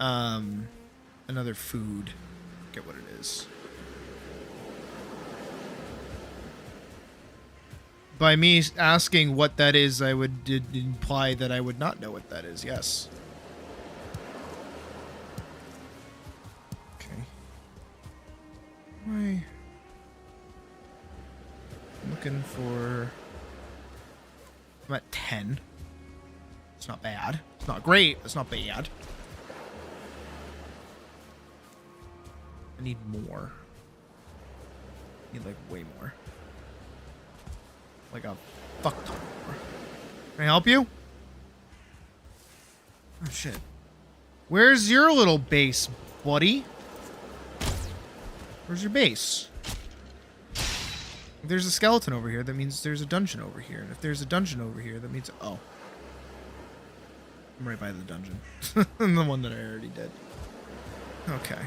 another food. forget what it is. By me asking what that is, I would imply that I would not know what that is. Yes. Okay. I'm looking for... I'm at 10. It's not bad. It's not great. It's not bad. I need more. I need, like, way more. Like a fuck ton more. Can I help you? Oh, shit. Where's your little base, buddy? Where's your base? If there's a skeleton over here, that means there's a dungeon over here. And if there's a dungeon over here, that means... Oh. I'm right by the dungeon. The one that I already did. Okay.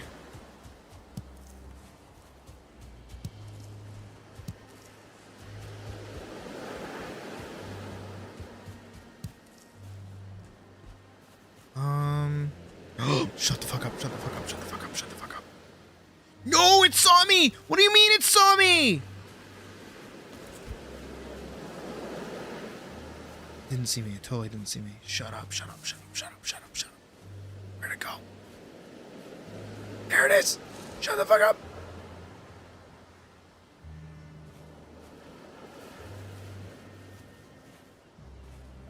Shut the fuck up, shut the fuck up, shut the fuck up, shut the fuck up. No, it saw me! What do you mean it saw me? Didn't see me, it totally didn't see me. Shut up, shut up, shut up, shut up, shut up, shut up. Where'd it go? There it is! Shut the fuck up!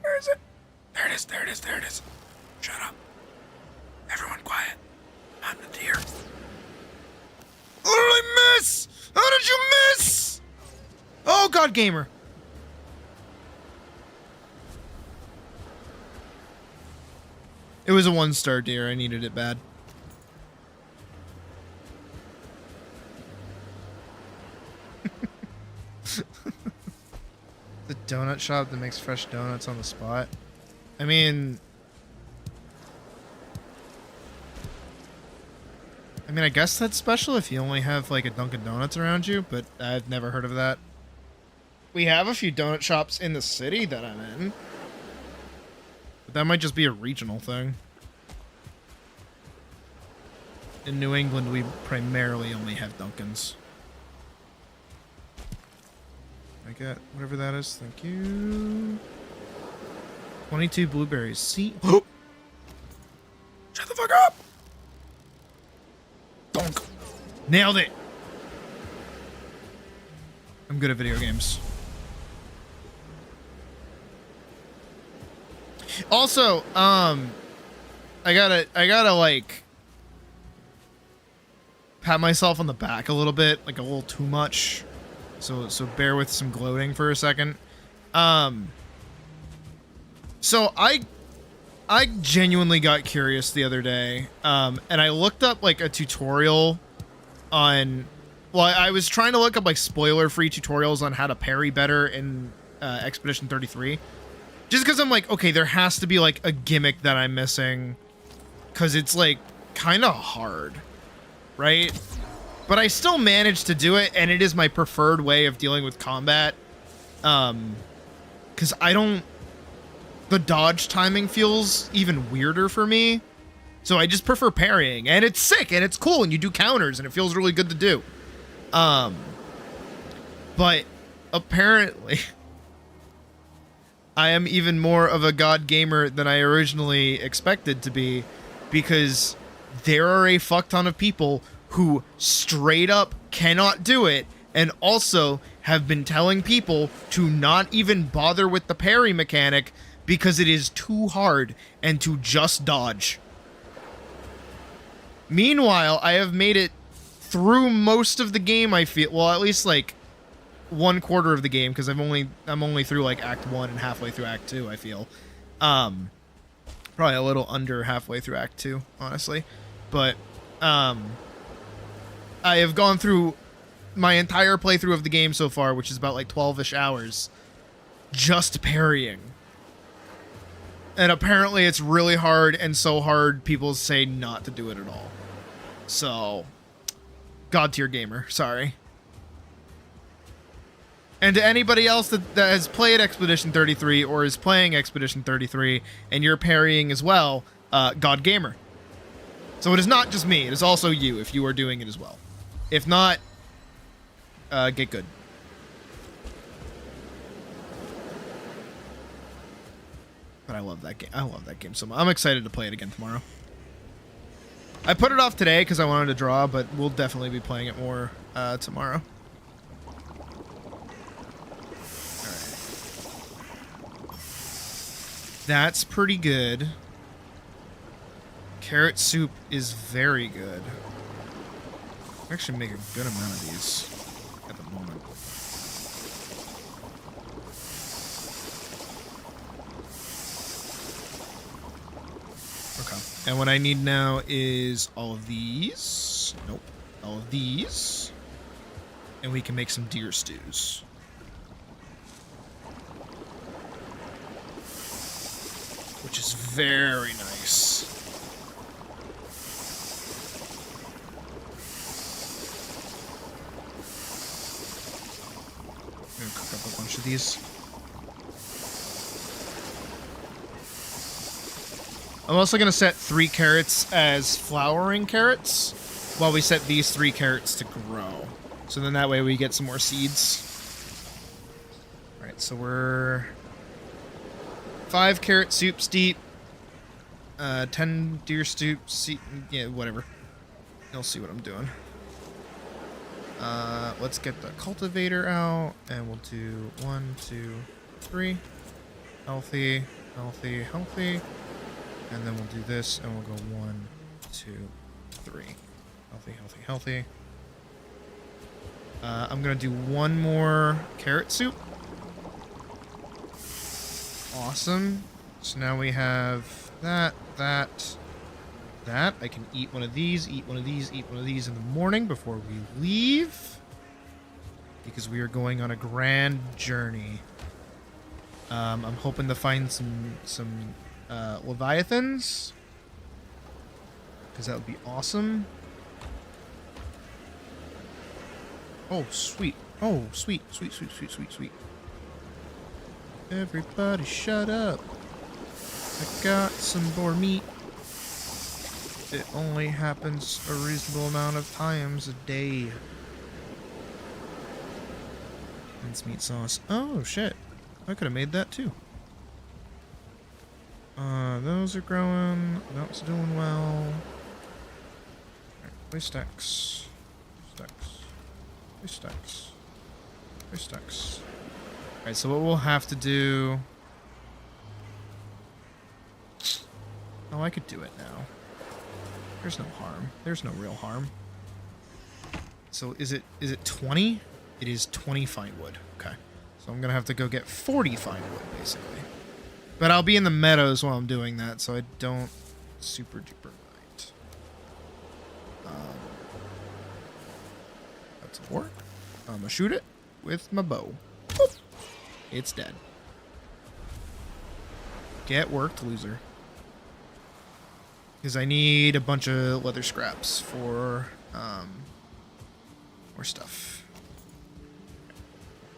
Where is it? There it is, there it is, there it is. Shut up. Everyone quiet. I'm the deer. How did I miss? How did you miss? Oh, God, gamer. It was a 1-star deer. I needed it bad. The donut shop that makes fresh donuts on the spot. I mean, I guess that's special if you only have, like, a Dunkin' Donuts around you, but I've never heard of that. We have a few donut shops in the city that I'm in. But that might just be a regional thing. In New England, we primarily only have Dunkins. I get whatever that is. Thank you. 22 blueberries. See? Oh! Shut the fuck up! Donk. Nailed it. I'm good at video games. Also, I gotta like pat myself on the back a little bit, like a little too much. So bear with some gloating for a second. So I genuinely got curious the other day, and I looked up like a tutorial on, well, I was trying to look up like spoiler-free tutorials on how to parry better in Expedition 33, just because I'm like, okay, there has to be like a gimmick that I'm missing, because it's like kind of hard, right? But I still managed to do it, and it is my preferred way of dealing with combat, because the dodge timing feels even weirder for me. So I just prefer parrying, and it's sick and it's cool and you do counters and it feels really good to do. But apparently I am even more of a god gamer than I originally expected to be, because there are a fuck ton of people who straight up cannot do it, and also have been telling people to not even bother with the parry mechanic because it is too hard and to just dodge. Meanwhile, I have made it through most of the game, I feel. Well, at least like 1/4 of the game, because I'm only through like Act 1 and halfway through Act 2, I feel. Probably a little under halfway through Act 2, honestly. But I have gone through my entire playthrough of the game so far, which is about like 12-ish hours, just parrying. And apparently it's really hard, and so hard people say not to do it at all. So, god tier gamer, sorry. And to anybody else that has played Expedition 33 or is playing Expedition 33 and you're parrying as well, god gamer. So it is not just me, it is also you if you are doing it as well. If not, get good. But I love that game. I love that game so much. I'm excited to play it again tomorrow. I put it off today because I wanted to draw, but we'll definitely be playing it more tomorrow. Alright. That's pretty good. Carrot soup is very good. I actually make a good amount of these at the moment. Okay. And what I need now is all of these. Nope. All of these. And we can make some deer stews. Which is very nice. I'm gonna cook up a bunch of these. I'm also gonna set 3 carrots as flowering carrots, while we set these 3 carrots to grow. So then that way we get some more seeds. Alright, so we're 5 carrot soups deep. 10 deer soups, yeah, whatever. You'll see what I'm doing. Let's get the cultivator out, and we'll do 1, 2, 3. Healthy, healthy, healthy. And then we'll do this, and we'll go 1, 2, 3. Healthy, healthy, healthy. I'm gonna do 1 more carrot soup. Awesome. So now we have that. I can eat one of these, eat one of these, eat one of these in the morning before we leave. Because we are going on a grand journey. I'm hoping to find some leviathans. Because that would be awesome. Oh, sweet. Oh, sweet, sweet, sweet, sweet, sweet, sweet. Everybody shut up. I got some boar meat. It only happens a reasonable amount of times a day. Mincemeat sauce. Oh, shit. I could have made that too. Those are growing. That's doing well. Alright, play stacks. Stacks. Play stacks. Play stacks. Alright, so what we'll have to do... Oh, I could do it now. There's no harm. There's no real harm. So is it 20? It is 20 fine wood. Okay. So I'm gonna have to go get 40 fine wood, basically. But I'll be in the meadows while I'm doing that, so I don't super duper mind. That's a work. I'm gonna shoot it with my bow. Boop. It's dead. Get worked, loser. Because I need a bunch of leather scraps for more stuff.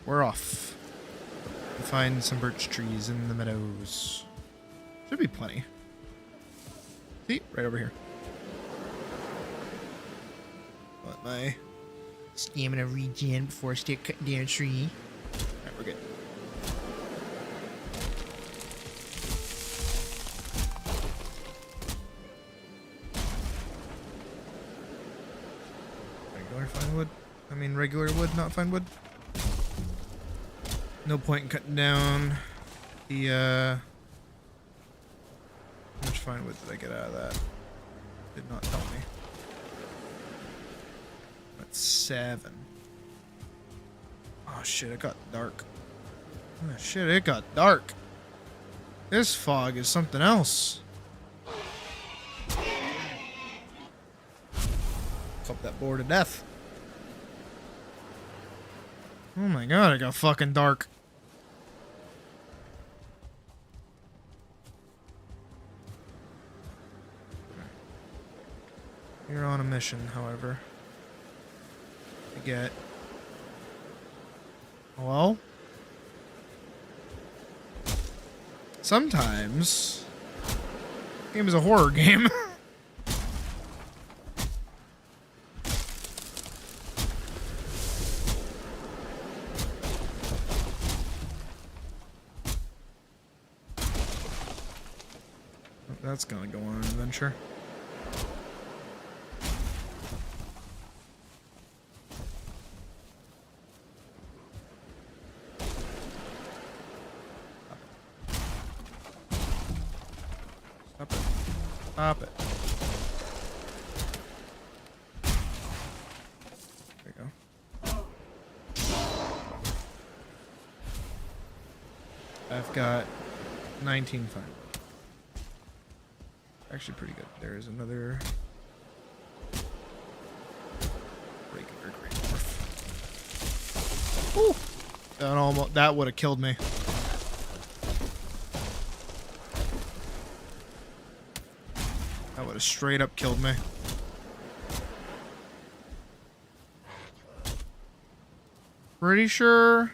We're off. We'll find some birch trees in the meadows. Should be plenty. See? Right over here. Let my stamina regen before I start cutting down a tree. Alright, we're good. Regular fine wood? I mean regular wood, not fine wood. No point in cutting down the, how much fine wood did I get out of that? Did not tell me. That's 7. Oh shit, it got dark. Oh shit, it got dark. This fog is something else. Fuck that boar to death. Oh my god, it got fucking dark. You're on a mission, however. To get... Well? Sometimes... This game is a horror game. That's gonna go on an adventure. Stop it. Stop it. There you go. I've got 19 fine. Actually pretty good. There is another regular great dwarf. Ooh! That would have killed me. That would have straight up killed me. Pretty sure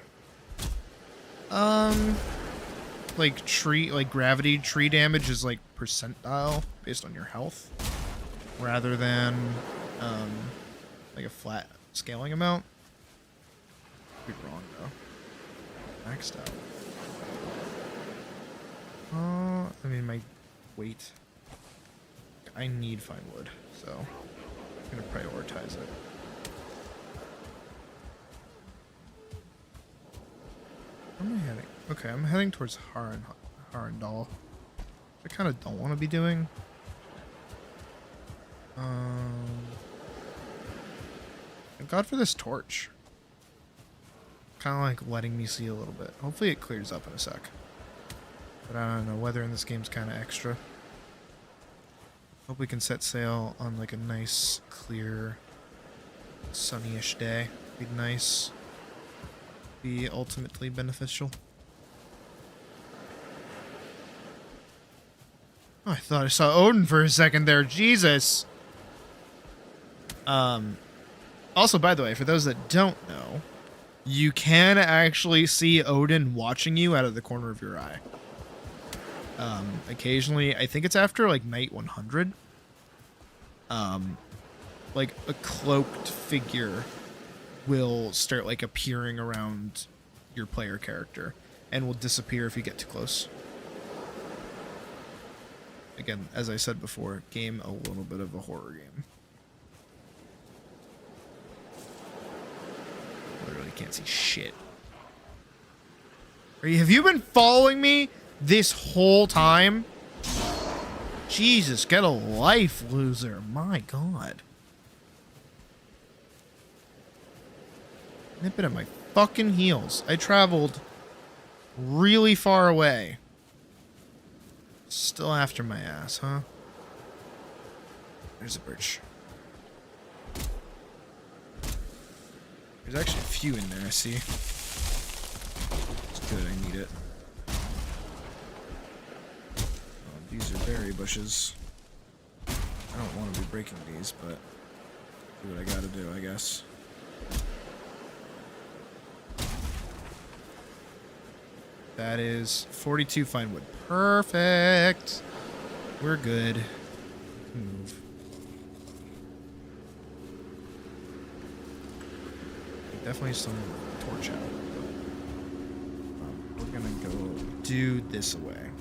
like gravity tree damage is like percentile based on your health rather than like a flat scaling amount. Could be wrong though. Maxed out. I mean my weight. I need fine wood, so I'm gonna prioritize it. Where am I heading? Okay, I'm heading towards Harendal. I kind of don't want to be doing. Thank God for this torch. Kind of like letting me see a little bit. Hopefully it clears up in a sec. But I don't know, weather in this game's kind of extra. Hope we can set sail on like a nice, clear, sunny-ish day. Be nice. Be ultimately beneficial. Oh, I thought I saw Odin for a second there. Jesus. Also, by the way, for those that don't know, you can actually see Odin watching you out of the corner of your eye. Occasionally, I think it's after like night 100. Like a cloaked figure will start like appearing around your player character and will disappear if you get too close. Again, as I said before, game a little bit of a horror game. Literally can't see shit. Have you been following me this whole time? Jesus, get a life, loser. My God. Nipping at my fucking heels. I traveled really far away. Still after my ass, huh? There's a bridge. There's actually a few in there, I see. It's good, I need it. Oh, these are berry bushes. I don't want to be breaking these, but do what I gotta do, I guess. That is 42 fine wood. Perfect. We're good. Move. Definitely some torch out. We're gonna go do this away.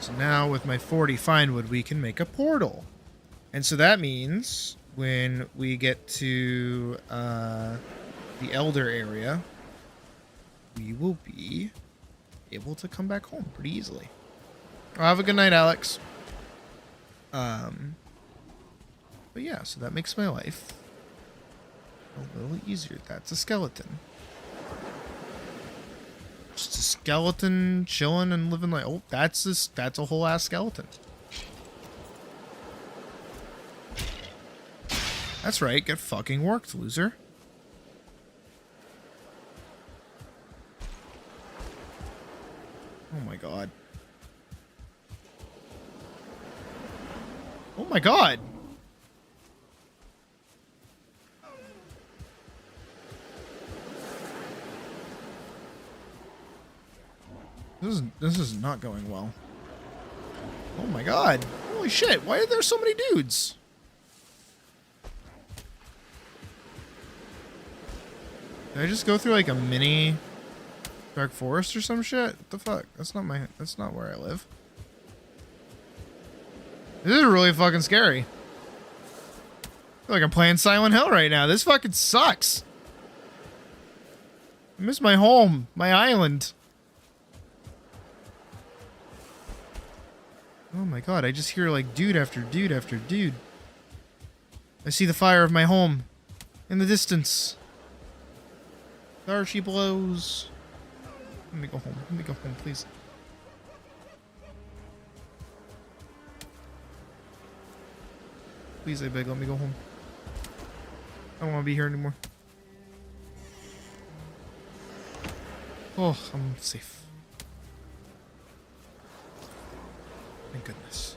So now with my 40 fine wood, we can make a portal. And so that means when we get to the Elder area, we will be able to come back home pretty easily. Well, have a good night, Alex. But yeah, so that makes my life a little easier. That's a skeleton. Just a skeleton chilling and living like, oh, that's a whole ass skeleton. That's right, get fucking worked, loser. Oh my God. Oh my God. This is not going well. Oh my God. Holy shit. Why are there so many dudes? Did I just go through like a mini Dark forest or some shit? What the fuck? That's not where I live. This is really fucking scary. I feel like I'm playing Silent Hill right now. This fucking sucks. I miss my home, my island. Oh my god, I just hear like dude after dude after dude. I see the fire of my home in the distance. There she blows. Let me go home. Let me go home, please. Please, I beg, let me go home. I don't want to be here anymore. Oh, I'm safe. Thank goodness.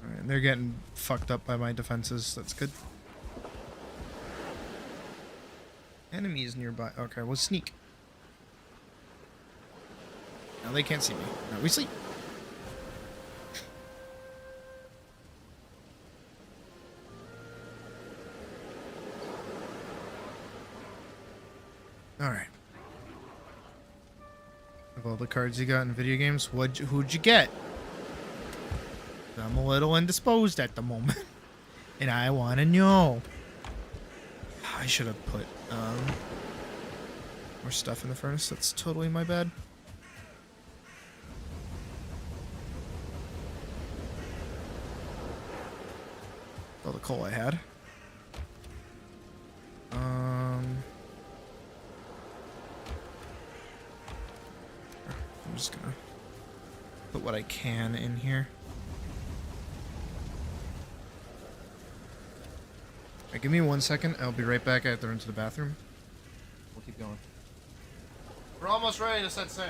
Alright, they're getting fucked up by my defenses. That's good. Enemies nearby. Okay, we'll sneak. Now they can't see me. Now we sleep. Alright. Of all the cards you got in video games, who'd you get? I'm a little indisposed at the moment. And I want to know. I should have put more stuff in the furnace. That's totally my bad. All the coal I had. I'm just gonna put what I can in here. Alright, give me 1 second. I'll be right back. I have to run to the bathroom. We'll keep going. We're almost ready to set sail.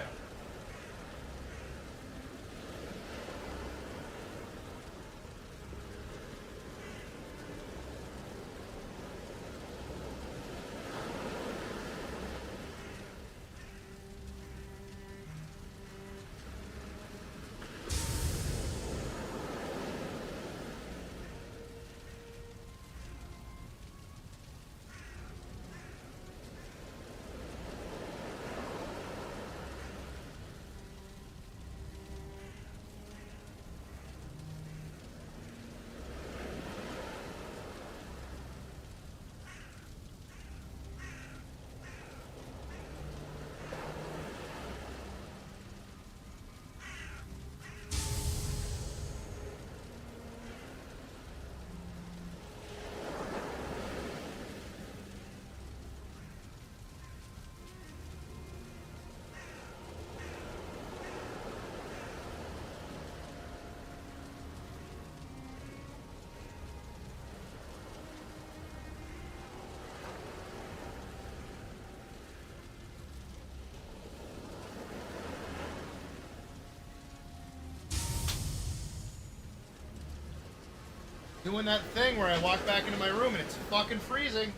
Doing that thing where I walk back into my room and it's fucking freezing.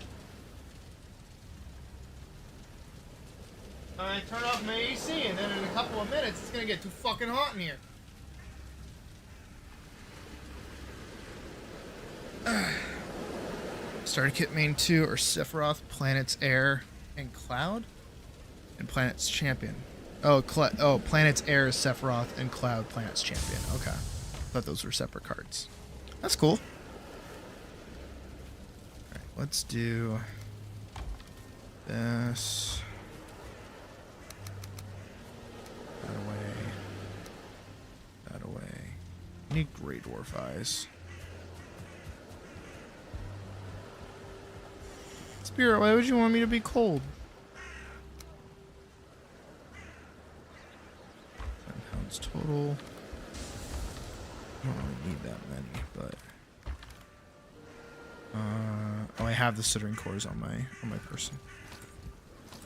I turn off my AC and then in a couple of minutes it's gonna get too fucking hot in here. Starter Kit Main 2 or Sephiroth, Planet's Air, and Cloud? And Planet's Champion. Oh, Planet's Air is Sephiroth and Cloud, Planet's Champion. Okay. Thought those were separate cards. That's cool. Alright, let's do this. That away. That away. I need Grey Dwarf Eyes. Spirit, why would you want me to be cold? 10 pounds total. I don't really need that many, but oh, I have the soldering cores on my person.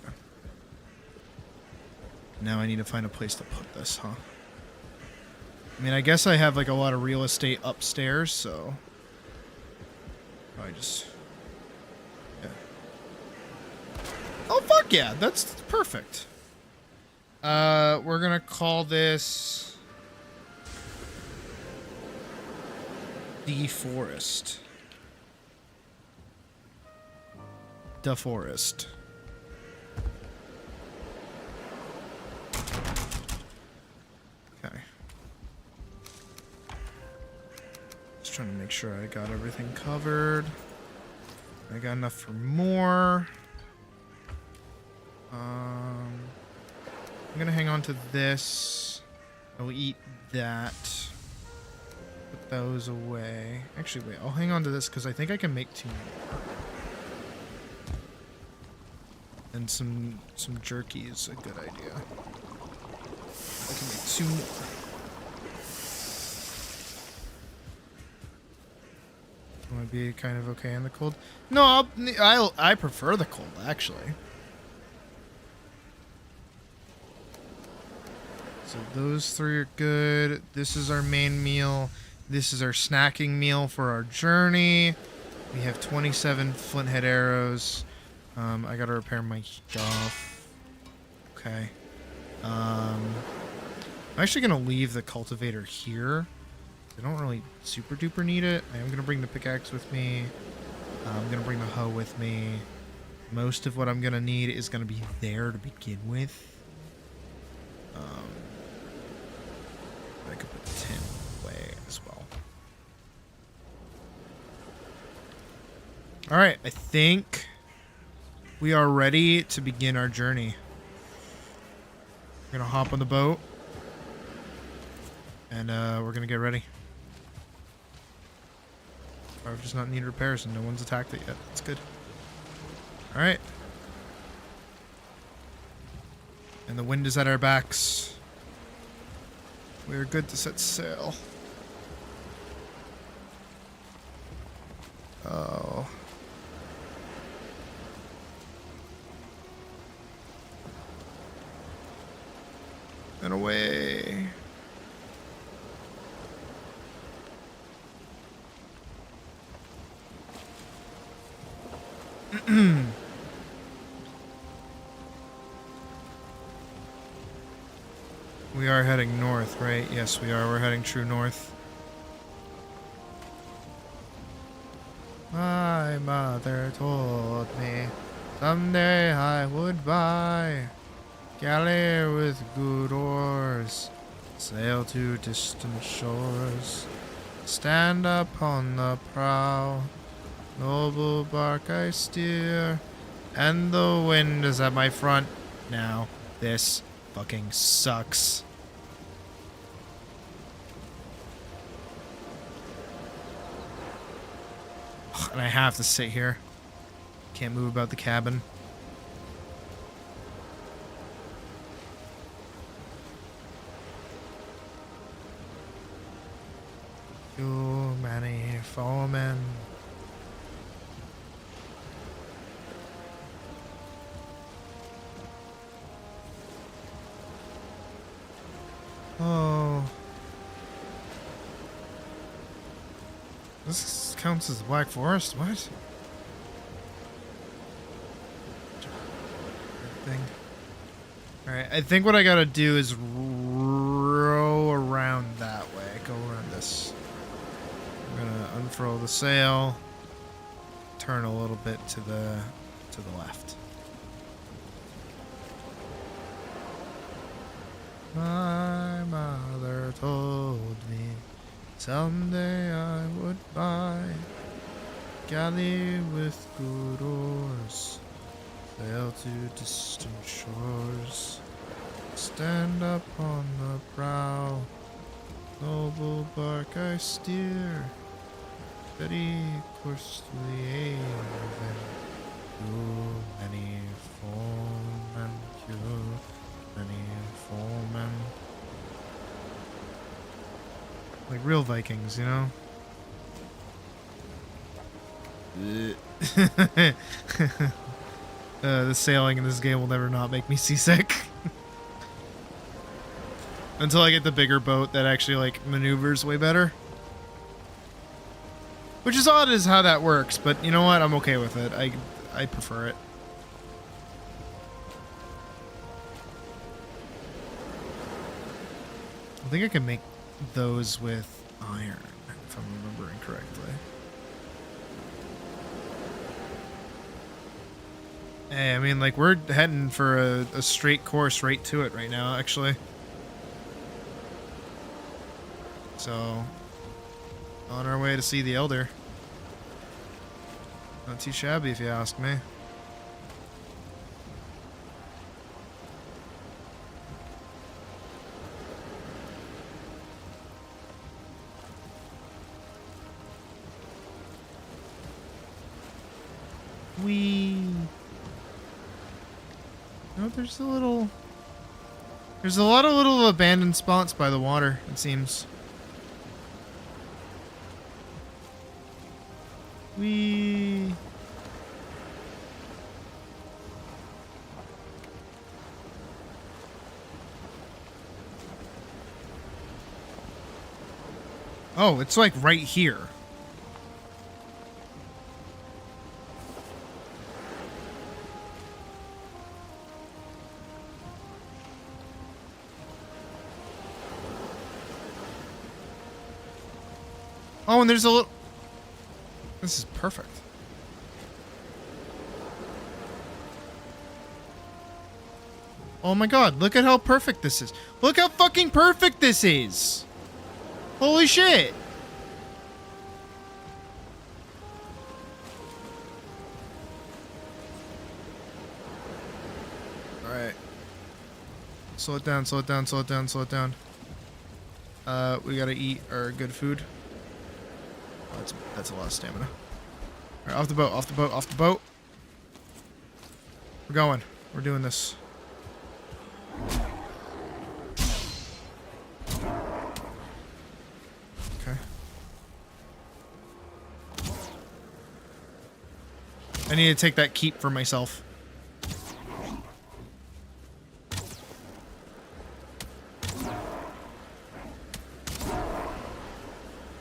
Okay. Now I need to find a place to put this, huh? I mean, I guess I have like a lot of real estate upstairs, so I just oh fuck yeah, that's perfect. We're gonna call this the Forest. the forest. Okay. Just trying to make sure I got everything covered. I got enough for more. I'm gonna hang on to this. I'll eat that. Put those away. Actually, wait. I'll hang on to this because I think I can make 2 more. And some jerky is a good idea. I can make 2 more. Would be kind of okay in the cold. No, I prefer the cold actually. So those 3 are good. This is our main meal. This is our snacking meal for our journey. We have 27 flint head arrows. I gotta repair my stuff. Okay. I'm actually gonna leave the cultivator here. I don't really super duper need it. I am gonna bring the pickaxe with me. I'm gonna bring the hoe with me. Most of what I'm gonna need is gonna be there to begin with. I could put the tin away as well. Alright, I think we are ready to begin our journey. We're gonna hop on the boat. And we're gonna get ready. I've just not needed repairs and no one's attacked it yet. That's good. Alright. And the wind is at our backs. We're good to set sail. Oh. And away. We are heading north, right? Yes, we are. We're heading true north. My mother told me someday I would buy galley with good oars, sail to distant shores, stand upon the prow, noble bark I steer, and the wind is at my front. Now this fucking sucks. And I have to sit here. Can't move about the cabin. Too many foemen. Oh. This counts as the Black Forest? What? Thing. Alright, I think what I gotta do is row around that way. Go around this. I'm gonna unfurl the sail. Turn a little bit to the left. My mother told me someday I would buy galley with good oars, sail to distant shores, stand upon the prow, noble bark I steer, steady course to the haven, too many foemen, too many foemen. Like real Vikings, you know? The sailing in this game will never not make me seasick. Until I get the bigger boat that actually, like, maneuvers way better. Which is odd as how that works, but you know what? I'm okay with it. I prefer it. I think I can make those with iron, if I'm remembering correctly. Hey, I mean, like, we're heading for a straight course right to it right now, actually. So, on our way to see the Elder. Not too shabby, if you ask me. No, there's a lot of little abandoned spots by the water, it seems. Oh, it's like right here. Oh, and there's a little... This is perfect. Oh my god, look at how perfect this is. Look how fucking perfect this is! Holy shit! Alright. Slow it down, slow it down, slow it down, slow it down. We gotta eat our good food. Oh, that's a lot of stamina. Alright, off the boat, off the boat, off the boat. We're going. We're doing this. Okay. I need to take that keep for myself.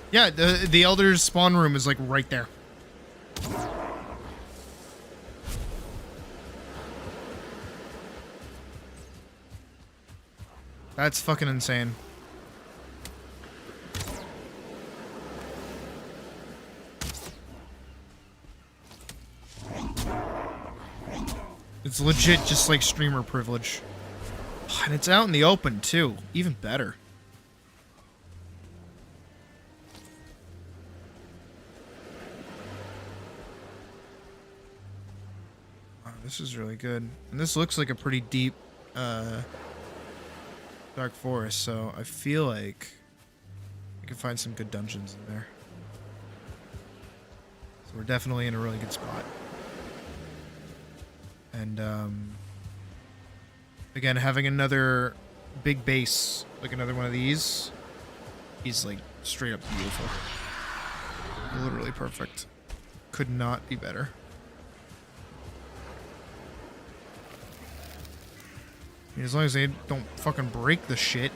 Yeah, the Elder's spawn room is like right there. That's fucking insane. It's legit just like streamer privilege. And it's out in the open too. Even better. This is really good. And this looks like a pretty deep dark forest, so I feel like I can find some good dungeons in there. So we're definitely in a really good spot. And again, having another big base, like another one of these, he's like straight up beautiful. Literally perfect. Could not be better. As long as they don't fucking break the shit.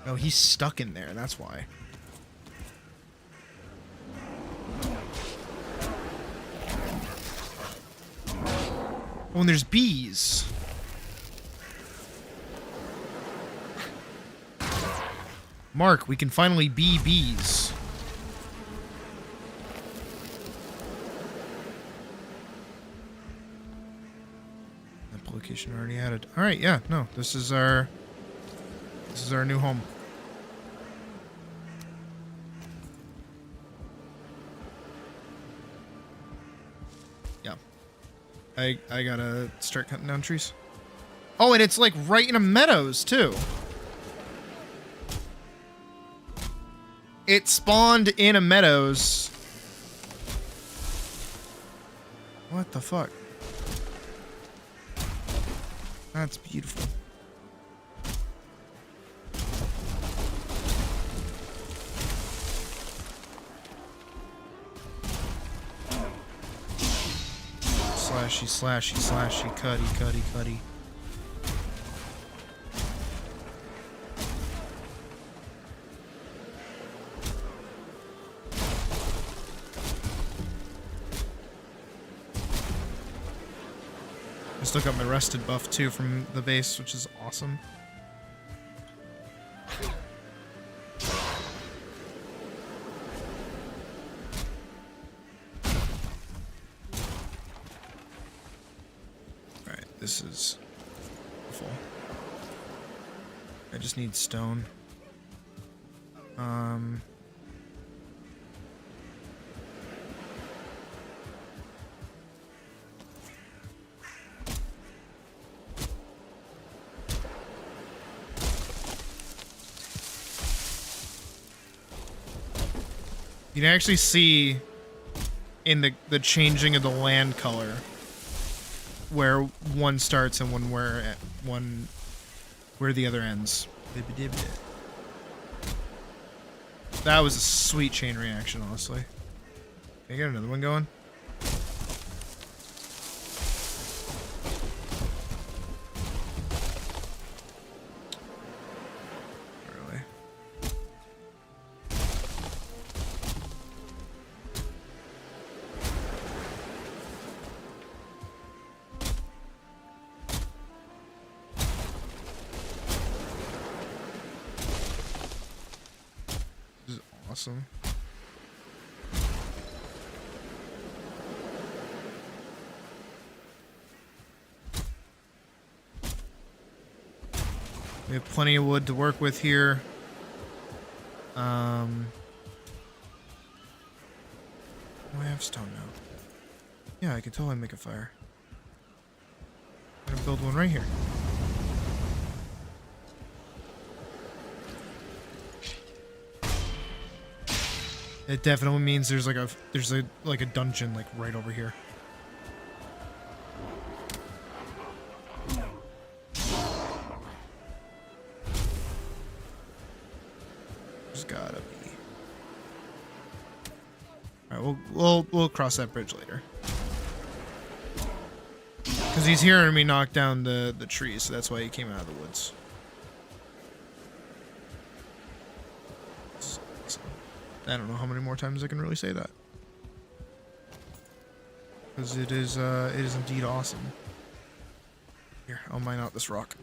Oh, he's stuck in there, that's why. Oh, and there's bees. Mark, we can finally be bees. Location already added. All right, yeah, no, this is our new home. Yeah, I gotta start cutting down trees. Oh, and it's like right in a meadows too. It spawned in a meadows. What the fuck? That's beautiful. Slashy, slashy, slashy, cutty, cutty, cutty. I still got my rested buff too from the base, which is awesome. this is awful. I just need stone. You can actually see in the changing of the land color where one starts and where the other ends. That was a sweet chain reaction, honestly. Can I get another one going? Really? This is awesome. We have plenty of wood to work with here. Oh, I have stone now. Yeah, I can totally make a fire. I'm gonna build one right here. It definitely means there's like a dungeon like right over here. There's gotta be. All right, we'll cross that bridge later. Because he's hearing me knock down the trees, so that's why he came out of the woods. I don't know how many more times I can really say that. Because it is indeed awesome. Here, I'll mine out this rock.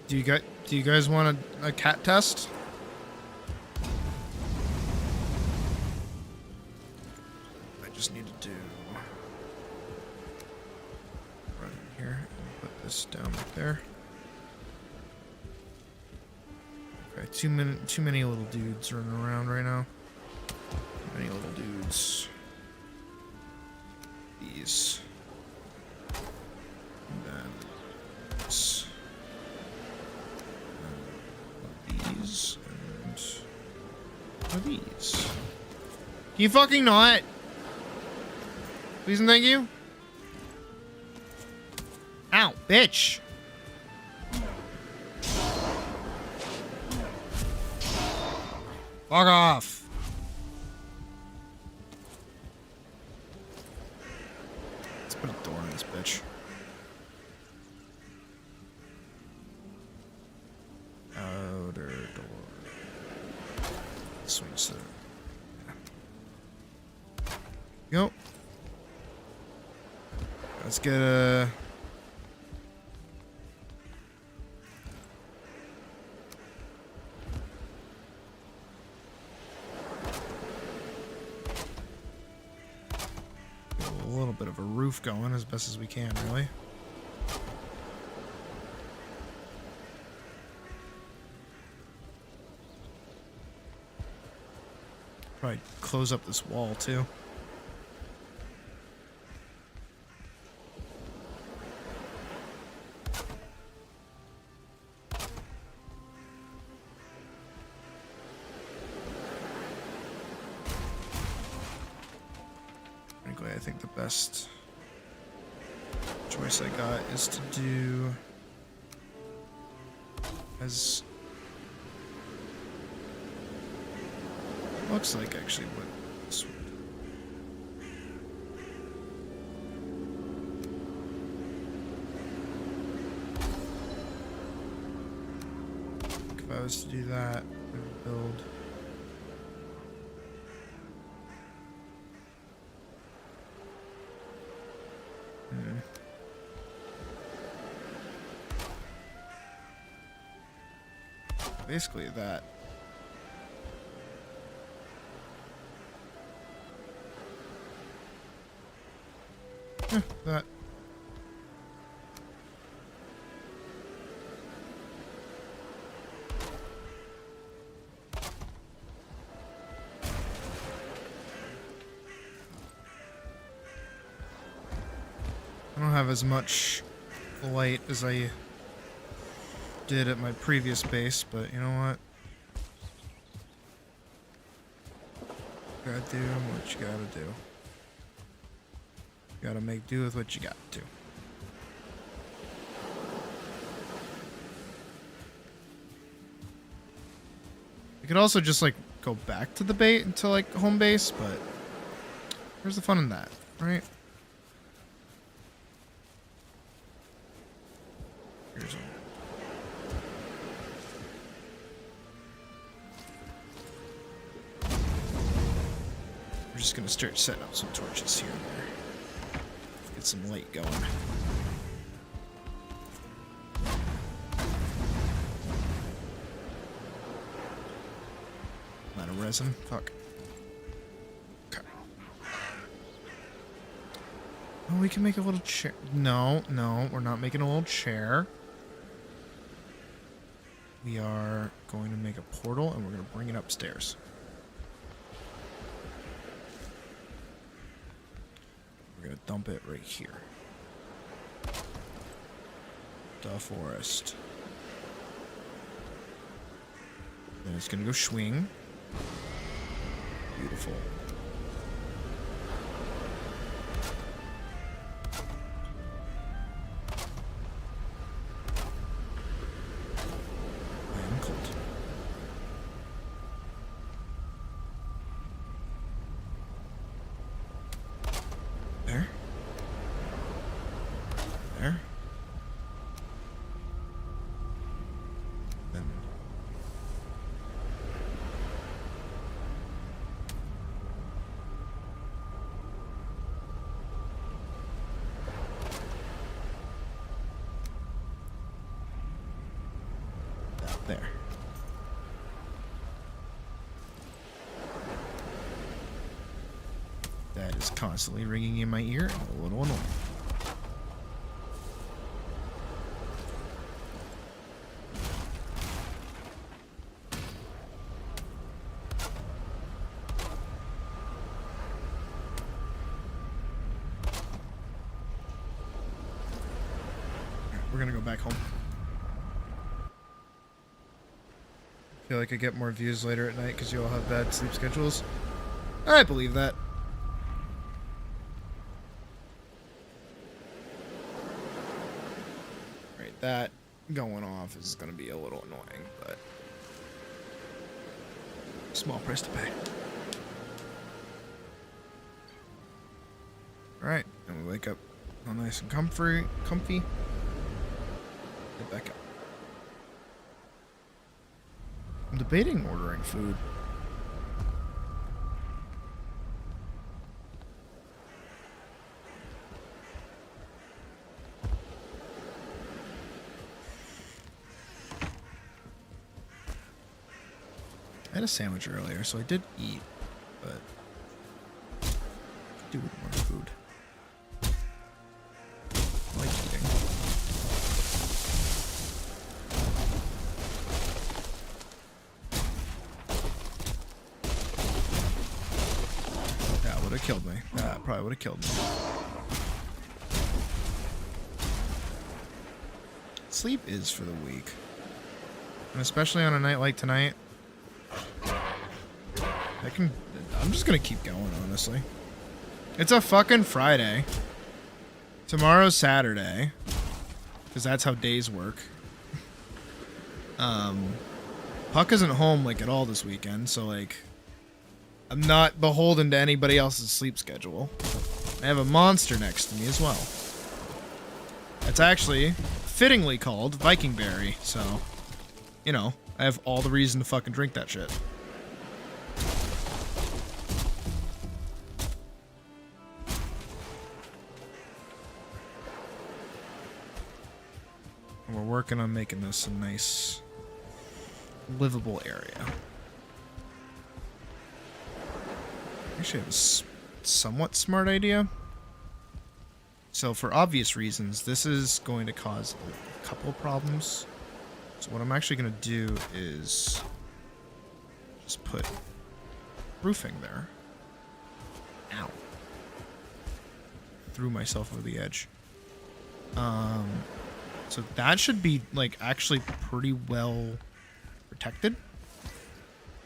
Do you guys want a cat test? I just need to do run in here and put this down right there. Okay, too many little dudes running around right now. Too many little dudes. These. And then this. These and these. Can you fucking not? Please and thank you. Ow, bitch. Fuck off. Let's put a door in this bitch. Outer door. Swings to. Go. Let's get a. A little bit of a roof going as best as we can, really. Probably close up this wall too. Frankly, I think the best choice I got is to do as looks like actually what this would. I was to do that, I would build. Basically that. That. I don't have as much light as I did at my previous base, but you know what? Gotta do what you gotta do. Gotta make do with what you got to. You could also just like go back to the bait to like home base, but where's the fun in that, right? Here's one. We're just gonna start setting up some torches here and there. Get some light going. Not a resin. Fuck. Okay. Oh, we can make a little chair. No, we're not making a little chair. We are going to make a portal and we're going to bring it upstairs. We're going to dump it right here. The forest. Then it's going to go swing. Beautiful. I am cold. There. There. Then. That there. That is constantly ringing in my ear and a little annoying. We're gonna go back home. Feel like I get more views later at night because you all have bad sleep schedules. I believe that. Right, that going off is gonna be a little annoying, but small price to pay. Alright, and we wake up all nice and comfy. Get back up. I'm debating ordering food. I had a sandwich earlier, so I did eat, but could do with more food. I like eating. That would have killed me. That probably would have killed me. Sleep is for the weak. And especially on a night like tonight. I'm just gonna keep going, honestly. It's a fucking Friday. Tomorrow's Saturday. Because that's how days work. Puck isn't home, like, at all this weekend, so, like, I'm not beholden to anybody else's sleep schedule. I have a monster next to me as well. It's actually fittingly called Vikingberry, so, you know, I have all the reason to fucking drink that shit. And we're working on making this a nice, livable area. Actually, I have a somewhat smart idea. So for obvious reasons, this is going to cause a couple of problems. So what I'm actually going to do is just put roofing there. Ow. Threw myself over the edge. So that should be like actually pretty well protected.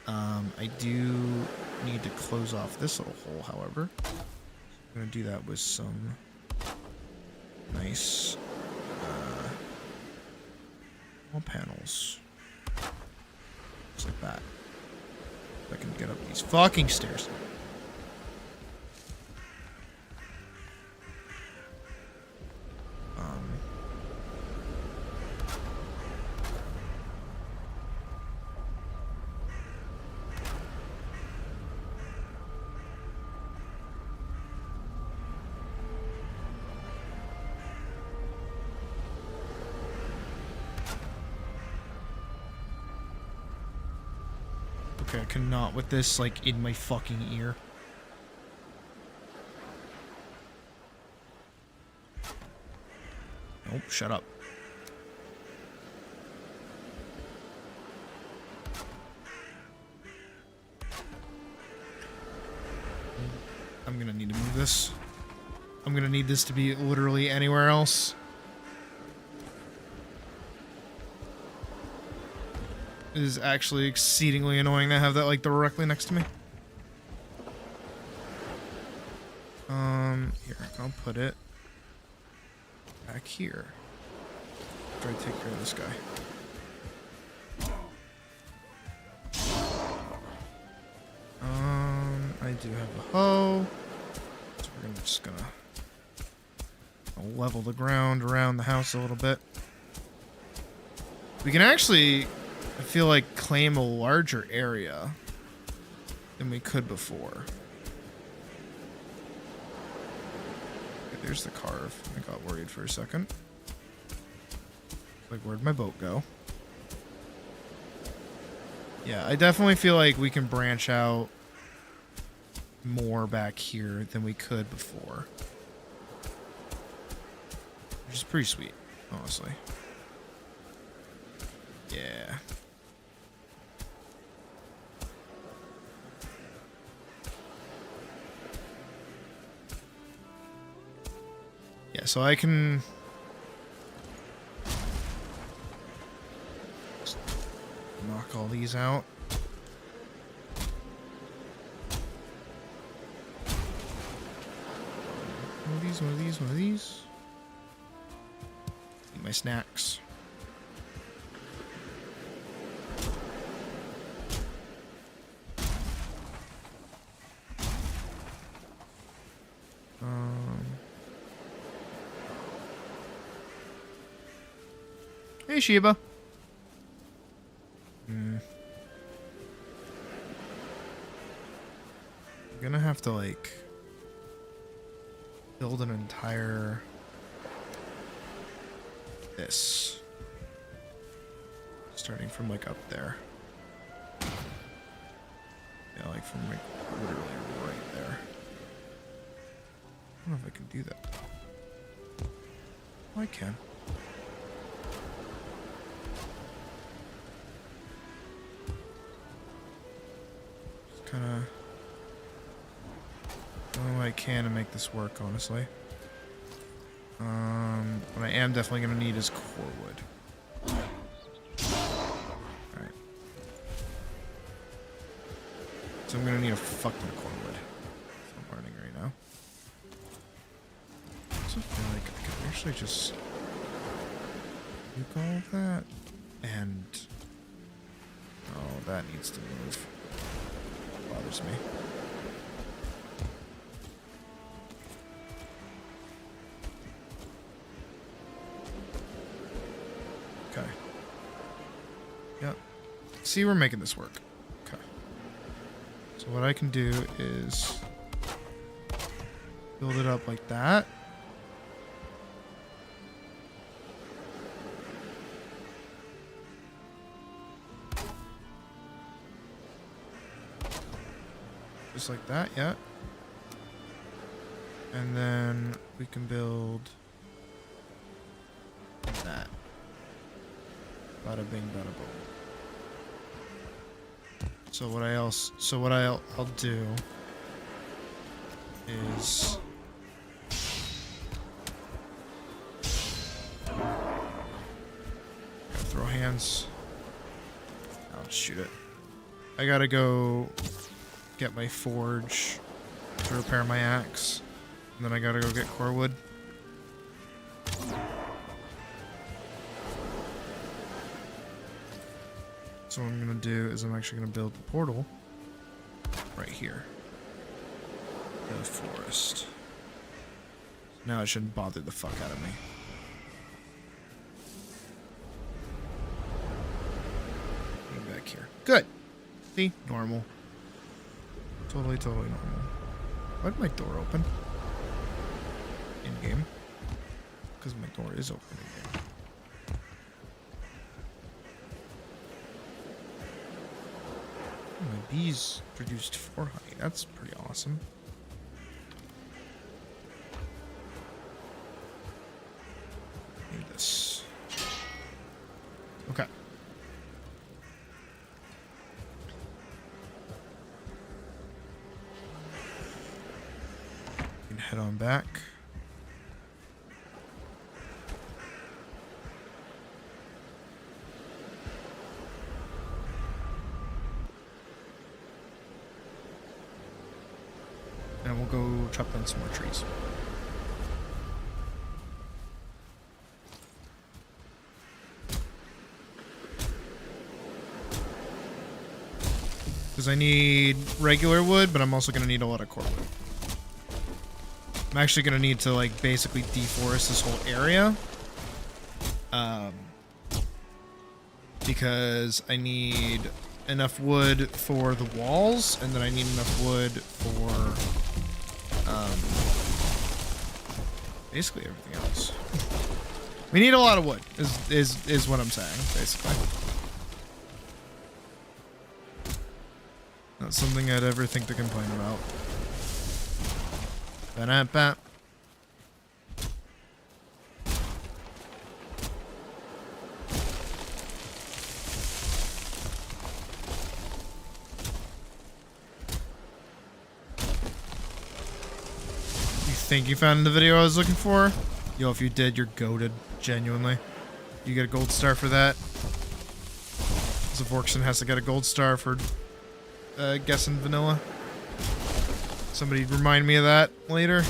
I do need to close off this little hole, however. I'm going to do that with some nice wall panels. Just like that. If I can get up these fucking stairs. Okay, I cannot with this, like, in my fucking ear. Nope, shut up. I'm gonna need to move this. I'm gonna need this to be literally anywhere else. It is actually exceedingly annoying to have that like directly next to me. Here, I'll put it back here. Try to take care of this guy. I do have a hoe. So we're just gonna level the ground around the house a little bit. We can actually, I feel like, claim a larger area than we could before. Okay, there's the carve. I got worried for a second. Like, where'd my boat go? Yeah, I definitely feel like we can branch out more back here than we could before. Which is pretty sweet, honestly. Yeah. Yeah, so I can just knock all these out. One of these, one of these, one of these. Eat my snacks. Hey, Sheba. I'm gonna have to, like, build an entire this. Starting from, like, up there. Yeah, like, from, like, literally right there. I don't know if I can do that. Oh, I can. Kind of do what I can to make this work, honestly. What I am definitely going to need is core wood. Alright. So I'm going to need a fuck ton of core wood. I'm learning right now. I also feel like I could actually just nuke all of that. And oh, that needs to move. Bothers me. Okay. Yep. See, we're making this work. Okay. So what I can do is build it up like that. Just like that, yeah. And then we can build that. Bada bing, bada boom. So what I'll do is throw hands. I'll just shoot it. I gotta go get my forge to repair my axe. And then I gotta go get core wood. So what I'm gonna do is I'm actually gonna build the portal right here. The forest. Now it shouldn't bother the fuck out of me. Get back here. Good. See? Normal. Totally normal. Why did my door open? In game? Because my door is open in game. My bees produced 4 honey. That's pretty awesome. Do this. Okay. We can head on back. And we'll go chop down some more trees. Because I need regular wood, but I'm also going to need a lot of core wood. I'm actually going to need to, like, basically deforest this whole area. Because I need enough wood for the walls, and then I need enough wood for basically everything else. We need a lot of wood, is what I'm saying, basically. Not something I'd ever think to complain about. Ba-da-ba. Think you found the video I was looking for? Yo, if you did, you're goated. Genuinely. You get a gold star for that. Zavorkson has to get a gold star for guessing vanilla. Somebody remind me of that later.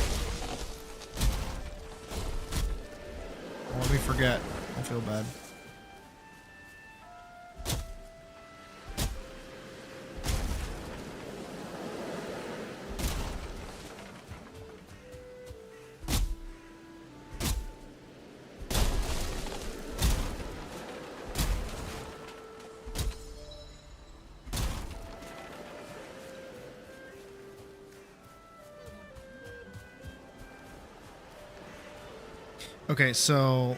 Don't let me forget. I'll feel bad. Okay, so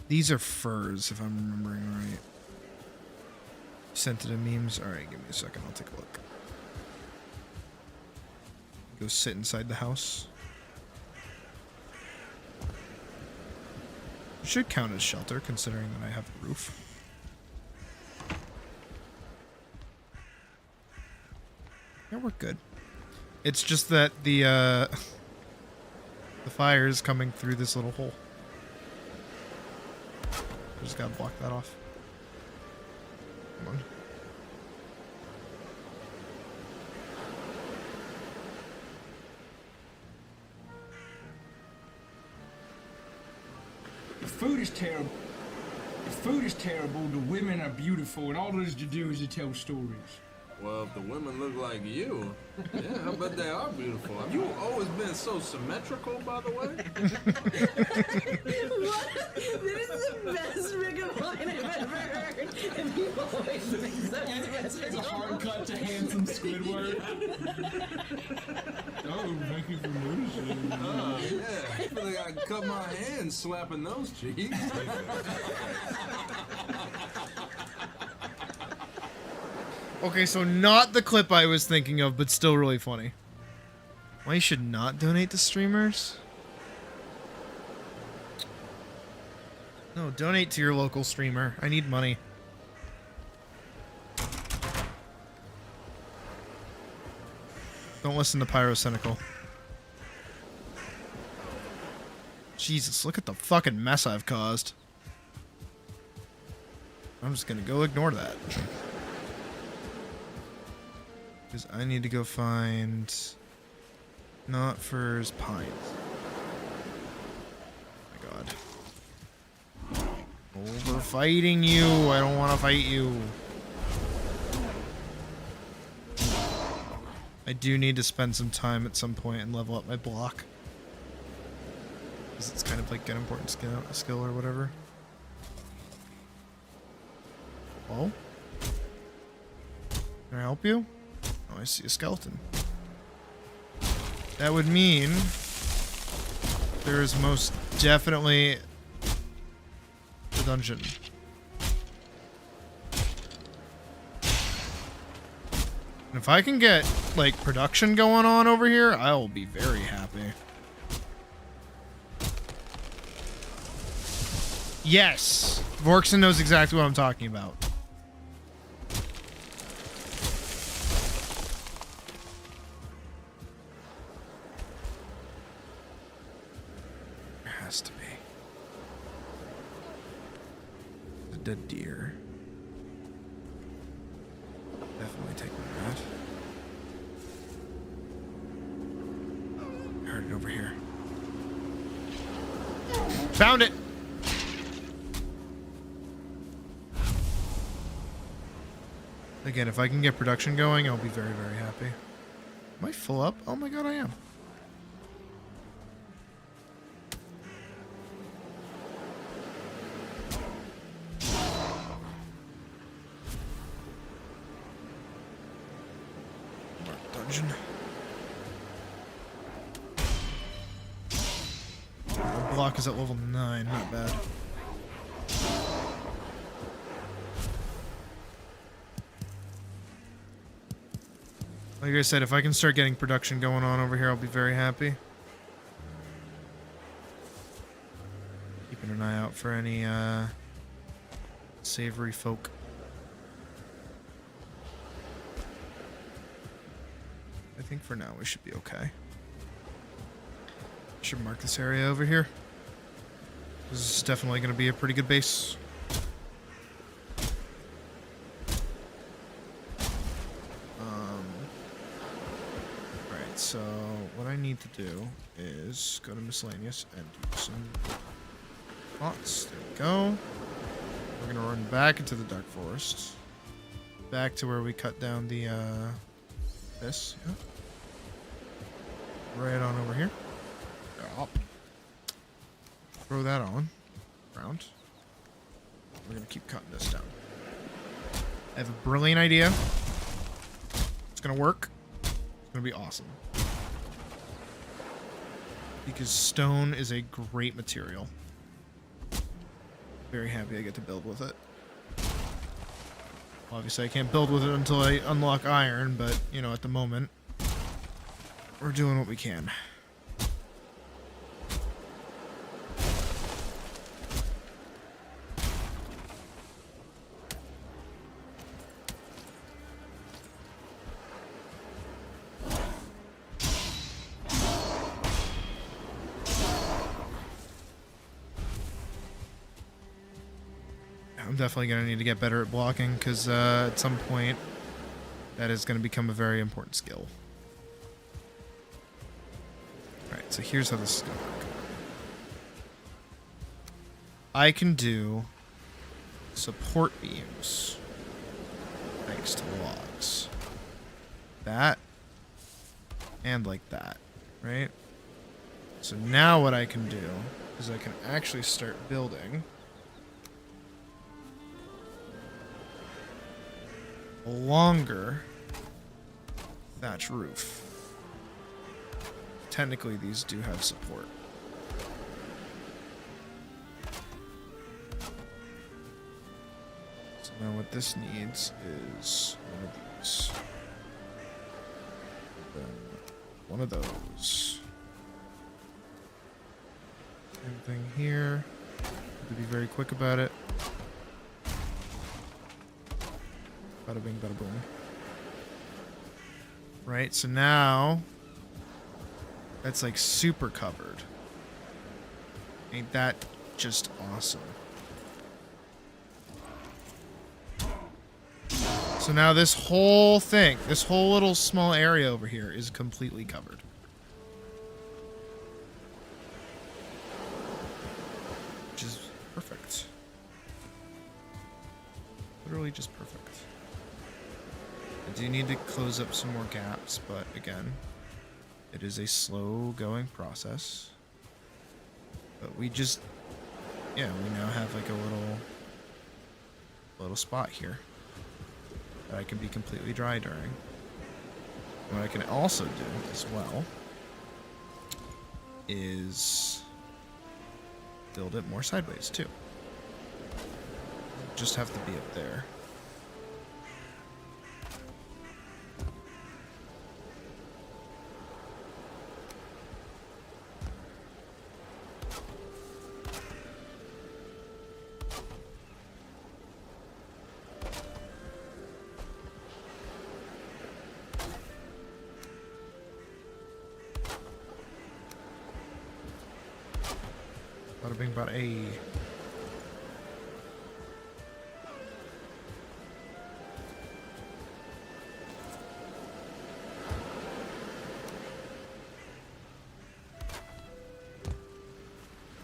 these are furs, if I'm remembering right. Sent it to memes. All right, give me a second. I'll take a look. Go sit inside the house. It should count as shelter, considering that I have a roof. Yeah, we're good. It's just that the fire is coming through this little hole. I just gotta block that off. Come on. The food is terrible. The food is terrible, the women are beautiful, and all there is to do is to tell stories. Well, if the women look like you, yeah, I bet they are beautiful. Have you always been so symmetrical, by the way? What? This is the best pickup line I've ever heard. If you always think so. It's a hard cut to handsome Squidward. Oh, thank you for noticing. Yeah, I feel like I can cut my hand slapping those cheeks. Okay, so not the clip I was thinking of, but still really funny. Why you should not donate to streamers? No, donate to your local streamer. I need money. Don't listen to Pyrocynical. Jesus, look at the fucking mess I've caused. I'm just gonna go ignore that. Because I need to go find Not Furs Pines. Oh my god. Over fighting you. I don't want to fight you. I do need to spend some time at some point and level up my block. Because it's kind of like an important skill or whatever. Oh? Can I help you? Oh, I see a skeleton. That would mean there is most definitely a dungeon. And if I can get, like, production going on over here, I will be very happy. Yes! Vorkson knows exactly what I'm talking about. There has to be. A dead deer. Definitely taking that. I heard it over here. Found it! Again, if I can get production going, I'll be very, very happy. Am I full up? Oh my god, I am. Dungeon. The block is at level 9, not bad. Like I said, if I can start getting production going on over here, I'll be very happy. Keeping an eye out for any savory folk. I think for now we should be okay. Should mark this area over here. This is definitely going to be a pretty good base. Alright, so what I need to do is go to miscellaneous and do some plots. There we go. We're going to run back into the Dark Forest. Back to where we cut down the, this. Yeah. Right on over here. Up. Throw that on. Round. We're going to keep cutting this down. I have a brilliant idea. It's going to work. It's going to be awesome. Because stone is a great material. Very happy I get to build with it. Obviously I can't build with it until I unlock iron, but, you know, at the moment, we're doing what we can. I'm definitely going to need to get better at blocking, because at some point, that is going to become a very important skill. Alright, so here's how this is going to work. I can do support beams, thanks to logs. that. And like that, right? So now what I can do is I can actually start building a longer thatch roof. Technically, these do have support. So now what this needs is one of these. Then one of those. Same thing here. Have to be very quick about it. Bada bing, bada boom. Right, so now that's like super covered. Ain't that just awesome? So now this whole thing, this whole little small area over here is completely covered. Which is perfect. Literally just perfect. I do need to close up some more gaps, but again, it is a slow going process. But we just, yeah, we now have like a little spot here that I can be completely dry during. And what I can also do as well is build it more sideways too. Just have to be up there. Bada bing, bada a.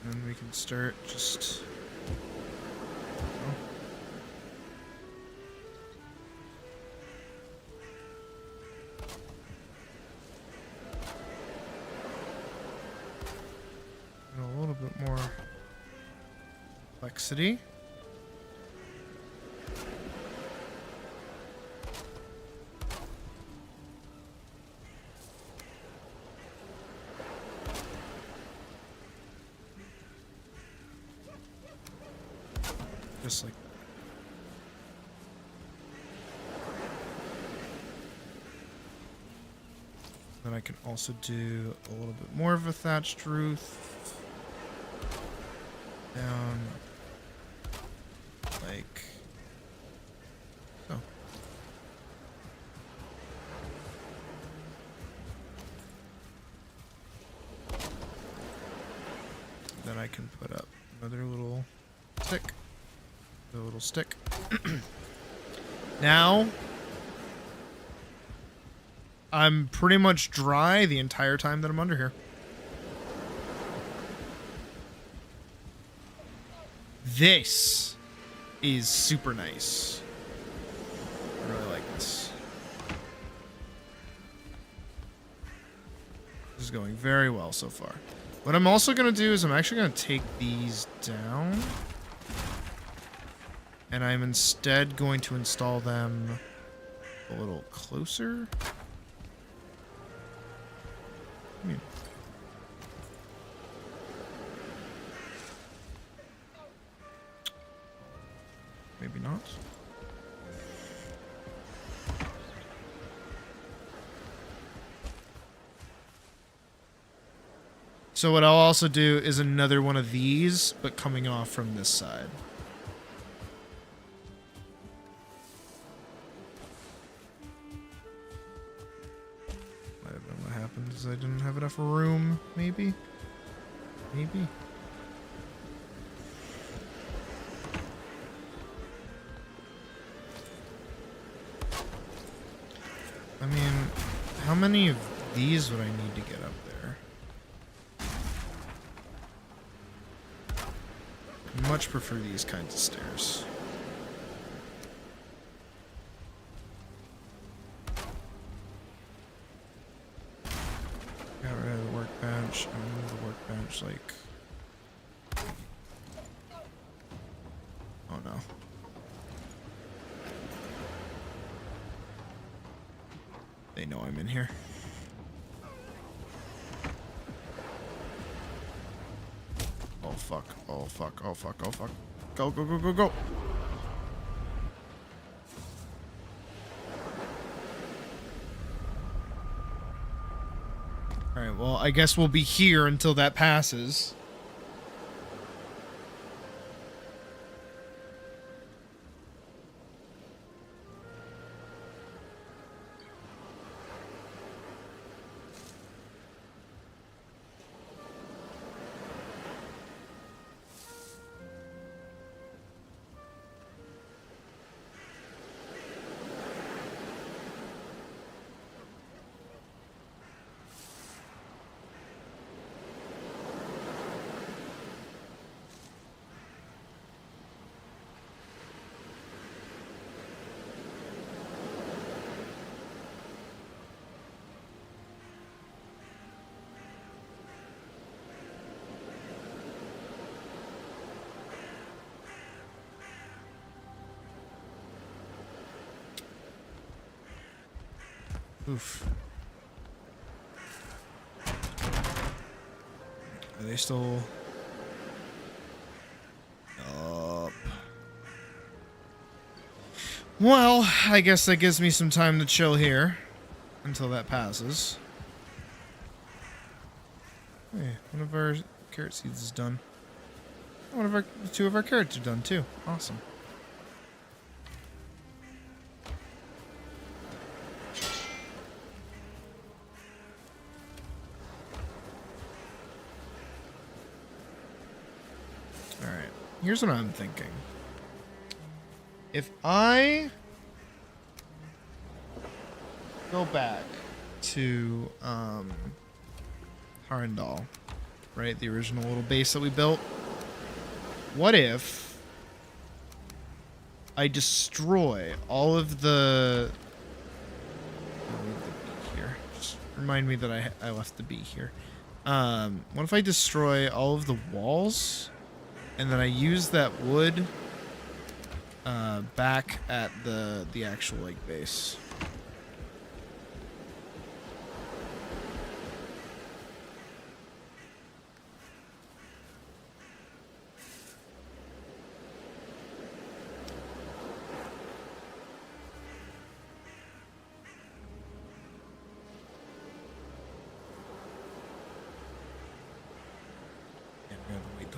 And then we can start just. A little bit more complexity. Just like that. Then I can also do a little bit more of a thatched roof. Down like so. Then I can put up another little stick. A little stick. Now I'm pretty much dry the entire time that I'm under here. This is super nice. I really like this. This is going very well so far. What I'm also going to do is I'm actually going to take these down. And I'm instead going to install them a little closer. Maybe not. So what I'll also do is another one of these, but coming off from this side. I don't know what happened is I didn't have enough room, maybe? Maybe? I mean, how many of these would I need to get up there? I much prefer these kinds of stairs. much like... Oh no. They know I'm in here. Oh fuck, oh fuck, oh fuck, oh fuck. Go, go, go, go, go! Alright, well, I guess we'll be here until that passes. Oof. Are they still up? Well, I guess that gives me some time to chill here until that passes. Hey, one of our carrot seeds is done. Two of our carrots are done too. Awesome. Here's what I'm thinking. If I go back to Harndal, right, the original little base that we built, what if I destroy all of the... I need the bee here. Just remind me that I left the bee here. What if I destroy all of the walls? And then I use that wood back at the actual like base.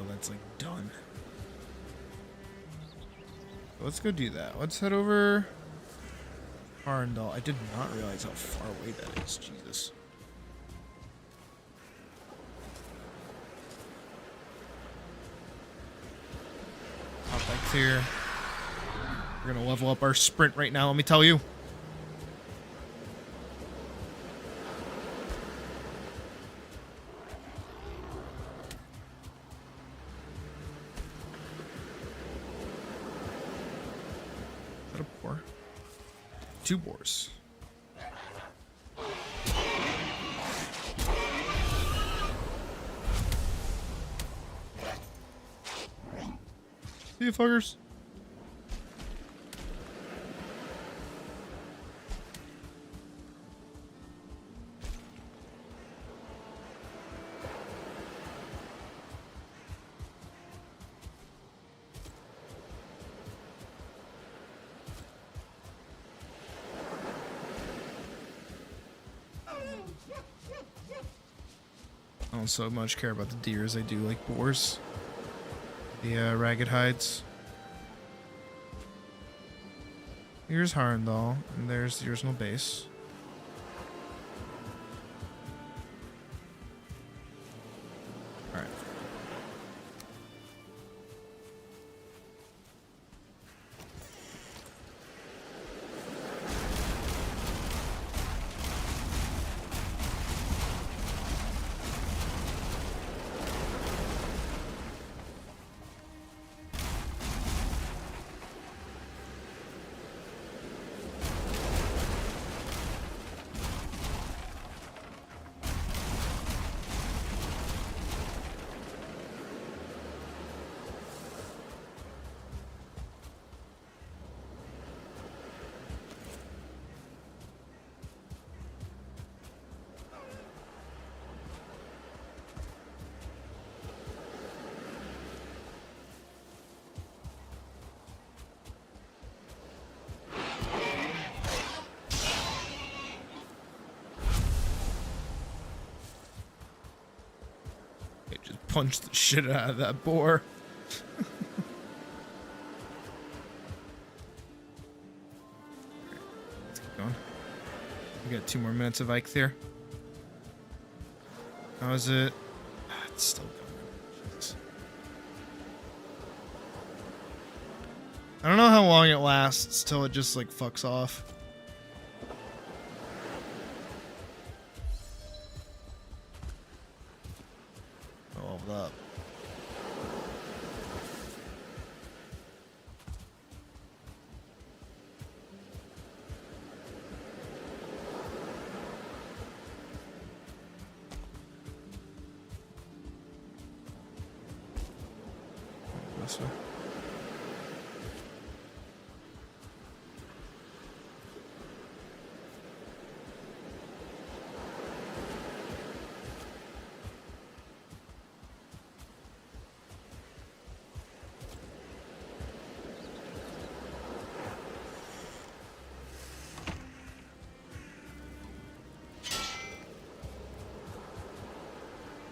That's like done. Let's go do that. Let's head over Arndal. I did not realize how far away that is. Jesus. Hop back here. We're gonna level up our sprint right now, let me tell you. Two boars. See you fuckers. I don't so much care about the deer as I do like boars. The ragged hides. Here's Harndal, and there's the original base. Alright. punch the shit out of that boar. Let's keep going. We got 2 more minutes of Ike there. How is it? It's still going. Jesus. I don't know how long it lasts till it just like fucks off. Hold up. This way.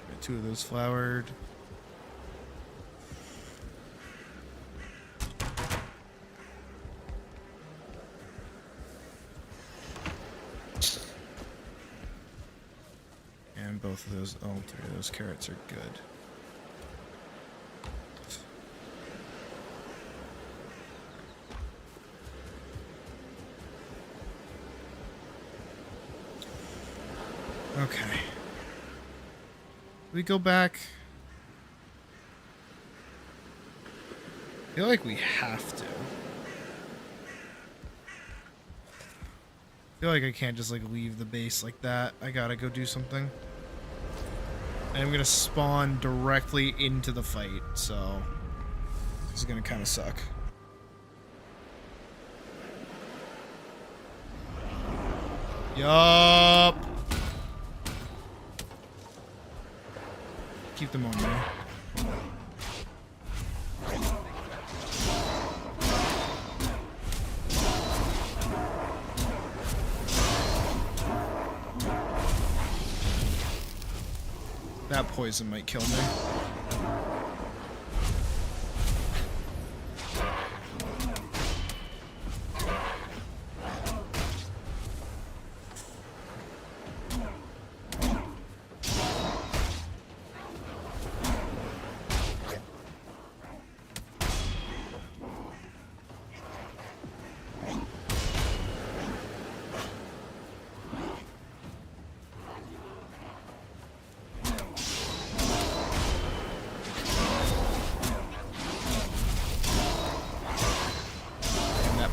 Got 2 of those flowered. And both of those, 3 of those carrots are good. Okay. We go back. I feel like we have to. I feel like I can't just like leave the base like that. I gotta go do something. And I'm gonna spawn directly into the fight, so this is gonna kind of suck. Yup. Keep them on there. That poison might kill me.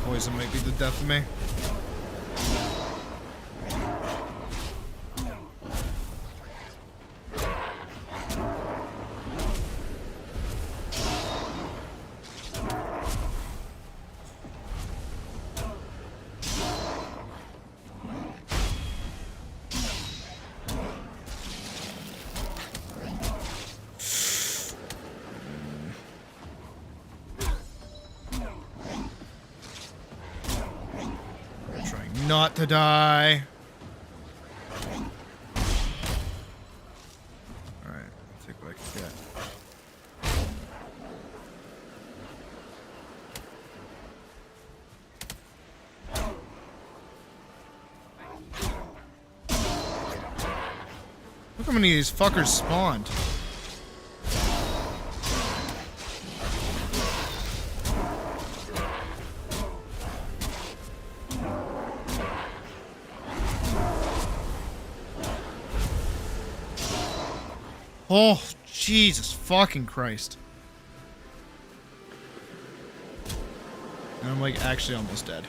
Poison might be the death of me. Not to die. Alright, I'll take what I can get. Look how many of these fuckers spawned. Oh, Jesus fucking Christ. And I'm like actually almost dead.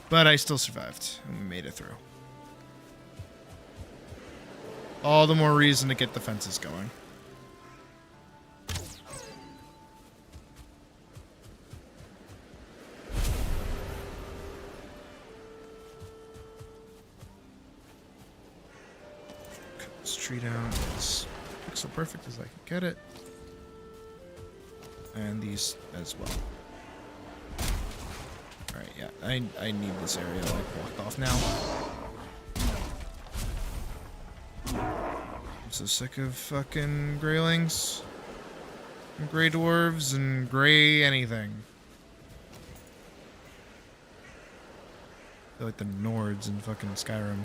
But I still survived and we made it through. All the more reason to get the fences going. Tree down as pixel perfect as I can get it, and these as well. All right, yeah, I need this area like blocked off now. so sick of fucking greylings, and gray dwarves, and gray anything. I feel like the Nords in fucking Skyrim.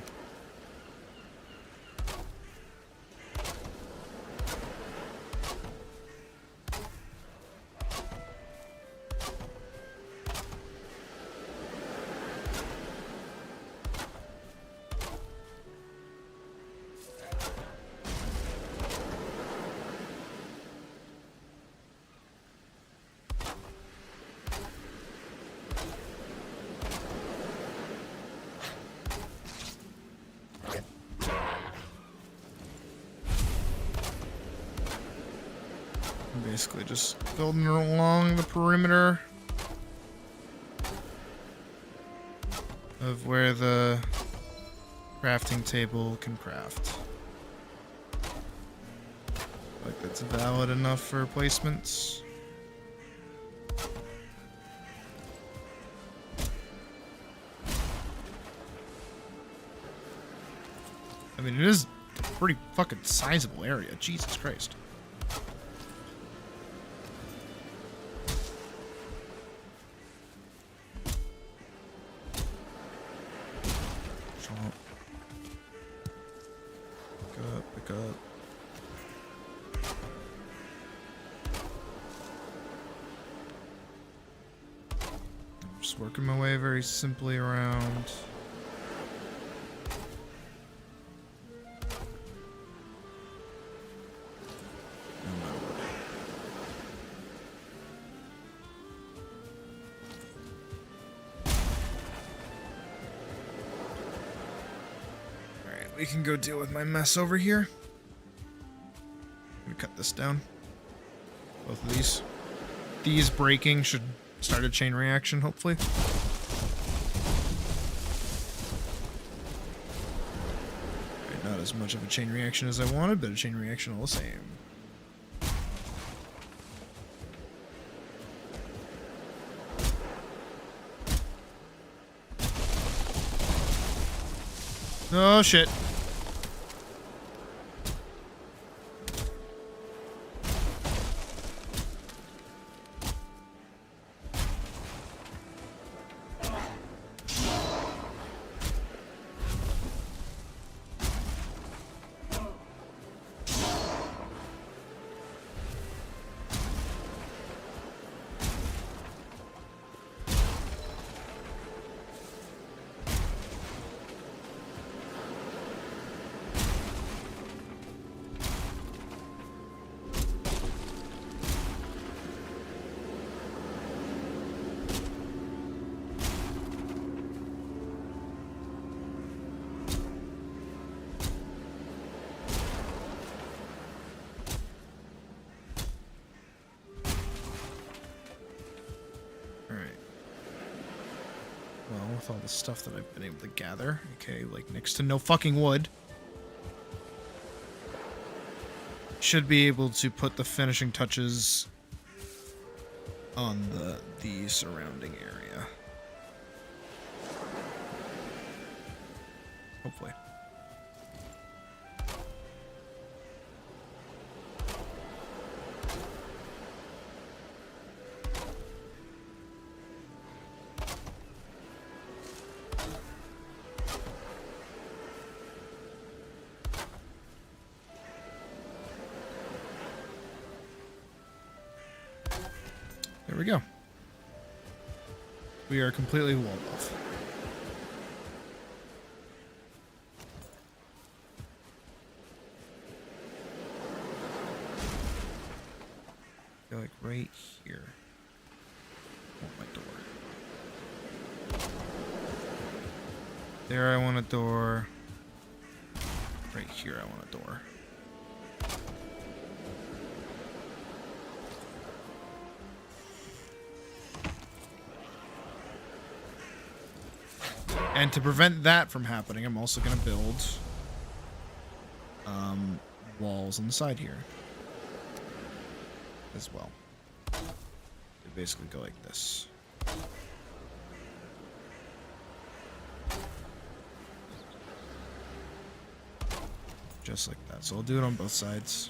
Basically just building along the perimeter of where the crafting table can craft. Like that's valid enough for placements. I mean, it is a pretty fucking sizable area. Jesus Christ. Pick up. Just working my way very simply around. We can go deal with my mess over here. I'm gonna cut this down. Both of these. These breaking should start a chain reaction, hopefully. Right, not as much of a chain reaction as I wanted, but a chain reaction all the same. Oh shit. With all the stuff that I've been able to gather. Okay, like next to no fucking wood. Should be able to put the finishing touches on the surrounding area. Hopefully. There we go. We are completely walled off. I feel like right here. I want my door. There I want a door. Right here I want a door. And to prevent that from happening, I'm also going to build walls on the side here as well. They basically go like this. Just like that. So I'll do it on both sides.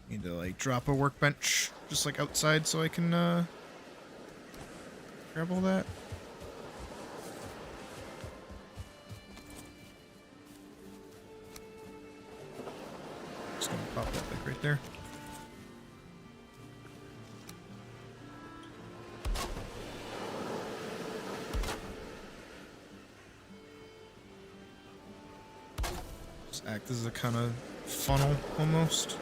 Need to like drop a workbench just like outside so I can grab all that. Just gonna pop that like right there. Just act as a kind of funnel almost.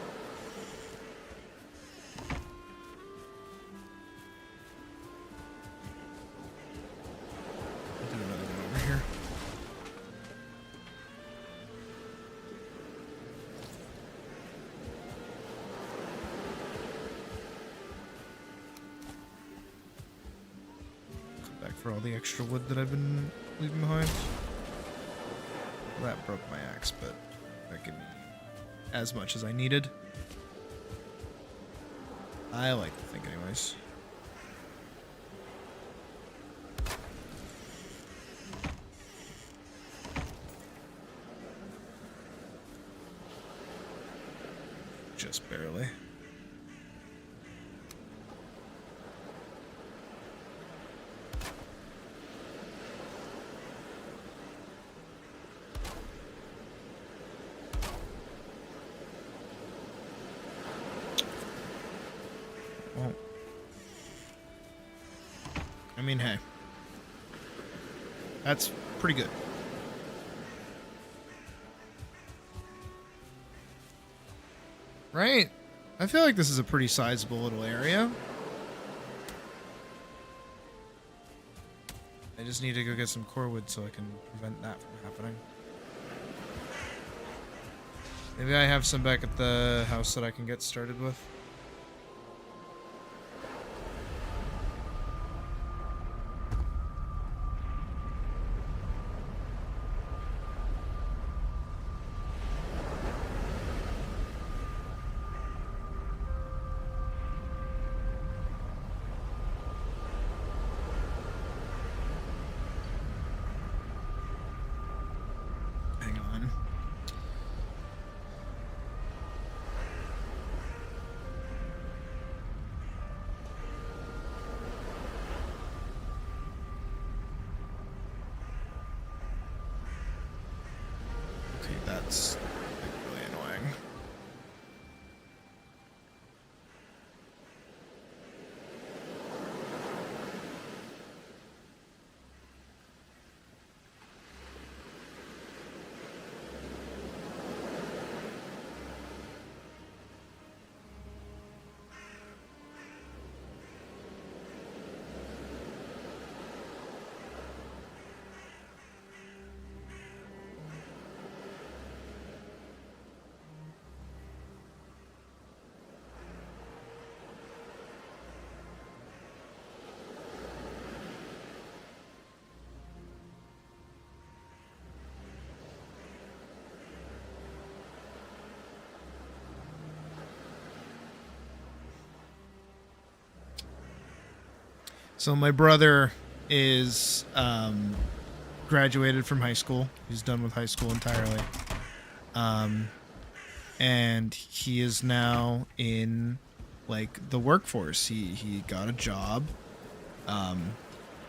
I'll do another one over here. Come back for all the extra wood that I've been leaving behind. That broke my axe, but that gave me as much as I needed. I like to think anyways. Just barely. Well, I mean, hey, that's pretty good. Right? I feel like this is a pretty sizable little area. I just need to go get some core wood so I can prevent that from happening. Maybe I have some back at the house that I can get started with. Hang on. Okay, that's really annoying. So my brother is graduated from high school. He's done with high school entirely. And he is now in like the workforce. He got a job.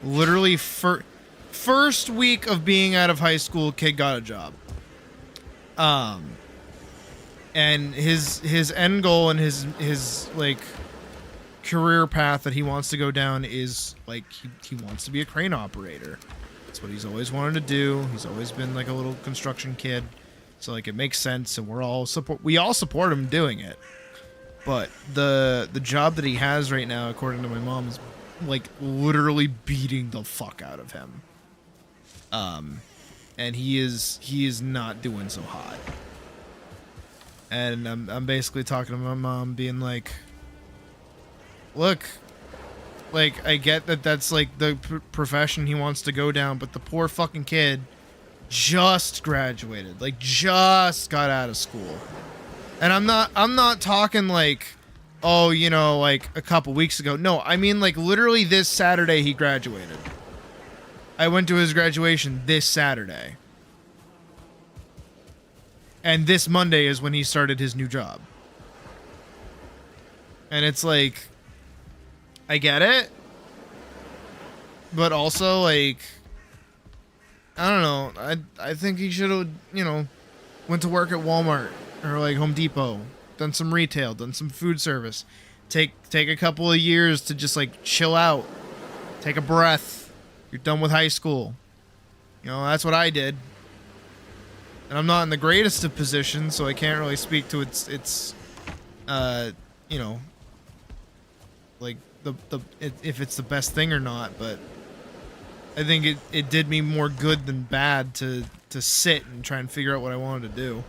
Literally first week of being out of high school, kid got a job. And his end goal and his like career path that he wants to go down is like he wants to be a crane operator. That's what he's always wanted to do. He's always been like a little construction kid, so like it makes sense, and we all support him doing it. But the job that he has right now, according to my mom, is like literally beating the fuck out of him. And he is not doing so hot. And I'm basically talking to my mom, being like, look, like, I get that that's, like, the profession he wants to go down, but the poor fucking kid just graduated. Like, just got out of school. And I'm not talking, like, oh, you know, like a couple weeks ago. No, I mean like literally this Saturday he graduated. I went to his graduation this Saturday. And this Monday is when he started his new job. And it's like, I get it. But also, like, I don't know. I think he should have, you know, went to work at Walmart or like Home Depot, done some retail, done some food service. Take a couple of years to just like chill out. Take a breath. You're done with high school. You know, that's what I did. And I'm not in the greatest of positions, so I can't really speak to its you know, like if it's the best thing or not, but I think it did me more good than bad to sit and try and figure out what I wanted to do.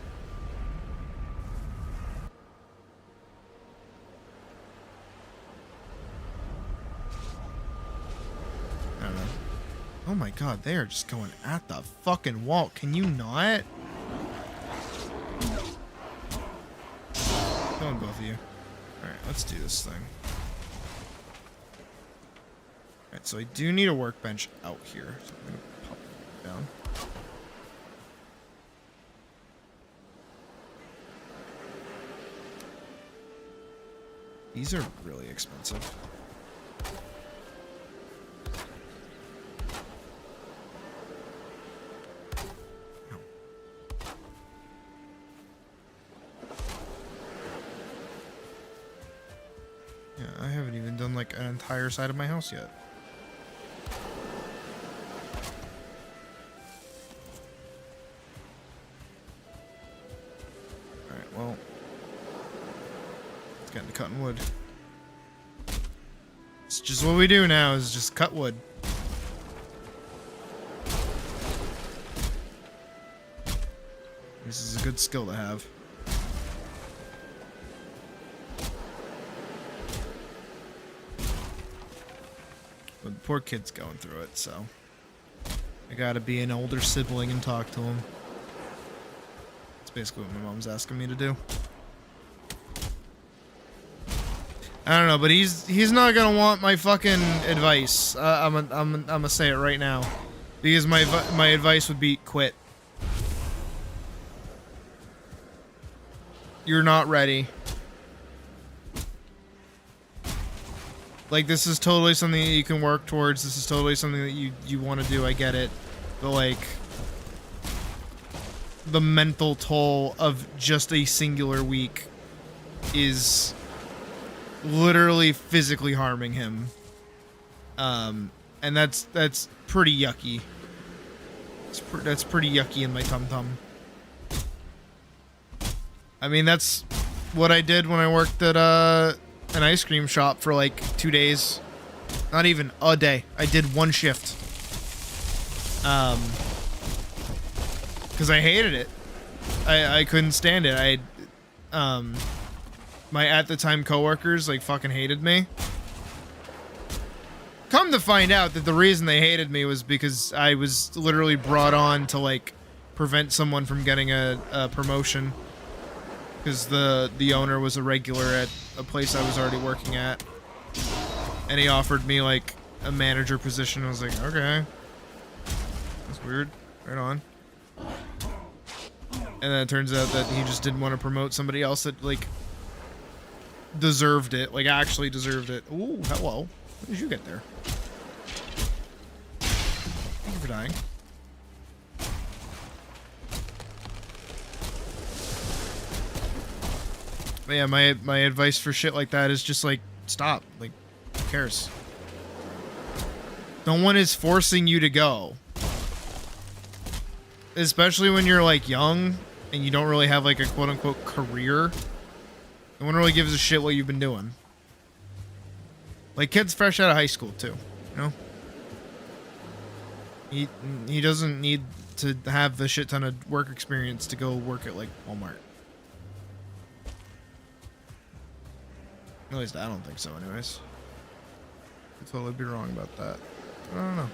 I don't know. Oh my god, they are just going at the fucking wall. Can you not? Go on, both of you. Alright, let's do this thing. Alright, so I do need a workbench out here. So I'm gonna pop it down. These are really expensive. Yeah, I haven't even done like an entire side of my house yet. Alright, well, let's get into cutting wood. It's just what we do now, is just cut wood. This is a good skill to have. But the poor kid's going through it, so I gotta be an older sibling and talk to him. That's basically what my mom's asking me to do. I don't know, but he's not gonna want my fucking advice. I'm gonna say it right now, because my advice would be quit. You're not ready. Like, this is totally something that you can work towards. This is totally something that you want to do. I get it. But, like, the mental toll of just a singular week is literally physically harming him. And that's pretty yucky. That's pretty yucky in my tum-tum. I mean, that's what I did when I worked at, an ice cream shop for like 2 days. Not even a day. I did one shift. Because I hated it. I couldn't stand it. My at the time coworkers like fucking hated me. Come to find out that the reason they hated me was because I was literally brought on to like prevent someone from getting a promotion. Because the owner was a regular at a place I was already working at. And he offered me, like, a manager position. I was like, okay. That's weird. Right on. And then it turns out that he just didn't want to promote somebody else that, like, deserved it. Like, actually deserved it. Ooh, hello. When did you get there? Thank you for dying. But yeah, my advice for shit like that is just like, stop. Like, who cares? No one is forcing you to go. Especially when you're like young and you don't really have like a quote unquote career. No one really gives a shit what you've been doing. Like, kids fresh out of high school too, you know? He doesn't need to have a shit ton of work experience to go work at like Walmart. At least I don't think so, anyways. Could totally be wrong about that. I don't know.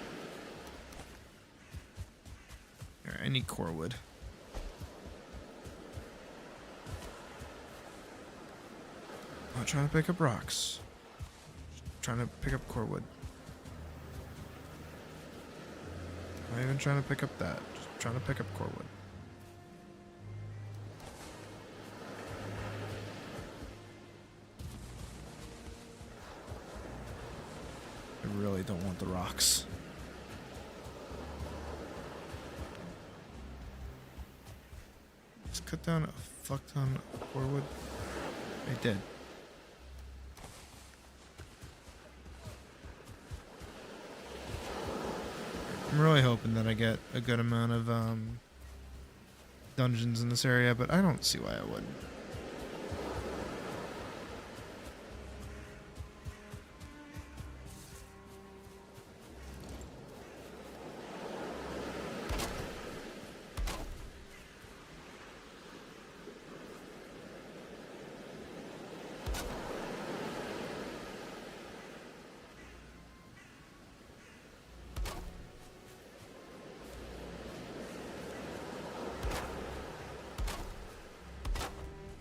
Alright, I need core wood. Not trying to pick up rocks. Just trying to pick up core wood. Not even trying to pick up that. Just trying to pick up core wood. I really don't want the rocks. Just cut down a fuck ton of core wood. I did. I'm really hoping that I get a good amount of dungeons in this area, but I don't see why I wouldn't.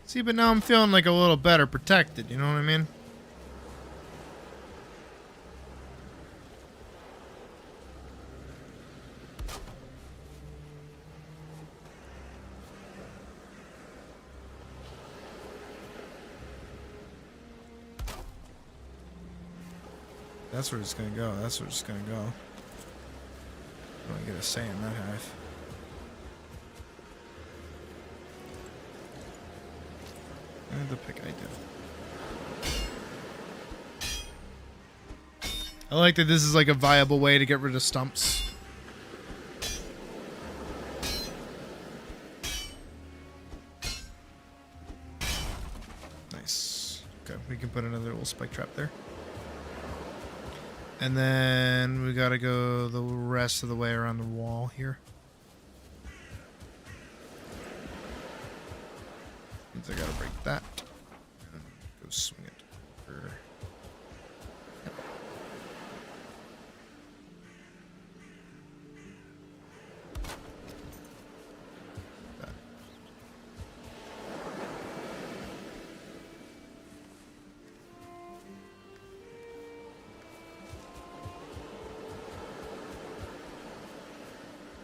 See, but now I'm feeling like a little better protected, you know what I mean? That's where it's gonna go. That's where it's gonna go. I don't get a say in that half. The pick I do. I like that this is like a viable way to get rid of stumps. Nice. Okay, we can put another little spike trap there. And then we gotta go the rest of the way around the wall here. Means I gotta break that. And go swing it over. Yep. That.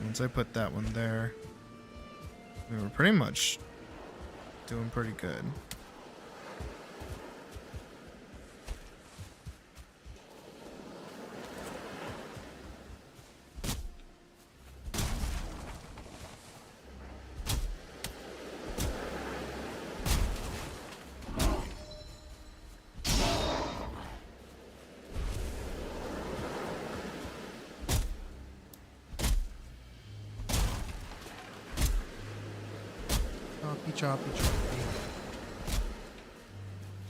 Once I put that one there, we were pretty much doing pretty good. Choppy, choppy.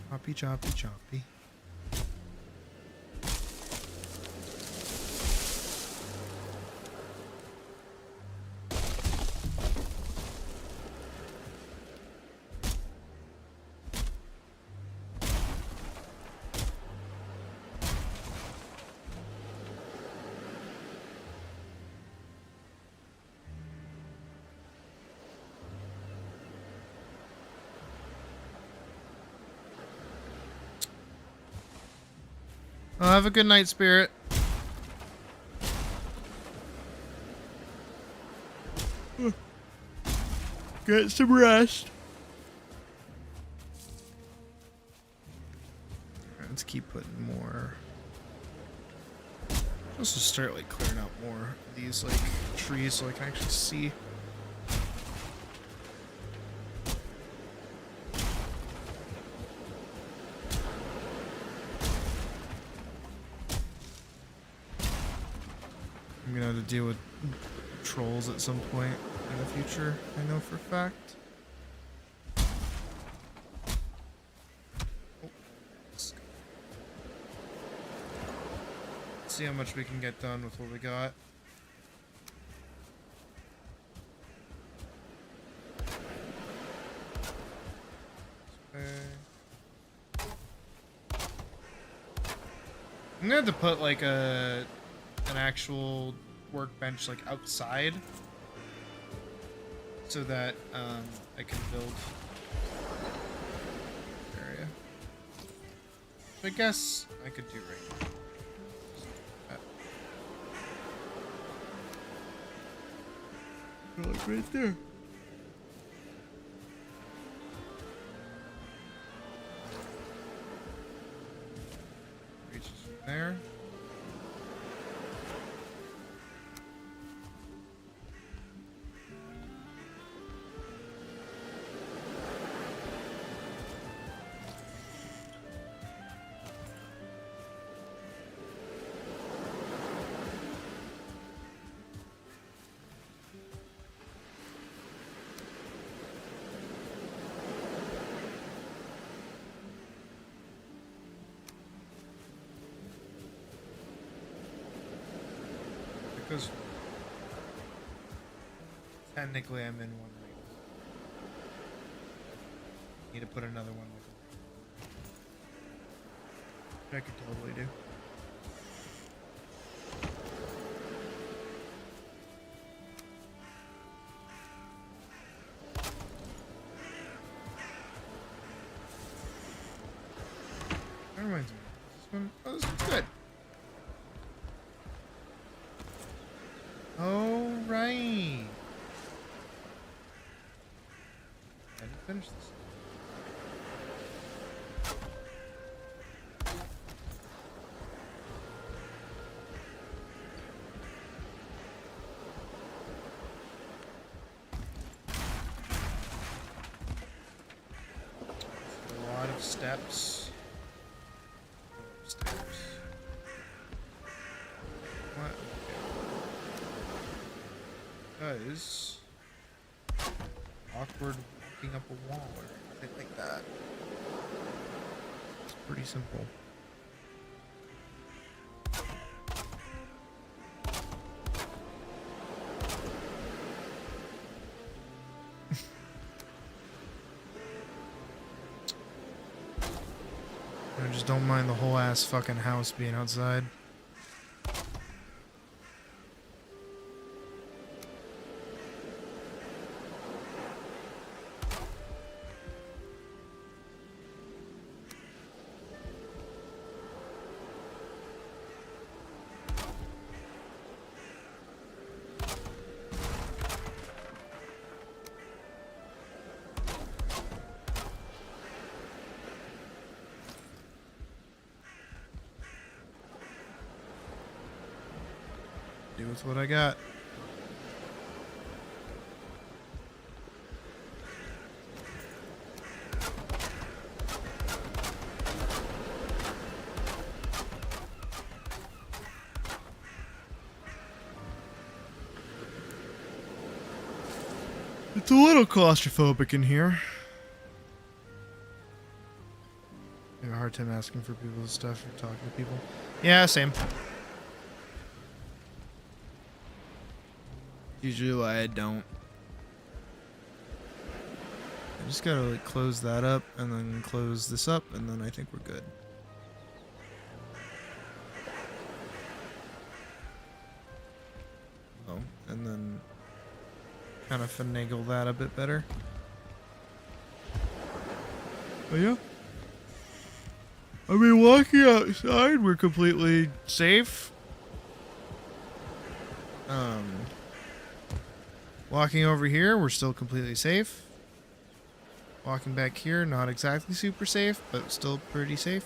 Choppy, choppy, choppy. Well, have a good night, Spirit. Get some rest. Alright, let's keep putting more. Let's just start like clearing out more of these like trees so I can actually see. I'm gonna have to deal with trolls at some point in the future, I know for a fact. Oh. Let's see how much we can get done with what we got. I'm gonna have to put like an actual workbench like outside so that I can build area. I guess I could do right now. Like right there. Reaches from there. Because technically I'm in one right now. Need to put another one with it. I could totally do. That reminds me. This one, oh, this one's good. Oh, right. I didn't finish this. A lot of steps. Stairs. What? Because awkward walking up a wall or something like that. It's pretty simple. I just don't mind the whole ass fucking house being outside. Do with what I got. It's a little claustrophobic in here. I have a hard time asking for people's stuff or talking to people. Yeah, same. Usually why I don't. I just gotta like close that up and then close this up and then I think we're good. Oh, and then kind of finagle that a bit better. Oh yeah? I mean, walking outside, we're completely safe. Walking over here, we're still completely safe. Walking back here, not exactly super safe, but still pretty safe.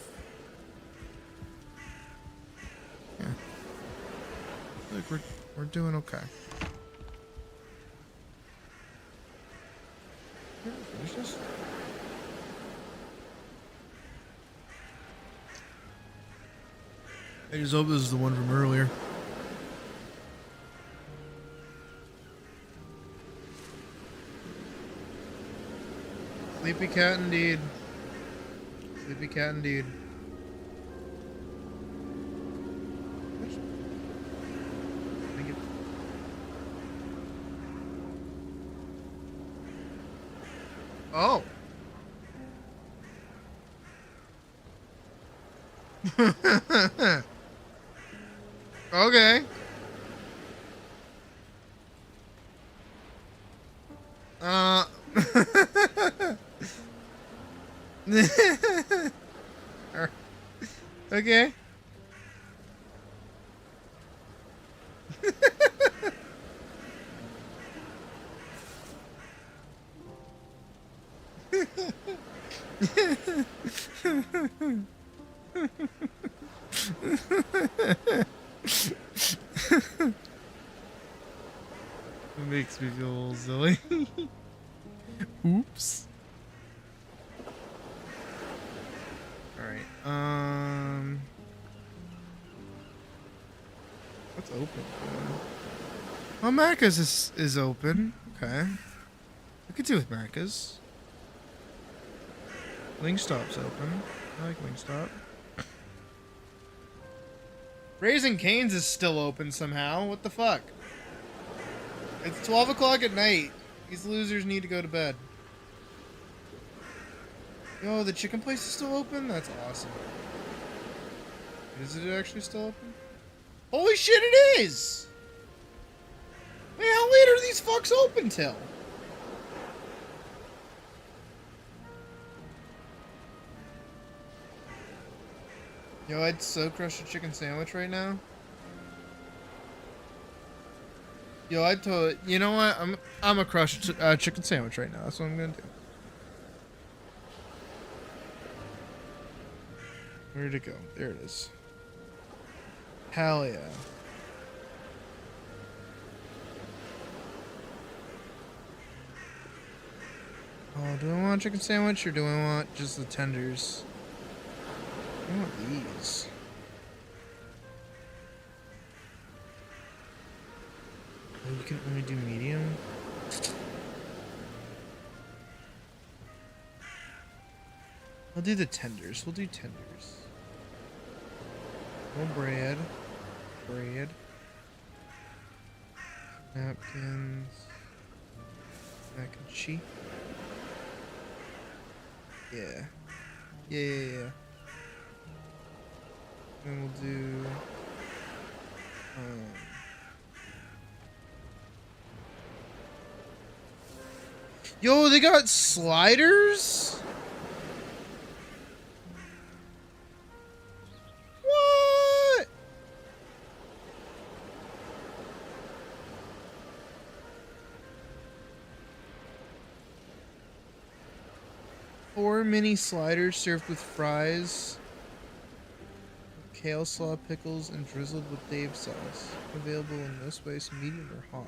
Yeah. Look, we're doing okay. Yeah, finish this. I just hope this is the one from earlier. Sleepy cat indeed. Sleepy cat indeed. Thank you. Oh. Okay. Okay. It makes me feel a little silly. Oops. Alright, what's open? Oh, America's is open. Okay. I could do with America's. Wingstop's open. I like Wingstop. Raising Cane's is still open somehow. What the fuck? It's 12 o'clock at night. These losers need to go to bed. Yo, the chicken place is still open? That's awesome. Is it actually still open? Holy shit, it is! Wait, how late are these fucks open till? Yo, I'd so crush a chicken sandwich right now. Yo, I'd totally. You know what? I'm a crush chicken sandwich right now. That's what I'm gonna do. Where'd it go? There it is. Hell yeah. Oh, do I want a chicken sandwich or do I want just the tenders? I want these. Oh, you can only do medium? I'll do the tenders. We'll do tenders. No bread. Bread. Napkins. Mac and cheese. Yeah. Yeah. Then we'll do... Yo, they got sliders? What? Four mini sliders served with fries, kale slaw, pickles, and drizzled with Dave sauce. Available in no spice, medium, or hot.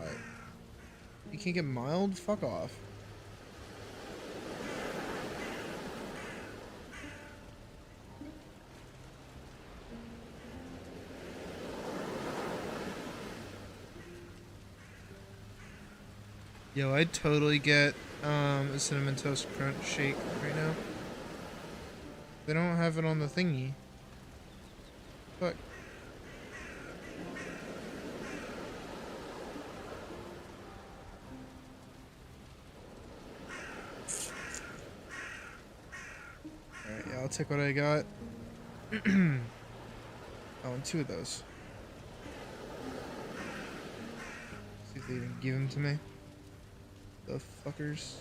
You can't get mild? Fuck off. Yo, I'd totally get a cinnamon toast crunch shake right now. They don't have it on the thingy. Fuck. Alright, yeah, I'll take what I got. Oh, and two of those. See if they didn't give them to me. The fuckers.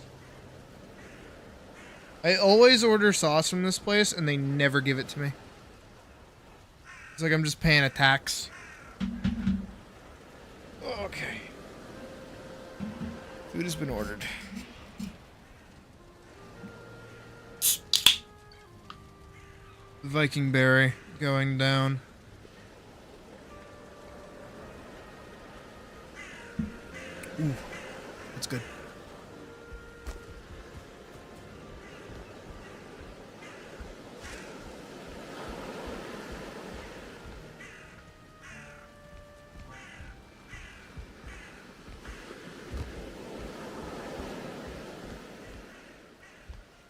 I always order sauce from this place and they never give it to me. It's like I'm just paying a tax. Okay. Food has been ordered. Viking berry going down. Ooh, that's good.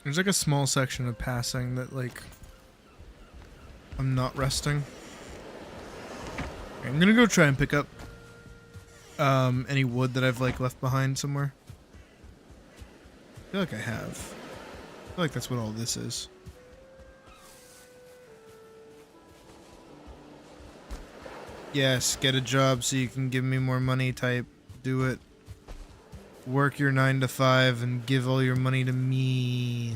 There's like a small section of passing that like I'm not resting. I'm gonna go try and pick up any wood that I've like left behind somewhere. I feel like I have. I feel like that's what all this is. Yes, get a job so you can give me more money type. Do it. Work your 9 to 5 and give all your money to me.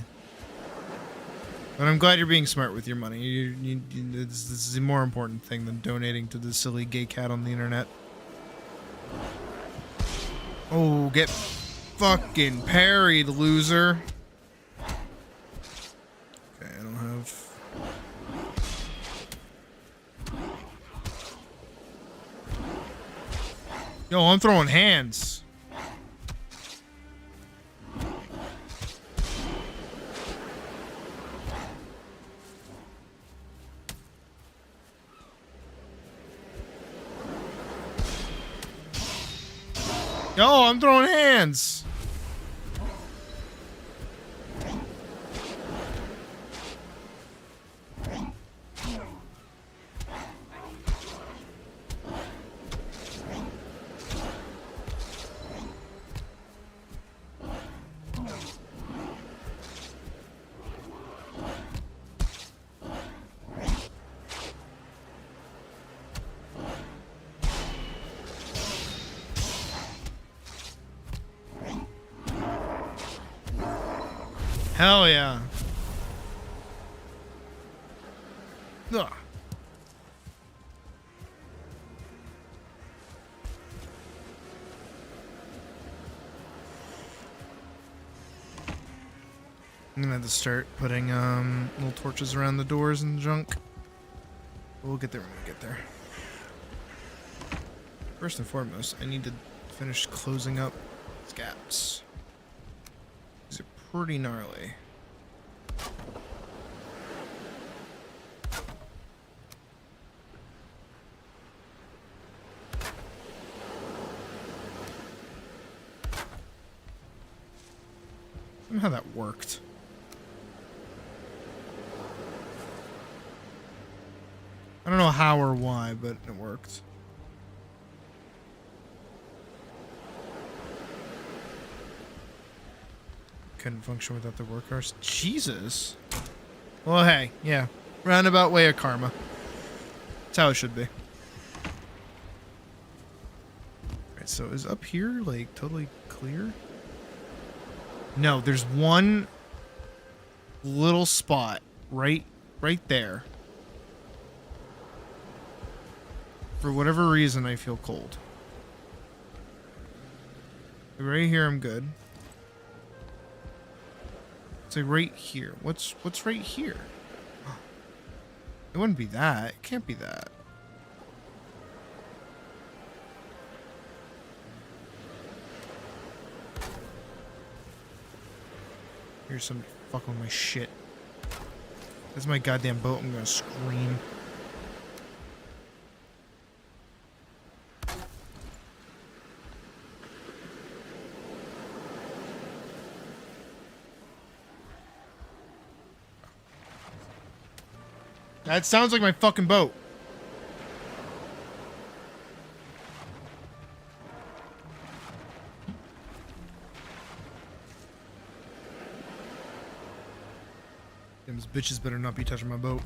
But I'm glad you're being smart with your money. This is a more important thing than donating to the silly gay cat on the internet. Oh, get fucking parried, loser. Okay, I don't have... Yo, I'm throwing hands. Yo, I'm throwing hands. Hell yeah. Ugh. I'm gonna have to start putting little torches around the doors and junk. We'll get there when we get there. First and foremost, I need to finish closing up these gaps. These are pretty gnarly. Somehow that worked. I don't know how or why, but it worked. Couldn't function without the workhorse. Jesus. Well, hey, yeah. Roundabout way of karma. That's how it should be. Alright, so is up here, like, totally clear? No, there's one little spot right there. For whatever reason, I feel cold. Right here, I'm good. It's like right here. What's right here? It wouldn't be that. It can't be that. Here's some fucking with my shit. That's my goddamn boat. I'm gonna scream. That sounds like my fucking boat. Them bitches better not be touching my boat.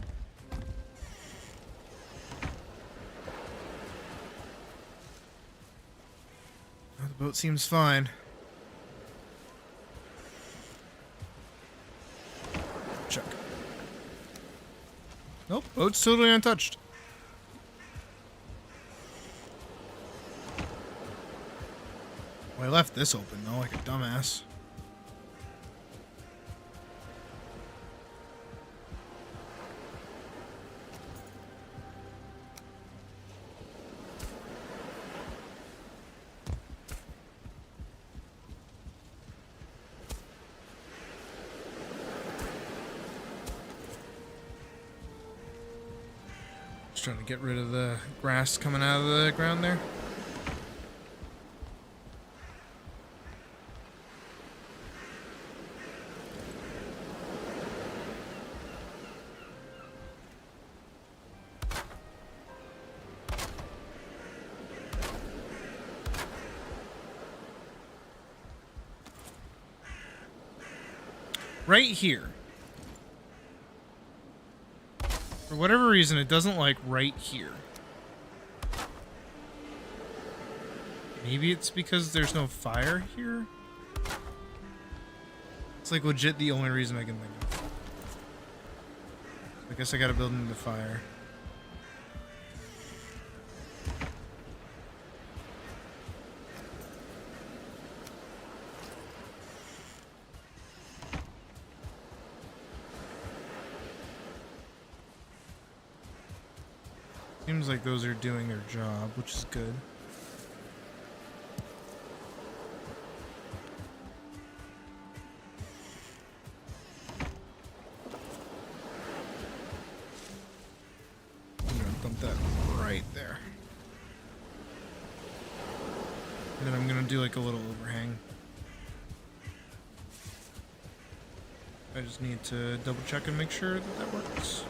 Oh, the boat seems fine. Check. Nope, boat's totally untouched. Well, I left this open though, like a dumbass. Just trying to get rid of the grass coming out of the ground there. Right here. For whatever reason, it doesn't like right here. Maybe it's because there's no fire here? It's like legit the only reason I can think of. I guess I gotta build into fire. Seems like those are doing their job, which is good. I'm gonna dump that right there. And then I'm gonna do like a little overhang. I just need to double check and make sure that that works.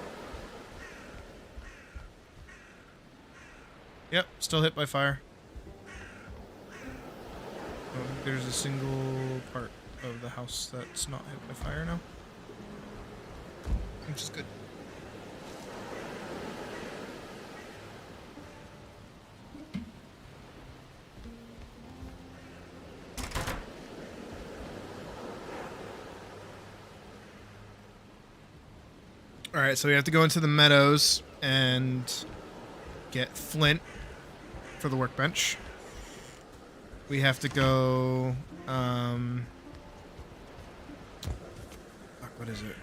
Yep, still hit by fire. I don't think there's a single part of the house that's not hit by fire now. Which is good. Alright, so we have to go into the meadows and get flint for the workbench. We have to go, fuck, what is it?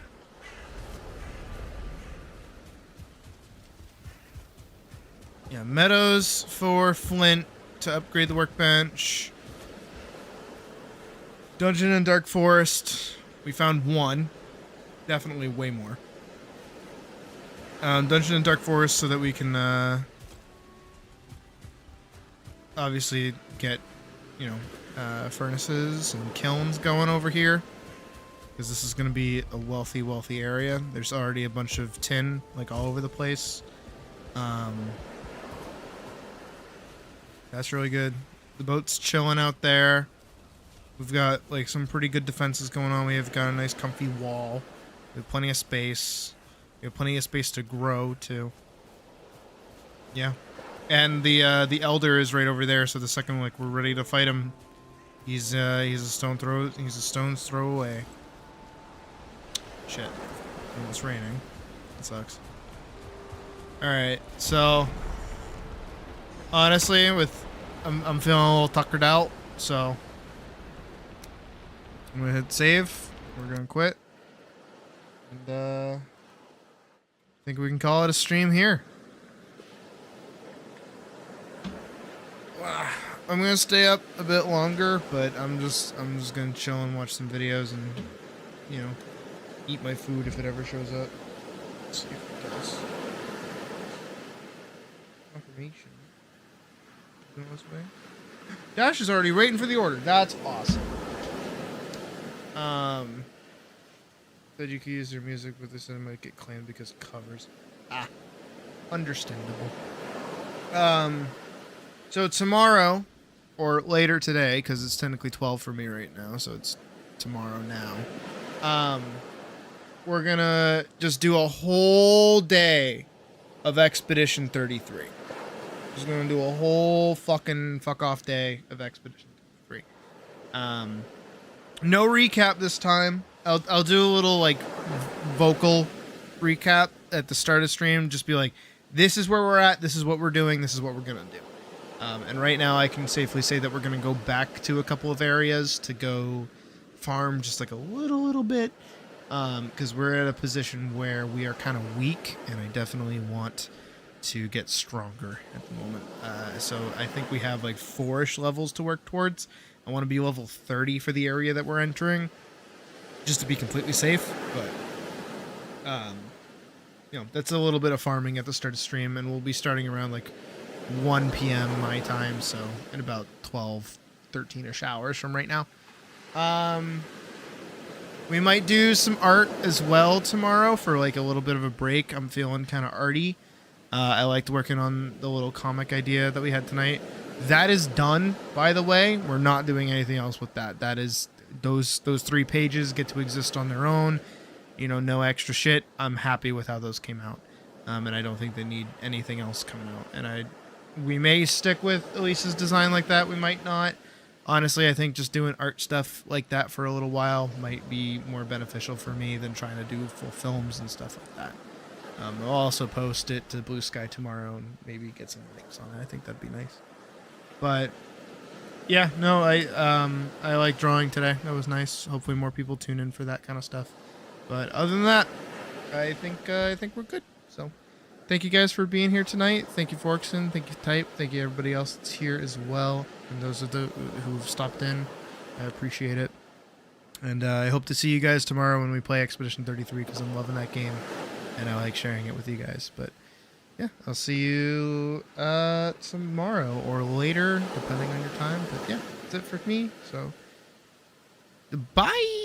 Yeah, meadows for flint to upgrade the workbench. Dungeon and Dark Forest. We found one. Definitely way more. Dungeon and Dark Forest so that we can, obviously get, you know, furnaces and kilns going over here, because this is going to be a wealthy area. There's already a bunch of tin like all over the place. That's really good. The boat's chilling out there. We've got like some pretty good defenses going on. We have got a nice comfy wall. We have plenty of space. We have plenty of space to grow too. Yeah. And the elder is right over there, so the second like we're ready to fight him, he's a stone's throw away. Shit. And it's raining. It sucks. Alright, so honestly I'm feeling a little tuckered out, so I'm gonna hit save. We're gonna quit. And I think we can call it a stream here. I'm gonna stay up a bit longer, but I'm just gonna chill and watch some videos and, you know, eat my food if it ever shows up. Let's see if it does. Confirmation. Going this way. Dash is already waiting for the order. That's awesome. Said you could use their music, but this one might get claimed because it covers. Understandable. So tomorrow, or later today, because it's technically 12 for me right now, so it's tomorrow now. We're gonna just do a whole day of Expedition 33. Just gonna do a whole fucking fuck off day of Expedition 33. No recap this time. I'll do a little like vocal recap at the start of stream. Just be like, this is where we're at. This is what we're doing. This is what we're gonna do. And right now I can safely say that we're gonna go back to a couple of areas to go farm just like a little bit. Because we're at a position where we are kind of weak, and I definitely want to get stronger at the moment. So I think we have like 4-ish levels to work towards. I want to be level 30 for the area that we're entering, just to be completely safe. But you know, that's a little bit of farming at the start of stream, and we'll be starting around like 1 p.m. my time, so in about 13-ish hours from right now. We might do some art as well tomorrow for like a little bit of a break. I'm feeling kind of arty. I liked working on the little comic idea that we had tonight. That is done, by the way. We're not doing anything else with that. That is, those 3 pages get to exist on their own. You know, no extra shit. I'm happy with how those came out. And I don't think they need anything else coming out. And we may stick with Elise's design like that. We might not. Honestly, I think just doing art stuff like that for a little while might be more beneficial for me than trying to do full films and stuff like that. I'll also post it to Blue Sky tomorrow and maybe get some links on it. I think that'd be nice. But yeah, no, I like drawing today. That was nice. Hopefully more people tune in for that kind of stuff. But other than that, I think we're good. So thank you guys for being here tonight. Thank you, Forkson. Thank you, Type. Thank you, everybody else that's here as well. And those of the who've stopped in. I appreciate it. And I hope to see you guys tomorrow when we play Expedition 33 because I'm loving that game. And I like sharing it with you guys. But yeah, I'll see you tomorrow or later, depending on your time. But yeah, that's it for me. So, bye!